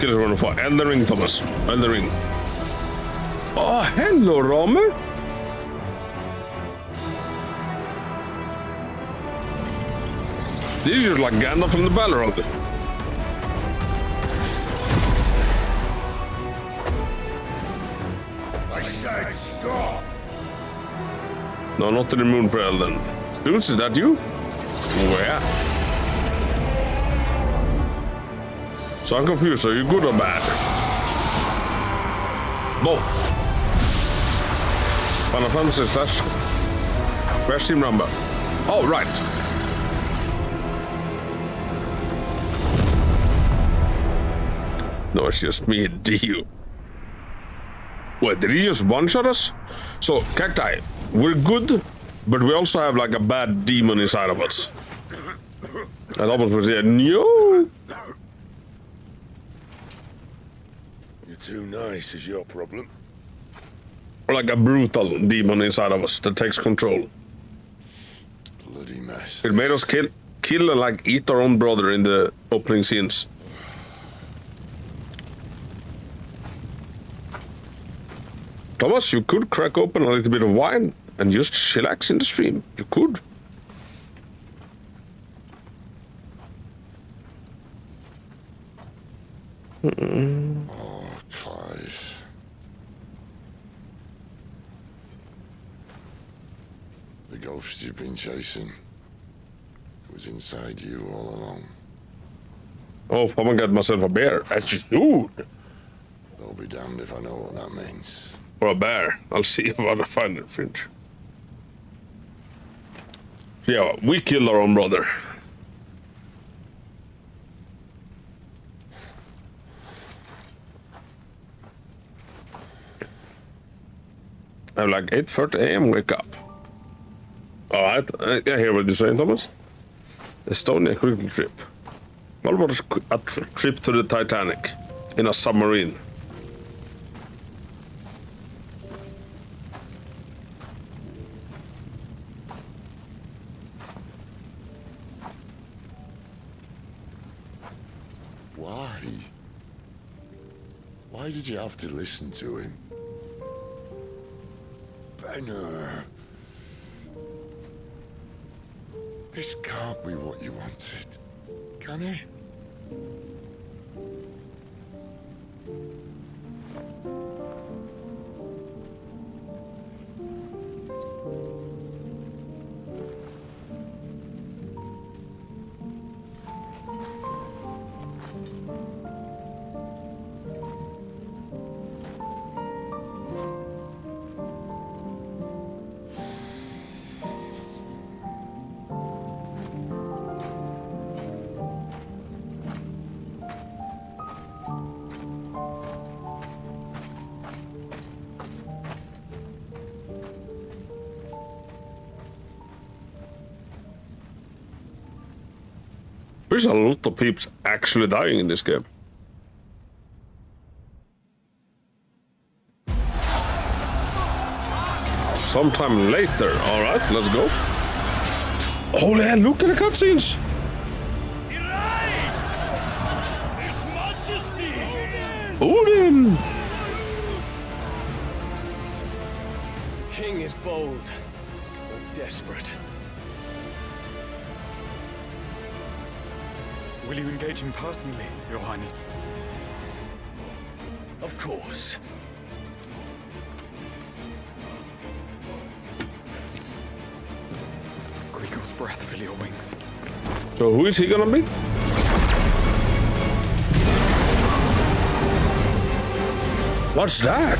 Get us one for Elden Ring, Thomas. Elden Ring. Oh, hello, Romer. This is just like Gandalf from the Balrog. I said stop! No, not to the moon trail then. Dudes, is that you? Where? So I'm confused. Are you good or bad? Both. Final Fantasy / Crash Team Rumble. Oh, right. No, it's just me and you. Wait, did he just one-shot us? So, Cacti, we're good, but we also have like a bad demon inside of us. I almost was here. No! You're too nice is your problem. Like a brutal demon inside of us that takes control. Bloody mess. It made us kill and like eat our own brother in the opening scenes. Thomas, you could crack open a little bit of wine and just chillax in the stream. You could. Oh, Clive. The ghost you've been chasing was inside you all along. Oh, I'm gonna get myself a bear. That's just good. I'll be damned if I know what that means. Or a bear. I'll see if I can find it, Fringe. Yeah, we killed our own brother. I have like 8:30 a.m. wake up. Alright, I hear what you're saying, Thomas. Estonia cruising trip. What about a trip to the Titanic in a submarine? Why? Why did you have to listen to him? Benner. This can't be what you wanted, can it? There's a lot of peeps actually dying in this game. Sometime later. Alright, let's go. Holy hell, look at the cutscenes! Odin! King is bold, or desperate. Will you engage him personally, Your Highness? Of course. Grigor's breath fill your wings. So who is he gonna be? What's that?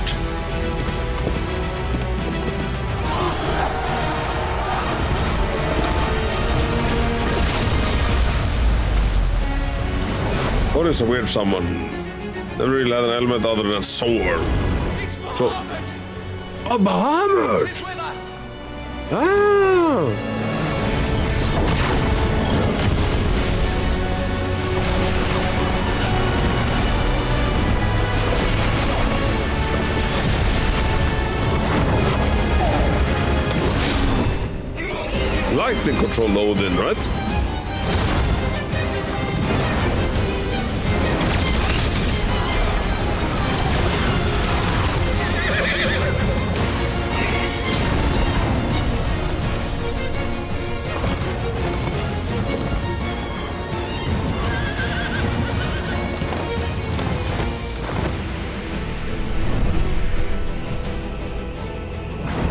What is a weird summon? Never really had an element other than sword. So, a Bahamut! Ah! Lightning control Odin, right?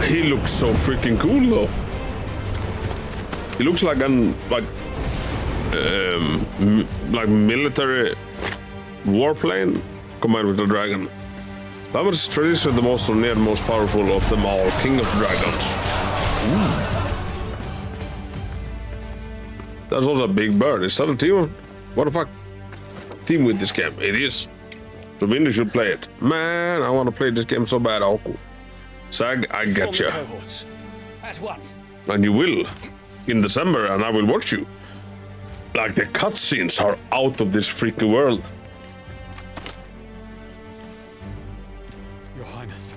He looks so freaking cool though. He looks like like military warplane combined with a dragon. That was traditionally the most near the most powerful of them all, King of Dragons. Ooh. That's also a big bird. Is that a team of... What the fuck? Team with this game. It is. So Windy should play it. Man, I want to play this game so bad, Aku. Sag, I get you. At once. And you will. In December, and I will watch you. Like, the cutscenes are out of this freaking world. Your Highness.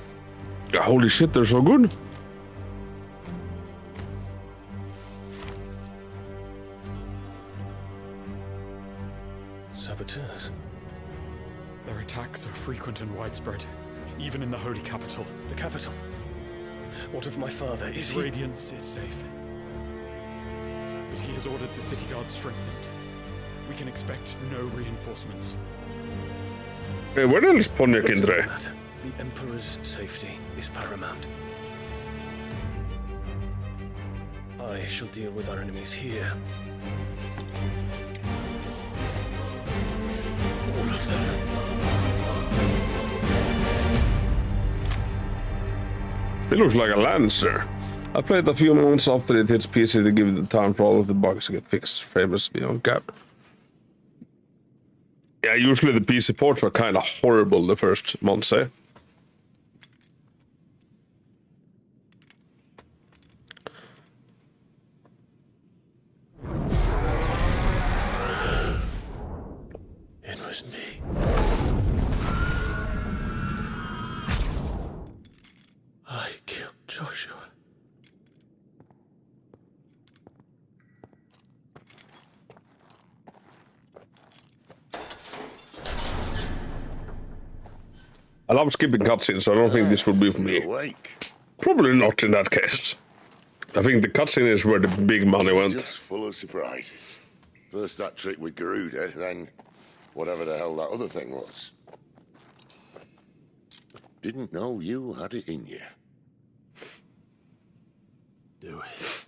Holy shit, they're so good. Saboteurs. Their attacks are frequent and widespread, even in the holy capital. The capital? What of my father? Is His radiance is safe. But he has ordered the city guard strengthened. We can expect no reinforcements. Hey, where else Ponyak in there? The Emperor's safety is paramount. I shall deal with our enemies here. All of them. It looks like a Lancer. I played a few months after it hits PC to give it the time for all of the bugs to get fixed, famously on cap. Yeah, usually the PC ports are kind of horrible the first months, eh? It was me. I killed Joshua. I love skipping cutscenes, so I don't think this will be for me. Probably not in that case. I think the cutscene is where the big money went. Just full of surprises. First that trick with Garuda, then whatever the hell that other thing was. Didn't know you had it in you. Do it.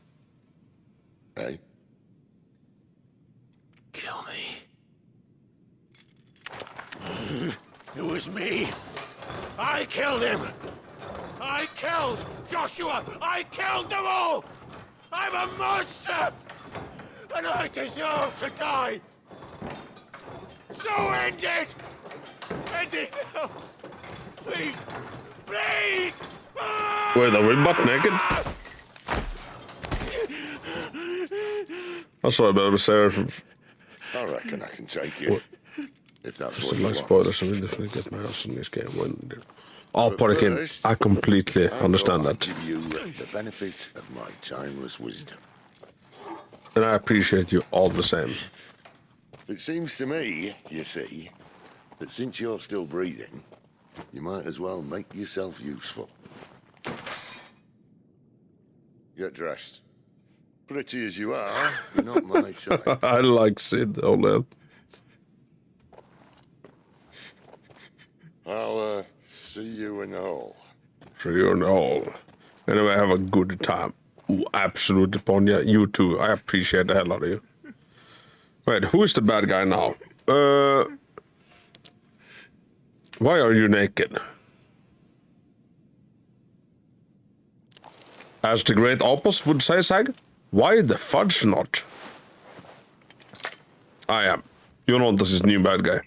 Hey? Kill me. It was me. I killed him. I killed Joshua. I killed them all. I'm a monster. And I deserve to die. So end it. End it now. Please. Please. Wait, are we butt naked? That's what I better say. I reckon I can take you. If that's Just what you like want. spoilers, I will definitely get my house in this game when... Oh, Porkin, I completely understand that. Give you the benefit of my timeless wisdom. And I appreciate you all the same. It seems to me, you see, that since you're still breathing, you might as well make yourself useful. Get dressed. Pretty as you are, you're not my type. I like Sid, oh man. I'll see you in the hall. See you in the hall. Anyway, have a good time. Ooh, absolutely, Ponya. You too. I appreciate the hell out of you. Wait, who is the bad guy now? Why are you naked? As the great Opus would say, Sag, why the fudge not? I am. You know this is new bad guy.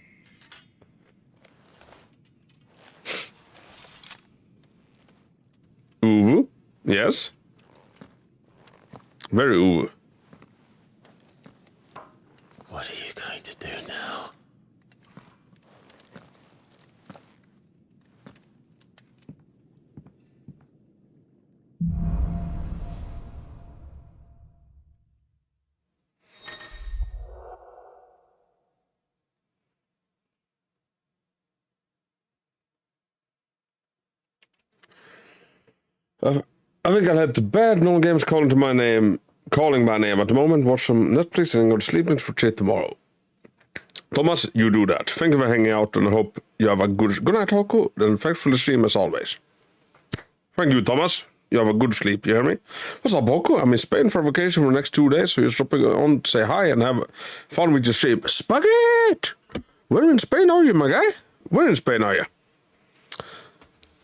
Ooh, yes. Very ooh. What are you going to do now? I think I'll head to bed. No games calling my name at the moment. Watch some Netflix and go to sleep and for shit tomorrow. Thomas, you do that. Thank you for hanging out and I hope you have a good night, Haku. And thanks for the stream as always. Thank you, Thomas. you have a good sleep, you hear me? What's up, Boko? I'm in Spain for vacation for the next 2 days, so you're stopping on to say hi and have fun with your sheep. Spaghetti! Where in Spain are you, my guy? Where in Spain are you?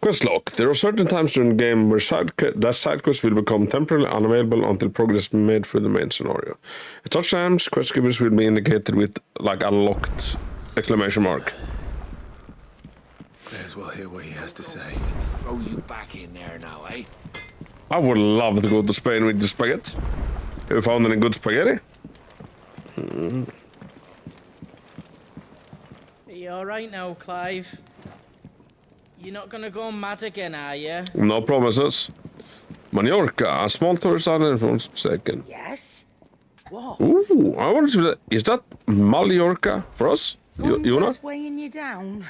Quest log. There are certain times during the game where side quests will become temporarily unavailable until progress is made through the main scenario. At such times, quest givers will be indicated with like a locked exclamation mark. May as well hear what he has to say. Throw you back in there now, eh? I would love to go to Spain with the spaghetti. Have you found any good spaghetti? Are you alright now, Clive? You're not gonna go mad again, are you? No promises. Mallorca, a small tourist island for a second. Yes? What? Ooh, I wanted to. Is that Mallorca for us? You know? Weighing you down.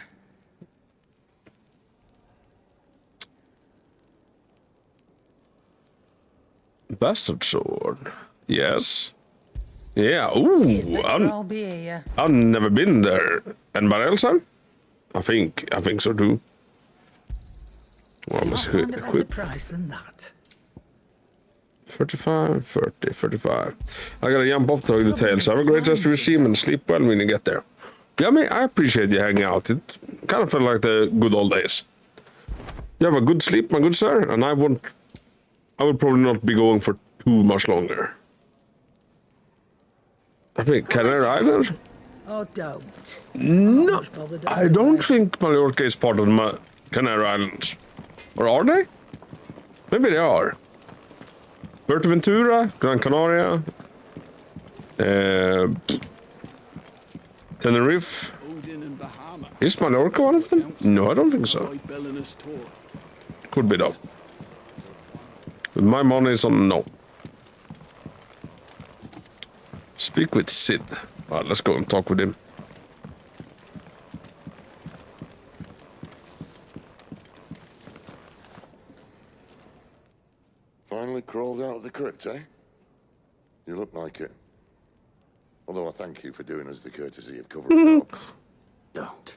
Bastard sword. Yes. Yeah. Ooh. I'll be here. I've never been there. Anybody else have? I think so too. Well, let's Find a better price than that. 35, 30, 35. I gotta jump off to the details. Have a great rest of your stream and sleep well when you get there. Yeah, I appreciate you hanging out. It kind of felt like the good old days. You have a good sleep, my good sir, and I would probably not be going for too much longer. I think Canary Islands? Oh, don't. No, I don't think Mallorca is part of the Canary Islands. Or are they? Maybe they are. Fuerteventura, Gran Canaria, Tenerife. Is Mallorca one of them? No, I don't think so. Could be though. But my money is on no. Speak with Sid. Alright, let's go and talk with him. Finally crawled out of the crypt, eh? You look like it. Although I thank you for doing us the courtesy of covering up. Don't.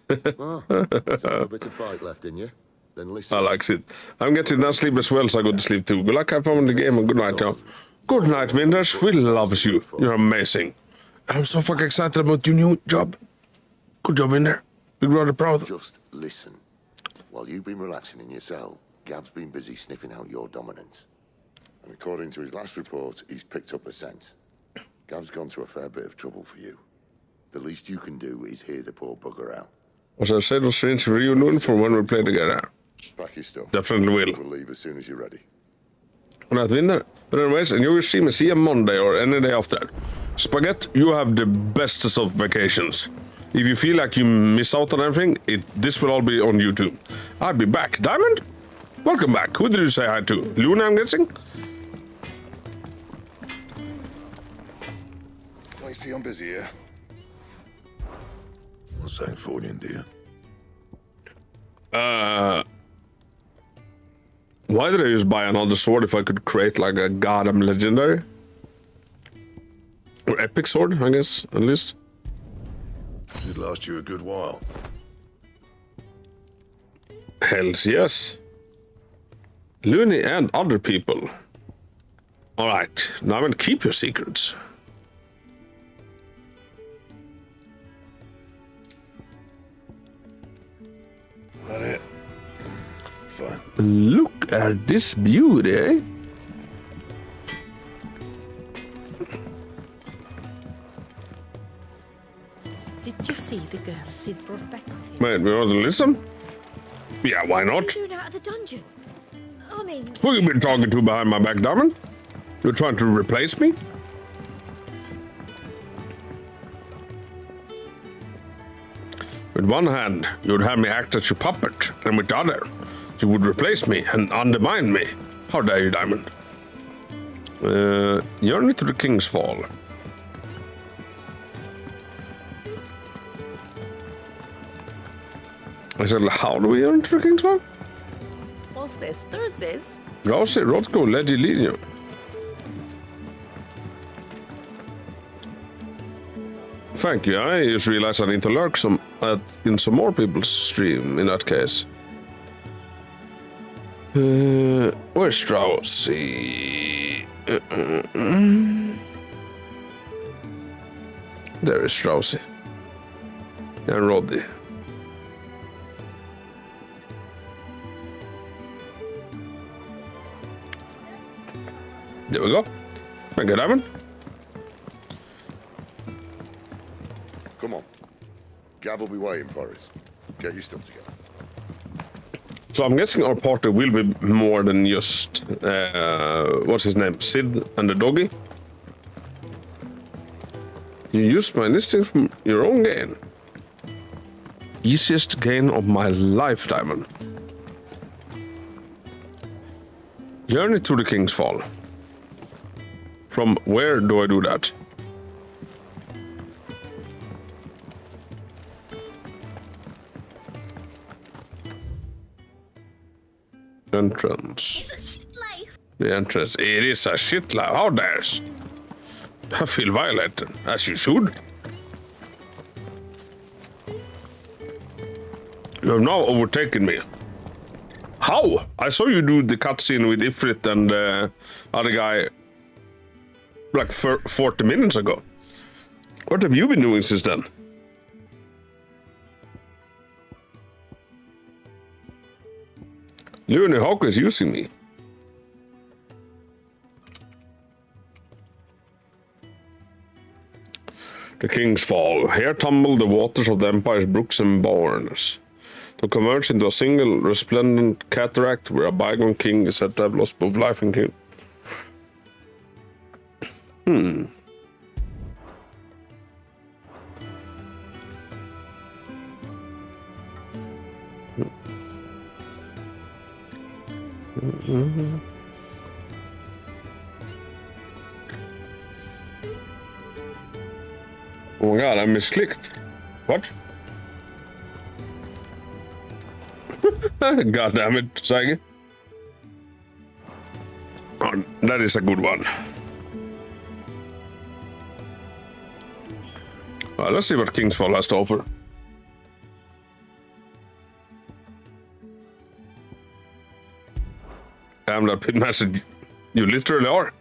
So a bit of fight left in you. Then listen. I like it. I'm getting that sleep as well, so I go to sleep too. Good luck, have fun with the game, and good night, y'all. Good night, Winters. We love you. You're amazing. I'm so fucking excited about your new job. Good job, Winder. Big brother proud. Just listen. While you've been relaxing in your cell, Gav's been busy sniffing out your dominance. And according to his last report, he's picked up a scent. Gav's gone to a fair bit of trouble for you. The least you can do is hear the poor bugger out. Was I say those strange reunion for when we play together? Pack your stuff. Definitely will. We'll leave as soon as you're ready. Good night, Winder. But anyways, enjoy your stream and see you Monday or any day after that. Spaghetti, you have the bestest of vacations. If you feel like you miss out on everything, this will all be on YouTube. I'll be back. Diamond? Welcome back. Who did you say hi to? Luna, I'm guessing? I see I'm busy here. What's that for, dear? Why did I just buy another sword if I could create like a goddamn legendary? Or epic sword, I guess, at least. It'd last you a good while. Hells yes. Looney and other people. Alright, now I'm gonna keep your secrets. That it? Fine. Look at this beauty, eh? Did you see the girl Sid brought back with him? Wait, we want to listen? Yeah, why not? What are you doing out of the dungeon? I mean... Who you been talking to behind my back, Diamond? You're trying to replace me? With one hand, you'd have me act as your puppet, and with the other, you would replace me and undermine me. How dare you, Diamond? Journey to the King's Fall. I said, how do we journey to the King's Fall? What's this? Thirdsies? Ja, se, Rotko, Lady Linio. Thank you. I just realized I need to lurk in some more people's stream in that case. Where's Straussy? There is Straussy. And Roddy. There we go. Thank you, Diamond. Come on. Gav will be waiting for us. Get your stuff together. So I'm guessing our party will be more than just, what's his name? Sid and the doggy? You used my listing from your own game. Easiest game of my life, Diamond. Journey to the King's Fall. From where do I do that? Entrance. The entrance. It is a shit life. How dares? I feel violated, as you should. You have now overtaken me. How? I saw you do the cutscene with Ifrit and the other guy like 40 minutes ago. What have you been doing since then? Leonie Hawk is using me. The King's Fall. Here tumble the waters of the Empire's brooks and bournes, to converge into a single resplendent cataract where a bygone king is said to have lost both life and king. Oh my god, I misclicked. What? God damn it, Sagi. Oh, that is a good one. Well, let's see what King's Fall has to offer. Damn, that pit message. You literally are.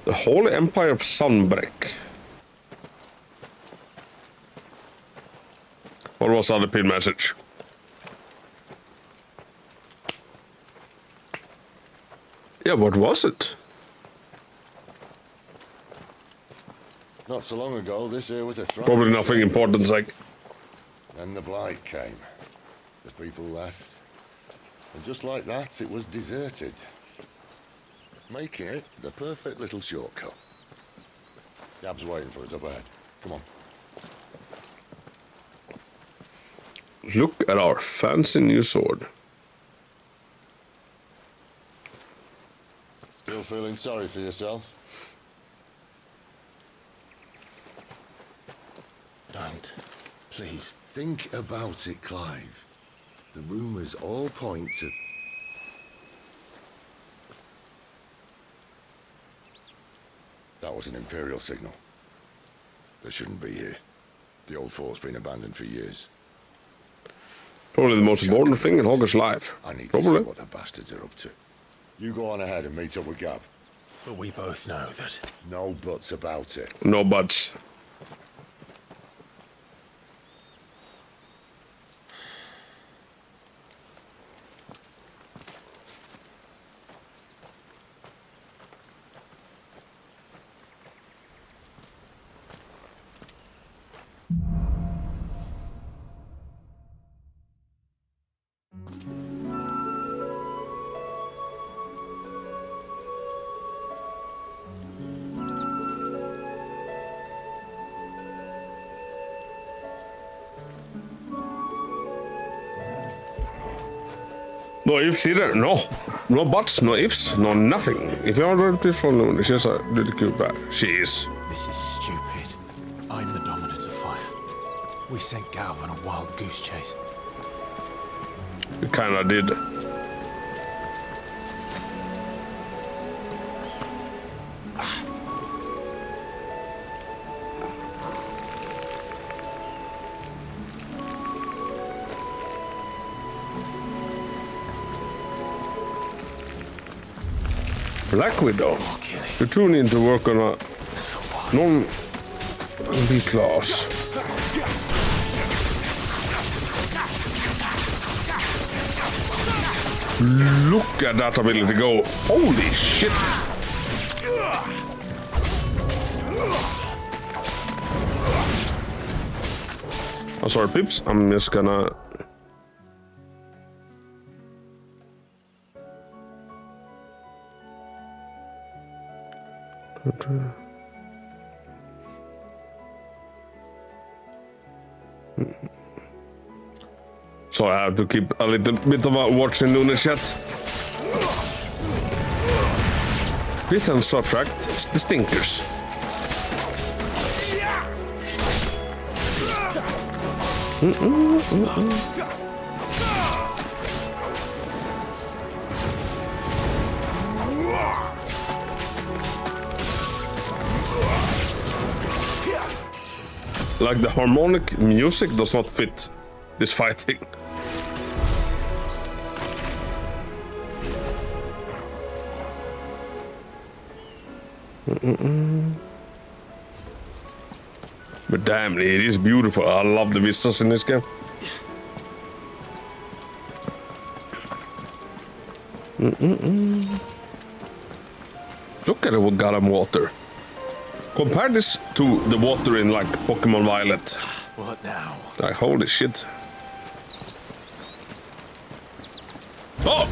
The Holy Empire of Sunbreak. What was the other pin message? Yeah, what was it? Not so long ago, this here was a throne. Probably nothing important, like. Then the blight came. The people left. And just like that, it was deserted. Making it the perfect little shortcut. Gab's waiting for us up ahead. Come on. Look at our fancy new sword. Still feeling sorry for yourself? Don't. Please. Think about it, Clive. The rumors all point to... That was an Imperial signal. They shouldn't be here. The old fort's been abandoned for years. Probably the most important thing in Hogger's life. I need Probably. to see what the bastards are up to. You go on ahead and meet up with Gav. But we both know that... No buts about it. No buts. No ifs either. No. No buts, no ifs, no nothing. If you are this for noon, it's just a little cute bad. She is. This is stupid. I'm the dominant of fire. We sent Gav on a wild goose chase. We kinda did. Black Widow. You two need to work on a non-B class. Look at that ability go. Holy shit. Oh, sorry, Pips. I'm just gonna... So I have to keep a little bit of a watching on the chat. Hit and subtract the stinkers. Like the harmonic music does not fit this fighting. But damn, it is beautiful. I love the vistas in this game. Look at it, what got him water. Compare this to the water in like Pokemon Violet. What now? Like holy shit. Oh!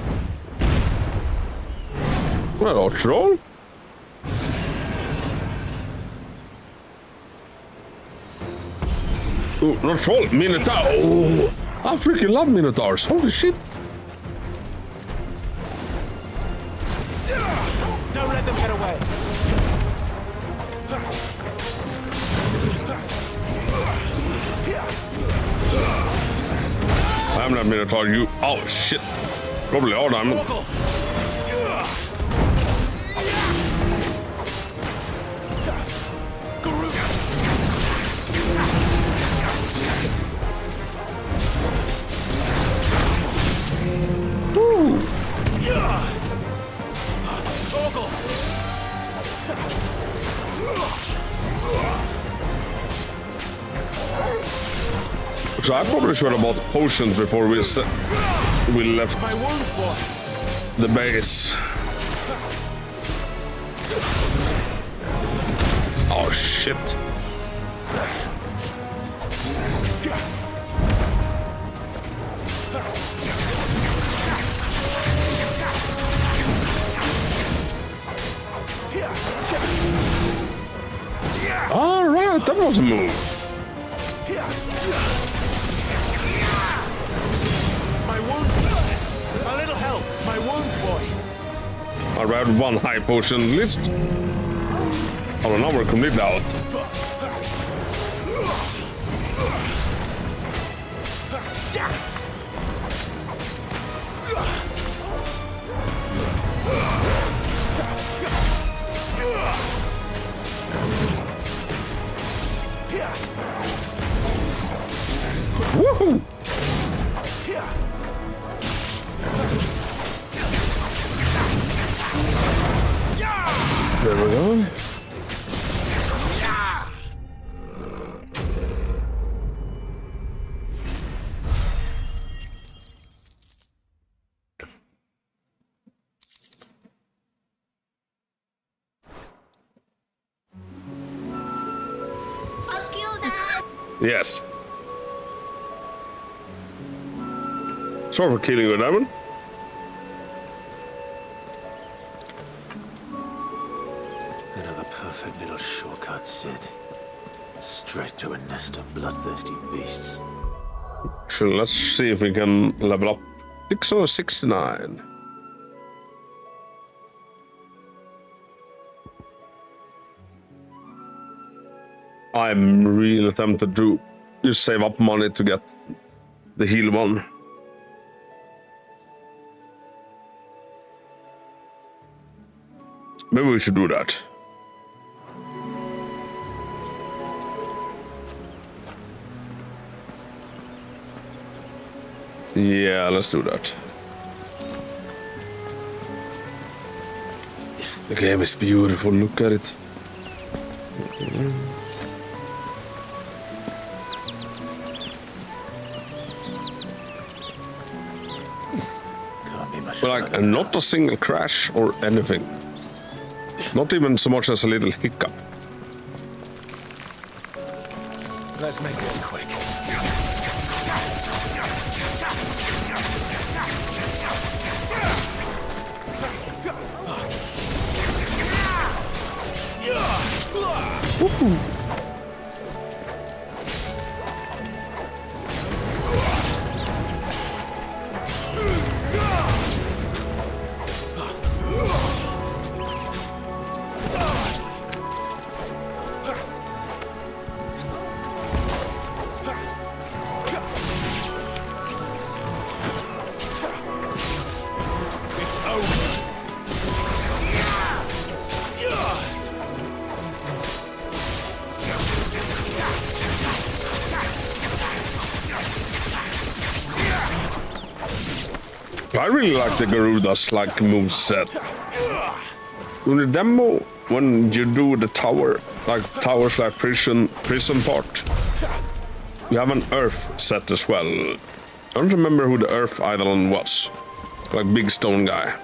Well, a troll? Oh, not troll, Minotaur. Oh, I freaking love Minotaurs. Holy shit. Don't let them get away. I'm not Minotaur, you. Oh shit. Probably are diamond. So I probably should have bought potions before we left the base. Oh shit. All right, that was a move. My wounds, a little help. My wounds, boy. I read one high potion list. Oh, now we're completely out. Woohoo! There we go. Yes. Sorry for killing you, Diamond. Another perfect little shortcut, Sid. Straight to a nest of bloodthirsty beasts. So let's see if we can level up 669. I'm really tempted to just save up money to get the heal one. Maybe we should do that. Yeah, let's do that. The game is beautiful, look at it. Like, not a single crash or anything. Not even so much as a little hiccup. Let's make this quick. Woohoo. I really like the Garuda's like moveset. In the demo, when you do the tower, like towers like prison part, you have an earth set as well. I don't remember who the earth idol was. Like big stone guy.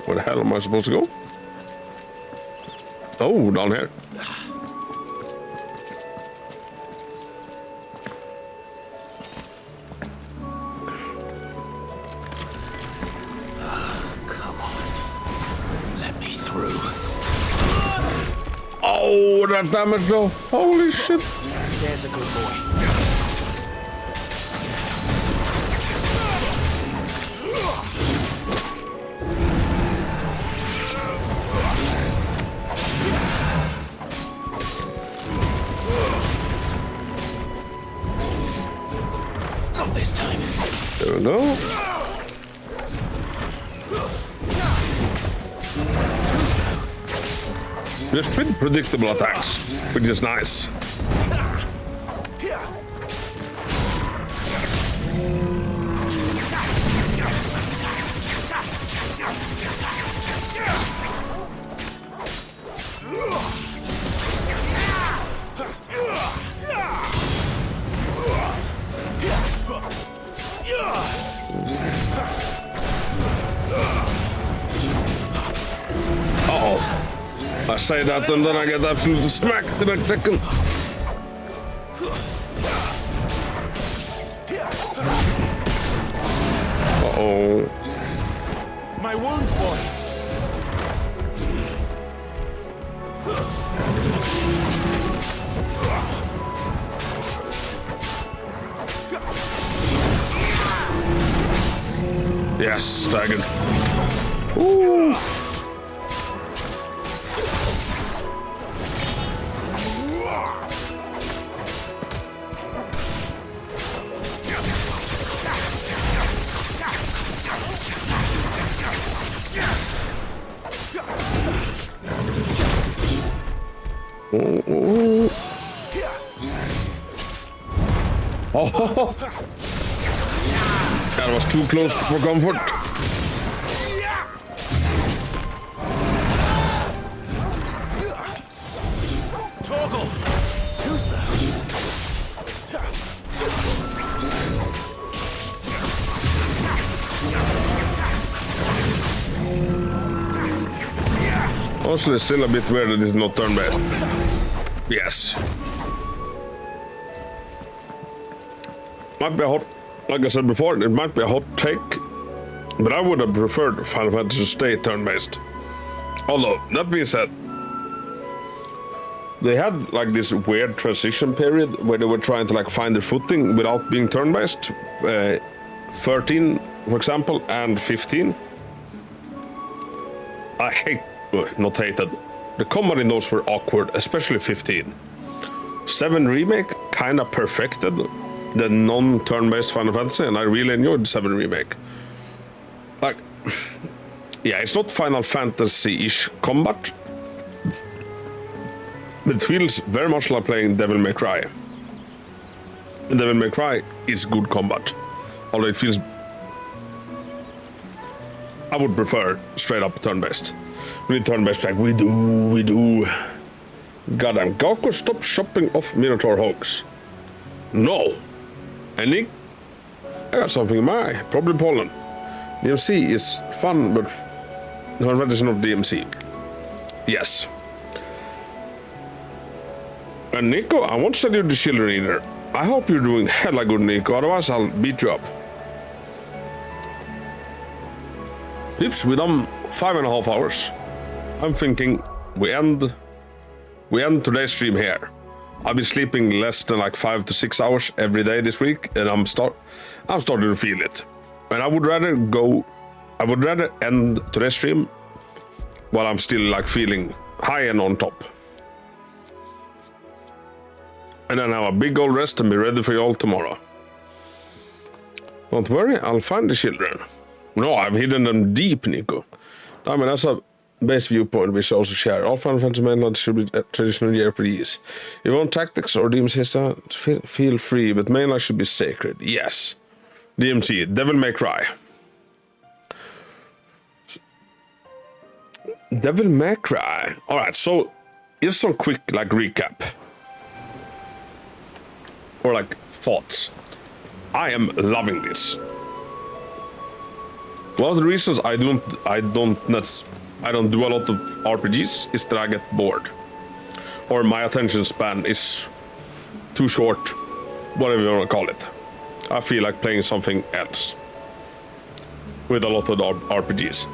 Where the hell am I supposed to go? Oh, down here. Come on. Let me through. Oh, that damage though. Holy shit. There's a good boy. This time. There we go. There's pretty predictable attacks, which is nice. I say that and then I get absolutely smacked the next second. Uh-oh. My wounds, boy. Yes, staggered. Ooh. Oh, that was too close for comfort. Toggle. Too slow. Honestly, still a bit weird that it's not turn-based. Yes. Might be a hot, like I said before, it might be a hot take, but I would have preferred Final Fantasy to stay turn-based. Although, that being said, they had like this weird transition period where they were trying to like find their footing without being turn-based. 13, for example, and 15. I hate, not hated. The combat in those were awkward, especially 15. 7 Remake kinda perfected the non-turn-based Final Fantasy, and I really enjoyed 7 Remake. Like, yeah, it's not Final Fantasy-ish combat, It feels very much like playing Devil May Cry. Devil May Cry is good combat, although it feels... I would prefer straight up turn-based. We need turn-based like we do. Goddamn, Gaku, stop shopping off Minotaur hogs. No! Any? I got something in my eye, probably pollen. DMC is fun, but that is not DMC. Yes. And Nico, I won't send you the children either. I hope you're doing hella good, Nico, otherwise I'll beat you up. Peeps, we done 5.5 hours. I'm thinking we end today's stream here. I've been sleeping less than like 5 to 6 hours every day this week, and I'm starting to feel it. And I would rather end today's stream while I'm still like feeling high and on top. And then have a big old rest and be ready for y'all tomorrow. Don't worry, I'll find the children. No, I've hidden them deep, Nico. I mean, that's a base viewpoint we should also share. All Final Fantasy mainland should be traditional JRPGs. If you want tactics or DMC style, feel free, but mainland should be sacred. Yes. DMC, Devil May Cry. Devil May Cry. Alright, so here's some quick like recap. Or like thoughts. I am loving this. One of the reasons I don't do a lot of RPGs is that I get bored, or my attention span is too short, whatever you want to call it. I feel like playing something else with a lot of RPGs.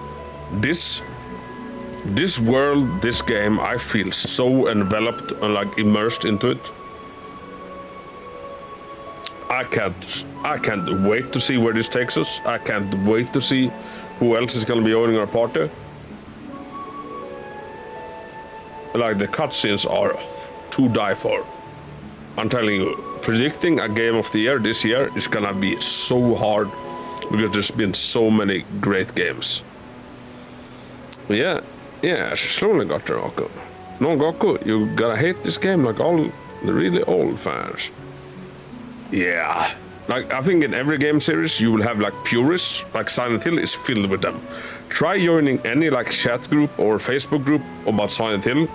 This world, this game, I feel so enveloped and like immersed into it. I can't wait to see where this takes us. I can't wait to see who else is gonna be owning our party. Like the cutscenes are to die for. I'm telling you, predicting a game of the year this year is gonna be so hard because there's been so many great games. Yeah, she slowly got there, Goku. No, Goku, you gotta hate this game like all the really old fans. Yeah, like I think in every game series you will have like purists, like Silent Hill is filled with them. Try joining any like chat group or Facebook group about Silent Hill.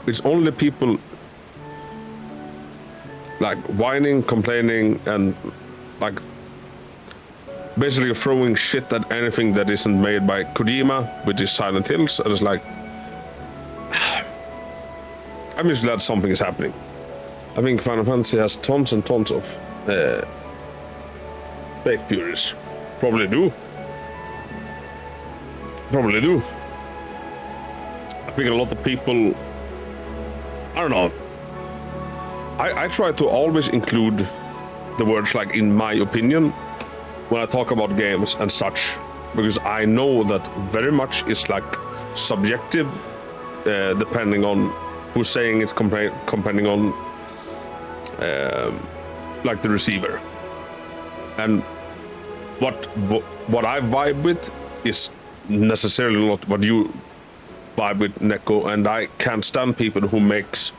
It's only people like whining, complaining, and like basically throwing shit at anything that isn't made by Kojima, which is Silent Hills. And it's like, I'm just glad something is happening. I think Final Fantasy has tons and tons of fake purists. Probably do. I think a lot of people, I don't know. I try to always include the words like in my opinion when I talk about games and such, because I know that very much is like subjective, depending on who's saying it, depending on like the receiver. And what I vibe with is necessarily not what you vibe with, Neko, and I can't stand people who makes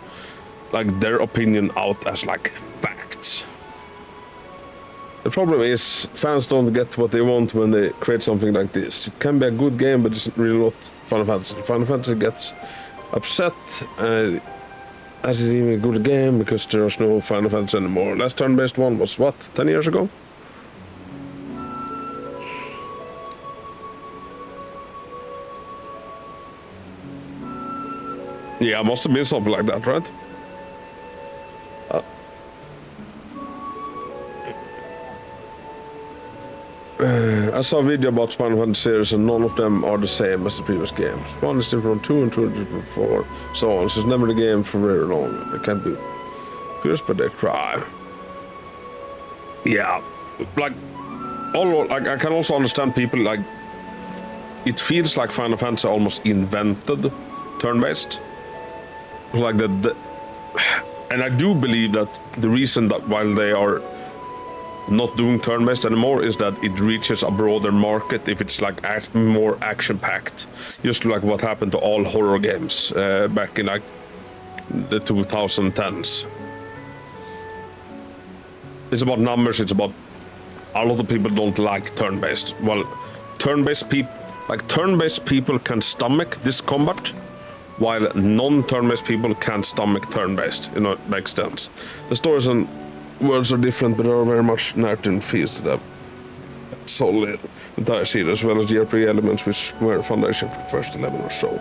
like their opinion out as like facts. The problem is fans don't get what they want when they create something like this. It can be a good game, but it's really not Final Fantasy. Final Fantasy gets upset as it's even a good game because there's no Final Fantasy anymore. Last turn-based one was what, 10 years ago? Yeah, must have been something like that, right? I saw a video about Final Fantasy series and none of them are the same as the previous games. One is different from 2 and 2 is different from 4, so on. So it's never the game for very long. They can't be fierce, but they try. Yeah, like, I can also understand people, like, it feels like Final Fantasy almost invented turn-based. Like that, and I do believe that the reason that while they are not doing turn-based anymore is that it reaches a broader market if it's like more action-packed, just like what happened to all horror games back in like the 2010s. It's about numbers, it's about a lot of people don't like turn-based. Well, turn-based people can stomach this combat, while non-turn-based people can't stomach turn-based. You know, it makes sense. The stories and worlds are different, but there are very much narrative feels that have solid entire series, as well as the RPG elements which were foundation for the first 11 or so.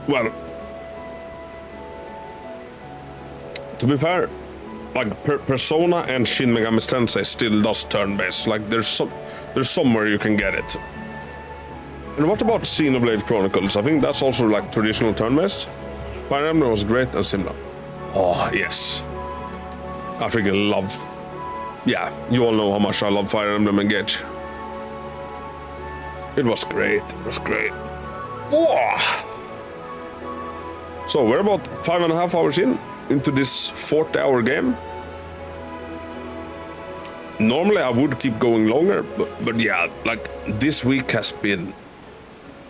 Well, to be fair, like Persona and Shin Megami Tensei still does turn-based. Like there's somewhere you can get it. And what about Xenoblade Chronicles? I think that's also like traditional turn-based. Fire Emblem was great and similar. Oh yes, I freaking loved. Yeah, you all know how much I love Fire Emblem Engage. It was great. It was great. Whoa. So we're about 5.5 hours into this 40-hour game. Normally I would keep going longer, but yeah, like this week has been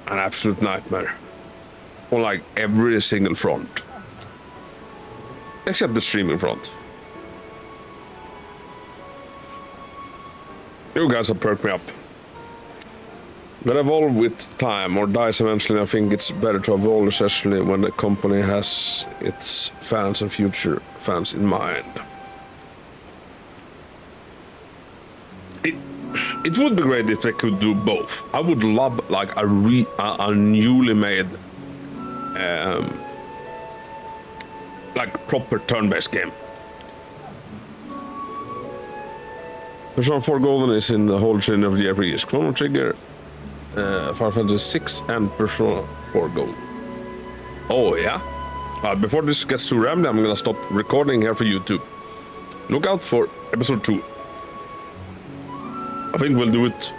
an absolute nightmare on like every single front, except the streaming front. You guys have perked me up. But evolve with time or dies eventually. I think it's better to evolve, especially when the company has its fans and future fans in mind. It would be great if they could do both. I would love like a newly made like proper turn-based game. Persona 4 Golden is in the whole chain of the RPGs. Chrono Trigger, Final Fantasy 6 and Persona 4 Gold. Oh yeah? Before this gets too rambly, I'm gonna stop recording here for YouTube. Look out for episode 2. I think we'll do it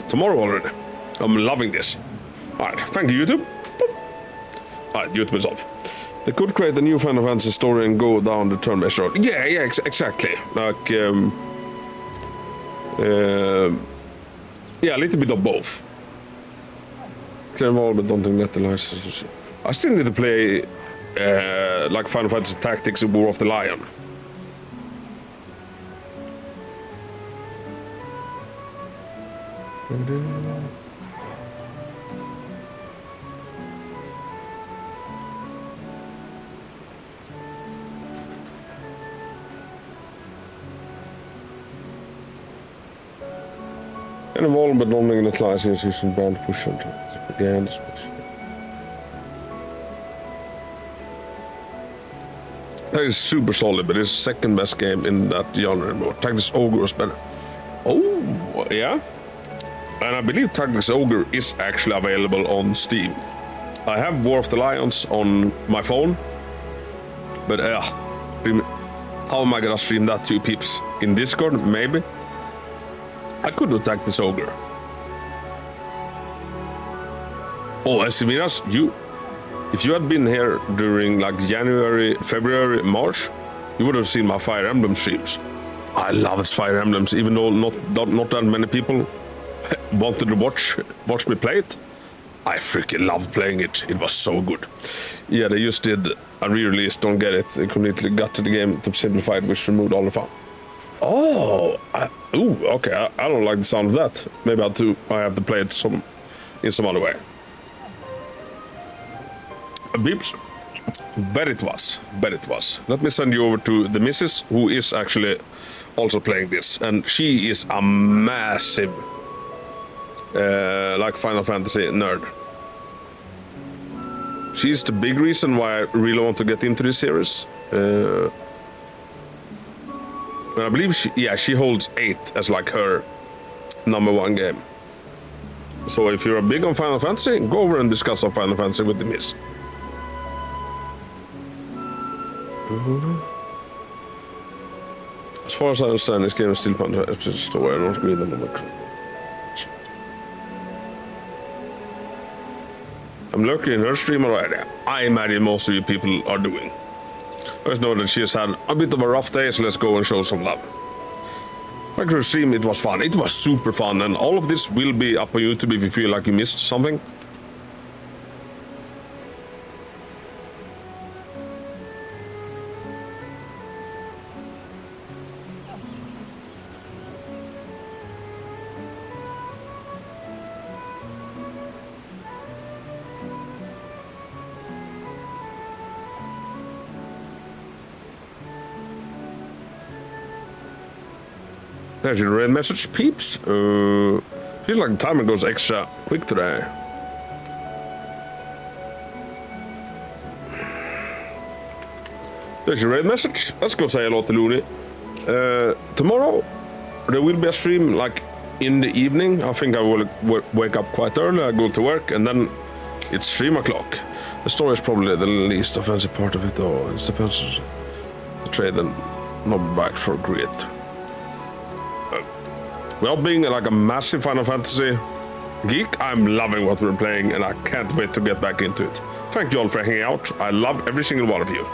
tomorrow already. I'm loving this. Alright, thank you YouTube. Alright, YouTube is off. They could create a new Final Fantasy story and go down the turn-based road. Yeah, exactly. Like, yeah, a little bit of both. Clear involvement, don't think that the license. I still need to play like Final Fantasy Tactics: War of the Lion. And evolve, but don't make it license using brand push on propaganda space. That is super solid, but it's second best game in that genre anymore. Tactics Ogre was better. Oh, yeah. And I believe Tactics Ogre is actually available on Steam. I have War of the Lions on my phone, but how am I gonna stream that to you peeps? In Discord, maybe? I could attack this ogre. Oh, Esimiras, if you had been here during like January, February, March, you would have seen my Fire Emblem streams. I love Fire Emblems, even though not that many people wanted to watch me play it. I freaking loved playing it. It was so good. Yeah, they just did a re-release. Don't get it. They completely gutted the game to simplify it, which removed all the fun. Oh, okay. I don't like the sound of that. Maybe I have to play it in some other way. Beeps. Bet it was. Let me send you over to the missus, who is actually also playing this, and she is a massive, like Final Fantasy nerd. She's the big reason why I really want to get into this series. I believe she holds 8 as like her #1 game. So if you're big on Final Fantasy, go over and discuss some Final Fantasy with the miss. As far as I understand, this game is still fun to story. I don't agree with them. I'm lurking in her stream already. I imagine most of you people are doing. I just know that she has had a bit of a rough day, so let's go and show some love. Like her stream, it was fun. It was super fun, and all of this will be up on YouTube if you feel like you missed something. There's your red message, peeps. Feels like the timer goes extra quick today. There's your red message. Let's go say hello to Looney. Tomorrow there will be a stream like in the evening. I think I will wake up quite early. I go to work and then it's 3 o'clock. The story is probably the least offensive part of it, though. It depends on the trade and not bad for grit. Without being like a massive Final Fantasy geek, I'm loving what we're playing and I can't wait to get back into it. Thank you all for hanging out. I love every single one of you.